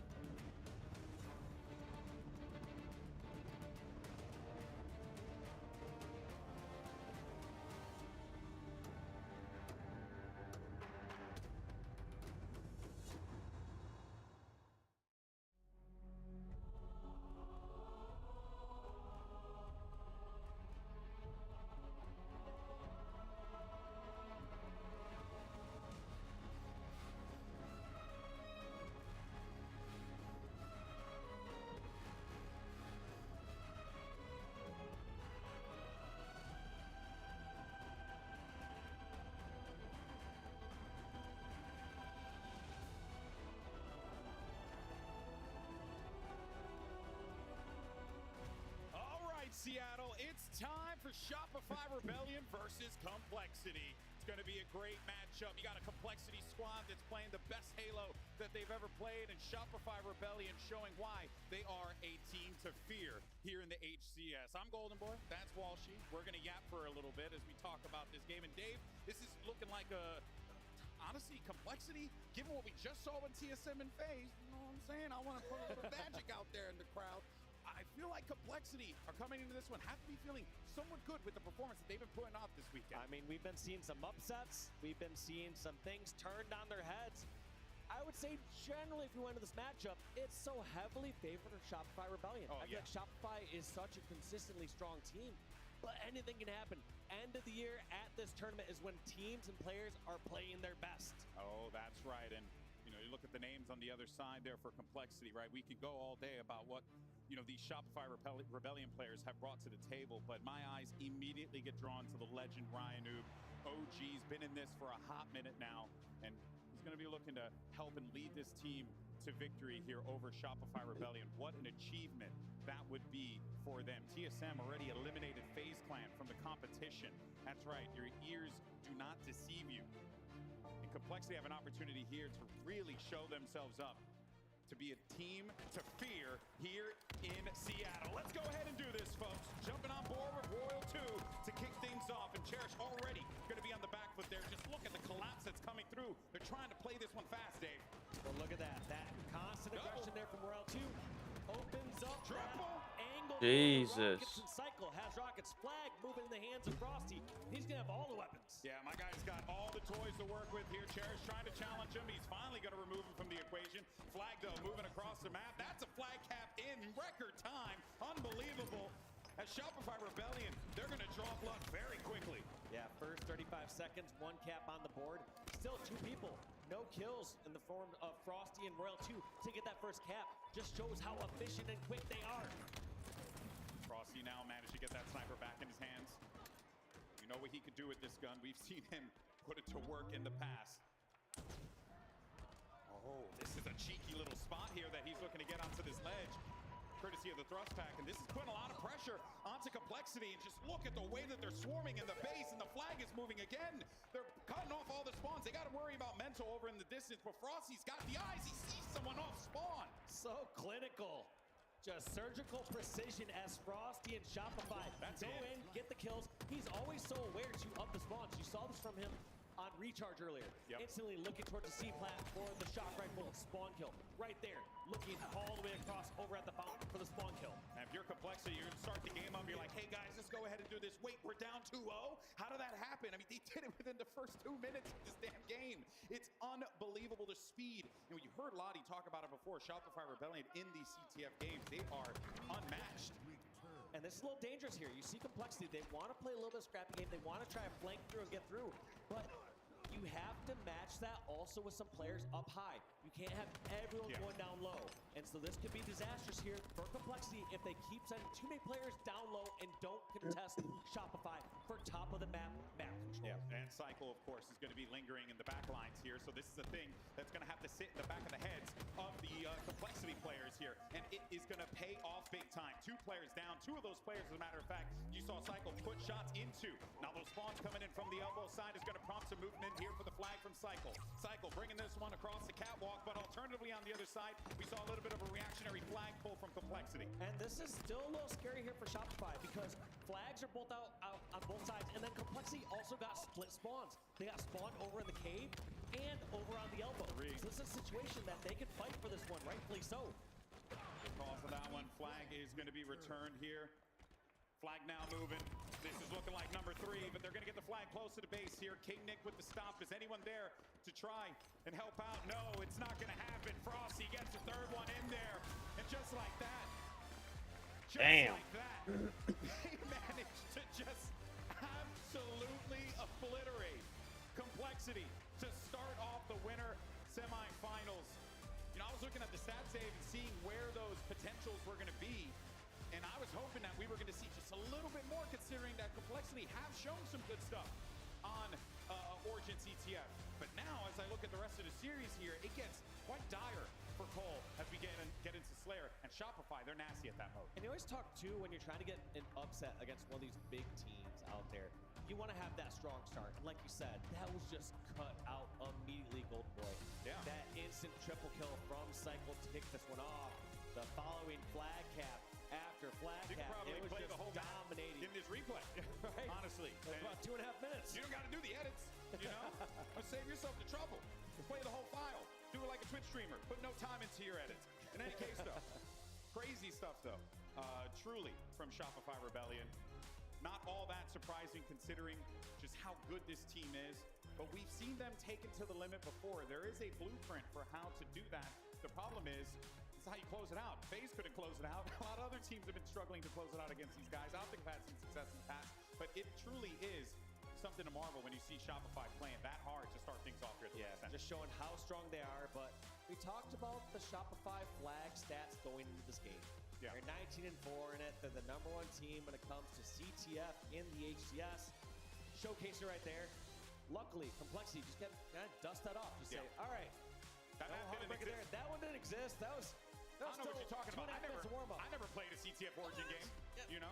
Seattle, it's time for Shopify Rebellion versus Complexity. It's going to be a great matchup. You got a Complexity squad that's playing the best Halo that they've ever played, and Shopify Rebellion showing why they are a team to fear here in the HCS. I'm Golden Boy, that's Walshy. We're going to yap for a little bit as we talk about this game. And Dave, this is looking like a, honestly, Complexity, given what we just saw with TSM and FaZe, you know what I'm saying? I want to put a little magic out there in the crowd. I feel like Complexity are coming into this one, have to be feeling somewhat good with the performance that they've been putting off this weekend. I mean, we've been seeing some upsets. We've been seeing some things turned on their heads. I would say generally, if we went into this matchup, it's so heavily favored of Shopify Rebellion. I feel like Shopify is such a consistently strong team, but anything can happen. End of the year at this tournament is when teams and players are playing their best. Oh, that's right. And you know, you look at the names on the other side there for Complexity, right? We could go all day about what, you know, these Shopify Rebellion players have brought to the table, but my eyes immediately get drawn to the legend Ryan Oob. OG's been in this for a hot minute now, and he's going to be looking to help and lead this team to victory here over Shopify Rebellion. What an achievement that would be for them. TSM already eliminated FaZe Clan from the competition. That's right, your ears do not deceive you. And Complexity have an opportunity here to really show themselves up, to be a team to fear here in Seattle. Let's go ahead and do this, folks. Jumping on board with Royal 2 to kick things off, and Cherish already going to be on the back foot there. Just look at the collapse that's coming through. They're trying to play this one fast, Dave. Well, look at that. That constant aggression there from Royal 2 opens up triple angle. Jesus. Rockets and Cycle has Rocket's flag moving in the hands of Frosty. He's going to have all the weapons. Yeah, my guy's got all the toys to work with here. Cherish trying to challenge him. He's finally going to remove him from the equation. Flag, though, moving across the map. That's a flag cap in record time. Unbelievable. As Shopify Rebellion, they're going to draw blood very quickly. Yeah, first 35 seconds, one cap on the board. Still 2 people. No kills in the form of Frosty and Royal 2 to get that first cap. Just shows how efficient and quick they are. Frosty now managed to get that sniper back in his hands. You know what he could do with this gun. We've seen him put it to work in the past. Oh, this is a cheeky little spot here that he's looking to get onto this ledge, courtesy of the thrust pack, and this is putting a lot of pressure onto Complexity, and just look at the way that they're swarming in the base, and the flag is moving again. They're cutting off all the spawns. They got to worry about Mental over in the distance, but Frosty's got the eyes. He sees someone off spawn. So clinical. Just surgical precision as Frosty and Shopify go in, get the kills. He's always so aware to up the spawns. You saw this from him on Recharge earlier. Instantly looking towards the C-plat for the shock rifle spawn kill. Right there, looking all the way across over at the fountain for the spawn kill. And if you're Complexity, you're going to start the game up. You're like, hey guys, let's go ahead and do this. Wait, we're down 2-0? How did that happen? I mean, they did it within the first 2 minutes of this damn game. It's unbelievable, the speed. And you heard Lottie talk about it before, Shopify Rebellion in these CTF games, they are unmatched. And this is a little dangerous here. You see Complexity, they want to play a little bit of scrappy game. They want to try to flank through and get through. But you have to match that also with some players up high. You can't have everyone going down low. And so this could be disastrous here for Complexity if they keep sending too many players down low and don't contest Shopify for top of the map control. Yeah, and Cycle, of course, is going to be lingering in the back lines here. So this is a thing that's going to have to sit in the back of the heads of the Complexity players here. And it is going to pay off big time. 2 players down. 2 of those players, as a matter of fact, you saw Cycle put shots into. Now those spawns coming in from the elbow side is going to prompt some movement here for the flag from Cycle. Cycle bringing this one across the catwalk, but alternatively on the other side, we saw a little bit of a reactionary flag pull from Complexity. And this is still a little scary here for Shopify because flags are both out on both sides, and then Complexity also got split spawns. They got spawned over in the cave and over on the elbow. So this is a situation that they can fight for this one, rightfully so. Good call for that one. Flag is going to be returned here. Flag now moving. This is looking like number 3, but they're going to get the flag close to the base here. King Nick with the stop. Is anyone there to try and help out? No, it's not going to happen. Frosty gets the 3rd one in there. And just like that, like that, they managed to just absolutely obliterate Complexity to start off the winner semifinals. You know, I was looking at the stat save and seeing where those potentials were going to be. And I was hoping that we were going to see just a little bit more, considering that Complexity have shown some good stuff on Origin CTF. But now, as I look at the rest of the series here, it gets quite dire for Cole as we get into Slayer. And Shopify, they're nasty at that mode. And you always talk, too, when you're trying to get an upset against one of these big teams out there, you want to have that strong start. And like you said, that was just cut out immediately, Gold Boy. Yeah. That instant triple kill from Cycle to kick this one off. The following flag cap after flag you cap, can probably it was play just the whole dominating. In this replay, right? Honestly. That's about 2.5 minutes. You don't got to do the edits, you know? Save yourself the trouble. Play the whole file. Do it like a Twitch streamer. Put no time into your edits. In any case, though, crazy stuff, though. Truly, from Shopify Rebellion. Not all that surprising considering just how good this team is. But we've seen them take it to the limit before. There is a blueprint for how to do that. The problem is, it's how you close it out. FaZe couldn't close it out. A lot of other teams have been struggling to close it out against these guys. OpTic have had some success in the past, but it truly is something to marvel when you see Shopify playing that hard to start things off here at the just showing how strong they are. But we talked about the Shopify flag stats going into this game. Yeah. They're 19-4 in it. They're the #1 team when it comes to CTF in the HCS. Showcase it right there. Luckily, Complexity just kept kind of dust that off. Just say, all right, that one didn't exist. That was I don't know what you're talking about. I never played a CTF Origin game. Yeah. You know?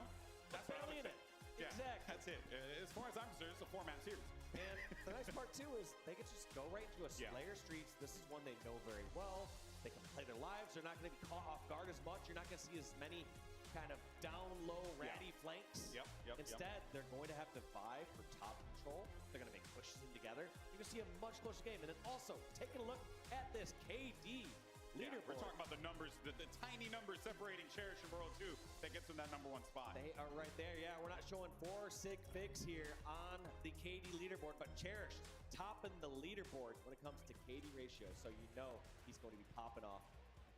That's what I would in say. it. Yeah, Exactly. that's it. As far as I'm concerned, it's a 4-map series. And the nice part, too, is they can just go right into a Slayer Streets. This is one they know very well. They can play their lives. They're not going to be caught off guard as much. You're not going to see as many kind of down low, ratty flanks. Instead, they're going to have to vie for top control. They're going to make pushes in together. You're going to see a much closer game. And then also, taking a look at this KD leaderboard. We're talking about the numbers, the tiny numbers separating Cherish and Burrow 2 that gets them that #1 spot. They are right there. Yeah, we're not showing 4 sig figs here on the KD leaderboard, but Cherish topping the leaderboard when it comes to KD ratio. So you know he's going to be popping off,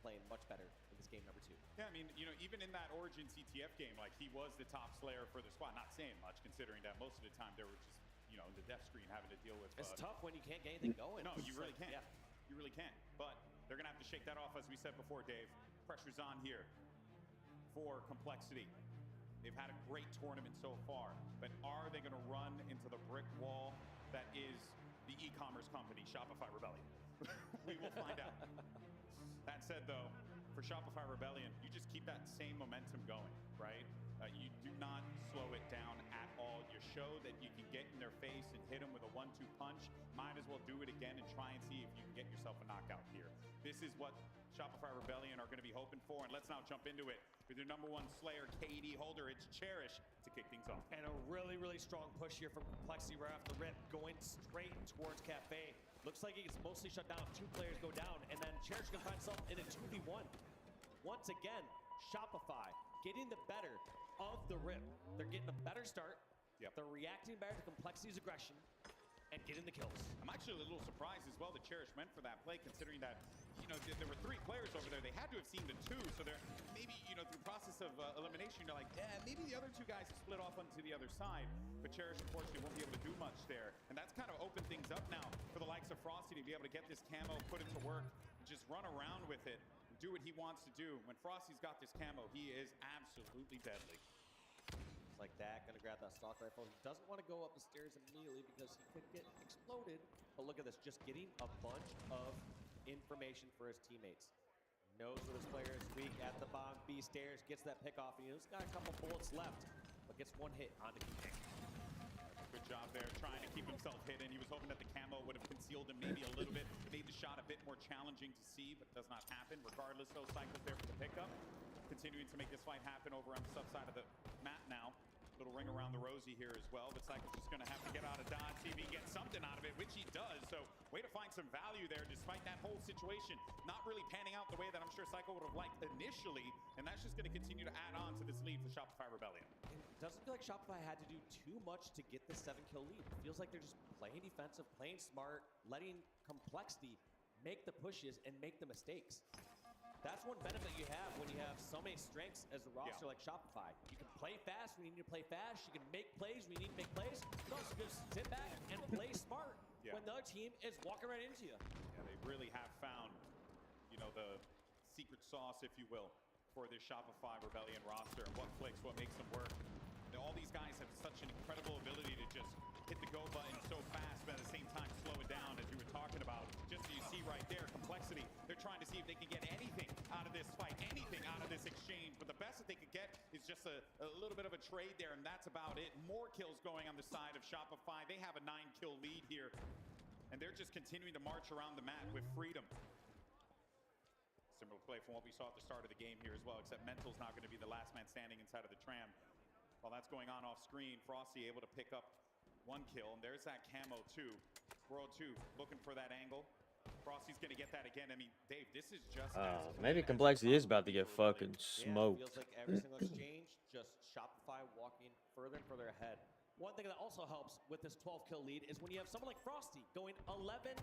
playing much better in this game #2. Yeah, I mean, you know, even in that Origin CTF game, like he was the top Slayer for the squad. Not saying much, considering that most of the time they were just, you know, in the death screen having to deal with. It's tough when you can't get anything going. No, you really can't. Yeah. You really can't. But they're going to have to shake that off, as we said before, Dave. Pressure's on here for Complexity. They've had a great tournament so far, but are they going to run into the brick wall that is the e-commerce company, Shopify Rebellion? We will find out. That said, though, for Shopify Rebellion, you just keep that same momentum going, right? You do not slow it down at all. You show that you can get in their face and hit them with a 1-2 punch. Might as well do it again and try and see if you can get yourself a knockout here. This is what Shopify Rebellion are going to be hoping for, and let's now jump into it with your #1 Slayer, KD holder. It's Cherish to kick things off. And a really, really strong push here from Complexity right off the rip, going straight towards Cafe. Looks like he gets mostly shut down. 2 players go down, and then Cherish can find himself in a 2v1. Once again, Shopify getting the better of the rip. They're getting a better start. Yep. They're reacting better to Complexity's aggression and getting the kills. I'm actually a little surprised as well that Cherish went for that play, considering that, you know, there were 3 players over there. They had to have seen the 2, so they're maybe, you know, through the process of elimination, you're like, yeah, maybe the other 2 guys have split off onto the other side. But Cherish, unfortunately, won't be able to do much there. And that's kind of opened things up now for the likes of Frosty to be able to get this camo, put it to work, and just run around with it, and do what he wants to do. When Frosty's got this camo, he is absolutely deadly. Like that, gonna grab that stock rifle. He doesn't want to go up the stairs immediately because he could get exploded. But look at this, just getting a bunch of information for his teammates. Knows where his player is weak at the bottom B stairs, gets that pick off, and he's got a couple bullets left, but gets 1 hit on the King. Good job there, trying to keep himself hidden. He was hoping that the camo would have concealed him maybe a little bit, made the shot a bit more challenging to see, but does not happen. Regardless, though, Cycle's there for the pickup. Continuing to make this fight happen over on the sub side of the map now. Little ring around the rosy here as well, but Cycle's just going to have to get out of dodge, see if he can get something out of it, which he does. So way to find some value there despite that whole situation not really panning out the way that I'm sure Cycle would have liked initially, and that's just going to continue to add on to this lead for Shopify Rebellion. It doesn't feel like Shopify had to do too much to get the 7-kill lead. It feels like they're just playing defensive, playing smart, letting Complexity make the pushes and make the mistakes. That's one benefit you have when you have so many strengths as a roster like Shopify. You can play fast when you need to play fast. You can make plays when you need to make plays. You can also just sit back and play smart when the other team is walking right into you. Yeah, they really have found, you know, the secret sauce, if you will, for this Shopify Rebellion roster. What clicks, what makes them work. All these guys have such an incredible ability to just hit the go button so fast, but at the same time slow it down, as you were talking about. Just so you see right there, Complexity, they're trying to see if they can get anything out of this fight, anything out of this exchange. But the best that they could get is just a little bit of a trade there, and that's about it. More kills going on the side of Shopify. They have a 9-kill lead here, and they're just continuing to march around the map with freedom. Similar play from what we saw at the start of the game here as well, except Mental's not going to be the last man standing inside of the tram. While that's going on off screen, Frosty able to pick up 1 kill, and there's that camo too. World 2 looking for that angle. Frosty's gonna get that again. I mean, Dave, this is just maybe Complexity is about to get fucking smoked. Yeah, it feels like every single exchange, just Shopify walking further and further ahead. One thing that also helps with this 12-kill lead is when you have someone like Frosty going 11-3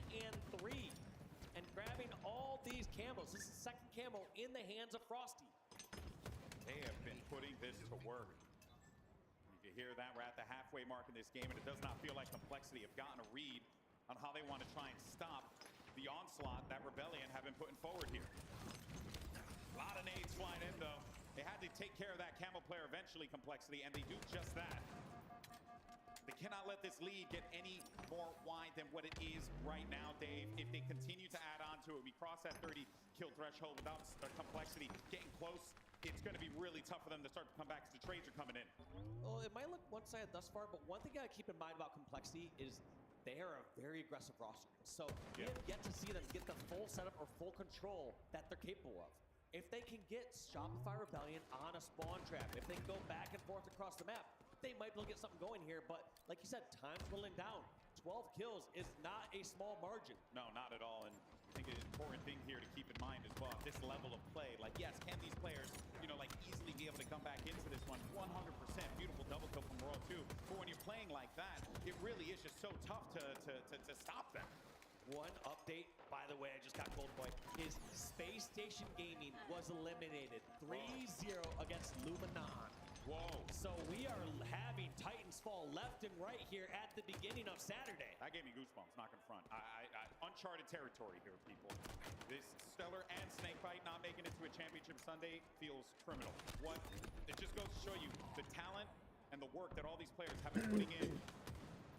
and grabbing all these camos. This is the 2nd camo in the hands of Frosty. They have been putting this to work. You hear that, we're at the halfway mark in this game, and it does not feel like Complexity have gotten a read on how they want to try and stop the onslaught that Rebellion have been putting forward here. A lot of nades flying in, though. They had to take care of that camo player eventually, Complexity, and they do just that. They cannot let this lead get any more wide than what it is right now, Dave. If they continue to add on to it, we cross that 30-kill threshold without Complexity getting close. It's going to be really tough for them to start to come back as the trades are coming in. Well, it might look one-sided thus far, but one thing you got to keep in mind about Complexity is they are a very aggressive roster. So we have yet to see them get the full setup or full control that they're capable of. If they can get Shopify Rebellion on a spawn trap, if they can go back and forth across the map, they might be able to get something going here. But like you said, time's dwindling down. 12 kills is not a small margin. No, not at all. And I think an important thing here to keep in mind as well, this level of play, like, yes, can these players, you know, like, easily be able to come back into this one? 100%. Beautiful double kill from World 2. But when you're playing like that, it really is just so tough to stop them. One update, by the way, I just got Gold Boy, is Space Station Gaming was eliminated 3-0 against Luminon. Whoa. So we are having Titans fall left and right here at the beginning of Saturday. That gave me goosebumps, not gonna front. Uncharted territory here, people. This Stellar and Snakebite not making it to a championship Sunday feels criminal. It just goes to show you the talent and the work that all these players have been putting in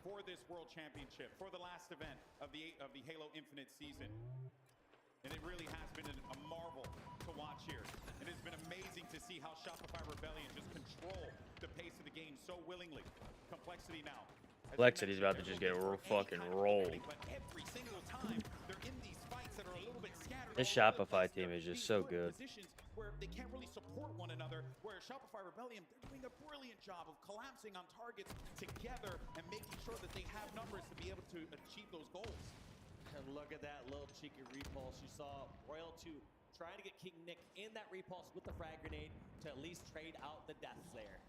for this World Championship, for the last event of the Halo Infinite season. And it really has been a marvel to watch here. It has been amazing to see how Shopify Rebellion just control the pace of the game so willingly. Complexity now. Complexity's about to just get fucking rolled. But every single time they're in these fights that are a little bit scattered. This Shopify team is just so good. Positions where they can't really support one another. Where Shopify Rebellion, they're doing a brilliant job of collapsing on targets together and making sure that they have numbers to be able to achieve those goals. And look at that little cheeky repulse. You saw Royal 2 trying to get King Nick in that repulse with the frag grenade to at least trade out the deaths there.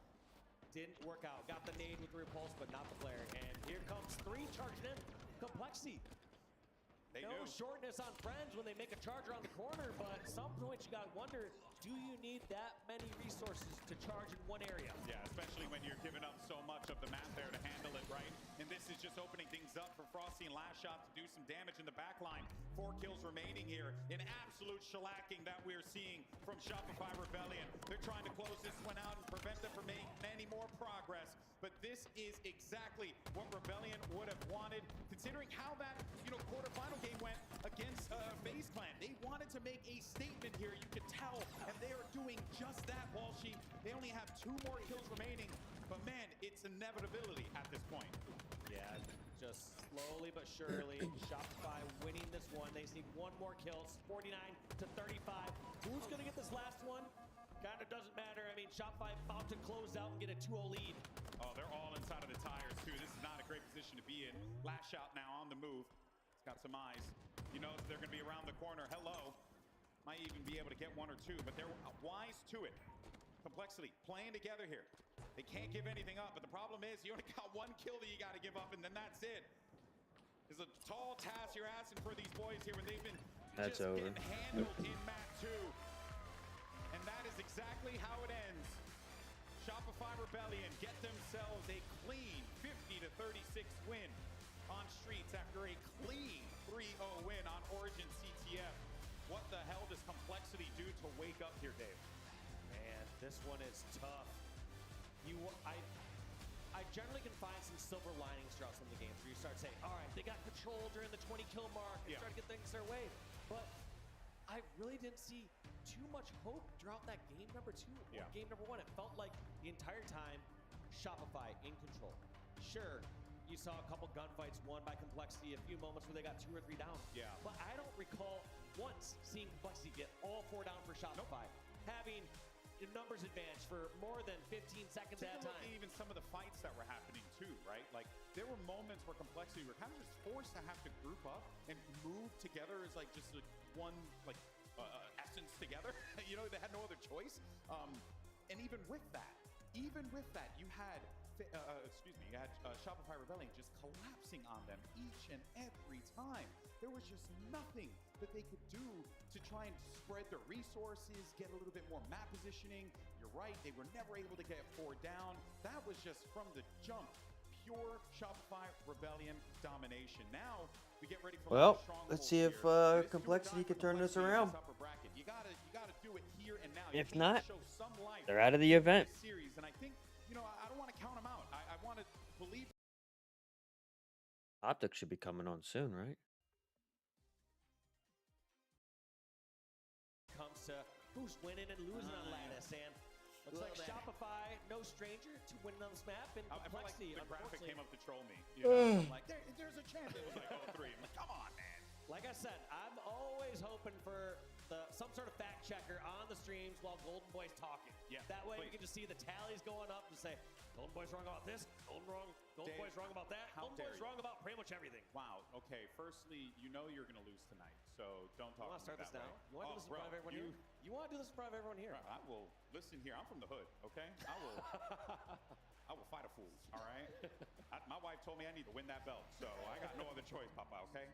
Didn't work out. Got the nade with the repulse, but not the flare. And here comes 3 charging in. Complexity. No shortness on friends when they make a charge around the corner, but at some point you gotta wonder, do you need that many resources to charge in one area? Yeah, especially when you're giving up so much of the map there to handle it, right? And this is just opening things up for Frosty and Last Shot to do some damage in the back line. 4 kills remaining here. An absolute shellacking that we're seeing from Shopify Rebellion. They're trying to close this one out and prevent them from making any more progress. But this is exactly what Rebellion would have wanted, considering how that, quarterfinal game went against FaZe Clan. They wanted to make a statement here, you could tell, and they are doing just that, Walshy. They only have 2 more kills remaining, but man, it's inevitability at this point. Yeah, just slowly but surely, Shopify winning this one. They just need 1 more kill, 49 to 35. Who's gonna get this last one? Kind of doesn't matter. I mean, Shopify about to close out and get a 2-0 lead. Oh, they're all inside of the tires, too. This is not a great position to be in. Last Shot now on the move. He's got some eyes. He knows they're going to be around the corner. Hello. Might even be able to get 1 or 2, but they're wise to it. Complexity playing together here. They can't give anything up, but the problem is you only got 1 kill that you got to give up, and then that's it. It's a tall task you're asking for these boys here when they've been That's just over. getting handled in map 2. And that is exactly how it ends. Shopify Rebellion get themselves a clean 50-36 win on Streets after a clean 3-0 win on Origin CTF. What the hell does Complexity do to wake up here, Dave? Man, this one is tough. I generally can find some silver linings throughout some of the games where you start saying, all right, they got control during the 20 kill mark and start to get things their way. But I really didn't see too much hope throughout that game number 2 or game number 1. It felt like the entire time Shopify in control. Sure, you saw a couple gunfights won by Complexity, a few moments where they got 2 or 3 down. Yeah. But I don't recall once seeing Complexity get all 4 down for Shopify, having numbers advantage for more than 15 seconds at a time. Even some of the fights that were happening too, right? Like there were moments where Complexity were kind of just forced to have to group up and move together as like just one essence together. They had no other choice. And even with that, you had Shopify Rebellion just collapsing on them each and every time. There was just nothing that they could do to try and spread their resources, get a little bit more map positioning. You're right, they were never able to get 4 down. That was just from the jump, pure Shopify Rebellion domination. Now we get ready for let's see if Complexity can turn this around. You gotta do it here and now. If not, they're out of the event. Series, and I think, I don't want to count them out. I want to believe. OpTic should be coming on soon, right? Comes to who's winning and losing on Lattice, and looks like Shopify, no stranger to winning on this map, and Complexity. The graphic came up to troll me. Like there's a chance it was like 0-3. I'm like, come on, man. Like I said, I'm always hoping for some sort of fact checker on the streams while Golden Boy's talking. Yeah. That way we can just see the tallies going up and say, Golden Boy's wrong about this, Golden Boy's wrong about that, Golden Boy's wrong about pretty much everything. Wow. Okay. Firstly, you're going to lose tonight, so don't talk. You want to start this now? You want to do this in front of everyone here? You want to do this in front of everyone here? I will listen here. I'm from the hood. Okay. I will fight a fool. All right. My wife told me I need to win that belt, so I got no other choice, Papa. Okay.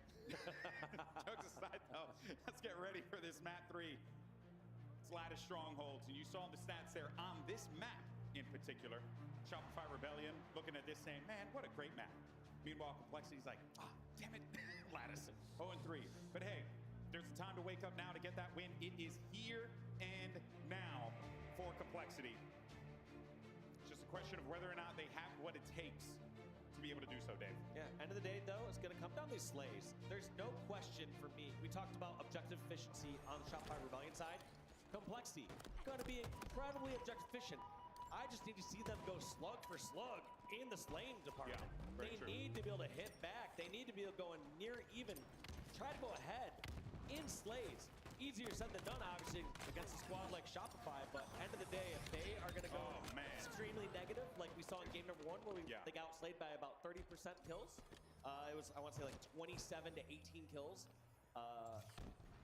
Jokes aside, though, let's get ready for this map 3. It's Lattice Strongholds, and you saw the stats there on this map in particular. Shopify Rebellion looking at this saying, man, what a great map. Meanwhile, Complexity's like, damn it, Lattice, 0-3. But hey, there's a time to wake up now to get that win. It is here and now for Complexity. It's just a question of whether or not they have what it takes to to be able to do so, Dave. Yeah, end of the day, though, it's going to come down to these slays. There's no question for me. We talked about objective efficiency on the Shopify Rebellion side. Complexity, going to be incredibly objective efficient. I just need to see them go slug for slug in the slaying department. Yeah, they need to be able to hit back. They need to be able to go in near even. Try to go ahead in slays. Easier said than done, obviously, against a squad like Shopify, but end of the day, if they are going to go extremely negative, like we saw in game number 1, where they got outslayed by about 30% kills. It was, I want to say, like 27 to 18 kills.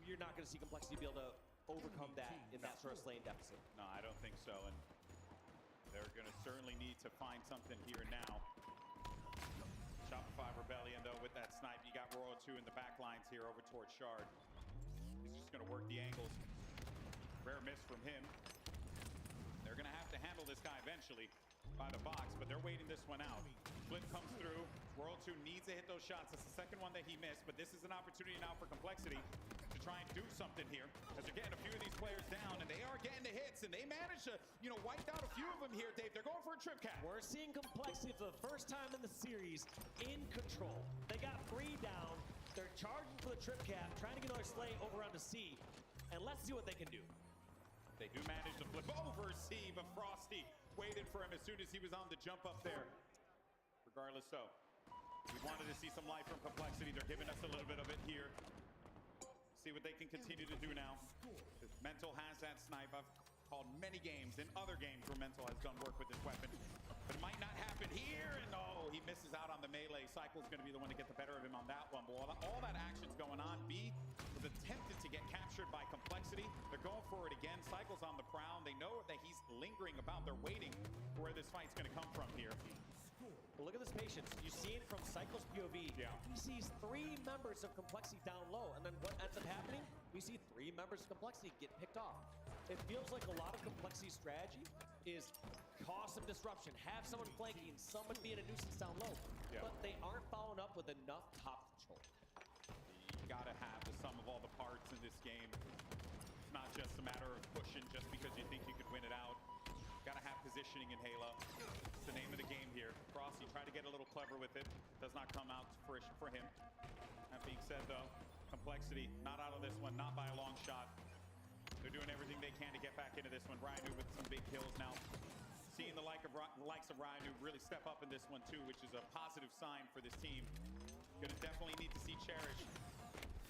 You're not going to see Complexity be able to overcome that in that sort of slaying deficit. No, I don't think so, and they're going to certainly need to find something here now. Shopify Rebellion, though, with that snipe. You got Royal 2 in the back lines here over towards Shard. He's just going to work the angles. Rare miss from him. They're going to have to handle this guy eventually by the box, but they're waiting this one out. Flip comes through. Royal 2 needs to hit those shots. That's the second one that he missed, but this is an opportunity now for Complexity to try and do something here, as they're getting a few of these players down, and they are getting the hits, and they managed to, you know, wipe out a few of them here, Dave. They're going for a trip cap. We're seeing Complexity for the first time in the series in control. They got 3 down. They're charging for the trip cap, trying to get another slay over onto C, and let's see what they can do. They do manage to flip over C, but Frosty waited for him as soon as he was on the jump up there. Regardless, so we wanted to see some life from Complexity. They're giving us a little bit of it here. See what they can continue to do now. Mental has that snipe. I've called many games and other games where Mental has done work with this weapon, but it might not happen here. And oh, he misses out on the melee. Cycle's going to be the one to get the better of him on that one. But all that action's going on. B was attempted to get captured by Complexity. They're going for it again. Cycle's on the prowl. They know that he's lingering about. They're waiting for where this fight's going to come from here. Well, look at this patience. You see it from Cycle's POV. Yeah. He sees 3 members of Complexity down low, and then what ends up happening? We see 3 members of Complexity get picked off. It feels like a lot of Complexity strategy is cause some disruption, have someone flanking, someone being a nuisance down low, but they aren't following up with enough top control. You gotta have the sum of all the parts in this game. It's not just a matter of pushing just because you think you could win it out. Gotta have positioning in Halo. It's the name of the game here. Frosty tried to get a little clever with it. Does not come out to fruition for him. That being said, though, Complexity not out of this one, not by a long shot. They're doing everything they can to get back into this one. Ryanu with some big kills now. Seeing the likes of Ryanu really step up in this one too, which is a positive sign for this team. Gonna definitely need to see Cherish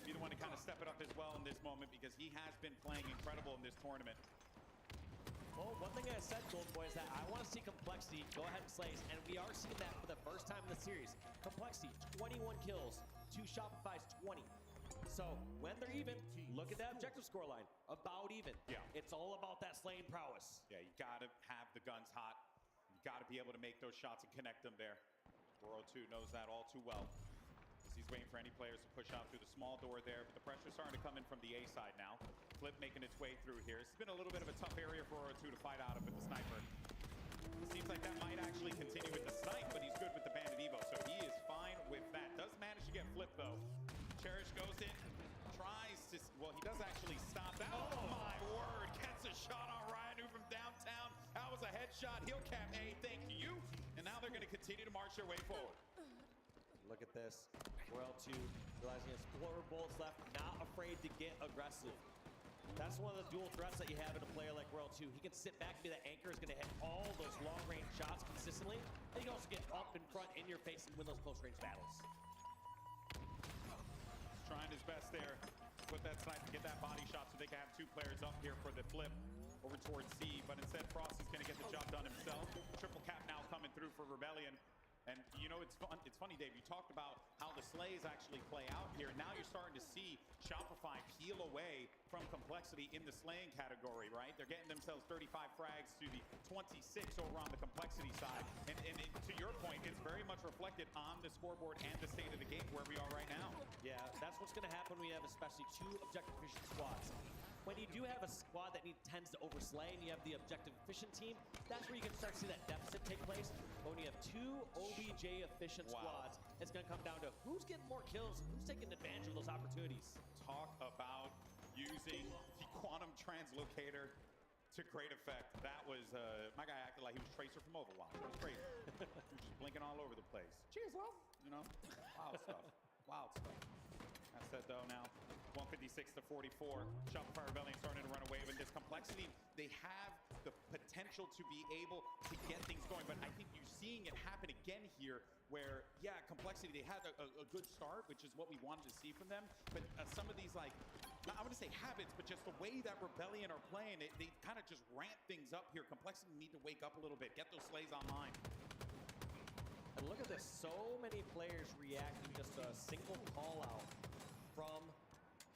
be the one to kind of step it up as well in this moment, because he has been playing incredible in this tournament. Well, one thing I said, Golden Boy, is that I want to see Complexity go ahead and slays, and we are seeing that for the first time in the series. Complexity, 21 kills to Shopify's 20. So when they're even, look at that objective scoreline. About even. Yeah. It's all about that slaying prowess. Yeah, you gotta have the guns hot. You gotta be able to make those shots and connect them there. World 2 knows that all too well, as he's waiting for any players to push out through the small door there, but the pressure's starting to come in from the A side now. Flip making its way through here. It's been a little bit of a tough area for World 2 to fight out of with the sniper. Seems like that might actually continue with the snipe, but he's good with the Bandit Evo, so he is fine with that. Does manage to get flipped, though. Cherish goes in, tries to, well, he does actually stop that. Oh my word, gets a shot on Ryanu from downtown. That was a headshot. He'll cap A, thank you. And now they're going to continue to march their way forward. Look at this. Royal 2 realizing he has 4 bullets left, not afraid to get aggressive. That's one of the dual threats that you have in a player like Royal 2. He can sit back and be that anchor, is going to hit all those long-range shots consistently. And he can also get up in front, in your face, and win those close-range battles. Trying his best there. Put that snipe to get that body shot so they can have 2 players up here for the flip over towards C. But instead, Frost is going to get the job done himself. Triple cap now coming through for Rebellion. And, you know, it's funny, Dave, you talked about how the slays actually play out here. Now you're starting to see Shopify peel away from Complexity in the slaying category, right? They're getting themselves 35 frags to the 26 over on the Complexity side. And to your point, it's very much reflected on the scoreboard and the state of the game where we are right now. Yeah, that's what's going to happen when you have especially 2 objective efficient squads. When you do have a squad that tends to overslay and you have the objective efficient team, that's where you can start to see that deficit take place. But when you have 2 OBJ efficient squads, it's going to come down to who's getting more kills, who's taking advantage of those opportunities. Talk about using the quantum translocator to great effect. That was, my guy acted like he was Tracer from Overwatch. It was crazy. He was just blinking all over the place. Cheers, love. You know, wild stuff. Wild stuff. That said, though, now 156 to 44. Shopify Rebellion starting to run away with this complexity. They have the potential to be able to get things going, but I think you're seeing it happen again here where, yeah, complexity, they had a good start, which is what we wanted to see from them, but some of these, like, I want to say habits, but just the way that Rebellion are playing, they kind of just ramp things up here. Complexity need to wake up a little bit, get those slays online. And look at this, so many players reacting just to a single call out from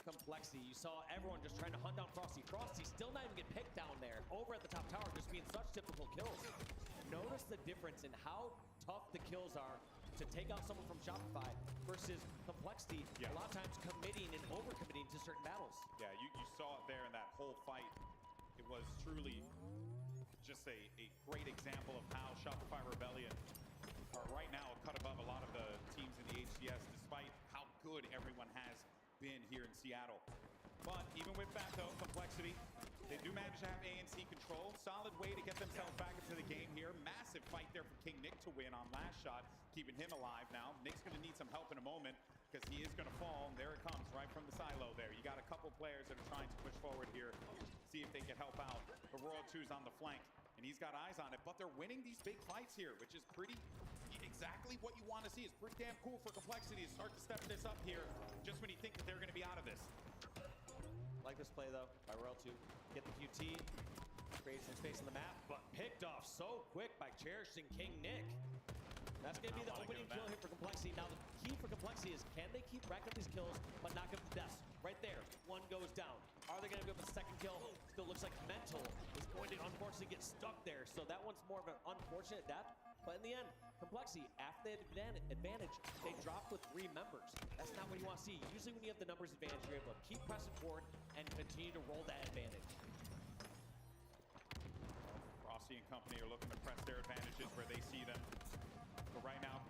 Complexity. You saw everyone just trying to hunt down Frosty. Frosty still not even get picked down there. Over at the top tower, just being such difficult kills. Notice the difference in how tough the kills are to take out someone from Shopify versus Complexity. Yeah. A lot of times committing and over-committing to certain battles. Yeah, you saw it there in that whole fight. It was truly just a great example of how Shopify Rebellion are right now a cut above a lot of the teams in the HCS, despite how good everyone has been here in Seattle. But even with that, though, Complexity, they do manage to have ANC control. Solid way to get themselves back into the game here. Massive fight there for King Nick to win on last shot, keeping him alive now. Nick's going to need some help in a moment because he is going to fall. And there it comes, right from the silo there. You got a couple players that are trying to push forward here, see if they can help out. The Royal 2's on the flank, and he's got eyes on it. But they're winning these big fights here, which is pretty exactly what you want to see. It's pretty damn cool for Complexity to start to step this up here just when you think that they're going to be out of this. Like this play, though, by Royal 2. Get the QT, create some space on the map, but picked off so quick by Cherishing King Nick. That's going to be the opening kill here for Complexity. Now, the key for Complexity is can they keep racking up these kills, but not give them deaths? Right there, one goes down. Are they going to go for the second kill? Still looks like Mental is going to unfortunately get stuck there. So that one's more of an unfortunate death. But in the end, Complexity, after they had advantage, they dropped with 3 members. That's not what you want to see. Usually when you have the numbers advantage, you're able to keep pressing forward and continue to roll that advantage. Frosty and company are looking to press their advantages where they see them. But right now,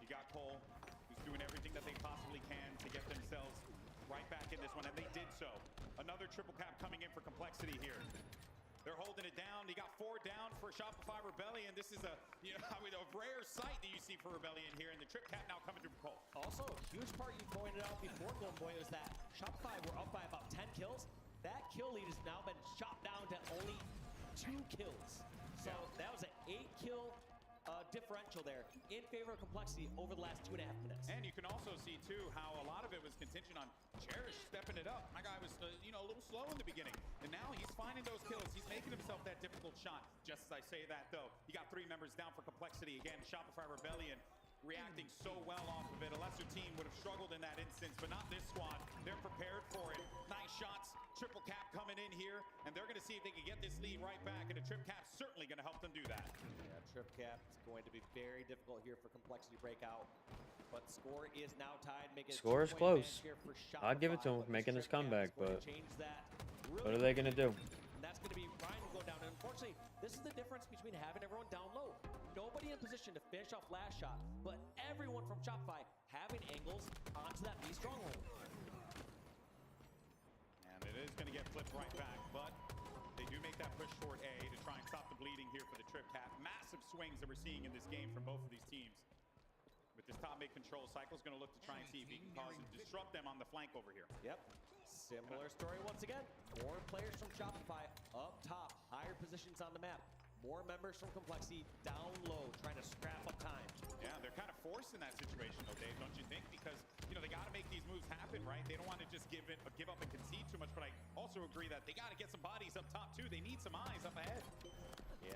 you got Cole, who's doing everything that they possibly can to get themselves right back in this one, and they did so. Another triple cap coming in for Complexity here. They're holding it down. You got 4 down for Shopify Rebellion. This is a rare sight that you see for Rebellion here, and the trip cap now coming through Cole. Also, a huge part you pointed out before, Golden Boy, was that Shopify were up by about 10 kills. That kill lead has now been chopped down to only 2 kills. So that was an 8-kill differential there in favor of Complexity over the last 2.5 minutes. And you can also see, too, how a lot of it was contingent on Cherish stepping it up. My guy was, a little slow in the beginning. And now he's finding those kills. He's making himself that difficult shot. Just as I say that, though, you got 3 members down for Complexity. Again, Shopify Rebellion reacting so well off of it. A lesser team would have struggled in that instance, but not this squad. They're prepared for it. Nice shots. Triple cap coming in here, and they're going to see if they can get this lead right back, and a trip cap's certainly going to help them do that. Yeah, trip cap is going to be very difficult here for Complexity to break out, but score is now tied. Score is close. I'd give it to him for making this comeback, but what are they going to do? And that's going to be Ryan going down, and unfortunately, this is the difference between having everyone down low. Nobody in position to finish off last shot, but everyone from Shopify having angles onto that B stronghold. And it is going to get flipped right back, but they do make that push toward A to try and stop the bleeding here for the trip cap. Massive swings that we're seeing in this game from both of these teams. With this top mid control, Cycle's going to look to try and see if he can cause and disrupt them on the flank over here. Yep. Similar story once again. More players from Shopify up top, higher positions on the map. More members from Complexity down low, trying to scrap up time. Yeah, they're kind of forced in that situation, though, Dave, don't you think? Because, they got to make these moves happen, right? They don't want to just give up and concede too much, but I also agree that they got to get some bodies up top, too. They need some eyes up ahead. Yeah,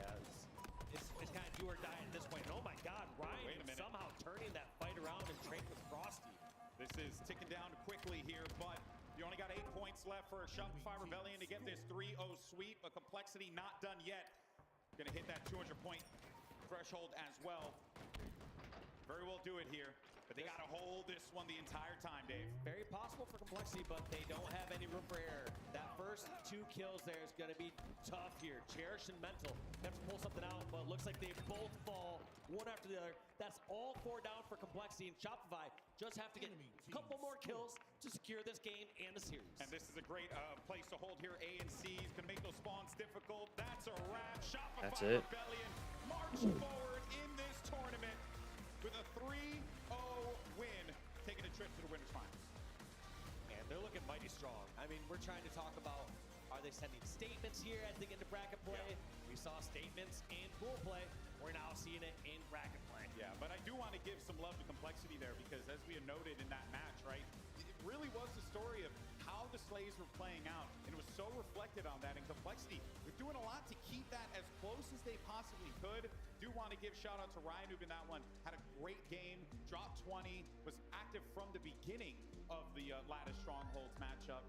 it's kind of do or die at this point. And oh, my God, Ryan somehow turning that fight around and trading with Frosty. This is ticking down quickly here, but you only got 8 points left for Shopify Rebellion to get this 3-0 sweep. A Complexity not done yet. Gonna hit that 200-point threshold as well. Very well do it here, but they gotta hold this one the entire time, Dave. Very possible for Complexity, but they don't have any room for error. That first 2 kills there is gonna be tough here. Cherish and Mental have to pull something out, but it looks like they both fall one after the other. That's all 4 down for Complexity, and Shopify just have to get a couple more kills to secure this game and the series. And this is a great place to hold here. A and C is gonna make those spawns difficult. That's it. Rebellion march forward in this tournament with a 3-0 win, taking a trip to the winners finals. And they're looking mighty strong. I mean, we're trying to talk about, are they sending statements here as they get into bracket play? Yeah. We saw statements in pool play. We're now seeing it in bracket play. Yeah, but I do want to give some love to complexity there, because as we had noted in that match, right, it really was the story of how the Slays were playing out, and it was so reflected on that. And complexity, they're doing a lot to keep that as close as they possibly could. Do want to give shout out to Ryan, who in that one had a great game, dropped 20, was active from the beginning of the Lattice Strongholds matchup.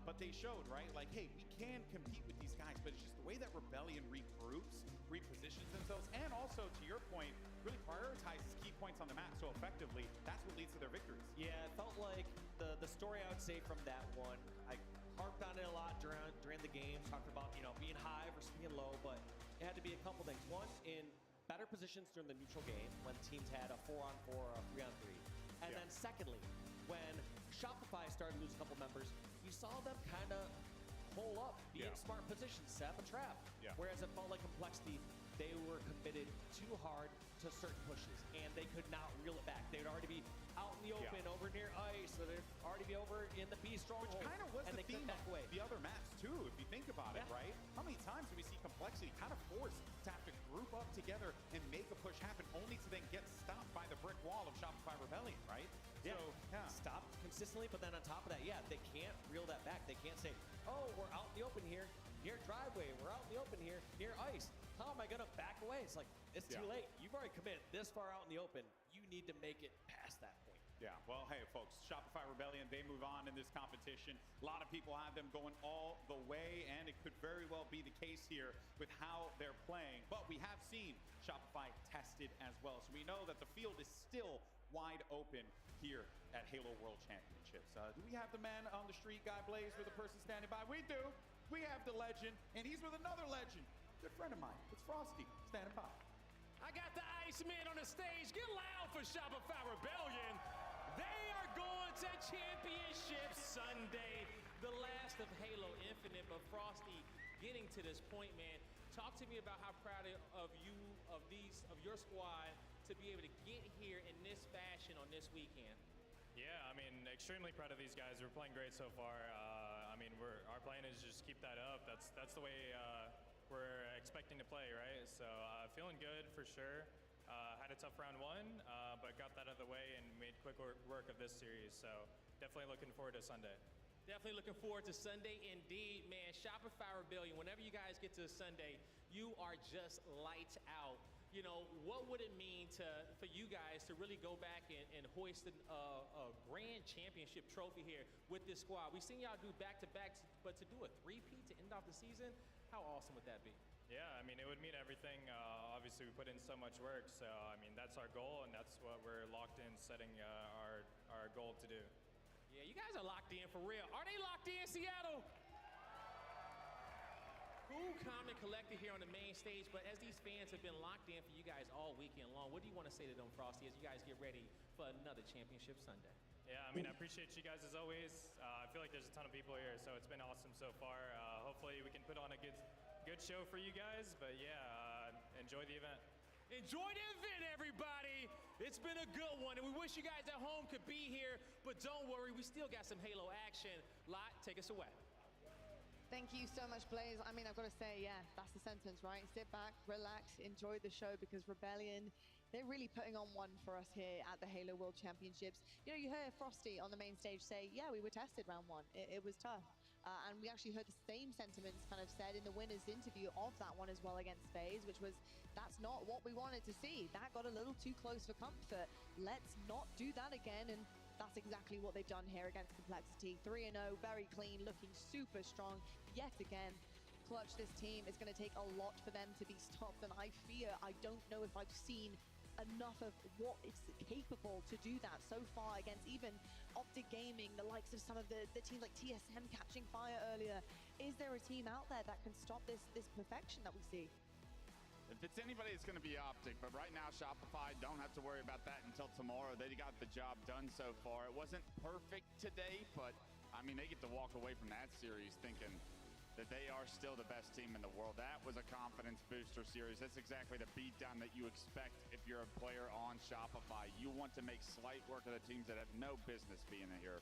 But they showed, right, like, hey, we can compete with these guys, but it's just the way that Rebellion regroups, repositions themselves, and also, to your point, really prioritizes key points on the map so effectively. That's what leads to their victories. Yeah, it felt like the story I would say from that one, I harped on it a lot during the game, talked about, you know, being high versus being low, but it had to be a couple things. One, in better positions during the neutral game when teams had a 4-on-4 or a 3-on-3. And then secondly, when Shopify started to lose a couple members, you saw them kind of pull up, be in smart positions, set up a trap. Whereas it felt like complexity, they were committed too hard to certain pushes, and they could not reel it back. They would already be out in the open, over near ice, so they'd already be over in the B stronghold. Which kind of was and the theme of the other maps too, if you think about it, right? How many times do we see complexity kind of forced to have to group up together and make a push happen, only to then get stopped by the brick wall of Shopify Rebellion, right? Yeah, stop consistently, but then on top of that, they can't reel that back. They can't say, oh, we're out in the open here, near driveway, we're out in the open here, near ice. How am I gonna back away? It's like, it's too late. You've already committed this far out in the open. You need to make it past that point. Yeah, well, hey, folks, Shopify Rebellion, they move on in this competition. A lot of people have them going all the way, and it could very well be the case here with how they're playing. But we have seen Shopify tested as well, so we know that the field is still wide open here at Halo World Championships. Do we have the man on the street, Guy Blaze, with a person standing by? We do. We have the legend, and he's with another legend. Good friend of mine. It's Frosty, standing by. I got the Iceman on the stage. Get loud for Shopify Rebellion. They are going to Championship Sunday, the last of Halo Infinite. But Frosty, getting to this point, man, talk to me about how proud of you, of your squad, to be able to get here in this fashion on this weekend. Yeah, I mean, extremely proud of these guys. We're playing great so far. I mean, our plan is just keep that up. That's the way we're expecting to play, right? So feeling good for sure. Had a tough round one, but got that out of the way and made quick work of this series. So definitely looking forward to Sunday. Definitely looking forward to Sunday indeed, man. Shopify Rebellion, whenever you guys get to Sunday, you are just lights out. You know, what would it mean for you guys to really go back and hoist a grand championship trophy here with this squad? We've seen y'all do back-to-backs, but to do a three-peat to end off the season, how awesome would that be? Yeah, I mean, it would mean everything. Obviously, we put in so much work, so I mean, that's our goal, and that's what we're locked in setting our goal to do. Yeah, you guys are locked in for real. Are they locked in, Seattle? Cool, calm, and collected here on the main stage, but as these fans have been locked in for you guys all weekend long, what do you want to say to them, Frosty, as you guys get ready for another Championship Sunday? Yeah, I mean, I appreciate you guys as always. I feel like there's a ton of people here, so it's been awesome so far. Hopefully we can put on a good show for you guys, but yeah, enjoy the event. Enjoy the event, everybody. It's been a good one, and we wish you guys at home could be here, but don't worry, we still got some Halo action. Lot, take us away. Thank you so much, Blaze. I mean, I've got to say, yeah, that's the sentence, right? Sit back, relax, enjoy the show, because Rebellion, they're really putting on one for us here at the Halo World Championships. You know, you heard Frosty on the main stage say, yeah, we were tested round one. It was tough. And we actually heard the same sentiments kind of said in the winner's interview of that one as well against FaZe, which was, that's not what we wanted to see. That got a little too close for comfort. Let's not do that again. And that's exactly what they've done here against Complexity. 3-0, very clean, looking super strong. Yet again, Clutch, this team, is going to take a lot for them to be stopped. And I don't know if I've seen enough of what it's capable to do that so far against even OpTic Gaming, the likes of some of the teams like TSM catching fire earlier. Is there a team out there that can stop this perfection that we see? If it's anybody, it's going to be OpTic, but right now Shopify don't have to worry about that until tomorrow. They got the job done so far. It wasn't perfect today, but I mean, they get to walk away from that series thinking, that they are still the best team in the world. That was a confidence booster series. That's exactly the beatdown that you expect if you're a player on Shopify. You want to make slight work of the teams that have no business being here.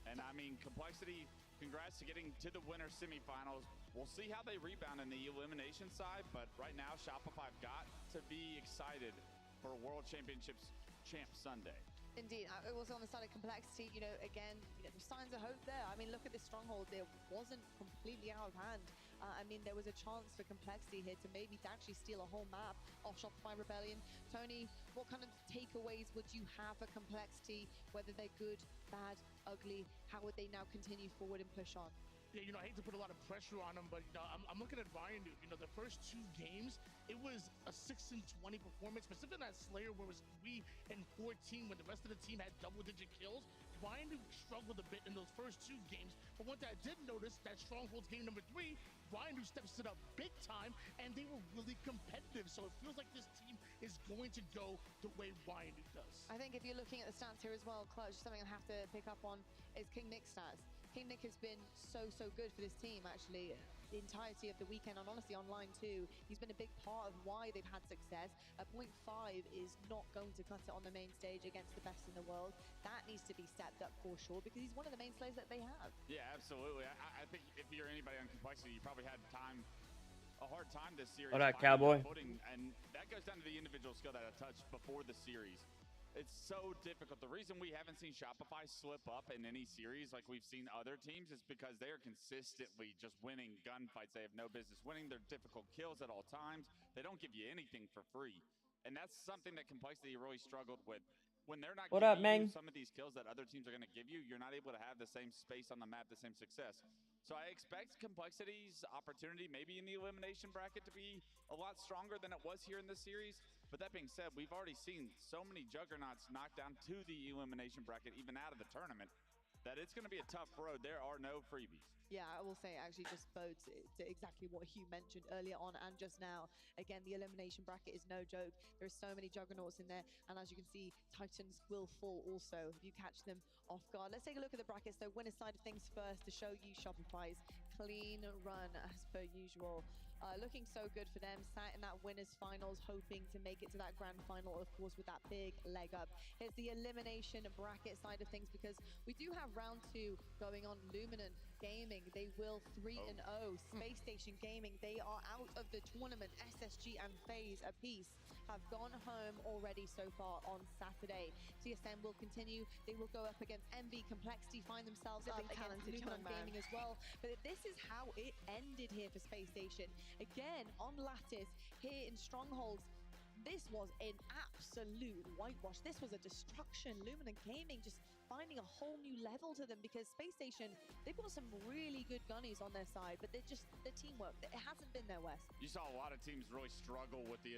And I mean, Complexity, congrats to getting to the winter semifinals. We'll see how they rebound in the elimination side, but right now Shopify have got to be excited for World Championships Champ Sunday. Indeed, it was on the side of Complexity, again, there's signs of hope there. I mean, look at this stronghold. It wasn't completely out of hand. I mean, there was a chance for Complexity here to maybe actually steal a whole map off Shopify Rebellion. Tony, what kind of takeaways would you have for Complexity, whether they're good, bad, ugly? How would they now continue forward and push on? Yeah, I hate to put a lot of pressure on them, but I'm looking at Ryan. The first 2 games, it was a 6-20 performance, specifically that Slayer where it was 3-14 when the rest of the team had double-digit kills. Ryan struggled a bit in those first 2 games, but one thing I did notice, that Strongholds game number 3, Ryan steps it up big time, and they were really competitive. So it feels like this team is going to go the way Ryan does. I think if you're looking at the stats here as well, Clutch, something I have to pick up on is King Nick's stats. King Nick has been so good for this team, actually, the entirety of the weekend, and honestly online too. He's been a big part of why they've had success. A 0.5 is not going to cut it on the main stage against the best in the world. That needs to be stepped up for sure, because he's one of the main slayers that they have. Yeah, absolutely. I think if you're anybody on Complexity, you probably had a hard time this series. What up, Cowboy? And that goes down to the individual skill that I touched before the series. It's so difficult. The reason we haven't seen Shopify slip up in any series like we've seen other teams is because they are consistently just winning gunfights. They have no business winning. They're difficult kills at all times. They don't give you anything for free. And that's something that Complexity really struggled with. When they're not giving you some of these kills that other teams are going to give you, you're not able to have the same space on the map, the same success. So I expect Complexity's opportunity maybe in the elimination bracket to be a lot stronger than it was here in this series. But that being said, we've already seen so many juggernauts knocked down to the elimination bracket, even out of the tournament, that it's going to be a tough road. There are no freebies. Yeah, I will say it actually just bodes to exactly what Hugh mentioned earlier on and just now. Again, the elimination bracket is no joke. There's so many juggernauts in there, and as you can see, Titans will fall also if you catch them off guard. Let's take a look at the brackets, though. Winner's side of things first to show you Shopify's clean run as per usual. Looking so good for them, sat in that winners finals, hoping to make it to that grand final, of course, with that big leg up. Here's the elimination bracket side of things, because we do have round 2 going on. Luminant Gaming, they will 3-0. Space Station Gaming, they are out of the tournament. SSG and FaZe apiece have gone home already so far on Saturday. TSM will continue. They will go up against MV. Complexity find themselves up against Luminant Gaming as well. But this is how it ended here for Space Station. Again, on Lattice, here in Strongholds, this was an absolute whitewash. This was a destruction. Luminant Gaming just finding a whole new level to them, because Space Station, they've got some really good gunnies on their side, but they're just, the teamwork, it hasn't been there, Wes. You saw a lot of teams really struggle with the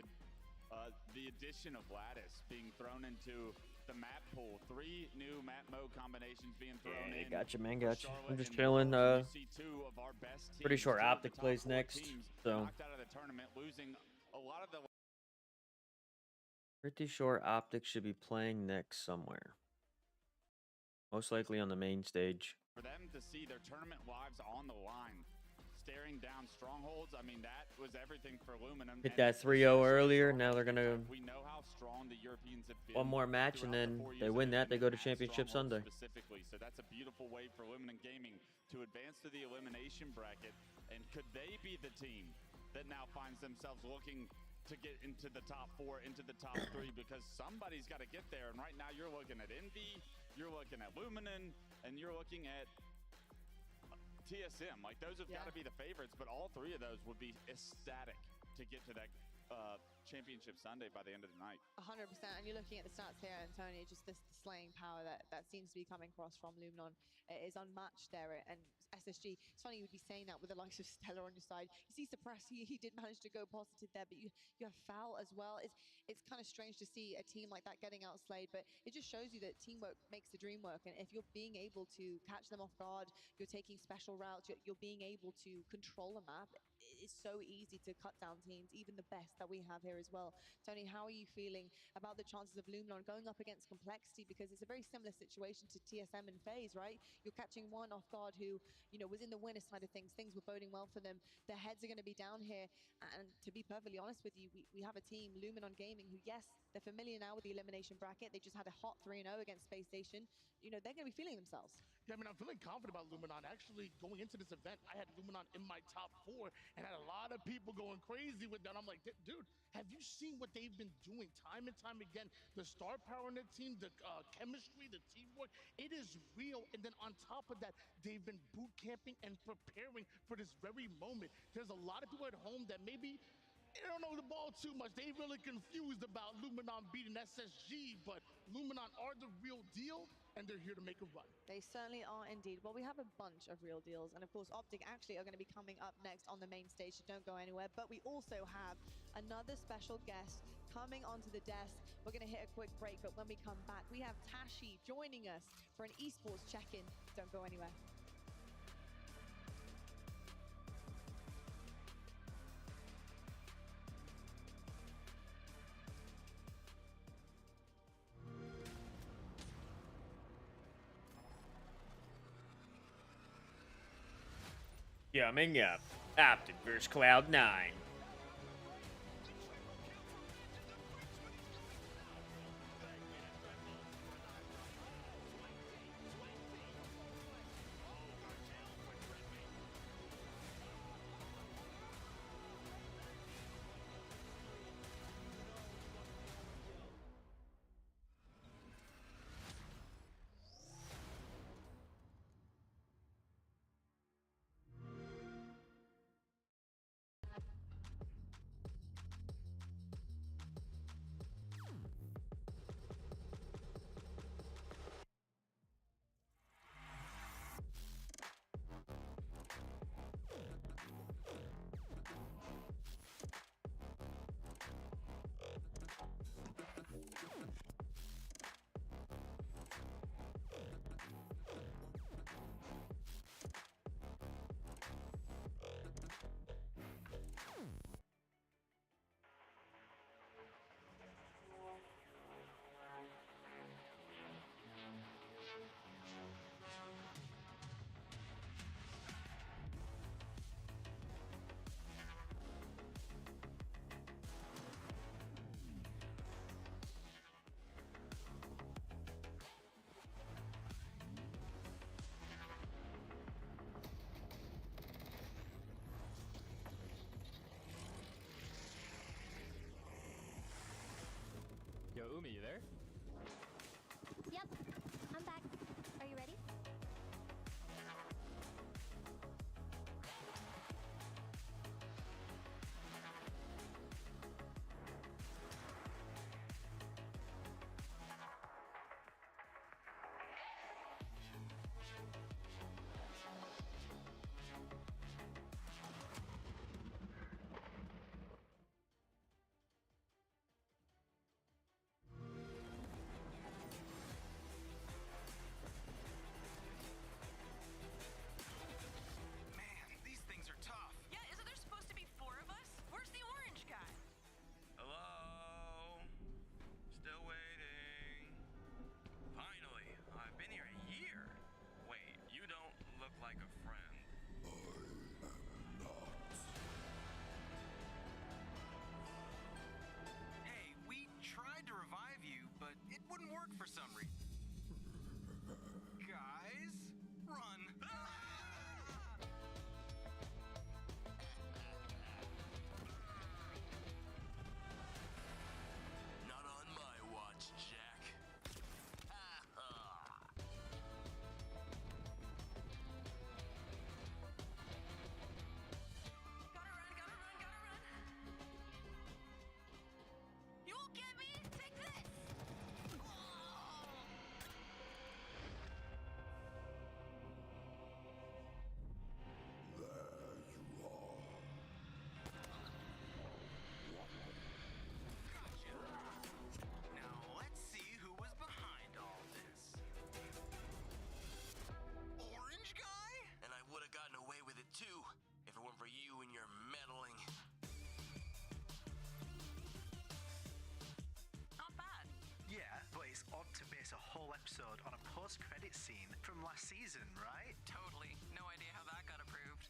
addition of Lattice being thrown into the map pool. 3 new map mode combinations being thrown in. Gotcha, man, gotcha. I'm just chilling. Pretty sure OpTic plays next, so. Knocked out of the tournament, losing a lot of the. Pretty sure OpTic should be playing next somewhere. Most likely on the main stage. For them to see their tournament lives on the line, staring down Strongholds, I mean, that was everything for Luminant. Hit that 3-0 earlier, now they're gonna. We know how strong the Europeans have been. One more match, and then they win that, they go to Championship Sunday. Specifically, so that's a beautiful way for Luminant Gaming to advance to the elimination bracket. And could they be the team that now finds themselves looking to get into the top 4, into the top 3, because somebody's got to get there. And right now you're looking at Envy, you're looking at Luminant, and you're looking at TSM. Like, those have got to be the favorites, but all 3 of those would be ecstatic to get to that Championship Sunday by the end of the night. 100%. And you're looking at the stats here, Antonio, just this slaying power that seems to be coming across from Luminon is unmatched there. And SSG, it's funny you would be saying that with the likes of Stella on your side. You see Suppress, he did manage to go positive there, but you have Foul as well. It's kind of strange to see a team like that getting outslayed, but it just shows you that teamwork makes the dream work. And if you're being able to catch them off guard, you're taking special routes, you're being able to control a map, is so easy to cut down teams, even the best that we have here as well. Tony, how are you feeling about the chances of Luminon going up against Complexity? Because it's a very similar situation to TSM and FaZe, right? You're catching one off guard who, you know, was in the winner side of things. Things were boding well for them. Their heads are going to be down here. And to be perfectly honest with you, we have a team, Luminon Gaming, who, yes, they're familiar now with the elimination bracket. They just had a hot 3-0 against Space Station. You know, they're going to be feeling themselves. Yeah, I mean, I'm feeling confident about Luminon. Actually, going into this event, I had Luminon in my top 4 and had a lot of people going crazy with that. I'm like, dude, have you seen what they've been doing time and time again? The star power in the team, the chemistry, the teamwork, it is real. And then on top of that, they've been boot camping and preparing for this very moment. There's a lot of people at home that maybe they don't know the ball too much. They really confused about Luminon beating SSG, but Luminon are the real deal, and they're here to make a run. They certainly are indeed. Well, we have a bunch of real deals, and of course, OpTic actually are going to be coming up next on the main stage, so don't go anywhere. But we also have another special guest coming onto the desk. We're going to hit a quick break, but when we come back, we have Tashi joining us for an esports check-in. Don't go anywhere. Coming up, OpTic vs. Cloud9. Yo, Umi, you there? Yep, I'm back. Are you ready? For some reason. Guys, run. Not on my watch, Jack. Gotta run. You won't get me. Take this. episode on a post-credit scene from last season, right? Totally. No idea how that got approved.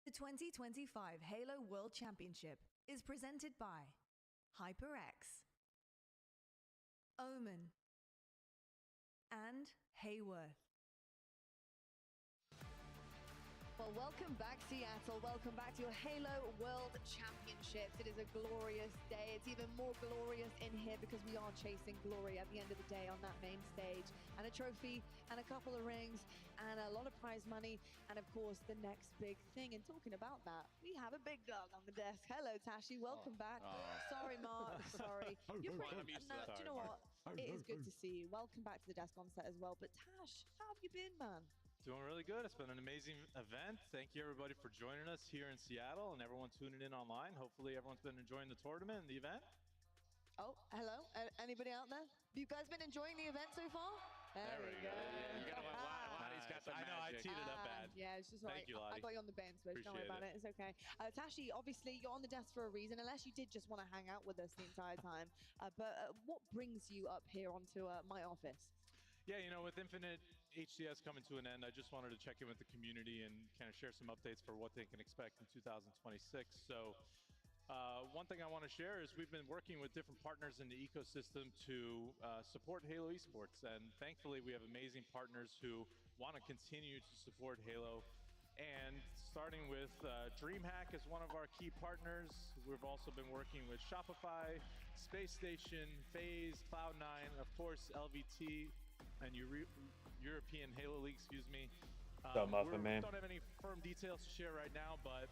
The 2025 Halo World Championship is presented by HyperX, Omen, and Hayworth. Well, welcome back, Seattle. Welcome back to your Halo World Championships. It is a glorious day. It's even more glorious in here because we are chasing glory at the end of the day on that main stage. And a trophy, and a couple of rings, and a lot of prize money, and of course, the next big thing. And talking about that, we have a big dog on the desk. Hello, Tashi. Welcome back. Sorry, Mark. Sorry. You're pretty... No, do you know what? It is good to see you. Welcome back to the desk on set as well. But Tash, how have you been, man? Doing really good. It's been an amazing event. Thank you, everybody, for joining us here in Seattle and everyone tuning in online. Hopefully, everyone's been enjoying the tournament and the event. Oh, hello. Anybody out there? Have you guys been enjoying the event so far? There we go. You gotta let Lottie's got the I know, I magic. teed it up bad. Yeah, it's just right. Thank you, Lottie. I got you on the bench, but don't worry about it. It's okay. Tashi, obviously, you're on the desk for a reason, unless you did just want to hang out with us the entire time. But what brings you up here onto my office? Yeah, you know, with Infinite HCS coming to an end, I just wanted to check in with the community and kind of share some updates for what they can expect in 2026. So one thing I want to share is we've been working with different partners in the ecosystem to support Halo esports. And thankfully, we have amazing partners who want to continue to support Halo. And starting with DreamHack as one of our key partners. We've also been working with Shopify, Space Station, FaZe, Cloud9, of course, LVT, and European Halo League, excuse me. Don't have any firm details to share right now, but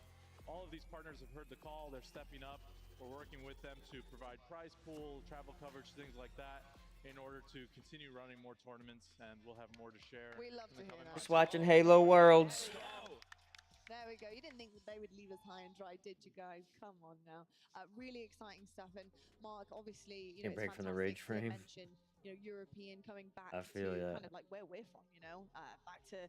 all of these partners have heard the call. They're stepping up. We're working with them to provide prize pool, travel coverage, things like that, in order to continue running more tournaments, and we'll have more to share. We love to hear that. Just watching Halo Worlds. There we go. You didn't think that they would leave us high and dry, did you guys? Come on now. Really exciting stuff. And Mark, obviously, you know, Can't break it's from the fantastic rage to frame. mention, you know, European coming back I feel to that. kind of like where we're from, you know, back to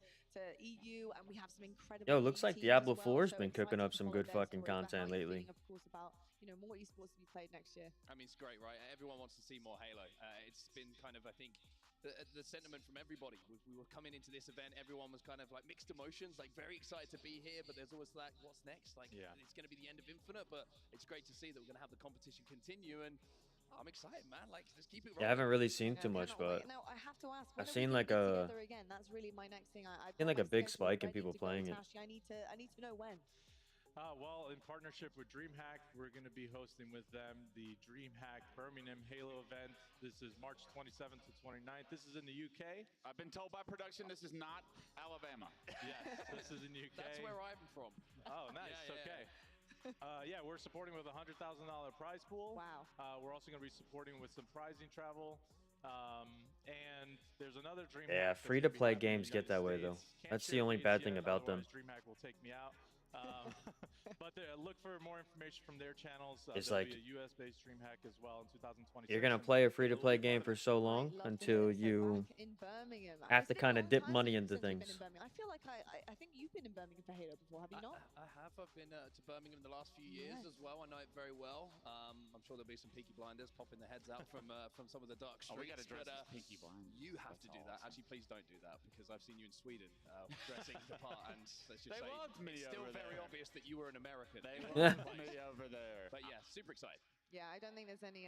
EU, and we have some incredible. Yo, looks like teams as Diablo well, 4's so been cooking excited up to some follow good their fucking story. But content how are you lately. feeling, of course, about, you know, more esports to be played next year? I mean, it's great, right? Everyone wants to see more Halo. It's been kind of, I think, the sentiment from everybody. We were coming into this event, everyone was kind of like mixed emotions, like very excited to be here, but there's always like, what's next? Like, it's going to be the end of Infinite, but it's great to see that we're going to have the competition continue, and I'm excited, man. Like, just keep it rolling. Yeah, I haven't really seen too much, but Now, I have to ask, I've when seen are we like gonna get a together again? That's really my next thing. I've seen got like a my big schedule spike in ready people to go, playing it. Tashi. I need to know when. Well, in partnership with DreamHack, we're going to be hosting with them the DreamHack Birmingham Halo event. This is March 27th to 29th. This is in the UK. I've been told by production this is not Alabama. Yes, this is in the UK. That's where I'm from. Oh, nice. Okay. Yeah, we're supporting with a $100,000 prize pool. Wow. We're also going to be supporting with some prizing travel. And there's another DreamHack. Yeah, that's free-to-play gonna be happening in games get that way though. States. Can't That's share the only dates bad thing yet, about them. otherwise DreamHack will take me out. But look for more information from their channels. It's There'll like be a US-based stream hack as well in 2026. you're gonna play a free-to-play game for so long until you in Birmingham. have to It's been kind a of long dip time money since into you've been things. in Birmingham. I feel like I think you've been in Birmingham for Halo before, have you not? I have. I've been to Birmingham in the last few years as well. I know it very well. I'm sure there'll be some Peaky Blinders popping their heads out from some of the dark streets. Oh, we got to dress but, as Peaky Blinders. You have That's to do that. awesome. Actually, please don't do that because I've seen you in Sweden dressing the part, and let's just They say loved me it's still over very there. obvious that you were an American. They loved me over there. But yeah, super excited. Yeah, I don't think there's any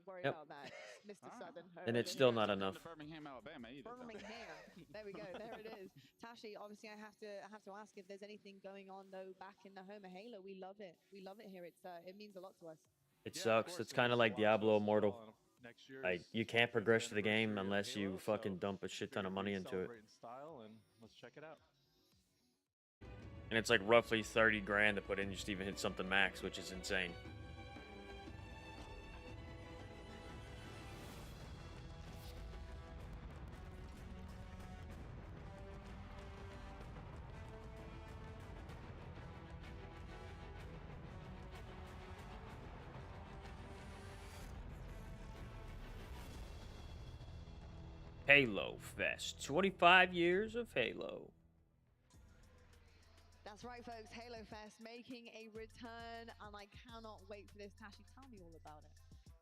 worry Yep. about that, Mr. Southern. And it's over still here. not enough. To Birmingham, Alabama either. though. Birmingham. There we go. There it is. Tashi, obviously, I have to ask if there's anything going on though back in the home of Halo. We love it. We love it here. It means a lot to us. It Yeah, of sucks. course, It's and kind of there's a like lot of Diablo those as Immortal. well, and next year Like is you can't progress to the 25th game anniversary of unless you Halo, fucking so dump a shit ton of money into it. celebrate in style, and let's check it out. And it's like roughly 30 grand to put in just to even hit something max, which is insane. Halo Fest. 25 years of Halo. That's right, folks. Halo Fest making a return, and I cannot wait for this. Tashi, tell me all about it.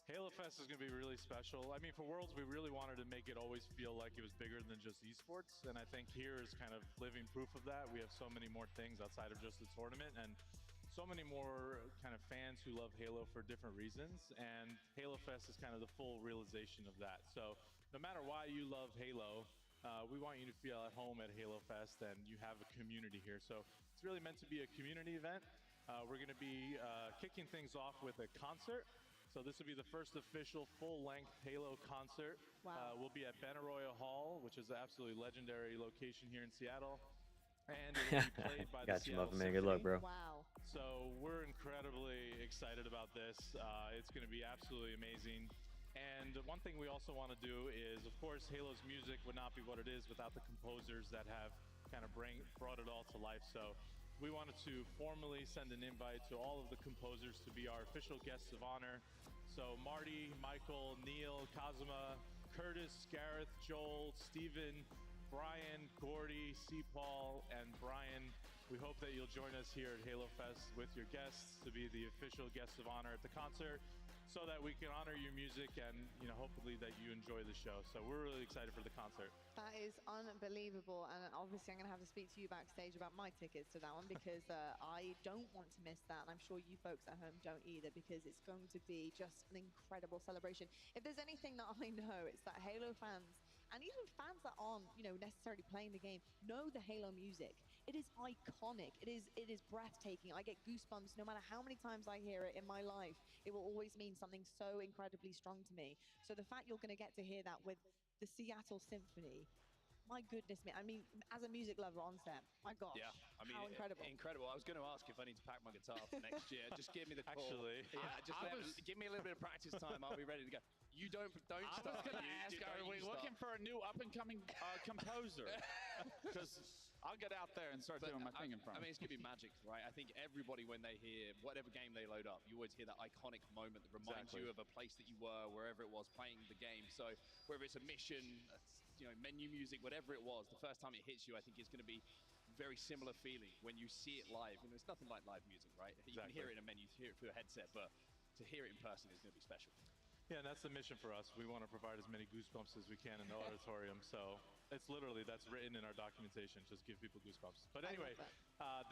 Halo Fest is going to be really special. I mean, for Worlds, we really wanted to make it always feel like it was bigger than just esports, and I think here is kind of living proof of that. We have so many more things outside of just the tournament, and so many more kind of fans who love Halo for different reasons, and Halo Fest is kind of the full realization of that. So no matter why you love Halo, we want you to feel at home at Halo Fest, and you have a community here. So it's really meant to be a community event. We're going to be kicking things off with a concert. So this will be the first official full-length Halo concert. Wow. We'll be at Benaroya Hall, which is an absolutely legendary location here in Seattle. And it will be played by the Got you, Seattle Muffin Man. Good luck, Symphony. bro. Wow. So we're incredibly excited about this. It's going to be absolutely amazing. And one thing we also want to do is, of course, Halo's music would not be what it is without the composers that have kind of brought it all to life. So we wanted to formally send an invite to all of the composers to be our official guests of honor. So Marty, Michael, Neil, Kazuma, Curtis, Gareth, Joel, Steven, Brian, Gordy, C. Paul, and Brian. We hope that you'll join us here at Halo Fest with your guests to be the official guests of honor at the concert, so that we can honor your music and, you know, hopefully that you enjoy the show. So we're really excited for the concert. That is unbelievable, and obviously I'm going to have to speak to you backstage about my tickets to that one because I don't want to miss that, and I'm sure you folks at home don't either, because it's going to be just an incredible celebration. If there's anything that I know, it's that Halo fans, and even fans that aren't, you know, necessarily playing the game, know the Halo music. It is iconic. It is breathtaking. I get goosebumps no matter how many times I hear it in my life. It will always mean something so incredibly strong to me. So the fact you're going to get to hear that with the Seattle Symphony, my goodness me. I mean, as a music lover on set, my gosh, Yeah, I mean, how incredible. Incredible. I was going to ask if I need to pack my guitar for next year. Just give me the call. Actually, yeah, just give me a little bit of practice time. I'll be ready to go. You don't start. I was going to ask, are we looking for a new up-and-coming composer? Because I'll get out there and start doing my thing in front. I mean, it's going to be magic, right? I think everybody, when they hear whatever game they load up, you always hear that iconic moment that reminds you of a place that you were, wherever it was, playing the game. So whether it's a mission, you know, menu music, whatever it was, the first time it hits you, I think it's going to be very similar feeling when you see it live. And it's nothing like live music, right? You can hear it in a menu, hear it through a headset, but to hear it in person is going to be special. Yeah, and that's the mission for us. We want to provide as many goosebumps as we can in the auditorium. So it's literally, that's written in our documentation, just give people goosebumps. But anyway,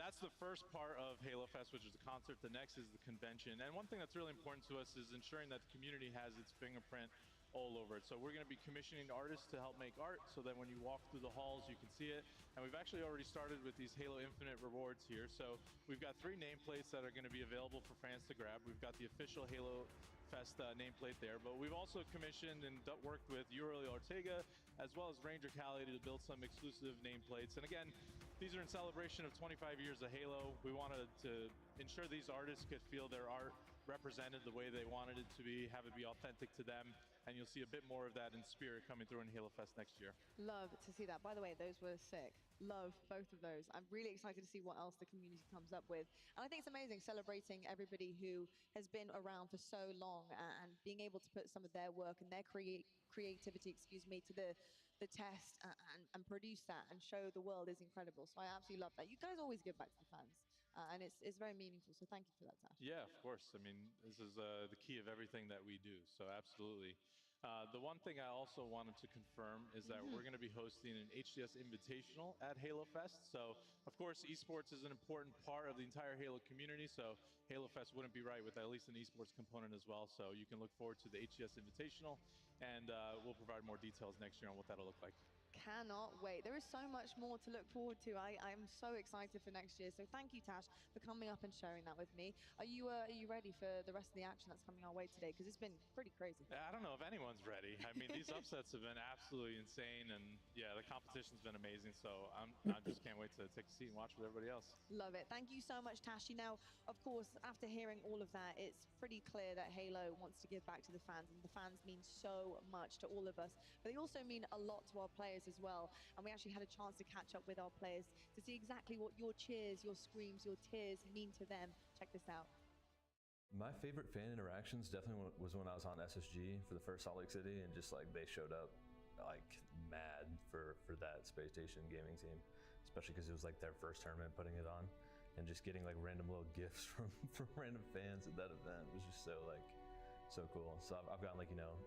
that's the first part of Halo Fest, which is the concert. The next is the convention. And one thing that's really important to us is ensuring that the community has its fingerprint all over it. So we're going to be commissioning artists to help make art so that when you walk through the halls, you can see it. And we've actually already started with these Halo Infinite rewards here. So we've got 3 nameplates that are going to be available for fans to grab. We've got the official Halo Fest nameplate there, but we've also commissioned and worked with Uri Ortega as well as Ranger Cali to build some exclusive nameplates. And again, these are in celebration of 25 years of Halo. We wanted to ensure these artists could feel their art represented the way they wanted it to be, have it be authentic to them, and you'll see a bit more of that in spirit coming through in Halo Fest next year. Love to see that. By the way, those were sick. Love both of those. I'm really excited to see what else the community comes up with. And I think it's amazing celebrating everybody who has been around for so long and being able to put some of their work and their creativity, to the test and produce that and show the world is incredible. So I absolutely love that. You guys always give back to the fans. And it's very meaningful. So thank you for that, Tash. Yeah, of course. I mean, this is the key of everything that we do. So absolutely. The one thing I also wanted to confirm is that we're going to be hosting an HCS Invitational at Halo Fest. So, of course, esports is an important part of the entire Halo community. So Halo Fest wouldn't be right with at least an esports component as well. So you can look forward to the HCS Invitational, and we'll provide more details next year on what that'll look like. Cannot wait. There is so much more to look forward to. I'm so excited for next year. So thank you, Tash, for coming up and sharing that with me. Are you ready for the rest of the action that's coming our way today? Because it's been pretty crazy. I don't know if anyone's ready. I mean, these upsets have been absolutely insane, and yeah, the competition's been amazing. So I just can't wait to take a seat and watch with everybody else. Love it. Thank you so much, Tashi. Now, of course, after hearing all of that, it's pretty clear that Halo wants to give back to the fans, and the fans mean so much to all of us. But they also mean a lot to our players as well. And we actually had a chance to catch up with our players to see exactly what your cheers, your screams, your tears mean to them. Check this out. My favorite fan interactions definitely was when I was on SSG for the first Salt Lake City, and just like they showed up like mad for that Space Station gaming team, especially because it was like their first tournament putting it on, and just getting like random little gifts from random fans at that event was just so cool. So I've gotten like, you know,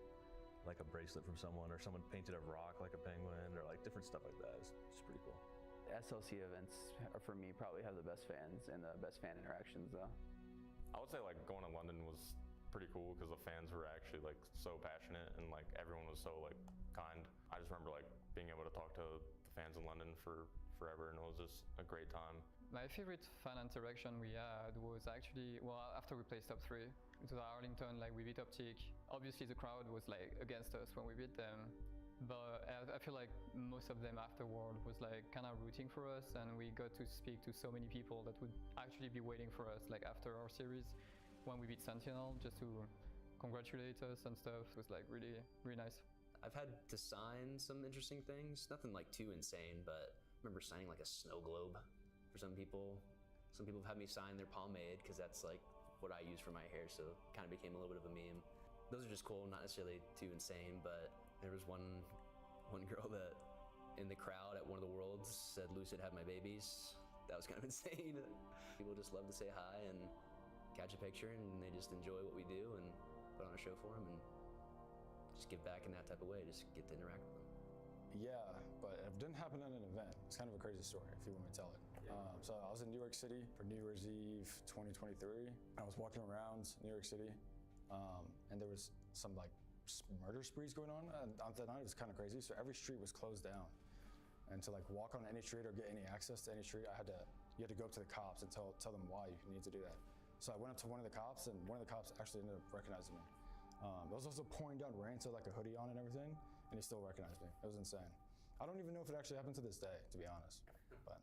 like a bracelet from someone, or someone painted a rock like a penguin, or like different stuff like that. It's pretty cool. SLC events are, for me, probably have the best fans and the best fan interactions though. I would say like going to London was pretty cool because the fans were actually like so passionate, and like everyone was so like kind. I just remember like being able to talk to the fans in London for forever, and it was just a great time. My favorite fan interaction we had was actually, well, after we placed top 3, it was Arlington, like we beat OpTic. Obviously the crowd was like against us when we beat them, but I feel like most of them afterward was like kind of rooting for us, and we got to speak to so many people that would actually be waiting for us like after our series when we beat Sentinel, just to congratulate us and stuff. It was like really, really nice. I've had to sign some interesting things, nothing like too insane, but I remember signing like a snow globe for some people. Some people have had me sign their pomade because that's like what I use for my hair, so it kind of became a little bit of a meme. Those are just cool, not necessarily too insane, but there was one girl that in the crowd at one of the Worlds said, "Lucid, have my babies." That was kind of insane. People just love to say hi and catch a picture, and they just enjoy what we do and put on a show for them and just give back in that type of way, just get to interact with them. Yeah, but it didn't happen at an event. It's kind of a crazy story if you want me to tell it. So I was in New York City for New Year's Eve 2023. I was walking around New York City, and there was some like murder sprees going on. And on that night, it was kind of crazy. So every street was closed down. And to like walk on any street or get any access to any street, you had to go up to the cops and tell them why you need to do that. So I went up to one of the cops, and one of the cops actually ended up recognizing me. It was also pouring down rain, so like a hoodie on and everything, and he still recognized me. It was insane. I don't even know if it actually happened to this day, to be honest. But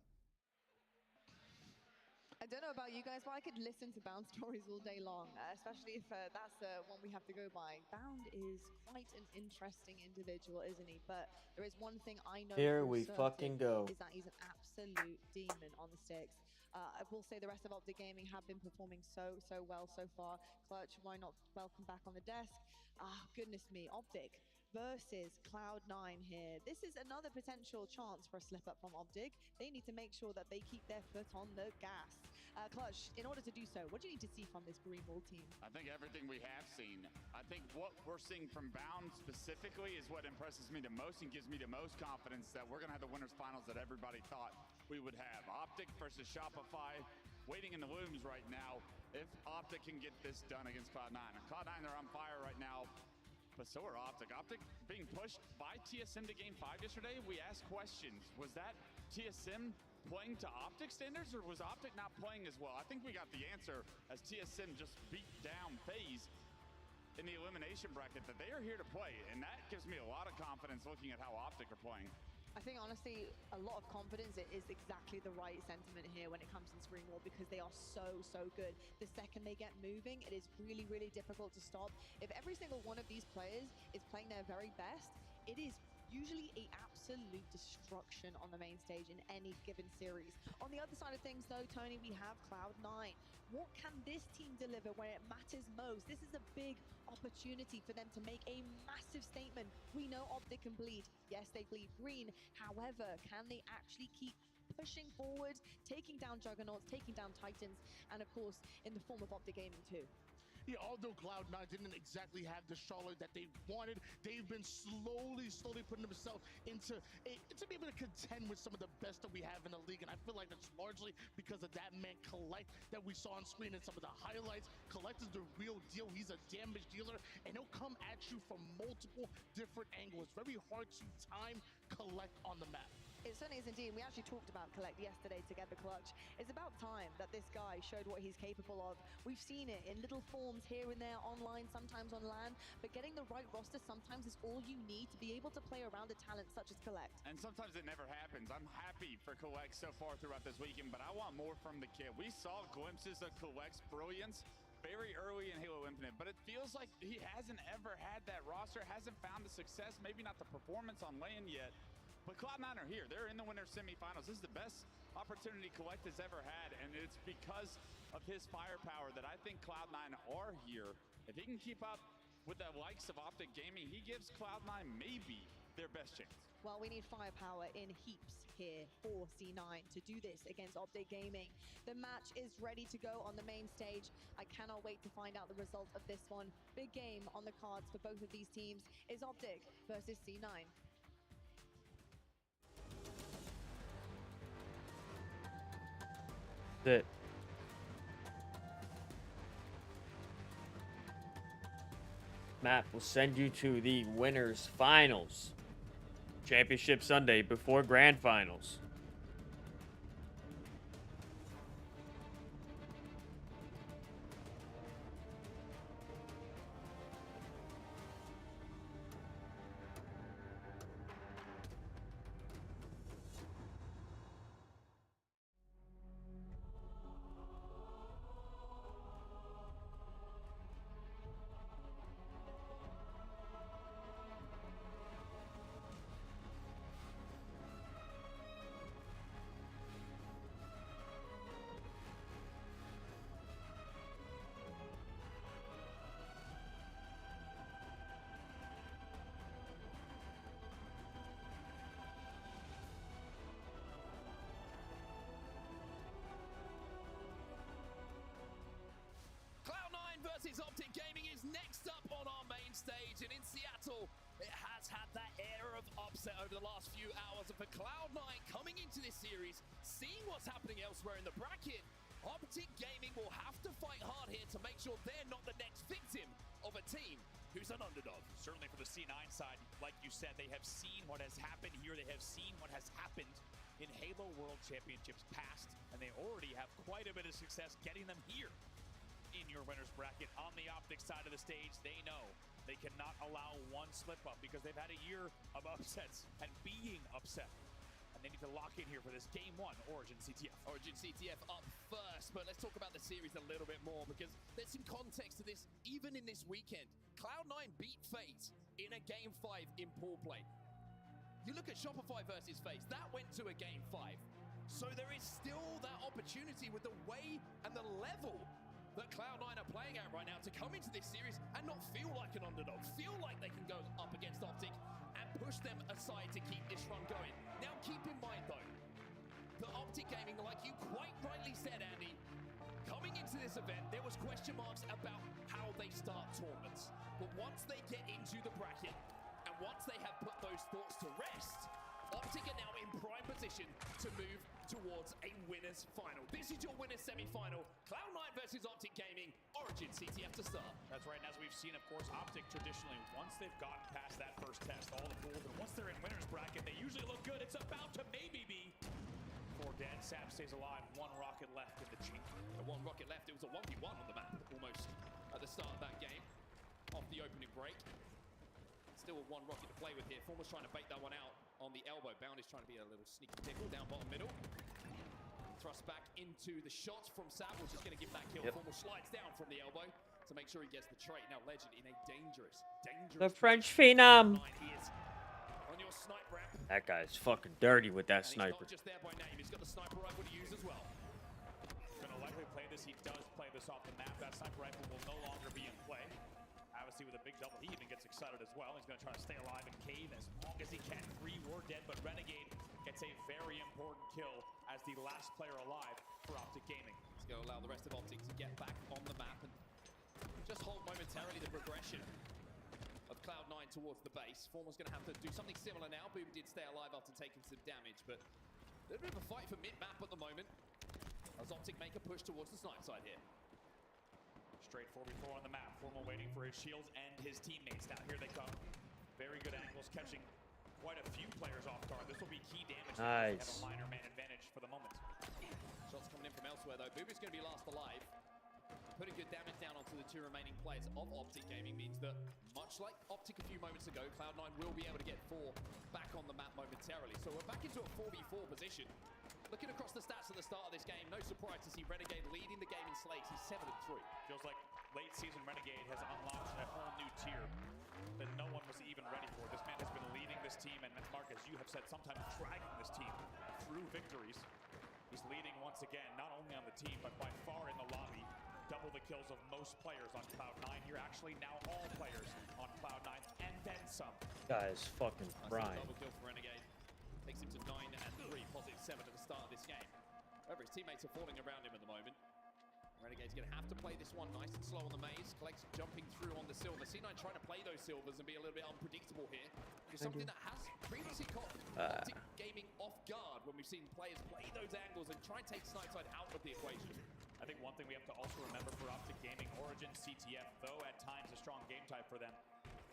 I don't know about you guys, but I could listen to Bound stories all day long, especially if that's the one we have to go by. Bound is quite an interesting individual, isn't he? But there is one thing I know Here for we certain fucking go. is that he's an absolute demon on the sticks. I will say the rest of OpTic Gaming have been performing so well so far. Clutch, why not welcome back on the desk? Goodness me, OpTic versus Cloud9 here. This is another potential chance for a slip up from OpTic. They need to make sure that they keep their foot on the gas. Clutch, in order to do so, what do you need to see from this Green Wall team? I think everything we have seen. I think what we're seeing from Bound specifically is what impresses me the most and gives me the most confidence that we're going to have the winners finals that everybody thought we would have. OpTic versus Shopify, waiting in the looms right now if OpTic can get this done against Cloud9. And Cloud9, they're on fire right now, but so are OpTic. OpTic being pushed by TSM to Game 5 yesterday, we asked questions. Was that TSM playing to OpTic standards, or was OpTic not playing as well? I think we got the answer as TSM just beat down FaZe in the elimination bracket that they are here to play, and that gives me a lot of confidence looking at how OpTic are playing. I think honestly, a lot of confidence is exactly the right sentiment here when it comes to Screen Wall, because they are so good. The second they get moving, it is really difficult to stop. If every single one of these players is playing their very best, it is usually a absolute destruction on the main stage in any given series. On the other side of things though, Tony, we have Cloud9. What can this team deliver when it matters most? This is a big opportunity for them to make a massive statement. We know OpTic can bleed. Yes, they bleed green. However, can they actually keep pushing forward, taking down Juggernauts, taking down Titans, and of course, in the form of OpTic Gaming too? Yeah, although Cloud9 didn't exactly have the Charlotte that they wanted, they've been slowly putting themselves into to be able to contend with some of the best that we have in the league. And I feel like that's largely because of that man Collect that we saw on screen in some of the highlights. Collect is the real deal. He's a damage dealer, and he'll come at you from multiple different angles. Very hard to time Collect on the map. It certainly is indeed. We actually talked about Collect yesterday together, Clutch. It's about time that this guy showed what he's capable of. We've seen it in little forms here and there online, sometimes on land, but getting the right roster sometimes is all you need to be able to play around a talent such as Collect. And sometimes it never happens. I'm happy for Collect so far throughout this weekend, but I want more from the kid. We saw glimpses of Collect's brilliance very early in Halo Infinite, but it feels like he hasn't ever had that roster, hasn't found the success, maybe not the performance on LAN yet. But Cloud9 are here. They're in the winner's semifinals. This is the best opportunity Collect has ever had, and it's because of his firepower that I think Cloud9 are here. If he can keep up with the likes of OpTic Gaming, he gives Cloud9 maybe their best chance. Well, we need firepower in heaps here for C9 to do this against OpTic Gaming. The match is ready to go on the main stage. I cannot wait to find out the result of this one. Big game on the cards for both of these teams is OpTic versus C9. It. Map will send you to the winners finals. Championship Sunday before grand finals. Versus OpTic Gaming is next up on our main stage, and in Seattle, it has had that air of upset over the last few hours. And for Cloud9 coming into this series, seeing what's happening elsewhere in the bracket, OpTic Gaming will have to fight hard here to make sure they're not the next victim of a team who's an underdog. Certainly for the C9 side, like you said, they have seen what has happened here. They have seen what has happened in Halo World Championships past, and they already have quite a bit of success getting them here in your winner's bracket. On the OpTic side of the stage, they know they cannot allow one slip up because they've had a year of upsets and being upset. And they need to lock in here for this game one, Origin CTF. Origin CTF up first, but let's talk about the series a little bit more because there's some context to this even in this weekend. Cloud9 beat FaZe in a game 5 in pool play. You look at Shopify versus FaZe, that went to a game 5. So there is still that opportunity with the way and the level that Cloud9 are playing at right now to come into this series and not feel like an underdog, feel like they can go up against OpTic and push them aside to keep this run going. Now keep in mind though, that OpTic Gaming, like you quite rightly said, Andy, coming into this event, there was question marks about how they start tournaments. But once they get into the bracket, and once they have put those thoughts to rest, OpTic are now in prime position to move towards a winner's final. This is your winner's semi-final. Cloud9 versus OpTic Gaming, Origin CTF to start. That's right, and as we've seen, of course, OpTic traditionally, once they've gotten past that first test, all the pools, and once they're in winner's bracket, they usually look good. It's about to maybe be for Dan. Sap stays alive, one rocket left in the chamber. The one rocket left, it was a 1v1 on the map, almost at the start of that game, off the opening break. Still with one rocket to play with here. Former's trying to bait that one out. on the elbow. Bound is trying to be a little sneaky pickle down bottom middle. Thrust back into the shot from Sav, which is going to give that kill. Formal slides down from the elbow to make sure he gets the trade. Now Legend in a dangerous The French Phenom. He is on your snipe ramp. That guy's fucking dirty with that And sniper. he's not just there by name, he's got the sniper rifle to use as well. Gonna likely play this. He does play this off the map. That sniper rifle will no longer be in play. Obviously with a big double, he even gets excited as well. He's gonna try to stay alive and cave as long as he can. 3 were dead, but Renegade gets a very important kill as the last player alive for OpTic Gaming. It's gonna allow the rest of OpTic to get back on the map and just hold momentarily the progression of Cloud9 towards the base. Formal's gonna have to do something similar now. Boom did stay alive after taking some damage, but a little bit of a fight for mid-map at the moment as OpTic make a push towards the snipe side here. Straight 4v4 on the map. Formal waiting for his shields and his teammates. Now here they come. Very good angles, catching quite a few players off guard. This will be key damage. Nice. Have a minor man advantage for the moment. Shots coming in from elsewhere though. Booby's going to be last alive. Putting good damage down onto the 2 remaining players of OpTic Gaming means that, much like OpTic a few moments ago, Cloud9 will be able to get 4 back on the map momentarily. So we're back into a 4v4 position. Looking across the stats at the start of this game, no surprise to see Renegade leading the game in slates. He's 7-3. Feels like late season Renegade has unlocked a whole new tier that no one was even ready for. This man has been leading this team, and Mark, as you have said, sometimes dragging this team through victories. He's leading once again, not only on the team, but by far in the lobby. Double the kills of most players on Cloud9 here. Actually, now all players on Cloud9, and then some. Guy's fucking Brian. Double kill for Renegade. Takes him to 9-3, positive 7 at the start of this game. However, his teammates are falling around him at the moment. Renegade's going to have to play this one nice and slow on the maze. Collects jumping through on the silver. C9 trying to play those silvers and be a little bit unpredictable here. Because something that has previously caught OpTic Gaming off guard when we've seen players play those angles and try and take Snipeside out of the equation. I think one thing we have to also remember for OpTic Gaming, Origin, CTF, though at times a strong game type for them,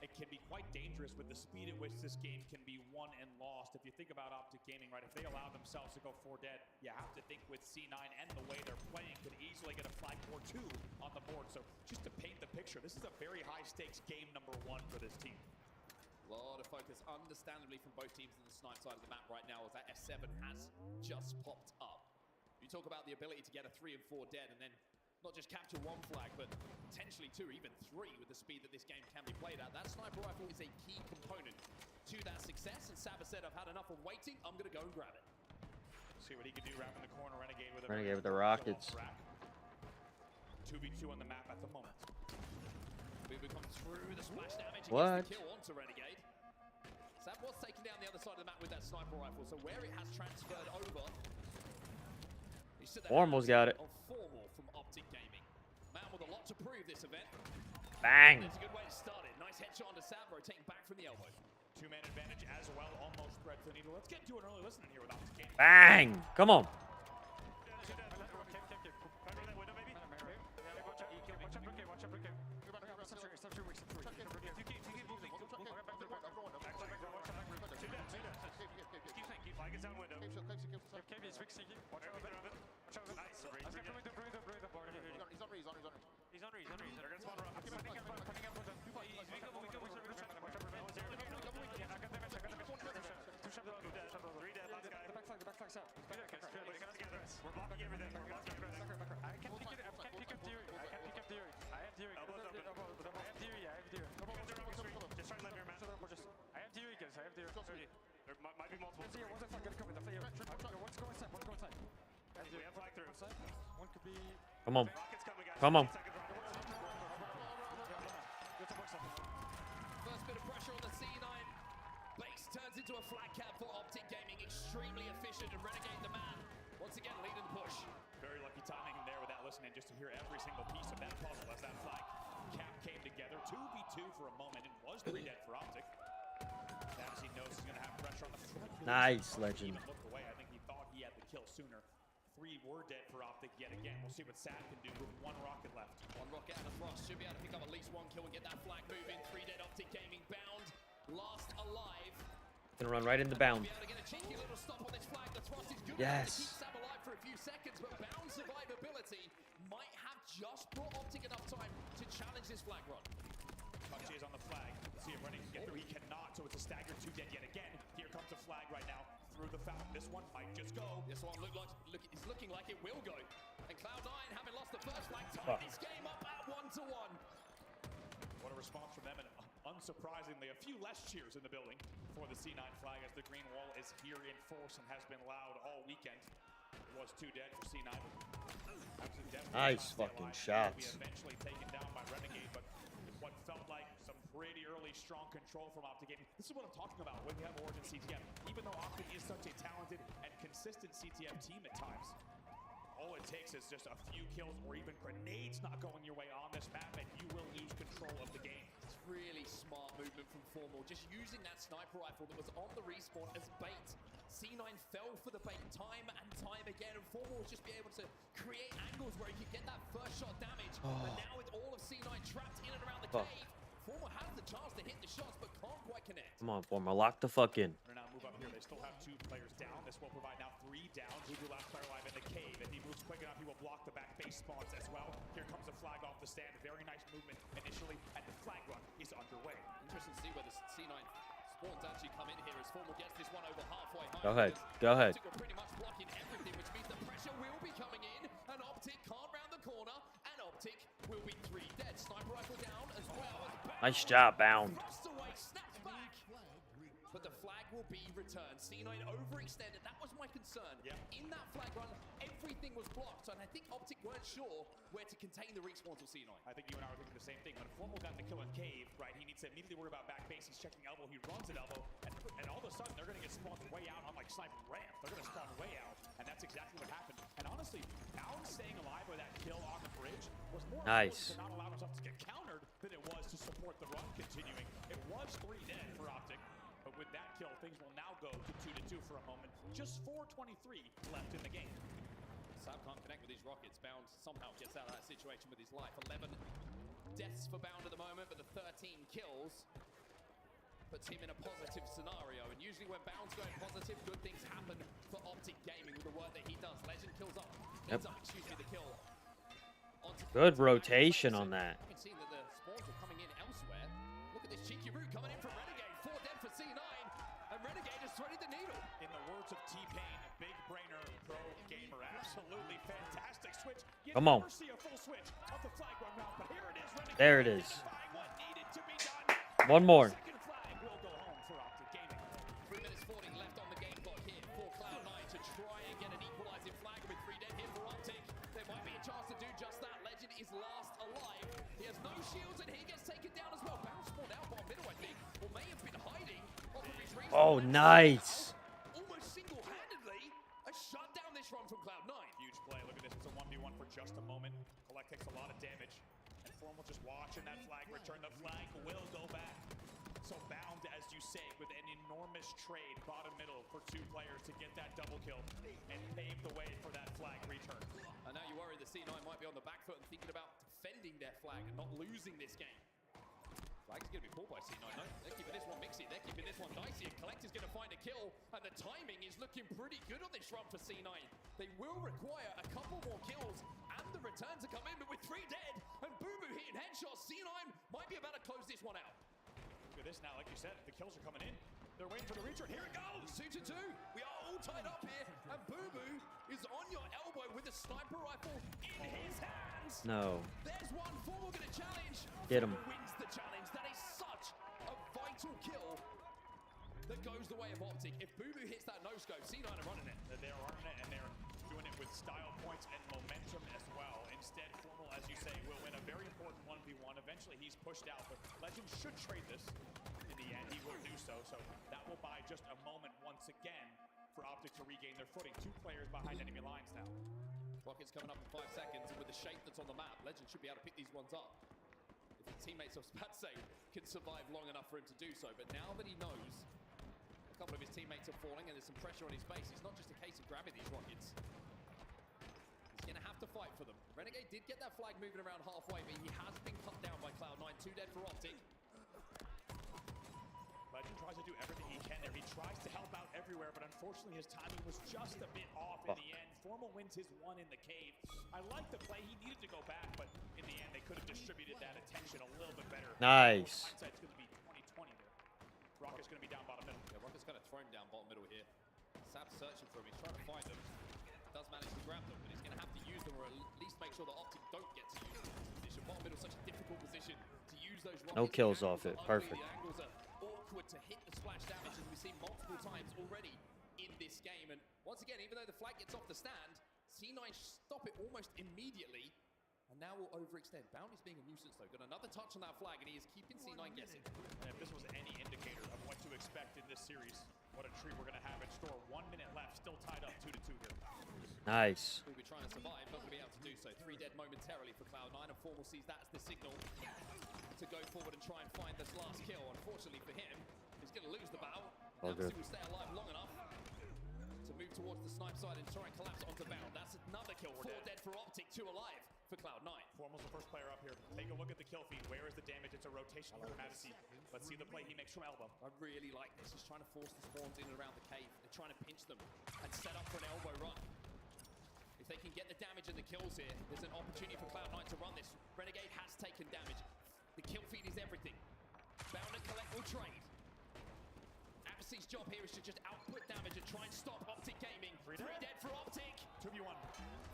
it can be quite dangerous with the speed at which this game can be won and lost. If you think about OpTic Gaming, right, if they allow themselves to go 4 dead, you have to think with C9 and the way they're playing could easily get a flag or 2 on the board. So just to paint the picture, this is a very high stakes game number 1 for this team. A lot of focus, understandably, from both teams in the snipe side of the map right now as that S7 has just popped up. You talk about the ability to get a 3 and 4 dead and then not just capture 1 flag, but potentially 2, even 3 with the speed that this game can be played at. That sniper rifle is a key component to that success, and Saba said, I've had enough of waiting, I'm going to go and grab it. See what he can do wrapping the corner. Renegade with the Rockets. 2v2 on the map at the moment. Boobu comes through the splash damage and What? gets the kill onto Renegade. Sab was taken down the other side of the map with that sniper rifle, so where it has transferred over, Formal's got it. Formal from OpTic Gaming. Man with a lot to prove this event. Bang. That's a good way to start it. Nice headshot onto Sab, rotating back from the elbow. 2-man advantage as well, almost thread to the needle. Let's get into an early listening here with OpTic Gaming. Bang. Come on. We're blocking everything. I can pick up theory. I have theory. I have theory. Just try to let me man. I have theory, guys. I have theory. There might be multiple. We have flag through. One could be. Come on. Come on. First bit of pressure on the C9. Base turns into a flag cap for OpTic Gaming. Extremely efficient, and Renegade the man once again leading the push. Very lucky timing there with that listening just to hear every single piece of that puzzle as that flag cap came together. 2v2 for a moment. It was 3 dead for OpTic. As he knows he's going to have pressure on the front. Nice, Legend. Even looked away. I think he thought he had the kill sooner. 3 were dead for OpTic yet again. We'll see what Sad can do with 1 rocket left. 1 rocket out of Frost. Should be able to pick up at least 1 kill and get that flag moving. 3 dead OpTic Gaming bound. Last alive. Gonna run right into bound. Yes. Keep Sam alive for a few seconds, but bound survivability might have just brought OpTic enough time to challenge this flag run. Touches on the flag. see if Rennie can get through. He cannot, so it's a staggered 2 dead yet again. Here comes a flag right now through the fountain. This one might just go. This one is looking like it will go. And Cloud9, having lost the first flag, tied this game up at 1-1. What a response from them, and unsurprisingly, a few less cheers in the building for the C9 flag as the green wall is here in force and has been loud all weekend. It was 2 dead for C9. Nice fucking shots. Eventually taken down by Renegade, but what felt like some pretty early strong control from OpTic Gaming. This is what I'm talking about when you have Origin CTF. Even though OpTic is such a talented and consistent CTF team at times, all it takes is just a few kills or even grenades not going your way on this map and you will lose control of the game. It's really smart movement from Formal, just using that sniper rifle that was on the respawn as bait. C9 fell for the bait time and time again, and Formal was just be able to create angles where he could get that first shot damage. But now with all of C9 trapped in and around the cave, Formal has the chance to hit the shots but can't quite connect. Come on, Formal, lock the fuck in. They're now move up here. They still have 2 players down. This will provide now 3 down. Bubu last player alive in the cave. If he moves quick enough, he will block the back base spawns as well. Here comes a flag off the stand. Very nice movement initially, and the flag run is underway. Interesting to see where the C9 spawns actually come in here as Formal gets this one over halfway home. Go ahead, go ahead. OpTic are pretty much blocking everything, which means the pressure will be coming in, and OpTic can't round the corner, and OpTic will be 3 dead. Sniper rifle down as well as Nice job, Bound. away, snaps back. But the flag will be returned. C9 overextended. That was my concern. In that flag run, everything was blocked, and I think OpTic weren't sure where to contain the respawns of C9. I think you and I were thinking the same thing. When Formal got the kill in cave, right, he needs to immediately worry about back base. He's checking elbow. He runs at elbow, and all of a sudden they're going to get spawned way out on like sniper ramp. They're going to spawn way out, and that's exactly what happened. And honestly, Bound staying alive with that kill on the bridge was more nice to not allow himself to get countered than it was to support the run continuing. It was 3 dead for OpTic. But with that kill, things will now go to 2-2 for a moment. Just 4:23 left in the game. Sab can't connect with these rockets. Bound somehow gets out of that situation with his life. 11 deaths for Bound at the moment, but the 13 kills puts him in a positive scenario. And usually when Bound's going positive, good things happen for OpTic Gaming with the work that he does. Legend kills up, excuse me, the kill. Good rotation on that. You can see that the spawns are coming in elsewhere. Look at this cheeky route coming in from Renegade. 4 dead for C9, and Renegade has threaded the needle. In the words of T-Pain, big brainer pro gamer, absolutely fantastic switch. You Come on. never see a full switch of the flag run route, but here it is. Renegade There it is. what needed to be done. One more. Second flag will go home for OpTic Gaming. 3 minutes 40 left on the game clock here for Cloud9 to try and get an equalizing flag with 3 dead here for OpTic. There might be a chance to do just that. Legend is last alive. He has no shields and he gets taken down as well. Bound spawned out by middle, I think, or may have been hiding off of his respawn. Oh, nice. Almost single-handedly has shut down this run from Cloud9. Huge play. Look at this. It's a 1v1 for just a moment. Collect takes a lot of damage. And Formal just watching that flag return. The flag will go back. So Bound, as you say, with an enormous trade, bottom middle for 2 players to get that double kill and pave the way for that flag return. And now you worry the C9 might be on the back foot and thinking about defending their flag and not losing this game. Flag's going to be pulled by C9, no? They're keeping this one mixy, they're keeping this one dicey, and Collect is going to find a kill, and the timing is looking pretty good on this run for C9. They will require a couple more kills, and the return to come in, but with 3 dead, and Bubu hitting headshots, C9 might be about to close this one out. Look at this now, like you said, the kills are coming in. They're waiting for the return. Here it goes! 2-2. We are all tied up here, and Bubu is on your elbow with a sniper rifle in his hands. No. There's one. Formal going to challenge. Get him. Wins the challenge. That is such a vital kill that goes the way of OpTic. If Bubu hits that no-scope, C9 are running it. They're running it, and they're doing it with style points and momentum as well. Instead, Formal, as you say, will win a very important 1v1. Eventually, he's pushed out, but Legend should trade this. In the end, he will do so. So that will buy just a moment once again for OpTic to regain their footing. 2 players behind enemy lines now. Rockets coming up in 5 seconds, and with the shape that's on the map, Legend should be able to pick these ones up. If his teammates of Spatse can survive long enough for him to do so. But now that he knows a couple of his teammates are falling and there's some pressure on his base, it's not just a case of grabbing these rockets. He's going to have to fight for them. Renegade did get that flag moving around halfway, but he has been cut down by Cloud9. 2 dead for OpTic. Legend tries to do everything he can there. He tries to help out everywhere, but unfortunately his timing was just a bit off in the end. Formal wins his 1 in the cave. I like the play. He needed to go back, but in the end they could have distributed that attention a little bit better. Nice. Hindsight's going to be 20/20 or at least make sure that OpTic don't get to use this position. Bottom middle, such a difficult position to use those rockets. No kills off it. Perfect. The angles are awkward to hit the splash damage, as we've seen multiple times already in this game. And once again, even though the flag gets off the stand, C9 stop it almost immediately. And now we'll overextend. Bounty's being a nuisance though. Got another touch on that flag, and he is keeping C9 guessing. And if this was any indicator of what to expect in this series, what a treat we're going to have in store. 1 minute left, still tied up 2-2 here. Nice. We'll be trying to survive, not going to be able to do so. 3 dead momentarily for Cloud9, and Formal sees that as the signal to go forward and try and find this last kill. Unfortunately for him, he's going to lose the battle. All good. He will stay alive long enough to move towards the snipe side and try and collapse onto Bound. That's another kill. 4 dead for OpTic, 2 alive for Cloud9. Formal's the first player up here. Take a look at the kill feed. Where is the damage? It's a rotation from Madison. Let's see the play he makes from elbow. I really like this. He's trying to force the spawns in and around the cave. They're trying to pinch them and set up for an elbow run. If they can get the damage and the kills here, there's an opportunity for Cloud9 to run this. Renegade has taken damage. The kill feed is everything. Bound and Collect will trade. Abbacy's job here is to just output damage and try and stop OpTic Gaming. 3 dead for OpTic. 2v1.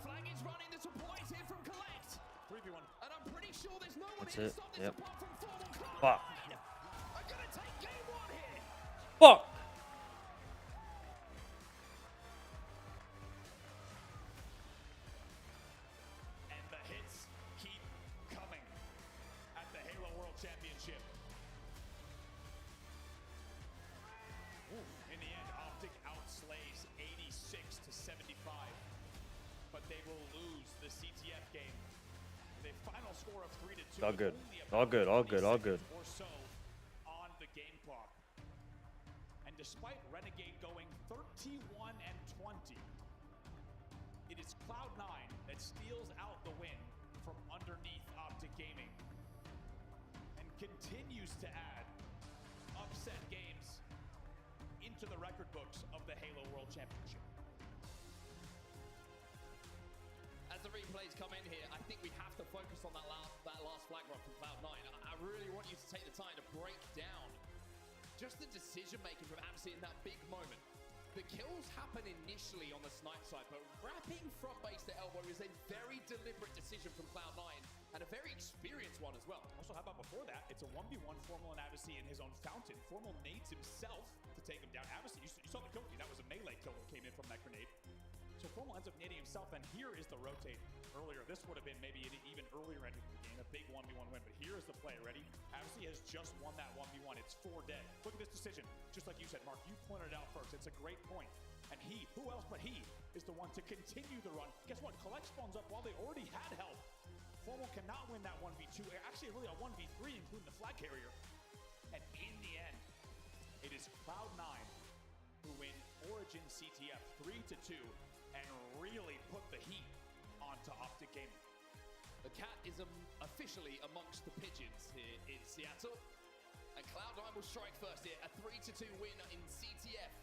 Flag is running. The support is here from Collect. 3v1. And I'm pretty sure there's no one That's here it. to stop this apart from Formal. Fuck. I'm gonna take game 1 here. Fuck. And the hits keep coming at the Halo World Championship. In the end, OpTic outslays 86-75. But they will lose the CTF game. The final score of 3-2. All good. All good. All good. All good. Or so on the game clock. And despite Renegade going 31-20, it is Cloud9 that steals out the win from underneath OpTic Gaming and continues to add upset games into the record books of the Halo World Championship. As the replays come in here, I think we have to focus on that last flag run from Cloud9. I really want you to take the time to break down just the decision-making from Abbacy in that big moment. The kills happen initially on the snipe side, but wrapping front base to elbow is a very deliberate decision from Cloud9, and a very experienced one as well. Also, how about before that? It's a 1v1 Formal and Abbacy in his own fountain. Formal nades himself to take him down. Abbacy, you saw the kill feed. That was a melee kill that came in from that grenade. So Formal ends up nading himself, and here is the rotate earlier. This would have been maybe an even earlier ending of the game, a big 1v1 win, but here is the play. Ready? Abbacy has just won that 1v1. It's 4 dead. Look at this decision. Just like you said, Mark, you pointed it out first. It's a great point. And he, who else but he, is the one to continue the run. Guess what? Collect spawns up while they already had help. Formal cannot win that 1v2. Actually, really a 1v3, including the flag carrier. And in the end, it is Cloud9 who win Origin CTF 3-2 and really put the heat onto OpTic Gaming. The cat is officially amongst the pigeons here in Seattle. And Cloud9 will strike first here. A 3-2 win in CTF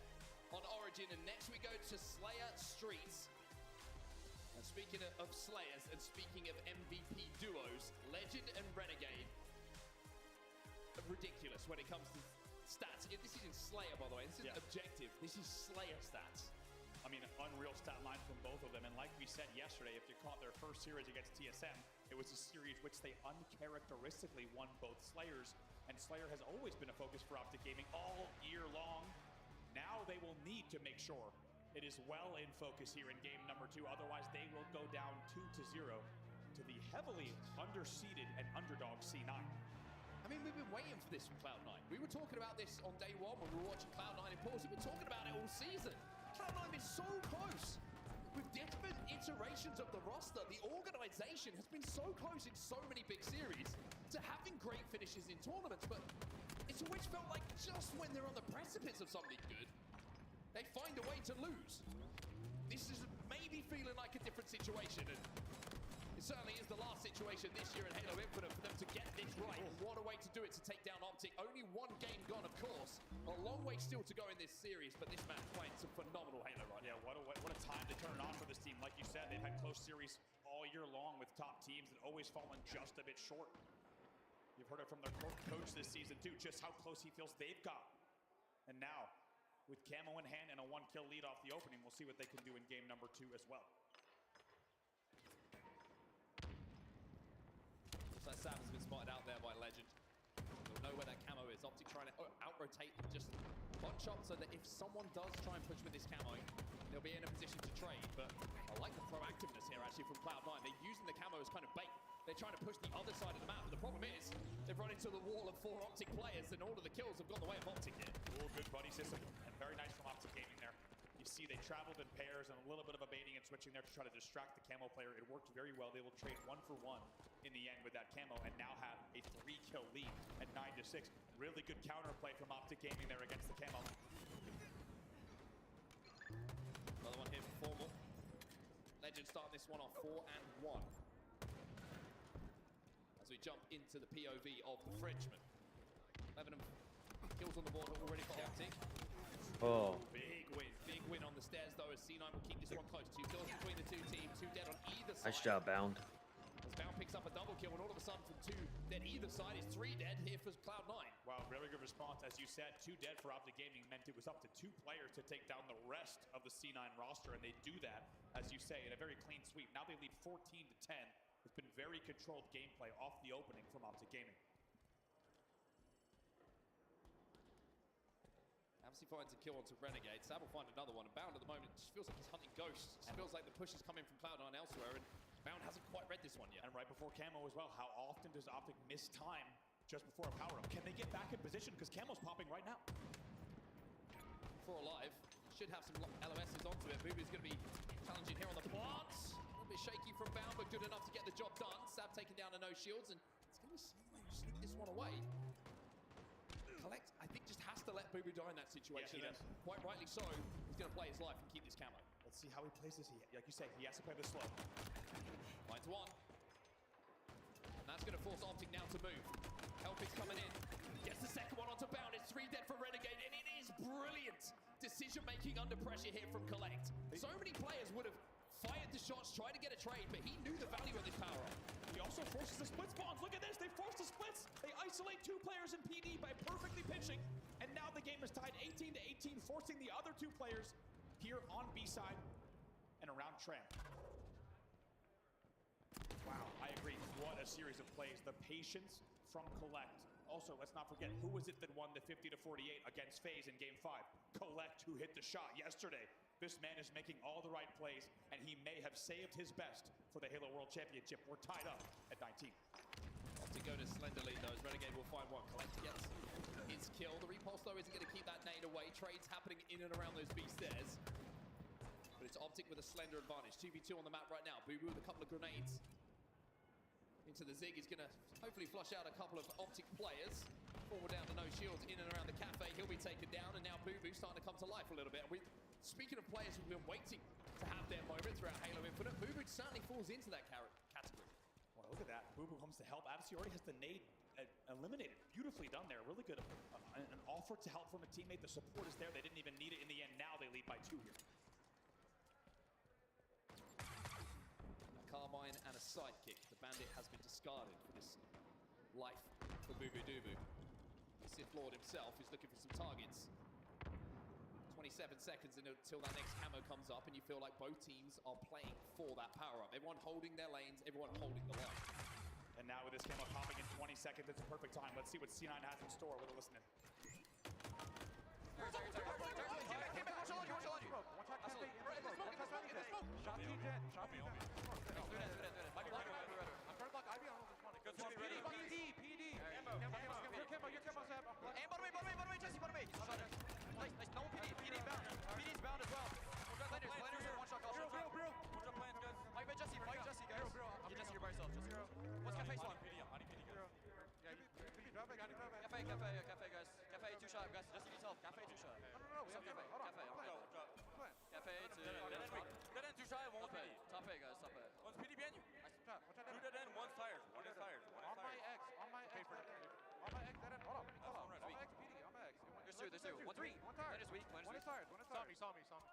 on Origin. And next we go to Slayer Streets. And speaking of Slayers and speaking of MVP duos, Legend and Renegade. Ridiculous when it comes to stats. This isn't Slayer, by the way. This isn't objective. This is Slayer stats. I mean, unreal stat line from both of them. And like we said yesterday, if you caught their first series against TSM, it was a series which they uncharacteristically won both Slayers. And Slayer has always been a focus for OpTic Gaming all year long. Now they will need to make sure it is well in focus here in game number 2. Otherwise, they will go down 2-0 to the heavily underseeded and underdog C9. I mean, we've been waiting for this from Cloud9. We were talking about this on day 1 when we were watching Cloud9 in pause. We've been talking about it all season. Cloud9 is so close. With different iterations of the roster, the organization has been so close in so many big series to having great finishes in tournaments, but it's always felt like just when they're on the precipice of something good, they find a way to lose. This is maybe feeling like a different situation, and it certainly is the last situation this year in Halo Infinite for them to get this right. What a way to do it, to take down OpTic. Only 1 game gone, of course. A long way still to go in this series, but this match playing some phenomenal Halo right now. Yeah, what a time to turn it on for this team. Like you said, they've had close series all year long with top teams and always fallen just a bit short. You've heard it from their coach this season too, just how close he feels they've got. And now, with camo in hand and a 1-kill lead off the opening, we'll see what they can do in game number 2 as well. there by Legend. They'll know where that camo is. OpTic trying to out-rotate and just bunch up so that if someone does try and push with this camo, they'll be in a position to trade. But I like the proactiveness here actually from Cloud9. They're using the camo as kind of bait. They're trying to push the other side of the map. But the problem is, they've run into the wall of 4 OpTic players, and all of the kills have gone the way of OpTic here. Oh, good buddy system, and very nice from OpTic Gaming there. You see they traveled in pairs and a little bit of a baiting and switching there to try to distract the camo player. It worked very well. They will trade 1-for-1 in the end with that camo and now have a 3-kill lead at 9-6. Really good counterplay from OpTic Gaming there against the camo. Another one here for Formal. Legend starting this one off 4-1. As we jump into the POV of the Frenchman. 11 kills on the board already for OpTic. Oh. Big win on the stairs though, as C9 will keep this one close. 2 kills between the 2 teams, 2 dead on either side. Nice job, Bound. As Bound picks up a double kill, and all of a sudden from 2 dead either side is 3 dead here for Cloud9. Wow, very good response. As you said, 2 dead for OpTic Gaming meant it was up to 2 players to take down the rest of the C9 roster, and they do that, as you say, in a very clean sweep. Now they lead 14-10. It's been very controlled gameplay off the opening from OpTic Gaming. Obviously finds a kill onto Renegade. Sab will find another one, and Bound at the moment just feels like he's hunting ghosts. Just feels like the push is coming from Cloud9 elsewhere, and Bound hasn't quite read this one yet. And right before camo as well, how often does OpTic miss time just before a power-up? Can they get back in position? Because camo's popping right now. 4 alive. Should have some LOSs onto it. Booby's going to be challenging here on the plants. A little bit shaky from Bound, but good enough to get the job done. Sab taking down a no shields, and it's going to be Sneak sneak this one away. Collect, I think, just has to let Boo Boo die in that situation. Yes, he does. Quite rightly so. He's going to play his life and keep this camo. Let's see how he plays this. Like you say, he has to play this slow. 9-1. And that's going to force OpTic now to move. Help is coming in. Gets the second one onto Bound. It's 3 dead for Renegade, and it is brilliant decision-making under pressure here from Collect. So many players would have fired the shots, tried to get a trade, but he knew the value of this power-up. He also forces the split spawns. Look at this. They force the splits. They isolate 2 players in PD by perfectly pitching. And now the game is tied 18-18, forcing the other 2 players here on B side and around Tram. Wow, I agree. What a series of plays. The patience from Collect. Also, let's not forget, who was it that won the 50-48 against FaZe in Game 5? Collect, who hit the shot yesterday. This man is making all the right plays, and he may have saved his best for the Halo World Championship. We're tied up at 19. OpTic go to slender lead though, as Renegade will find one. Collect gets his kill. The repulse though isn't going to keep that nade away. Trades happening in and around those B stairs. But it's OpTic with a slender advantage. 2v2 on the map right now. Boo Boo with a couple of grenades. Into the Zig, he's going to hopefully flush out a couple of OpTic players. Forward down to no shields, in and around the cafe. He'll be taken down, and now Boo Boo starting to come to life a little bit. And speaking of players who've been waiting to have their moment throughout Halo Infinite, Boo Boo certainly falls into that category. Well, look at that. Boo Boo comes to help. Obviously already has the nade eliminated. Beautifully done there. Really good. An offer to help from a teammate. The support is there. They didn't even need it in the end. Now they lead by 2 here. Carmine and a sidekick. The Bandit has been discarded for this life for Boo Boo Doo Boo. The Sith Lord himself is looking for some targets. 27 seconds until that next camo comes up, and you feel like both teams are playing for that power-up. Everyone holding their lanes, everyone holding the line. And now with this camo popping in 20 seconds, it's a perfect time. Let's see what C9 has in store with a listening. Cafe, guys. Cafe, 2 shot, guys. Just need help. Cafe, 2 shot. No. Cafe. Cafe to dead end 2 shot, 1 PD. Top A, guys. Top A. One's PD behind you. 2 dead end, 1's tired. 1 is tired. On my X. On my X. Dead end. Hold on. On my X PD. On my X. There's 2. 1's weak. Plan is weak. One is tired. Saw me. It's fine.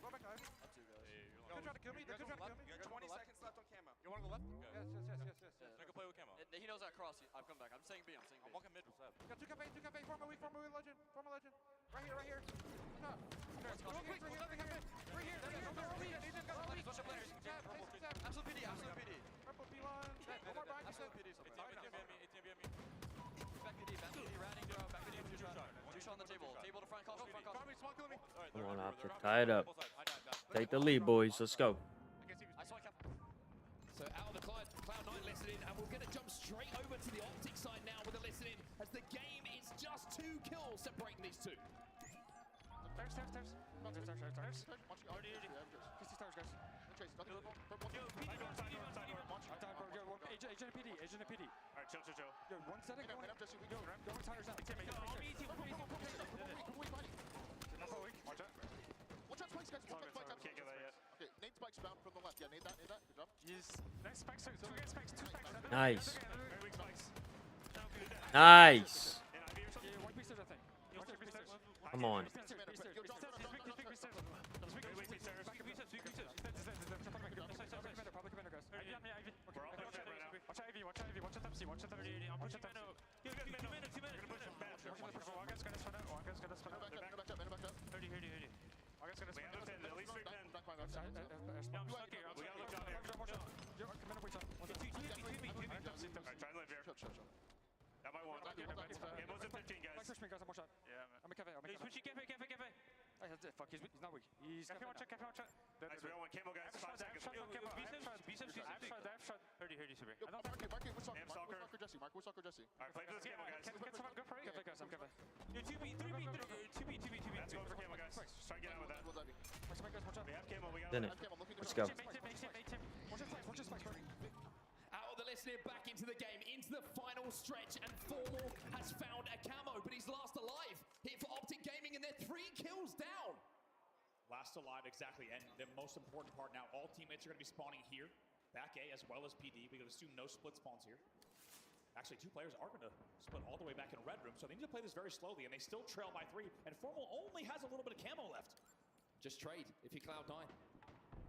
Go back, guys. Up 2, guys. They're trying to kill me. You got 20 seconds left on camo. You want to go left? Yes. Gonna go play with camo. He knows that cross. I'm coming back. I'm saying B. I'm walking mid with Seb. Got 2 cafe. Form a weak legend. Right here. Stop. Right here. Switch up players. Absolute PD. Purple P1. One more behind. Table to front, call front, call front. Come on, OpTic. Tie it up. Take the lead, boys. Let's go. I saw cap. So out of the Cloud9 listening, and we're going to jump straight over to the OpTic side now with the listening, as the game is just 2 kills separating these two. Agent PD. Alright, chill. Yo, one setting, go tires now. Okay, can't get that yet. Okay, nade spikes bound from the left. Yeah, nade that. Good job. Use next spikes, 2 spikes. Nice. Nice. Come on. That might want. Yeah, most of 15 guys. Yeah, I'm a cafe. Cafe. Fuck, he's not weak. He's cafe, watch out. Nice, we don't want camo guys. 5 seconds. I've shot. 30, super. Mark Jesse. Alright, play for this camo, guys. Go for it. Cafe, guys, I'm cafe. 2B. That's going for camo, guys. Just try to get out with that. We have camo, we got Didn't it? Let's go. Out of the listening, back into the game, into the final stretch, and Formal has found a camo, but he's last alive. Here for OpTic Gaming, and they're 3 kills down. Last alive, exactly. And the most important part now, all teammates are going to be spawning here, back A as well as PD. We would assume no split spawns here. Actually, 2 players are going to split all the way back in red room, so they need to play this very slowly, and they still trail by 3, and Formal only has a little bit of camo left. Just trade if you're Cloud9.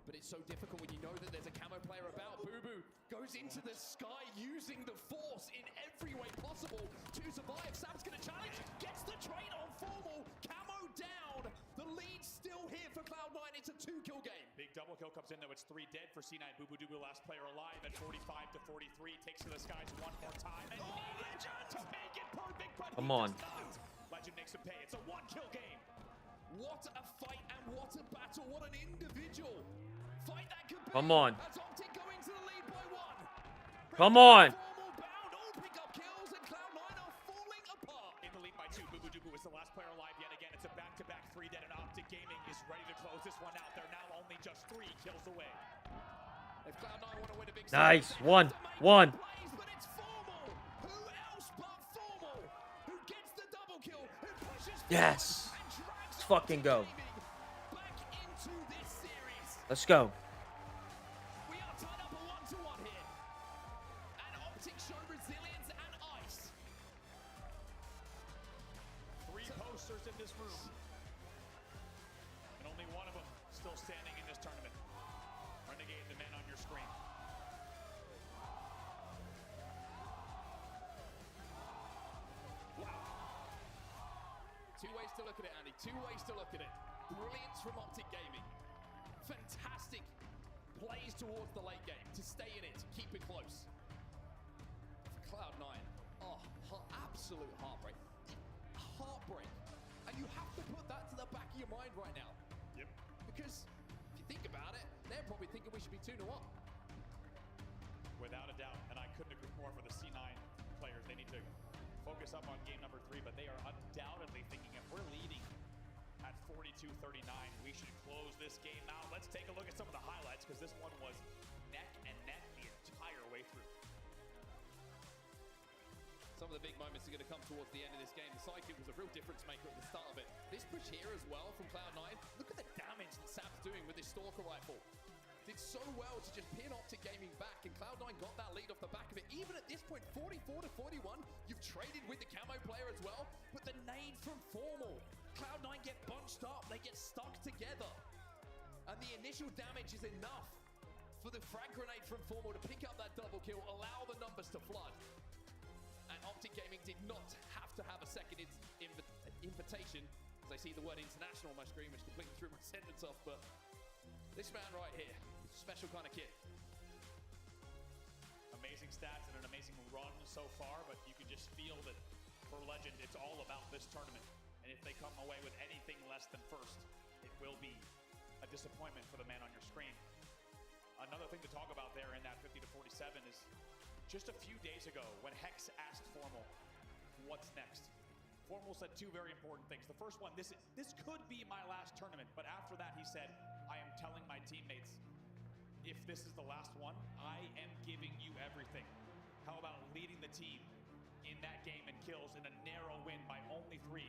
But it's so difficult when you know that there's a camo player about. Boo goes into the sky using the force in every way possible to survive. Sam's going to challenge, gets the trade on Formal. Camo down. The lead's still here for Cloud9. It's a 2-kill game. Big double kill comes in, though. It's 3 dead for C9. Boo last player alive at 45 to 43. Takes to the skies one more time. And Legend to make it perfect, but Come on. Legend makes him pay. It's a 1-kill game. What a fight and what a battle. What an individual. Fight that could be. Come on. As OpTic going to the lead by 1. Come on. Formal bound, all pick up kills, and Cloud9 are falling apart. In the lead by 2. Boo is the last player alive yet again. It's a back-to-back 3 dead, and OpTic Gaming is ready to close this one out. They're now only just 3 kills away. If Cloud9 want to win a big Nice. series, One. but it's Formal. Who else but Formal? Who gets the double kill? Who pushes Yes. Let's fucking go. back into this series? Let's go. We are tied up a 1-1 here. And OpTic show resilience and ice. 3 posters in this room. And only one of them still standing in this tournament. Renegade, the man on your screen. Wow. 2 ways to look at it, Andy. 2 ways to look at it. Brilliance from OpTic Gaming. Fantastic plays towards the late game to stay in it, to keep it close. For Cloud9, absolute heartbreak. Heartbreak. And you have to put that to the back of your mind right now. Yep. Because if you think about it, they're probably thinking we should be 2-1. Without a doubt, and I couldn't agree more for the C9 players. They need to focus up on game number 3, but they are undoubtedly thinking if we're leading at 42-39, we should close this game out. Let's take a look at some of the highlights, because this one was neck and neck the entire way through. Some of the big moments are going to come towards the end of this game. The sidekick was a real difference maker at the start of it. This push here as well from Cloud9. Look at the damage that Sam's doing with his Stalker rifle. Did so well to just pin OpTic Gaming back, and Cloud9 got that lead off the back of it. Even at this point, 44 to 41, you've traded with the camo player as well, but the nade from Formal. Cloud9 get bunched up, they get stuck together. And the initial damage is enough for the frag grenade from Formal to pick up that double kill, allow the numbers to flood. And OpTic Gaming did not have to have a second invitation, as I see the word international on my screen, which completely threw my sentence off, but this man right here, special kind of kid. Amazing stats and an amazing run so far, but you can just feel that for Legend, it's all about this tournament. And if they come away with anything less than first, it will be a disappointment for the man on your screen. Another thing to talk about there in that 50 to 47 is just a few days ago when Hex asked Formal, what's next? Formal said two very important things. The first one, this could be my last tournament, but after that he said, I am telling my teammates, if this is the last one, I am giving you everything. How about leading the team in that game in kills in a narrow win by only 3?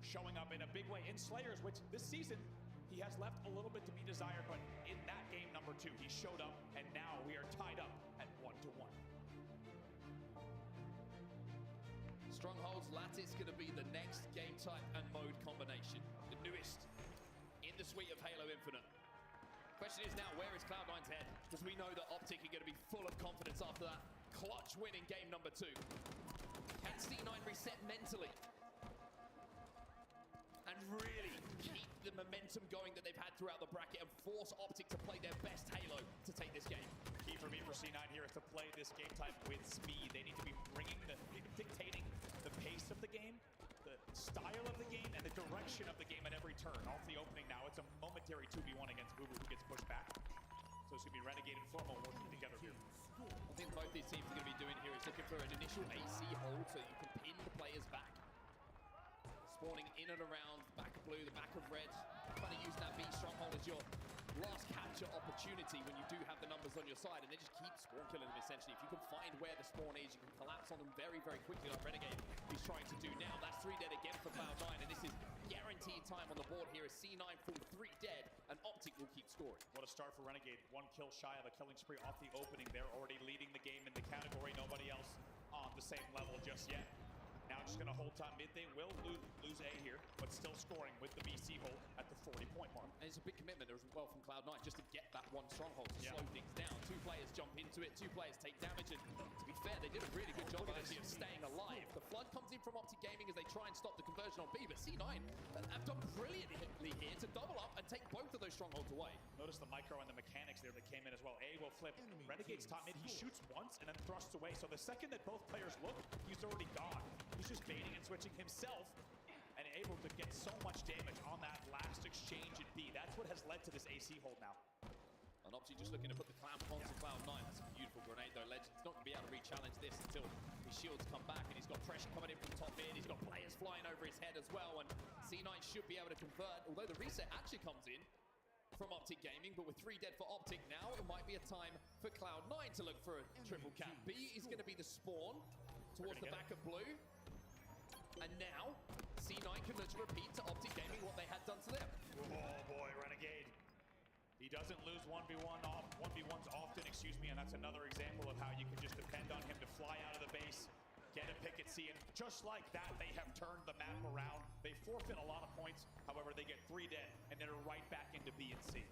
Showing up in a big way in Slayers, which this season he has left a little bit to be desired, but in that game number 2, he showed up, and now we are tied up at 1-1. Stronghold's Lattice going to be the next game type and mode combination. The newest in the suite of Halo Infinite. Question is now, where is Cloud9's head? Because we know that OpTic are going to be full of confidence after that clutch win in game number 2. Can C9 reset mentally? And really keep the momentum going that they've had throughout the bracket and force OpTic to play their best Halo to take this game. Key for me for C9 here is to play this game type with speed. They need to be dictating the pace of the game, the style of the game, and the direction of the game at every turn. Off the opening now, it's a momentary 2v1 against Boo Boo, who gets pushed back. So it's going to be Renegade and Formal working together here. I think both these teams are going to be doing here is looking for an initial AC hold so you can pin the players back. Spawning in and around the back of blue, the back of red, trying to use that B stronghold as your last capture opportunity when you do have the numbers on your side, and then just keep spawn killing them essentially. If you can find where the spawn is, you can collapse on them very, very quickly like Renegade is trying to do now. That's 3 dead again for Cloud9, and this is guaranteed time on the board here as C9 fall 3 dead, and OpTic will keep scoring. What a start for Renegade. 1 kill shy of a killing spree off the opening. They're already leading the game in the category. Nobody else on the same level just yet. Now just going to hold time mid. They will lose A here, but still scoring with the BC hold at the 40-point mark. And it's a big commitment as well from Cloud9 just to get that 1 stronghold to slow things down. 2 players jump into it, 2 players take damage, and to be fair, they did a really good job actually of staying alive. The flood comes in from OpTic Gaming as they try and stop the conversion on B, but C9 have done brilliantly here to double up and take both of those strongholds away. Notice the micro and the mechanics there that came in as well. A will flip. Renegade's top mid. He shoots once and then thrusts away. So the second that both players look, he's already gone. He's just baiting and switching himself and able to get so much damage on that last exchange at B. That's what has led to this AC hold now. And OpTic just looking to put the clamp onto Cloud9. That's a beautiful grenade though. Legend's not going to be able to re-challenge this until his shields come back, and he's got pressure coming in from top mid. He's got players flying over his head as well, and C9 should be able to convert, although the reset actually comes in from OpTic Gaming, but with 3 dead for OpTic now, it might be a time for Cloud9 to look for a triple cap. B is going to be the spawn towards the back of blue. And now, C9 can look to repeat to OpTic Gaming what they had done to them. Oh boy, Renegade. He doesn't lose 1v1s often, and that's another example of how you can just depend on him to fly out of the base, get a picket C, and just like that, they have turned the map around. They forfeit a lot of points, however, they get 3 dead, and then are right back into B and C.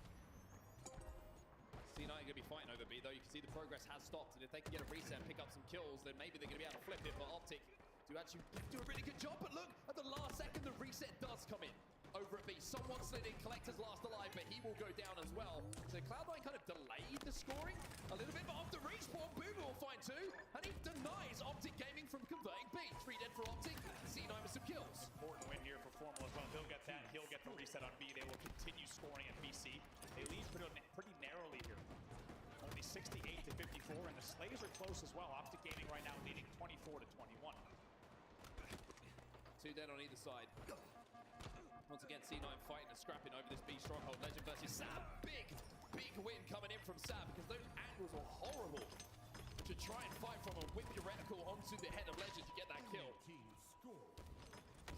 C9 are going to be fighting over B, though. You can see the progress has stopped, and if they can get a reset and pick up some kills, then maybe they're going to be able to flip it, but OpTic do actually do a really good job. But look, at the last second, the reset does come in over at B. Someone slid in, Collector's last alive, but he will go down as well. So Cloud9 kind of delayed the scoring a little bit, but off the respawn, Boo Boo will find 2, and he denies OpTic Gaming from converting B. 3 dead for OpTic, C9 with some kills. Important win here for Formal as well. He'll get that, he'll get the reset on B. They will continue scoring at BC. They lead pretty narrowly here. Only 68 to 54, and the Slays are close as well. OpTic Gaming right now leading 24 to 21. 2 dead on either side. Once again, C9 fighting and scrapping over this B stronghold. Legend versus Sab. Big win coming in from Sab, because those angles were horrible to try and fight from, and whip your reticle onto the head of Legend to get that kill.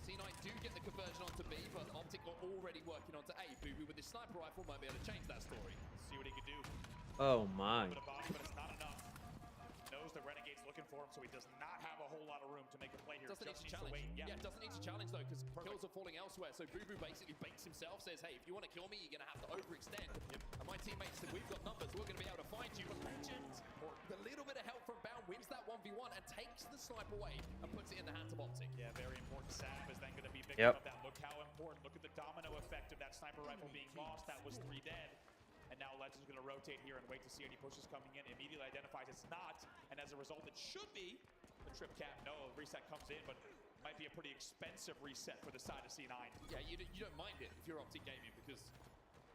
C9 do get the conversion onto B, but OpTic are already working onto A. Boo Boo with his sniper rifle might be able to change that story. See what he can do. Oh my. But it's not enough. Knows the Renegade's looking for him, so he does not have a whole lot of room to make a play here. Doesn't need to challenge. Yeah, doesn't need to challenge though, because kills are falling elsewhere. So Boo Boo basically baits himself, says, hey, if you want to kill me, you're going to have to overextend. And my teammates said, we've got numbers, we're going to be able to find you. But Legend, with a little bit of help from Bound, wins that 1v1 and takes the sniper away and puts it in the hands of OpTic. Yeah, very important. Sab is then going to be victim of that. Look how important. Look at the domino effect of that sniper rifle being lost. That was 3 dead. And now Legend's going to rotate here and wait to see any pushes coming in. Immediately identifies it's not, and as a result, it should be the trip cap. No, reset comes in, but might be a pretty expensive reset for the side of C9. Yeah, you don't mind it if you're OpTic Gaming, because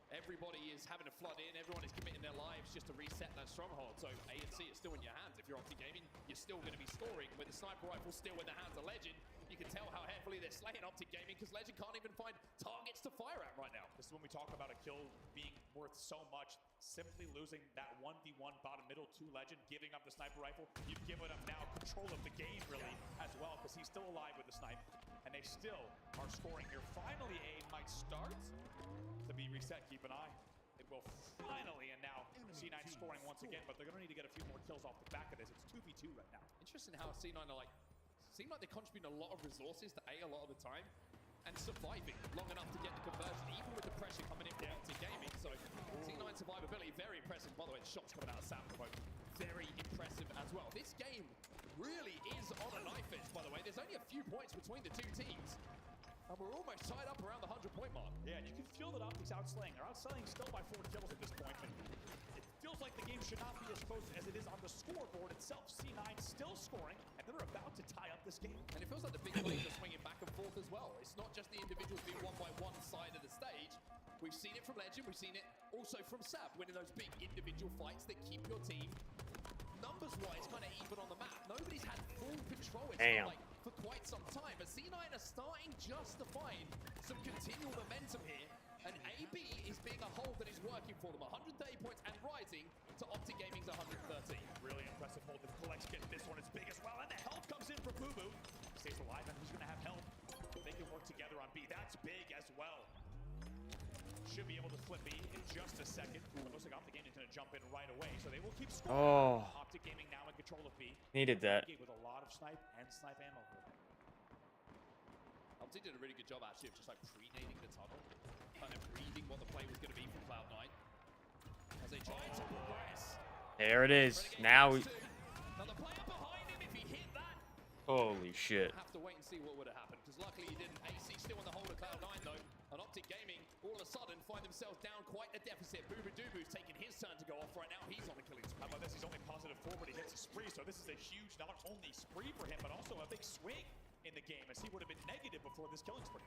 everybody is having to flood in, everyone is committing their lives just to reset that stronghold. So A and C is still in your hands. If you're OpTic Gaming, you're still going to be scoring. With the sniper rifle still in the hands of Legend, you can tell how heavily they're slaying OpTic Gaming, because Legend can't even find targets to fire at right now. This is when we talk about a kill being worth so much. Simply losing that 1v1 bottom middle to Legend, giving up the sniper rifle. You've given him now control of the game, really, as well, because he's still alive with the snipe. And they still are scoring here. Finally, A might start to be reset. Keep an eye. It will finally, and now C9 scoring once again, but they're going to need to get a few more kills off the back of this. It's 2v2 right now. Interesting how C9 are like, seem like they're contributing a lot of resources to A lot of the time, and surviving long enough to get the conversion, even with the pressure coming in from OpTic Gaming. So C9 survivability, very impressive. By the way, the shots coming out of Sam promote, very impressive as well. This game really is on a knife edge, by the way. There's only a few points between the two teams, and we're almost tied up around the 100-point mark. Yeah, and you can feel that OpTic's outslaying. They're outslaying still by 4 kills at this point, but it feels like the game should not be as close as it is on the scoreboard itself. C9 still scoring, and they're about to tie up this game. And it feels like the big plays are swinging back and forth as well. It's not just the individuals being one by one side of the stage. We've seen it from Legend, we've seen it also from Sab, winning those big individual fights that keep your team numbers-wise kind of even on the map. Nobody's had full control, it felt like, for quite some time. But C9 are starting just to find some continual momentum here, and AB is being a hold that is working for them. 130 points and rising to OpTic Gaming's 113. Really impressive hold. If Collects get this one, it's big as well. And the help comes in from Boo Boo. Stays alive, and he's going to have help. They can work together on B. That's big as well. Should be able to flip B in just a second. But looks like OpTic Gaming is going to jump in right away, so they will keep scoring. Oh. OpTic Gaming now in control of B. Needed that. With a lot of snipe and snipe ammo. OpTic did a really good job actually of just like pre-nading the tunnel, kind of reading what the play was going to be from Cloud9 as they try to progress. There it is. Now we. Another player behind him. If he hit that, Holy shit. we'll have to wait and see what would have happened, because luckily he didn't. AC still in the hold of Cloud9 though, and OpTic Gaming all of a sudden find themselves down quite a deficit. Boo Boo Doo Boo's taking his turn to go off right now. He's on a killing spree. How about this? He's only +4, but he hits a spree, so this is a huge not only spree for him, but also a big swing in the game, as he would have been negative before this killing spree.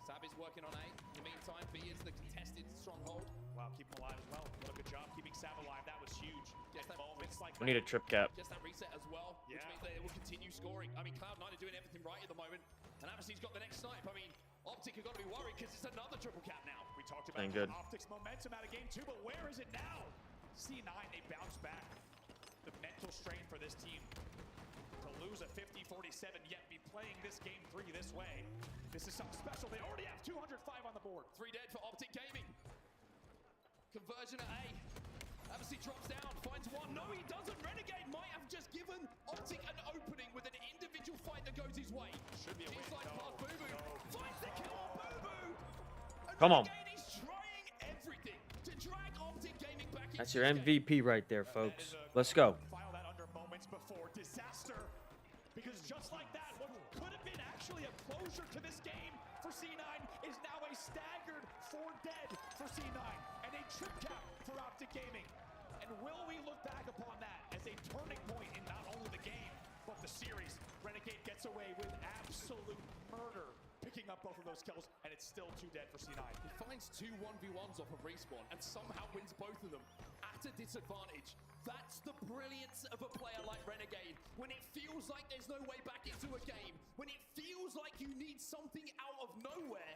Sab is working on A. In the meantime, B is the contested stronghold. Wow, keep him alive as well. What a good job keeping Sab alive. That was huge. Just that moments like We need a trip cap. Just that reset as well, which means that it will continue scoring. I mean, Cloud9 are doing everything right at the moment, and Abassi's got the next snipe. I mean, OpTic have got to be worried because it's another triple cap now. We talked about OpTic's momentum out of game 2, but where is it now? C9, they bounce back. The mental strain for this team to lose a 50-47, yet be playing this game 3 this way. This is something special. They already have 205 on the board. 3 dead for OpTic Gaming. Conversion at A. Abassi drops down, finds one. No, he doesn't. Renegade might have just given OpTic an opening with an individual fight that goes his way. Should be a He's like past Boo Boo. Finds the kill on Boo Boo. Come on. Renegade is trying everything to drag OpTic Gaming back into That's your MVP right there, folks. Let's go. File that under moments before disaster. Because just like that, what could have been actually a closure to this game for C9 is now a staggered 4 dead for C9 and a trip cap for OpTic Gaming. And will we look back upon that as a turning point in not only the game, but the series? Renegade gets away with absolute murder, picking up both of those kills, and it's still 2 dead for C9. He finds 2 1v1s off of respawn and somehow wins both of them at a disadvantage. That's the brilliance of a player like Renegade. When it feels like there's no way back into a game, when it feels like you need something out of nowhere,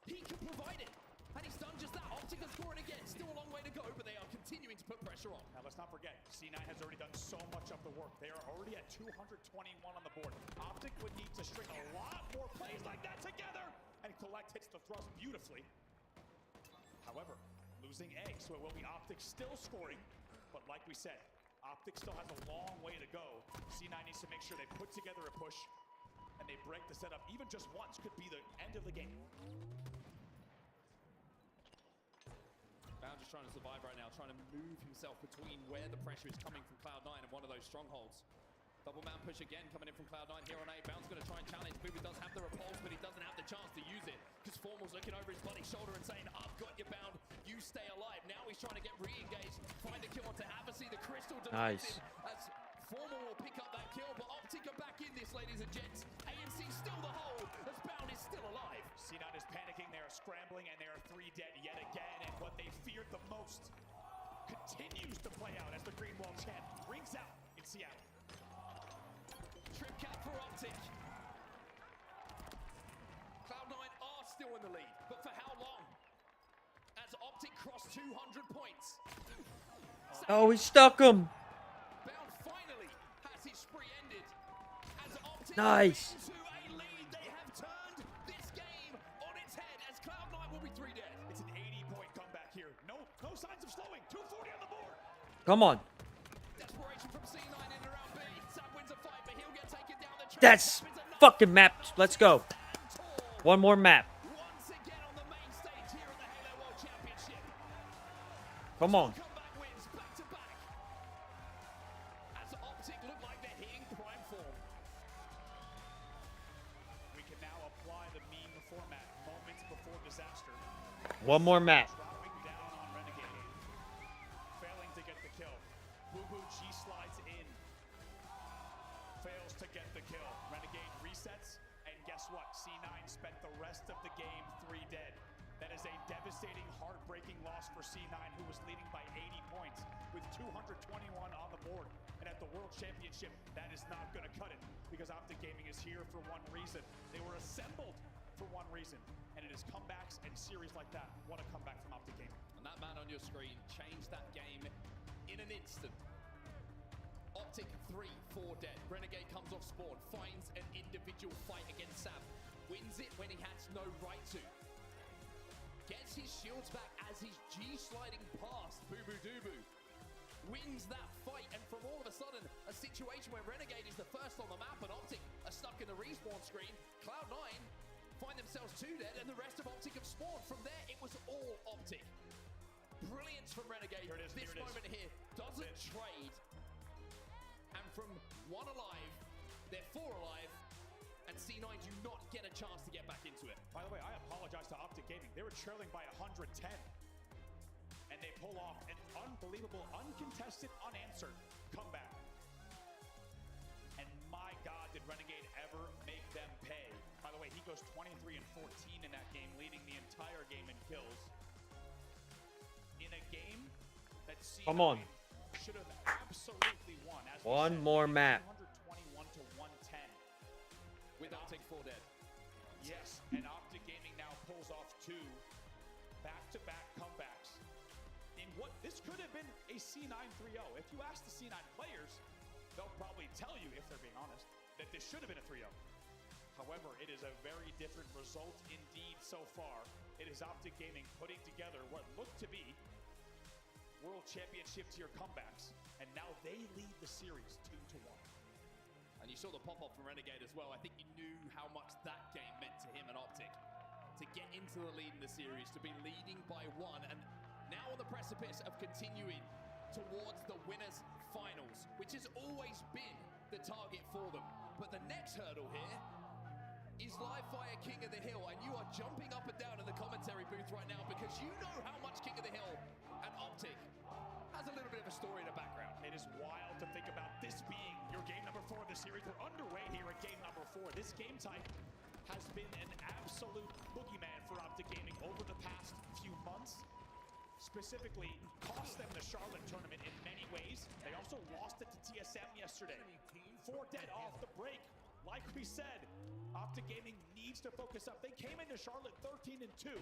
he can provide it. And he's done just that. OpTic are scoring again. Still a long way to go, but they are continuing to put pressure on. Now, let's not forget, C9 has already done so much of the work. They are already at 221 on the board. OpTic would need to string a lot more plays like that together, and Collect hits the thrust beautifully. However, losing A, so it will be OpTic still scoring, but like we said, OpTic still has a long way to go. C9 needs to make sure they put together a push, and they break the setup even just once. Could be the end of the game. Bound just trying to survive right now, trying to move himself between where the pressure is coming from Cloud9 and one of those strongholds. Double man push again coming in from Cloud9 here on A. Bound's going to try and challenge. Boo Boo does have the repulse, but he doesn't have the chance to use it, because Formal's looking over his buddy's shoulder and saying, I've got you, Bound. You stay alive. Now he's trying to get re-engaged. Find the kill onto Abassi. The crystal denies him as Formal will pick up that kill, but OpTic are back in this, ladies and gents. scrambling, and they are 3 dead yet again. And what they feared the most continues to play out as the Green Wall champ rings out in Seattle. Trip cap for OpTic. Cloud9 are still in the lead, but for how long? As OpTic cross 200 points. Oh, he stuck him. Bound finally has his spree ended. As OpTic Nice. into a lead, they have turned this game on its head as Cloud9 will be 3 dead. It's an 80-point comeback here. No signs of slowing. 240 on the board. Come on. Desperation from C9 in and around B. Sam wins a fight, but he'll get taken down the track. That's fucking map. Let's go. One more map. Once again on the main stage here at the Halo World Championship. Come on. Comeback wins back to back. As OpTic look like they're hitting prime form. We can now apply the meme format, moments before disaster. One more map. Dropping down on Renegade. Failing to get the kill. Boo G slides in. Fails to get the kill. Renegade resets, and guess what? C9 spent the rest of the game 3 dead. That is a devastating, heartbreaking loss for C9, who was leading by 80 points with 221 on the board. And at the World Championship, that is not going to cut it, because OpTic Gaming is here for one reason. They were assembled for one reason, and it is comebacks and series like that. What a comeback from OpTic Gaming. And that man on your screen changed that game in an instant. OpTic 3, 4 dead. Renegade comes off spawn, finds an individual fight against Sam. Wins it when he has no right to. Gets his shields back as he's G-sliding past Boo Boo Doo Boo. Wins that fight, and from all of a sudden, a situation where Renegade is the first on the map and OpTic are stuck in the respawn screen. Cloud9 find themselves 2 dead, and the rest of OpTic have spawned. From there, it was all OpTic. Brilliance from Renegade. This moment here doesn't trade. And from 1 alive, they're 4 alive, and C9 do not get a chance to get back into it. By the way, I apologize to OpTic Gaming. They were trailing by 110. And they pull off an unbelievable, uncontested, unanswered comeback. And my God, did Renegade ever make them pay. By the way, he goes 23 and 14 in that game, leading the entire game in kills. In a game that C9 Come on. should have absolutely won. As One more map. 221 to 110. With OpTic 4 dead. Yes, and OpTic Gaming now pulls off 2 back-to-back comebacks. In what this could have been a C9 3-0. If you ask the C9 players, they'll probably tell you, if they're being honest, that this should have been a 3-0. However, it is a very different result indeed so far. It is OpTic Gaming putting together what looked to be World Championship tier comebacks, and now they lead the series 2-1. And you saw the pop-off from Renegade as well. I think you knew how much that game meant to him and OpTic. To get into the lead in the series, to be leading by 1, and now on the precipice of continuing towards the winners' finals, which has always been the target for them. But the next hurdle here is Live Fire King of the Hill, and you are jumping up and down in the commentary booth right now because you know how much King of the Hill and OpTic has a little bit of a story in the background. It is wild to think about this being your game number 4 of the series. We're underway here at game number 4. This game type has been an absolute boogeyman for OpTic Gaming over the past few months. Specifically, cost them the Charlotte tournament in many ways. They also lost it to TSM yesterday. 4 dead off the break. Like we said, OpTic Gaming needs to focus up. They came into Charlotte 13-2.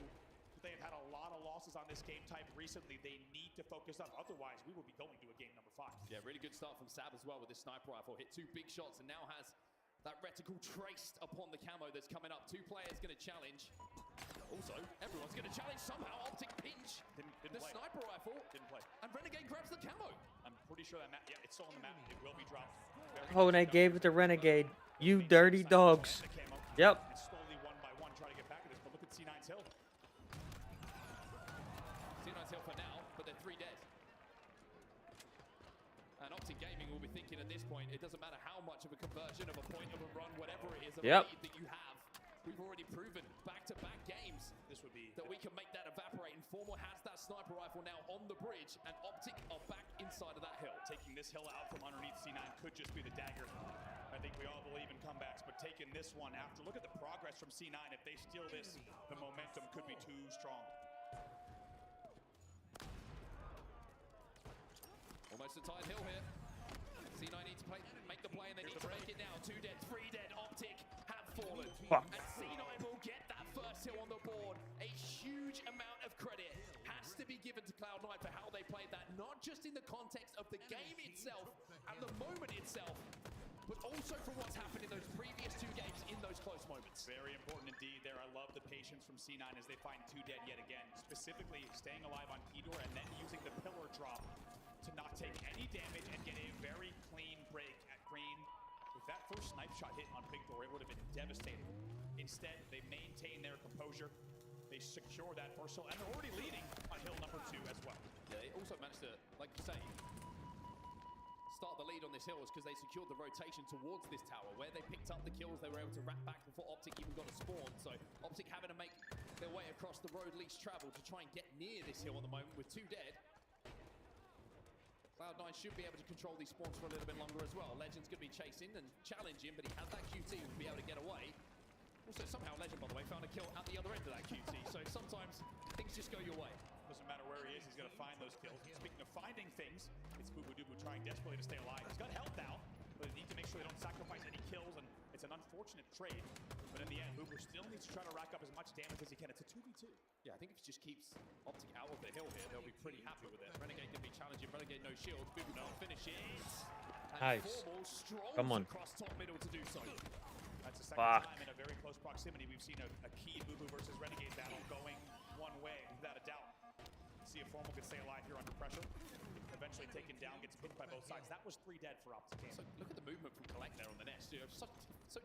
They've had a lot of losses on this game type recently. They need to focus up. Otherwise, we will be going to a game number 5. Yeah, really good start from Sab as well with his sniper rifle. Hit 2 big shots and now has that reticle traced upon the camo that's coming up. 2 players going to challenge. Also, everyone's going to challenge somehow. OpTic pinch didn't the play. Sniper rifle. Didn't play. And Renegade grabs the camo. I'm pretty sure that map, yeah, it's still on the map. It will be dropped. Oh, and I gave it to Renegade. You dirty dogs. Yep. And slowly 1 by 1 try to get back at this, but look at C9's Hill. C9's Hill for now, but they're 3 dead. And OpTic Gaming will be thinking at this point, it doesn't matter how much of a conversion of a point of a run, whatever it is, of a lead that you have. We've already proven back-to-back games this would be that we can make that evaporate. And Formal has that sniper rifle now on the bridge, and OpTic are back inside of that hill. Taking this hill out from underneath C9 could just be the dagger. I think we all believe in comebacks, but taking this one after, look at the progress from C9. If they steal this, the momentum could be too strong. Almost a tight hill here. C9 needs to make the play, and they need to make it now. 2 dead, 3 dead. OpTic have fallen. Fuck. And C9 will get that first hill on the board. A huge amount of credit has to be given to Cloud9 for how they played that, not just in the context of the game itself and the moment itself, but also for what's happened in those previous 2 games in those close moments. Very important indeed there. I love the patience from C9 as they find 2 dead yet again. Specifically staying alive on P-Door and then using the pillar drop to not take any damage and get a very clean break at Green. If that first snipe shot hit on Big Door, it would have been devastating. Instead, they maintain their composure. They secure that first hill, and they're already leading on hill number 2 as well. Yeah, they also managed to, like you say, start the lead on this hill is because they secured the rotation towards this tower. Where they picked up the kills, they were able to wrap back before OpTic even got a spawn. So OpTic having to make their way across the road least traveled to try and get near this hill at the moment with 2 dead. Cloud9 should be able to control these spawns for a little bit longer as well. Legend's going to be chasing and challenging, but he has that QT and will be able to get away. Also, somehow Legend, by the way, found a kill at the other end of that QT. So sometimes things just go your way. Doesn't matter where he is, he's going to find those kills. Speaking of finding things, it's Boo-Boo-Doo-Boo trying desperately to stay alive. He's got health now, but they need to make sure they don't sacrifice any kills, and it's an unfortunate trade. But in the end, Boo-Boo still needs to try to rack up as much damage as he can. It's a 2v2. Yeah, I think if he just keeps OpTic out of the hill here, they'll be pretty happy with it. Renegade going to be challenging. Renegade no shields. Boo-Boo don't finish it. And Nice. Formal strolls Come on. across top middle to do so. That's the second time in a very close proximity we've seen a key Boo-Boo versus Renegade battle going one way, without a doubt. See if Formal can stay alive here under pressure. Eventually taken down, gets picked by both sides. That was 3 dead for OpTic. So look at the movement from Collect there on the nest. You know, so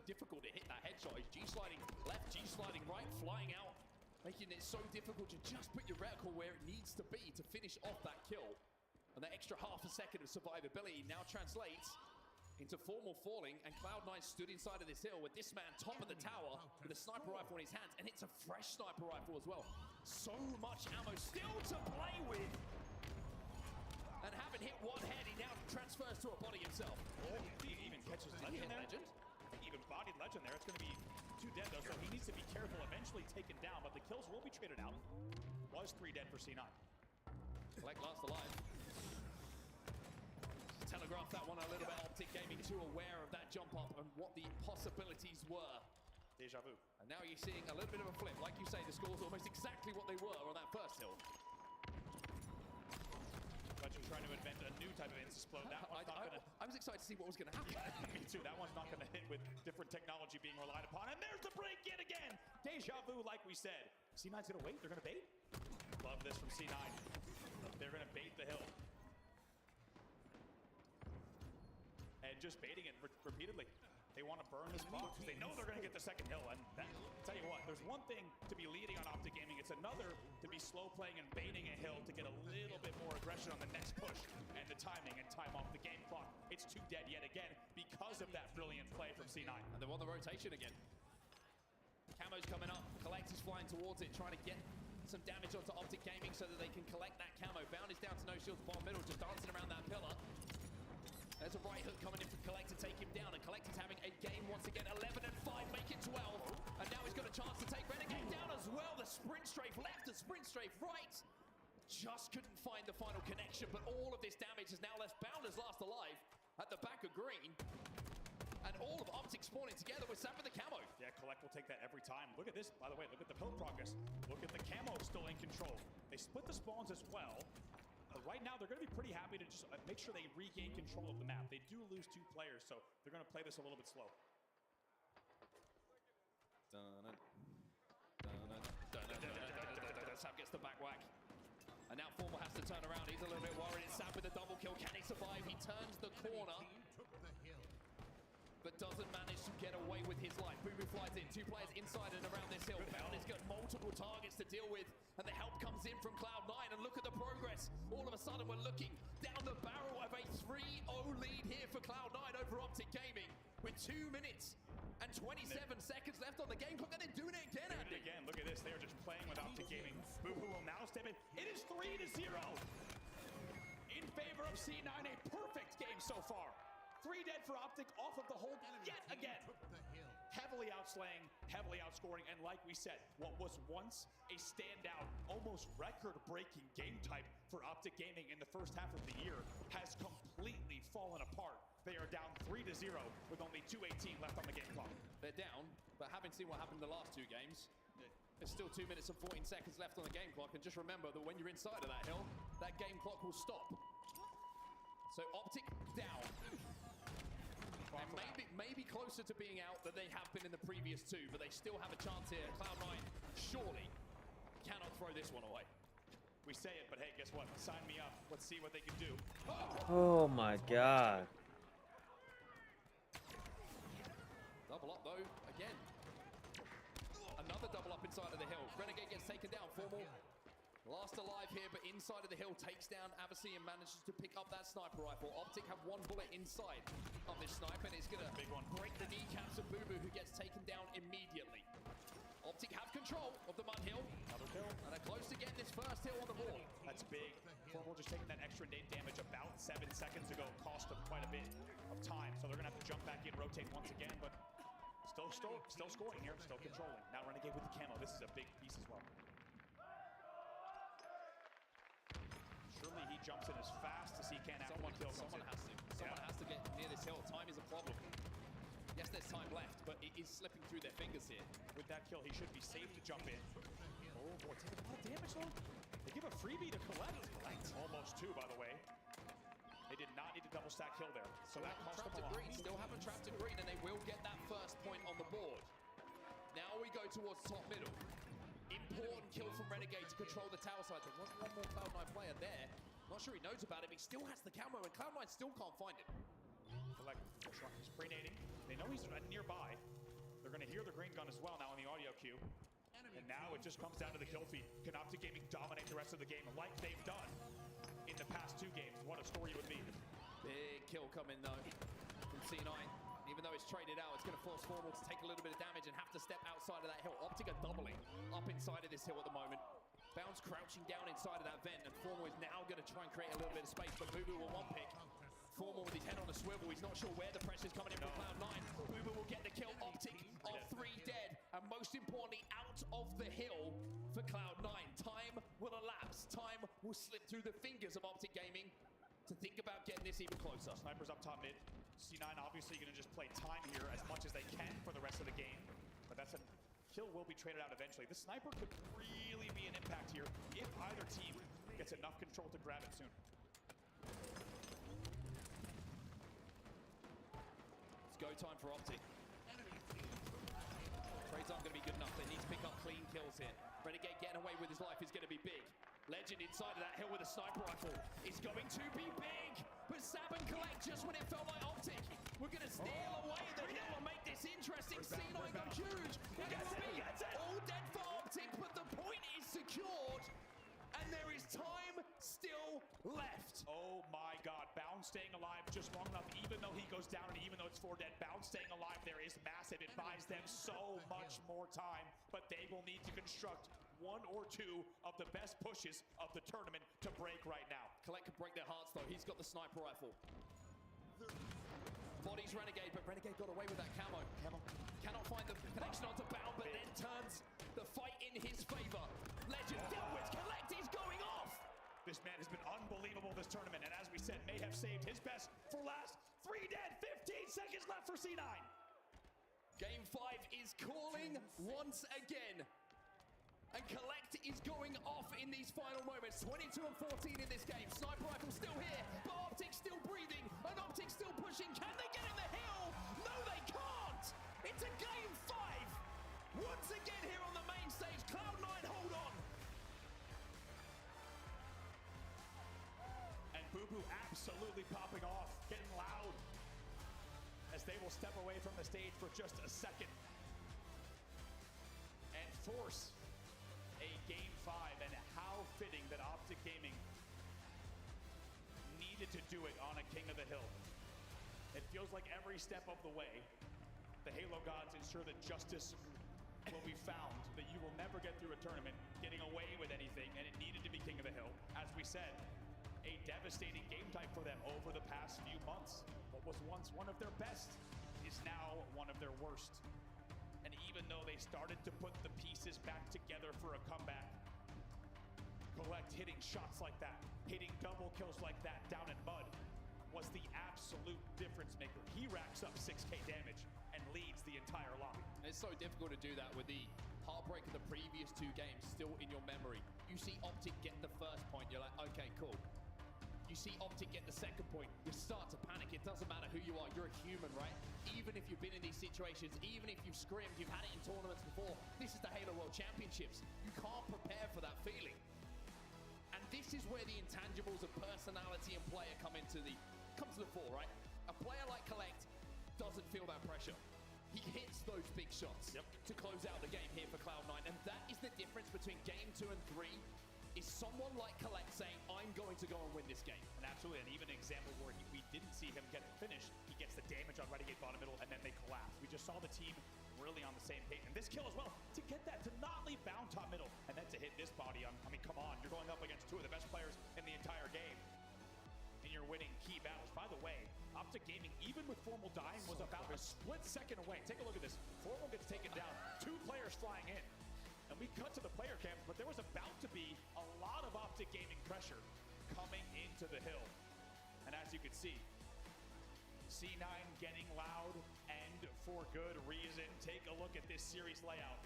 difficult to hit that headshot. He's G-sliding left, G-sliding right, flying out, making it so difficult to just put your reticle where it needs to be to finish off that kill. And that extra half a second of survivability now translates into Formal falling, and Cloud9 stood inside of this hill with this man top of the tower with a sniper rifle in his hands, and it's a fresh sniper rifle as well. So much ammo still to play with. And having hit one head, he now transfers to a body himself. Oh, he even catches Legend there. Legend. Even bodied Legend there. It's going to be 2 dead though, so he needs to be careful. Eventually taken down, but the kills will be traded out. Was 3 dead for C9. Collect last alive. Telegraph that one a little bit. OpTic Gaming too aware of that jump up and what the possibilities were. Deja vu. And now you're seeing a little bit of a flip. Like you say, the scores are almost exactly what they were on that first hill. But you're trying to invent a new type of insta-explode. That one's not gonna... I was excited to see what was going to happen. Yeah, me too. That one's not going to hit with different technology being relied upon. And there's the break yet again. Deja vu, like we said. C9's going to wait. They're going to bait. Love this from C9. They're going to bait the hill. And just baiting it repeatedly. They want to burn this box because they know they're going to get the second hill. And that, tell you what, there's one thing to be leading on OpTic Gaming. It's another to be slow playing and baiting a hill to get a little bit more aggression on the next push. And the timing and time off the game clock. It's 2 dead yet again because of that brilliant play from C9. And they're on the rotation again. Camo's coming up. Collect is flying towards it, trying to get some damage onto OpTic Gaming so that they can collect that camo. Bound is down to no shields, bottom middle, just dancing around that pillar. There's a right hook coming in from Collect to take him down, and Collect is having a game once again. 11 and 5, make it 12. And now he's got a chance to take Renegade down as well. The sprint strafe left, the sprint strafe right. Just couldn't find the final connection, but all of this damage has now left Bounders last alive at the back of Green. And all of OpTic spawning together with Sam with the camo. Yeah, Collect will take that every time. Look at this, by the way, look at the pill progress. Look at the camo still in control. They split the spawns as well. But right now, they're going to be pretty happy to just make sure they regain control of the map. They do lose 2 players, so they're going to play this a little bit slow. Sam gets the back whack. And now Formal has to turn around. He's a little bit worried. Sam with the double kill. Can he survive? He turns the corner, but doesn't manage to get away with his life. Boo-Boo flies in. 2 players inside and around this hill. Bound has got multiple targets to deal with, and the help comes in from Cloud9. And look at the progress. All of a sudden, we're looking down the barrel of a 3-0 lead here for Cloud9 over OpTic Gaming with 2 minutes and 27 seconds left on the game clock. And they're doing it again, Andy. Again, look at this. They're just playing with OpTic Gaming. Boo-Boo will now step in. It is 3-0 in favor of C9. A perfect game so far. 3 dead for OpTic off of the hold yet again. Heavily outslaying, heavily outscoring, and like we said, what was once a standout, almost record-breaking game type for OpTic Gaming in the first half of the year has completely fallen apart. They are down 3-0 with only 2:18 left on the game clock. They're down, but having seen what happened in the last 2 games, there's still 2 minutes and 14 seconds left on the game clock, and just remember that when you're inside of that hill, that game clock will stop. So OpTic down. And maybe closer to being out than they have been in the previous 2, but they still have a chance here. Cloud9 surely cannot throw this one away. We say it, but hey, guess what? Sign me up. Let's see what they can do. Oh my god. Double up though, again. Another double up inside of the hill. Renegade gets taken down. Formal last alive here, but inside of the hill takes down Avicii and manages to pick up that sniper rifle. OpTic have 1 bullet inside of this sniper, and it's gonna break the kneecaps of Boo Boo, who gets taken down immediately. OpTic have control of the mud hill. Another kill. And they're close to getting this first hill on the board. That's big. Formal just taking that extra nade damage about 7 seconds ago. Cost them quite a bit of time, so they're gonna have to jump back in, rotate once again, but still scoring here, still controlling. Now Renegade with the camo. This is a big piece as well. Surely he jumps in as fast as he can after the kill. Someone has to get near this hill. Time is a problem. Yes, there's time left, but it is slipping through their fingers here. With that kill, he should be safe to jump in. Oh boy, taking a lot of damage though. They give a freebie to collect. Almost 2, by the way. They did not need to double stack kill there. So that cost them a lot. Still haven't trapped to green, and they will get that first point on the board. Now we go towards top middle. Important kill from Renegade to control the tower side. There was one more Cloud9 player there. Not sure he knows about it, but he still has the camo, and Cloud9 still can't find it. Collect. He's pre-nading. They know he's nearby. They're going to hear the green gun as well now on the audio cue. And now it just comes down to the kill feed. Can OpTic Gaming dominate the rest of the game like they've done in the past 2 games? What a story it would be. Big kill coming though from C9. Even though it's traded out, it's going to force Formal to take a little bit of damage and have to step outside of that hill. OpTic are doubling up inside of this hill at the moment. Bounce crouching down inside of that vent, and Formal is now going to try and create a little bit of space, but Boo Boo will 1-pick. Formal with his head on a swivel. He's not sure where the pressure's coming in from Cloud9. Boo Boo will get the kill. OpTic of 3 dead, and most importantly, out of the hill for Cloud9. Time will elapse. Time will slip through the fingers of OpTic Gaming to think about getting this even closer. Snipers up top mid. C9 obviously going to just play time here as much as they can for the rest of the game. But that's a kill will be traded out eventually. The sniper could really be an impact here if either team gets enough control to grab it soon. It's go time for OpTic. Trades aren't going to be good enough. They need to pick up clean kills here. Renegade getting away with his life is going to be big. Legend inside of that hill with a sniper rifle is going to be big. But Sab and Collect just when it felt like OpTic. We're going to steal away the hill and make this interesting. C9 go huge. It gets it. All dead for OpTic, but the point is secured. And there is time still left. Oh my god, Bound staying alive just long enough, even though he goes down and even though it's 4 dead, Bound staying alive there is massive. It buys them so much more time, but they will need to construct 1 or 2 of the best pushes of the tournament to break right now. Collect can break their hearts though. He's got the sniper rifle. Bodies Renegade, but Renegade got away with that camo. Cannot find the connection onto Bound, but then turns the fight in his favor. Legend dealt with. Collect is going off. This man has been unbelievable this tournament, and as we said, may have saved his best for last. 3 dead, 15 seconds left for C9. Game 5 is calling once again. And Collect is going off in these final moments. 22 and 14 in this game. Sniper rifle still here, but OpTic still breathing, and OpTic still pushing. Can they get in the hill? No, they can't. It's a game 5. Once again here on the main stage, Cloud9 hold on. And Boo Boo absolutely popping off, getting loud, as they will step away from the stage for just a second and force a game 5. And how fitting that OpTic Gaming needed to do it on a King of the Hill. It feels like every step of the way, the Halo gods ensure that justice will be found, that you will never get through a tournament getting away with anything, and it needed to be King of the Hill. As we said, a devastating game type for them over the past few months. But what was once one of their best is now one of their worst. And even though they started to put the pieces back together for a comeback, Collect hitting shots like that, hitting double kills like that down in mud was the absolute difference maker. He racks up 6k damage and leads the entire lobby. And it's so difficult to do that with the heartbreak of the previous 2 games still in your memory. You see OpTic get the first point, you're like, okay, cool. You see OpTic get the second point, you start to panic. It doesn't matter who you are, you're a human, right? Even if you've been in these situations, even if you've scrimmed, you've had it in tournaments before, this is the Halo World Championships. You can't prepare for that feeling. And this is where the intangibles of personality and player come to the fore, right? A player like Collect doesn't feel that pressure. He hits those big shots to close out the game here for Cloud9, and that is the difference between game 2 and 3. Is someone like Collect saying, I'm going to go and win this game. And absolutely, and even an example where we didn't see him get it finished. He gets the damage on Renegade bottom middle, and then they collapse. We just saw the team really on the same page. And this kill as well, to get that, to not leave bound top middle, and then to hit this body. I mean, come on, you're going up against 2 of the best players in the entire game. And you're winning key battles. By the way, OpTic Gaming, even with Formal dying, was about a split second away. Take a look at this. Formal gets taken down, 2 players flying in. And we cut to the player cams, but there was about to be a lot of OpTic Gaming pressure coming into the hill. And as you can see, C9 getting loud, and for good reason. Take a look at this series layout.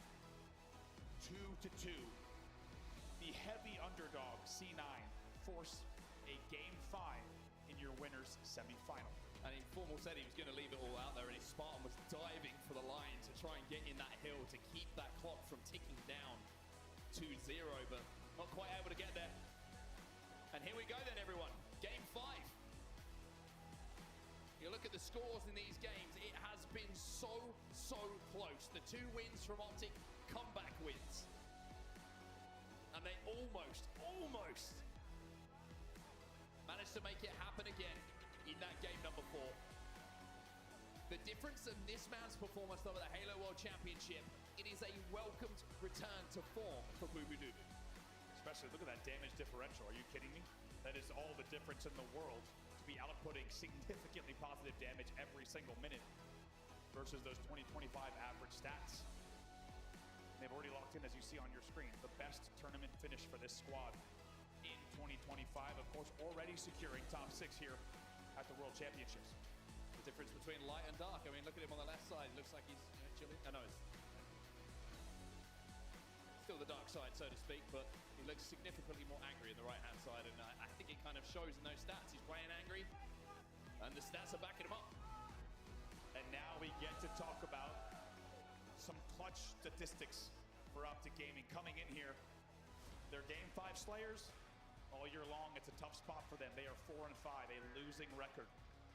2-2. The heavy underdog, C9, force a game 5 in your winner's semifinal. And Informal said he was going to leave it all out there, and his Spartan was diving for the line to try and get in that hill to keep that clock from ticking down 2-0, but not quite able to get there. And here we go then, everyone. Game 5. You look at the scores in these games, it has been so close. The 2 wins from OpTic, comeback wins. And they almost managed to make it happen again in that game number 4. The difference in this man's performance over the Halo World Championship, it is a welcomed return to form for Boo-Boo-Doo. Especially, look at that damage differential. Are you kidding me? That is all the difference in the world to be outputting significantly positive damage every single minute versus those 20-25 average stats. And they've already locked in, as you see on your screen, the best tournament finish for this squad in 2025. Of course, already securing top 6 here at the World Championships. The difference between light and dark. I mean, look at him on the left side. Looks like he's chilling. I know it's still the dark side, so to speak, but he looks significantly more angry in the right-hand side, and I think it kind of shows in those stats. He's playing angry, and the stats are backing him up. And now we get to talk about some clutch statistics for OpTic Gaming coming in here. Their Game 5 Slayers, all year long, it's a tough spot for them. They are 4-5, a losing record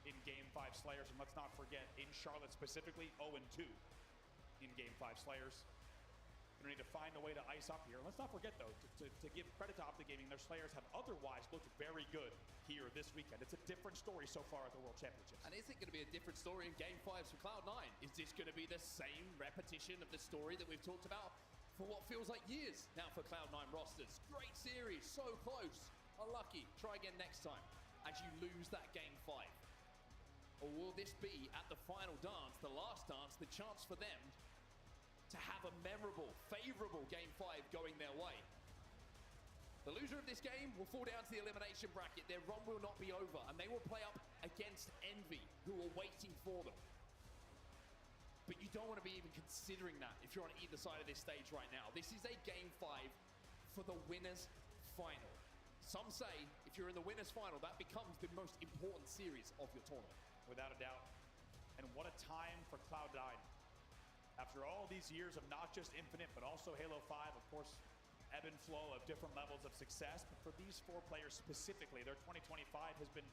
in Game 5 Slayers. And let's not forget, in Charlotte specifically, 0-2 in Game 5 Slayers. They need to find a way to ice up here. Let's not forget, though, to give credit to OpTic Gaming, their Slayers have otherwise looked very good here this weekend. It's a different story so far at the World Championships. And is it going to be a different story in Game 5s for Cloud9? Is this going to be the same repetition of the story that we've talked about for what feels like years now for Cloud9 rosters? Great series, so close. Unlucky. Try again next time as you lose that Game 5. Or will this be, at the final dance, the last dance, the chance for them to have a memorable, favorable Game 5 going their way? The loser of this game will fall down to the elimination bracket. Their run will not be over, and they will play up against Envy, who are waiting for them. But you don't want to be even considering that if you're on either side of this stage right now. This is a Game 5 for the winner's final. Some say if you're in the winner's final, that becomes the most important series of your tournament. Without a doubt. And what a time for Cloud9. After all these years of not just Infinite, but also Halo 5, of course, ebb and flow of different levels of success. But for these 4 players specifically, their 2025 has been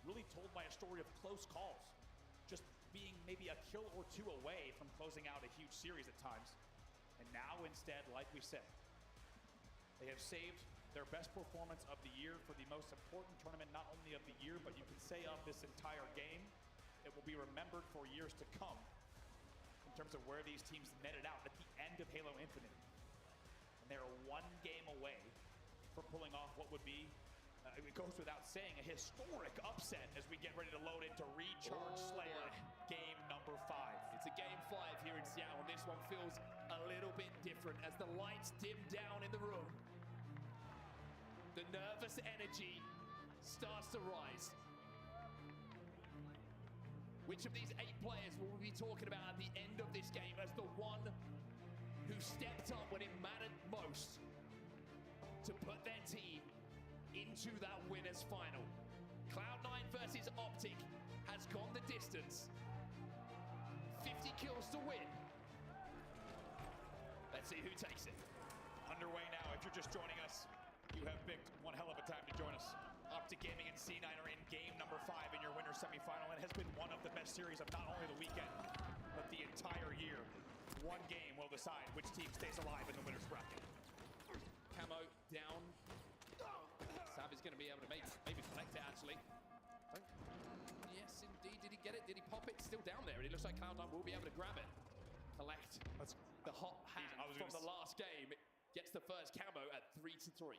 really told by a story of close calls. Just being maybe a kill or 2 away from closing out a huge series at times. And now instead, like we said, they have saved their best performance of the year for the most important tournament, not only of the year, but you can say of this entire game. It will be remembered for years to come in terms of where these teams netted out at the end of Halo Infinite. And they're 1 game away from pulling off what would be It goes without saying, a historic upset as we get ready to load into Recharge Slayer game number 5. It's a game 5 here in Seattle, and this one feels a little bit different as the lights dim down in the room. The nervous energy starts to rise. Which of these 8 players will we be talking about at the end of this game as the one who stepped up when it mattered most to put their team into that winner's final? Cloud9 versus OpTic has gone the distance. 50 kills to win. Let's see who takes it. Underway now. If you're just joining us, you have picked one hell of a time to join us. OpTic Gaming and C9 are in game number 5 in your winner's semifinal, and has been one of the best series of not only the weekend, but the entire year. One game will decide which team stays alive in the winner's bracket. Camo down. Sav is going to be able to maybe collect it, actually. Yes, indeed. Did he get it? Did he pop it? Still down there. And it looks like Cloud9 will be able to grab it. Collect. The hot hand from the last game gets the first camo at 3-3.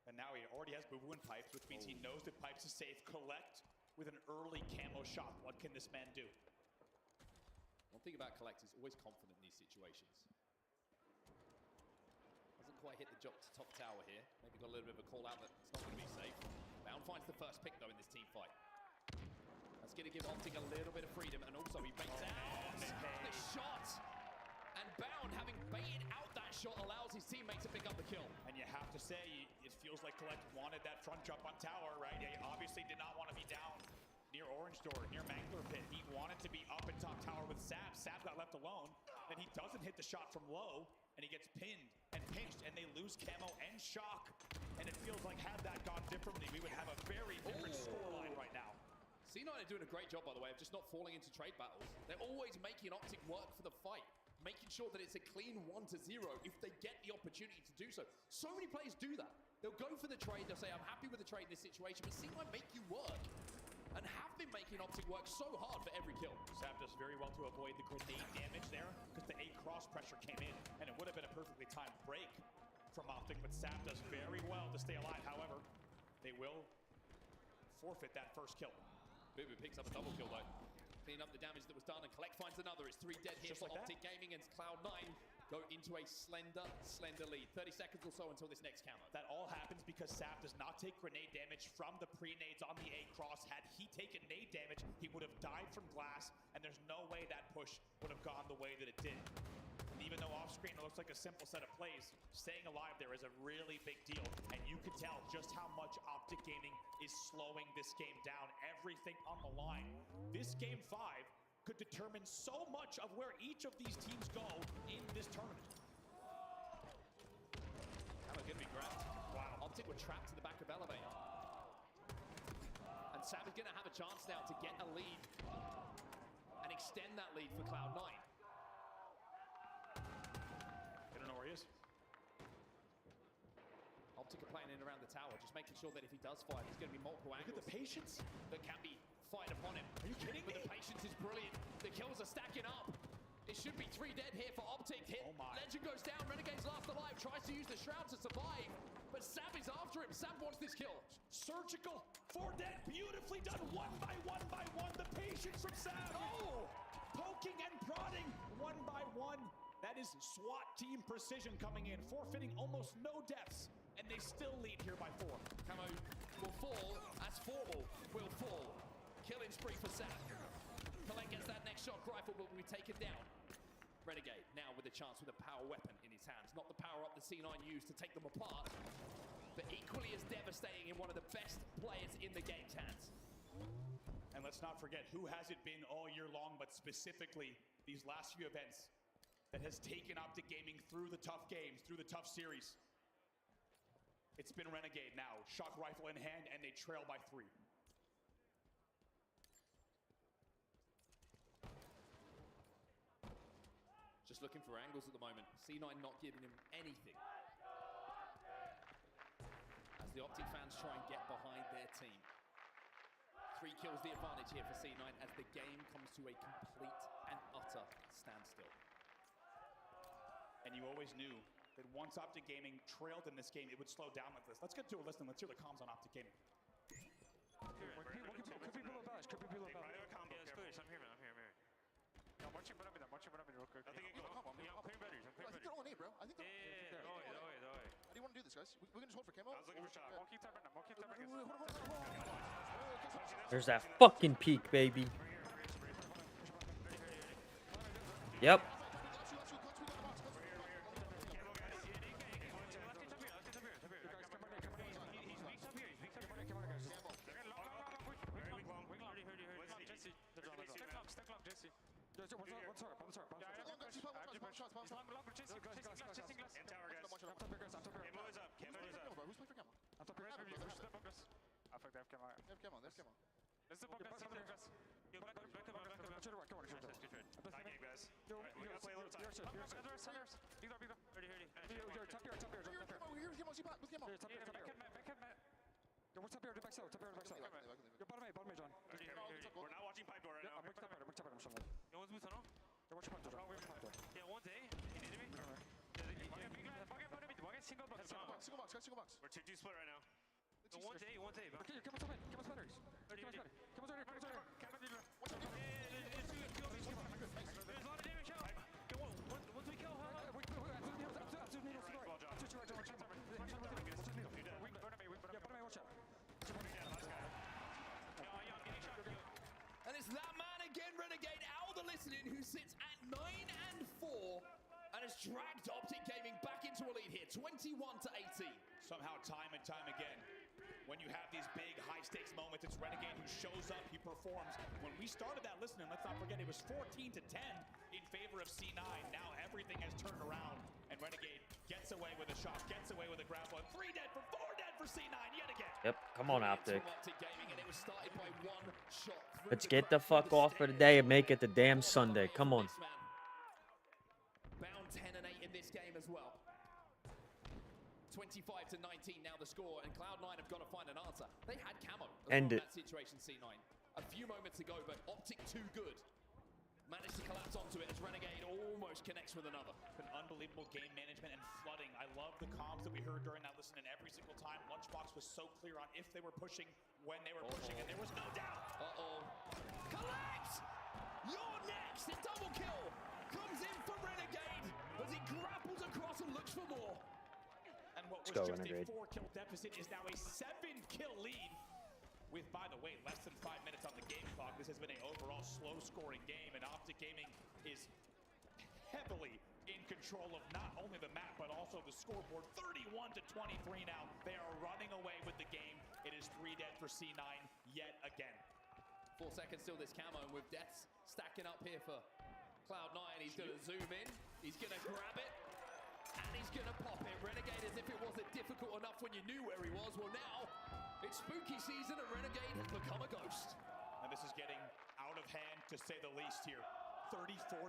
And now he already has Boo-Boo and Pipes, which means he knows that Pipes is safe. Collect with an early camo shot. What can this man do? One thing about Collect is always confident in these situations. Doesn't quite hit the top tower here. Maybe got a little bit of a call out that it's not going to be safe. Bound finds the first pick though in this team fight. That's going to give OpTic a little bit of freedom, and also he baits out the shot. And Bound, having baited out that shot, allows his teammate to pick up the kill. And you have to say, it feels like Collect wanted that front jump on tower, right? He obviously did not want to be down near Orange Door, near Mangler Pit. He wanted to be up in top tower with Sab. Sab got left alone. Then he doesn't hit the shot from low, and he gets pinned and pinched, and they lose camo and shock. And it feels like had that gone differently, we would have a very different scoreline right now. C9 are doing a great job, by the way, of just not falling into trade battles. They're always making OpTic work for the fight, making sure that it's a clean 1-0 if they get the opportunity to do so. So many players do that. They'll go for the trade, they'll say, I'm happy with the trade in this situation, but C9 make you work. And have been making OpTic work so hard for every kill. Sab does very well to avoid the grenade damage there, because the A cross pressure came in, and it would have been a perfectly timed break from OpTic, but Sab does very well to stay alive. However, they will forfeit that first kill. Boo-Boo picks up a double kill though. Clean up the damage that was done, and Collect finds another. It's 3 dead here for OpTic Gaming, and Cloud9 go into a slender lead. 30 seconds or so until this next camo. That all happens because Sab does not take grenade damage from the pre-nades on the A cross. Had he taken nade damage, he would have died from glass, and there's no way that push would have gone the way that it did. And even though off-screen it looks like a simple set of plays, staying alive there is a really big deal, and you can tell just how much OpTic Gaming is slowing this game down. Everything on the line. This game 5 could determine so much of where each of these teams go in this tournament. Camo gonna be grabbed. Wow. OpTic were trapped to the back of elevator. And Sab is gonna have a chance now to get a lead and extend that lead for Cloud9. I don't know where he is. OpTic are playing in around the tower, just making sure that if he does fire, there's going to be multiple angles. Look at the patience that can be fired upon him. Are you kidding me? But the patience is brilliant. The kills are stacking up. It should be 3 dead here for OpTic. Legend goes down. Renegade's last alive. Tries to use the shroud to survive, but Sab is after him. Sab wants this kill. Surgical. 4 dead. Beautifully done. One by one. The patience from Sab. Oh! Poking and prodding. 1 by 1. That is SWAT team precision coming in, forfeiting almost no deaths, and they still lead here by 4. Camo will fall as Formal will fall. Killing spree for Sab. Collect gets that next shock rifle, but will be taken down. Renegade now with a chance with a power weapon in his hands. Not the power up the C9 used to take them apart, but equally as devastating in one of the best players in the game's hands. And let's not forget who has it been all year long, but specifically these last few events that has taken OpTic Gaming through the tough games, through the tough series. It's been Renegade now, shock rifle in hand, and they trail by 3. Just looking for angles at the moment. C9 not giving him anything. As the OpTic fans try and get behind their team. 3 kills the advantage here for C9 as the game comes to a complete and utter standstill. And you always knew that once OpTic Gaming trailed in this game, it would slow down like this. Let's get to a listen. Let's hear the comms on OpTic Gaming. Could be below balance. Could be below balance. Yeah, it's good. I'm here. No, marching below me real quick. I think I'm clearing batteries. I think they're all in A, bro. I think they're No way. How do you want to do this, guys? We can just hold for camo? I was looking for shot. Monkey top right now. There's that fucking peak, baby. Yep. We're not watching pipe door right now. No one's boots on. Yeah, one's A. Single box. We're 2-2 split right now. No, one's A. Okay, come on, batteries. There's a lot of damage out. Once we kill, And it's that man again, Renegade, out of the listening, who sits at 9-4 and has dragged OpTic Gaming back into a lead here, 21-18. Somehow, time and time again, when you have these big, high-stakes moments, it's Renegade who shows up, he performs. When we started that listening, let's not forget, it was 14-10 in favor of C9. Now everything has turned around, and Renegade gets away with a shot, gets away with a grapple, and 3 dead for 4 dead for C9 yet again. Yep, come on, OpTic. Gaming, and it was started by 1 shot. Let's get the fuck off for the day and make it the damn Sunday. Come on. Bound 10-8 in this game as well. 25-19 now the score, and Cloud9 have got to find an answer. They had camo in that situation, C9, a few moments ago, but OpTic too good. Managed to collapse onto it as Renegade almost connects with another. An unbelievable game management and flooding. I love the comms that we heard during that listen, and every single time Lunchbox was so clear on if they were pushing, when they were pushing, and there was no doubt. Collect! You're next! A double kill comes in for Renegade as he grapples across and looks for more. And what was just a 4-kill deficit is now a 7-kill lead. With, by the way, less than 5 minutes on the game clock. This has been an overall slow-scoring game, and OpTic Gaming is heavily in control of not only the map, but also the scoreboard. 31-23 now. They are running away with the game. It is 3 dead for C9 yet again. 4 seconds still this camo, and with deaths stacking up here for Cloud9, he's going to zoom in, he's going to grab it, and he's going to pop it. Renegade, as if it wasn't difficult enough when you knew where he was. Well, now it's spooky season, and Renegade has become a ghost. And this is getting out of hand, to say the least here. 34-25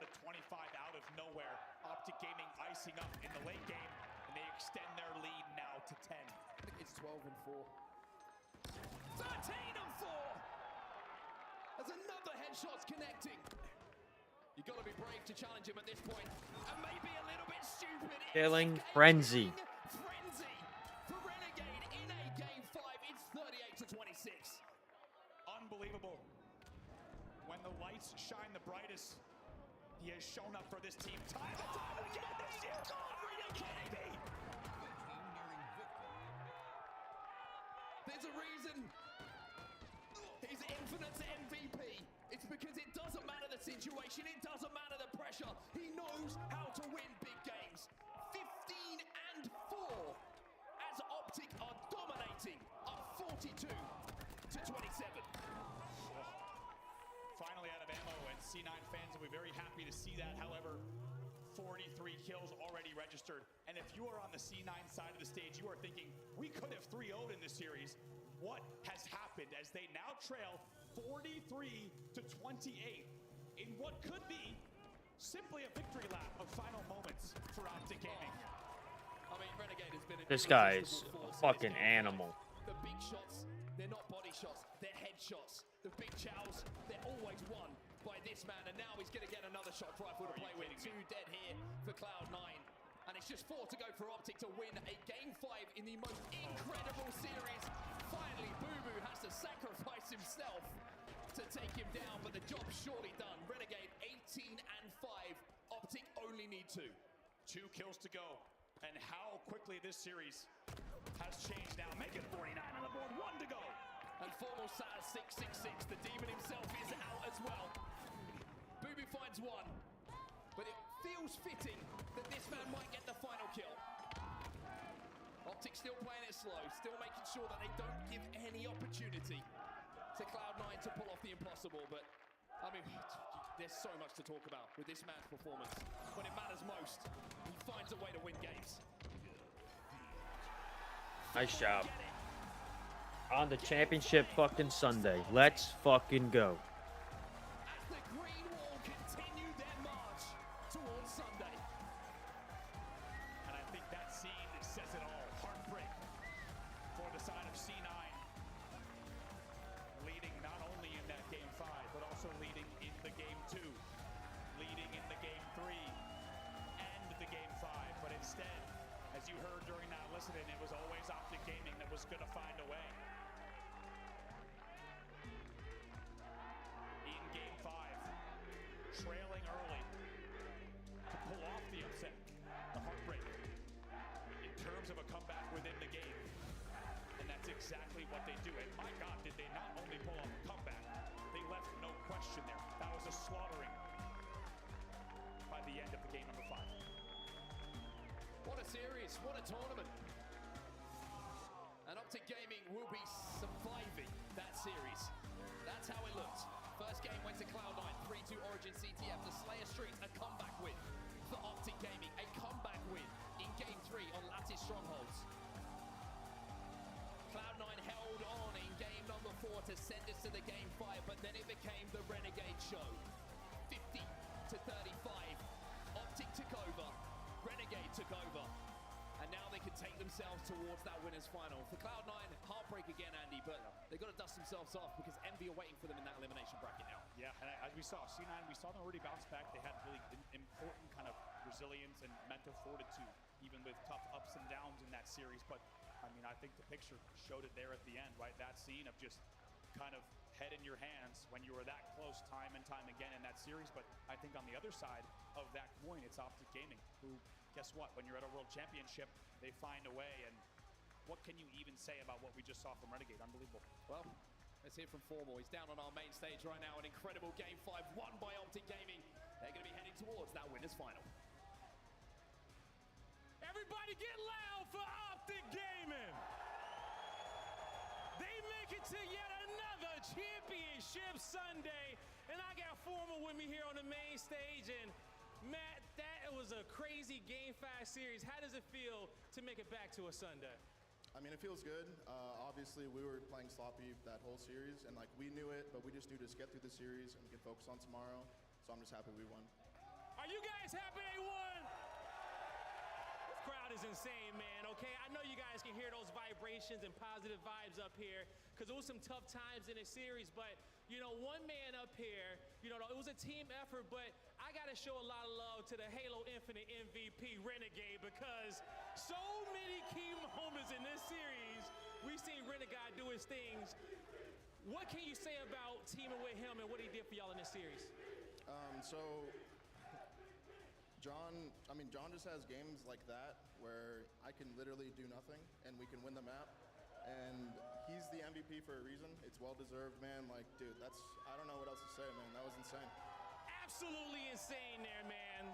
out of nowhere. OpTic Gaming icing up in the late game, and they extend their lead now to 10. It's 12-4. 13-4! As another headshot's connecting. You got to be brave to challenge him at this point, and maybe a little bit stupid. Killing frenzy. Frenzy for Renegade in a game 5. It's 38-26. Unbelievable. When the lights shine the brightest, he has shown up for this team time and time again this year. Renegade! There's a reason he's infinite MVP. It's because it doesn't matter the situation, it doesn't matter the pressure. He knows how to win big games. 15-4 as OpTic are dominating, up 42-27. Finally out of ammo, and C9 fans will be very happy to see that. However, 43 kills already registered. And if you are on the C9 side of the stage, you are thinking, we could have 3-0'd in this series. What has happened as they now trail 43-28 in what could be simply a victory lap of final moments for OpTic Gaming? I mean, Renegade has been This guy is a fucking animal. The big shots, they're not body shots, they're head shots. The big chows, they're always won by this man, and now he's going to get another shot rifle to play with. 2 dead here for Cloud9. And And it's just 4 to go for OpTic to win a Game 5 in the most incredible series. Finally, Boo Boo has to sacrifice himself to take him down, but the job's surely done. Renegade 18 and 5. OpTic only need 2. 2 kills to go. And how quickly this series has changed now. Make it 49 on the board, 1 to go. And Formal sat at 666. The demon himself is out as well. Boo Boo finds 1. But it feels fitting that this man might get the final kill. OpTic still playing it slow, still making sure that they don't give any opportunity to Cloud9 to pull off the impossible. But, I mean, there's so much to talk about with this man's performance. When it matters most, he finds a way to win games. Nice job. On the championship fucking Sunday. Let's fucking go. As the Green Wall continue their march towards Sunday. And I think that scene says it all. Heartbreak for the side of C9. Leading not only in that Game 5, but also leading in the Game 2. Leading in the Game 3 and the Game 5. But instead, as you heard during that listening, it was always OpTic Gaming that was going to find a way. In Game 5, trailing early to pull off the upset, the heartbreak, in terms of a comeback within the game. And that's exactly what they do. And my God, did they not only pull off a comeback, they left no question there. That was a slaughtering by the end of the game number 5. What a series, what a tournament. And OpTic Gaming will be surviving that series. That's how it looked. First game went to Cloud9, 3-2 Origin CTF. The Slayer Streets, a comeback win for OpTic Gaming. A comeback win in Game 3 on Lattice Strongholds. Cloud9 held on in game number 4 to send us to the Game 5, but then it became the Renegade show. 50 to 35. OpTic took over. Renegade took over. And now they can take themselves towards that winner's final. For Cloud9, heartbreak again, Andy, but they've got to dust themselves off because Envy are waiting for them in that elimination bracket now. Yeah, and as we saw, C9, we saw them already bounce back. They had really important kind of resilience and mental fortitude, even with tough ups and downs in that series. But, I mean, I think the picture showed it there at the end, right? That scene of just kind of head in your hands when you were that close time and time again in that series. But I think on the other side of that coin, it's OpTic Gaming, who, guess what? When you're at a world championship, they find a way. And what can you even say about what we just saw from Renegade? Unbelievable. Well, let's hear from Formal. He's down on our main stage right now. An incredible Game 5 won by OpTic Gaming. They're going to be heading towards that winner's final. Everybody get loud for OpTic Gaming. They make it to yet another championship Sunday. And I got Formal with me here on the main stage. And Matt, that was a crazy Game 5 series. How does it feel to make it back to a Sunday? I mean, it feels good. Obviously, we were playing sloppy that whole series, and like we knew it, but we just knew to just get through the series and we can focus on tomorrow. So I'm just happy we won. Are you guys happy they won? This crowd is insane, man, okay? I know you guys can hear those vibrations and positive vibes up here because it was some tough times in the series, but, you know, one man up here, you know, it was a team effort, but I got to show a lot of love to the Halo Infinite MVP, Renegade, because so many key moments in this series, we've seen Renegade do his things. What can you say about teaming with him and what he did for y'all in this series? John just has games like that where I can literally do nothing and we can win the map. And he's the MVP for a reason. It's well-deserved, man. Like, dude, I don't know what else to say, man. That was insane. Absolutely insane there, man.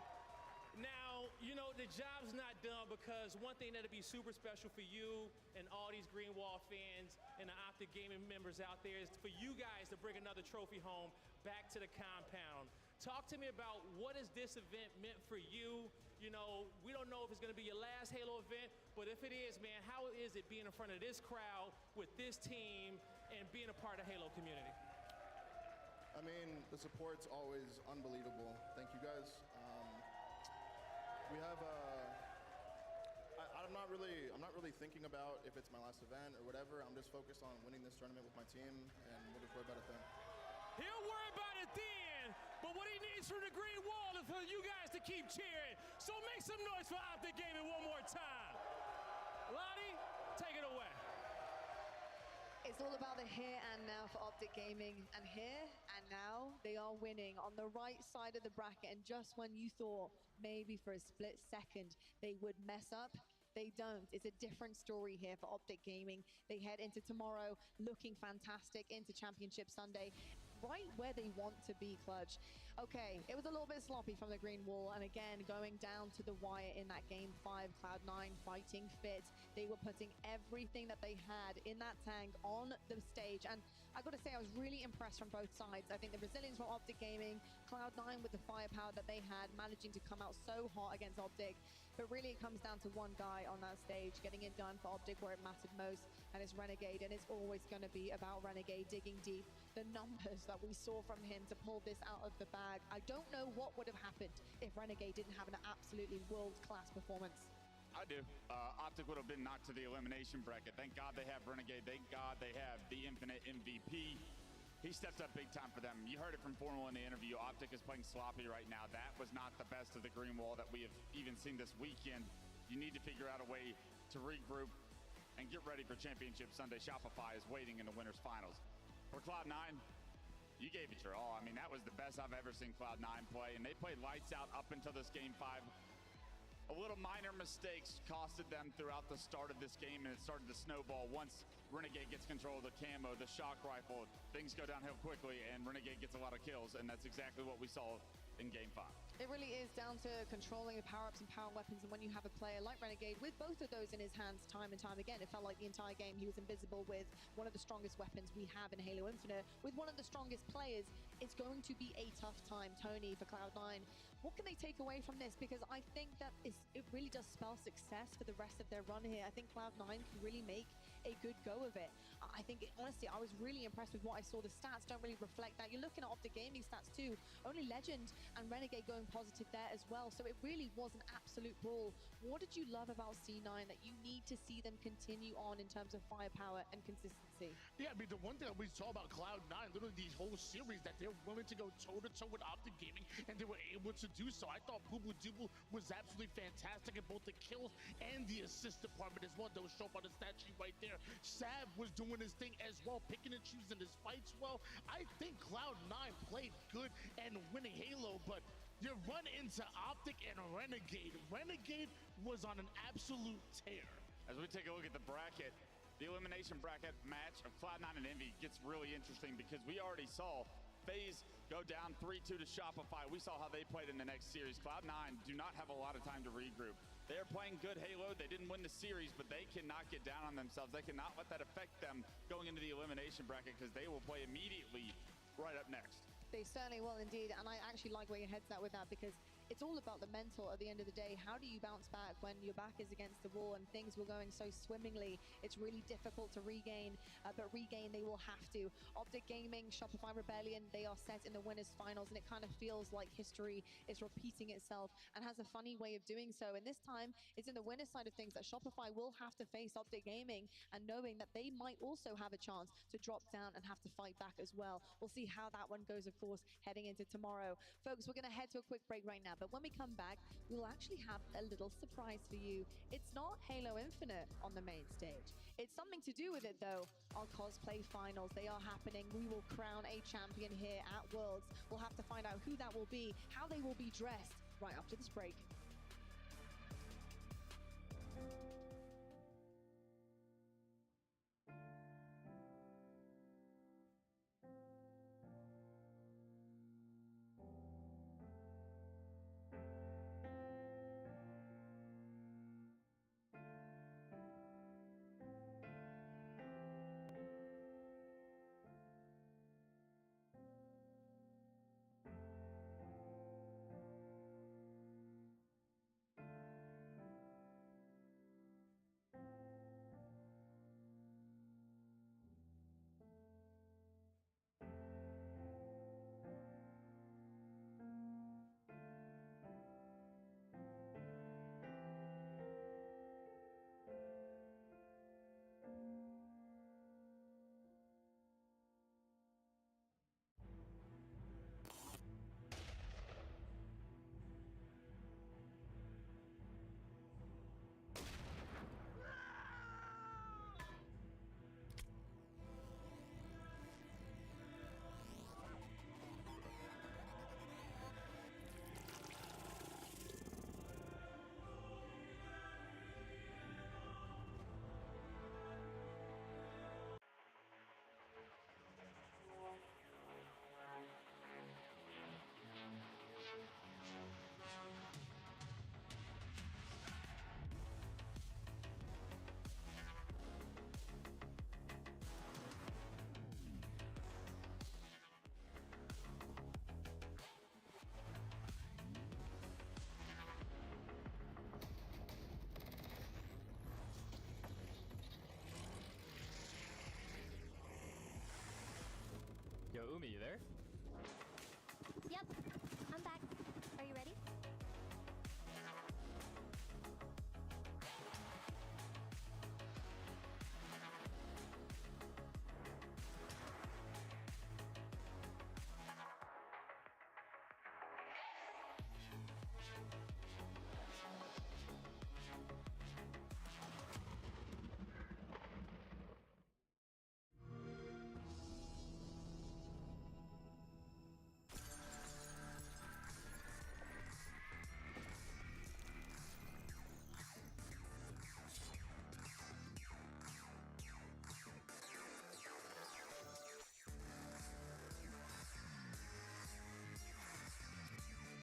Now, you know, the job's not done because one thing that'll be super special for you and all these Green Wall fans and the OpTic Gaming members out there is for you guys to bring another trophy home back to the compound. Talk to me about what has this event meant for you? You know, we don't know if it's going to be your last Halo event, but if it is, man, how is it being in front of this crowd with this team and being a part of the Halo community? I mean, the support's always unbelievable. Thank you guys. We have I'm not really thinking about if it's my last event or whatever. I'm just focused on winning this tournament with my team, and we'll just worry about it then. He'll worry about it then, but what he needs from the Green Wall is for you guys to to keep cheering. So make some noise for OpTic Gaming one more time. Lottie, take it away. It's all about the here and now for OpTic Gaming. And here and now, they are winning on the right side of the bracket. And just when you thought maybe for a split second they would mess up, they don't. It's a different story here for OpTic Gaming. They head into tomorrow looking fantastic into Championship Sunday, right where they want to be, Clutch. Okay, it was a little bit sloppy from the green wall, and again, going down to the wire in that game 5, Cloud9 fighting fit. They were putting everything that they had in that tank on the stage, and I gotta say, I was really impressed from both sides. I think the resilience from OpTic Gaming, Cloud9 with the firepower that they had, managing to come out so hot against OpTic, but really it comes down to one guy on that stage, getting it done for OpTic where it mattered most, and it's Renegade, and it's always gonna be about Renegade digging deep. The numbers that we saw from him to pull this out of the bag, I don't know what would have happened if Renegade didn't have an absolutely world-class performance. I do. OpTic would have been knocked to the elimination bracket. Thank God they have Renegade. Thank God they have the infinite MVP. He stepped up big time for them. You heard it from Formal in the interview. OpTic is playing sloppy right now. That was not the best of the green wall that we have even seen this weekend. You need to figure out a way to regroup and get ready for Championship Sunday. Shopify is waiting in the winners finals. For Cloud9, you gave it your all. I mean, that was the best I've ever seen Cloud9 play, and they played lights out up until this game 5. A little minor mistakes costed them throughout the start of this game, and it started to snowball. Once Renegade gets control of the camo, the shock rifle, things go downhill quickly, and Renegade gets a lot of kills, and that's exactly what we saw in game 5. It really is down to controlling the power-ups and power weapons, and when you have a player like Renegade with both of those in his hands time and time again, it felt like the entire game he was invisible with one of the strongest weapons we have in Halo Infinite, with one of the strongest players. It's going to be a tough time, Tony, for Cloud9. What can they take away from this? Because I think that it really does spell success for the rest of their run here. I think Cloud9 can really make a good go of it. I think, honestly, I was really impressed with what I saw. The stats don't really reflect that. You're looking at OpTic Gaming stats too. Only Legend and Renegade going positive there as well. So it really was an absolute brawl. What did you love about C9 that you need to see them continue on in terms of firepower and consistency? Yeah, I mean, the one thing that we saw about Cloud9, literally these whole series, that they're willing to go toe-to-toe with OpTic Gaming, and they were able to do so. I thought Boo Boo Dooble was absolutely fantastic in both the kills and the assist department as well. That was shown on the stat sheet right there. Sav was doing his thing as well, picking and choosing his fights well. I think Cloud9 played good and winning Halo, but you run into OpTic and Renegade. Renegade was on an absolute tear. As we take a look at the bracket, the elimination bracket match of Cloud9 and Envy gets really interesting because we already saw FaZe go down 3-2 to Shopify. We saw how they played in the next series. Cloud9 do not have a lot of time to regroup. They're playing good Halo. They didn't win the series, but they cannot get down on themselves. They cannot let that affect them going into the elimination bracket because they will play immediately right up next. They certainly will indeed, and I actually like where your head's at with that because it's all about the mental at the end of the day. How do you bounce back when your back is against the wall and things were going so swimmingly? It's really difficult to regain, but regain they will have to. OpTic Gaming, Shopify Rebellion, they are set in the winners finals, and it kind of feels like history is repeating itself and has a funny way of doing so. And this time, it's in the winners side of things that Shopify will have to face OpTic Gaming, and knowing that they might also have a chance to drop down and have to fight back as well. We'll see how that one goes, of course, heading into tomorrow. Folks, we're going to head to a quick break right now, but when we come back, we'll actually have a little surprise for you. It's not Halo Infinite on the main stage. It's something to do with it, though. Our cosplay finals, they are happening. We will crown a champion here at Worlds. We'll have to find out who that will be, how they will be dressed right after this break. Lumi, you there?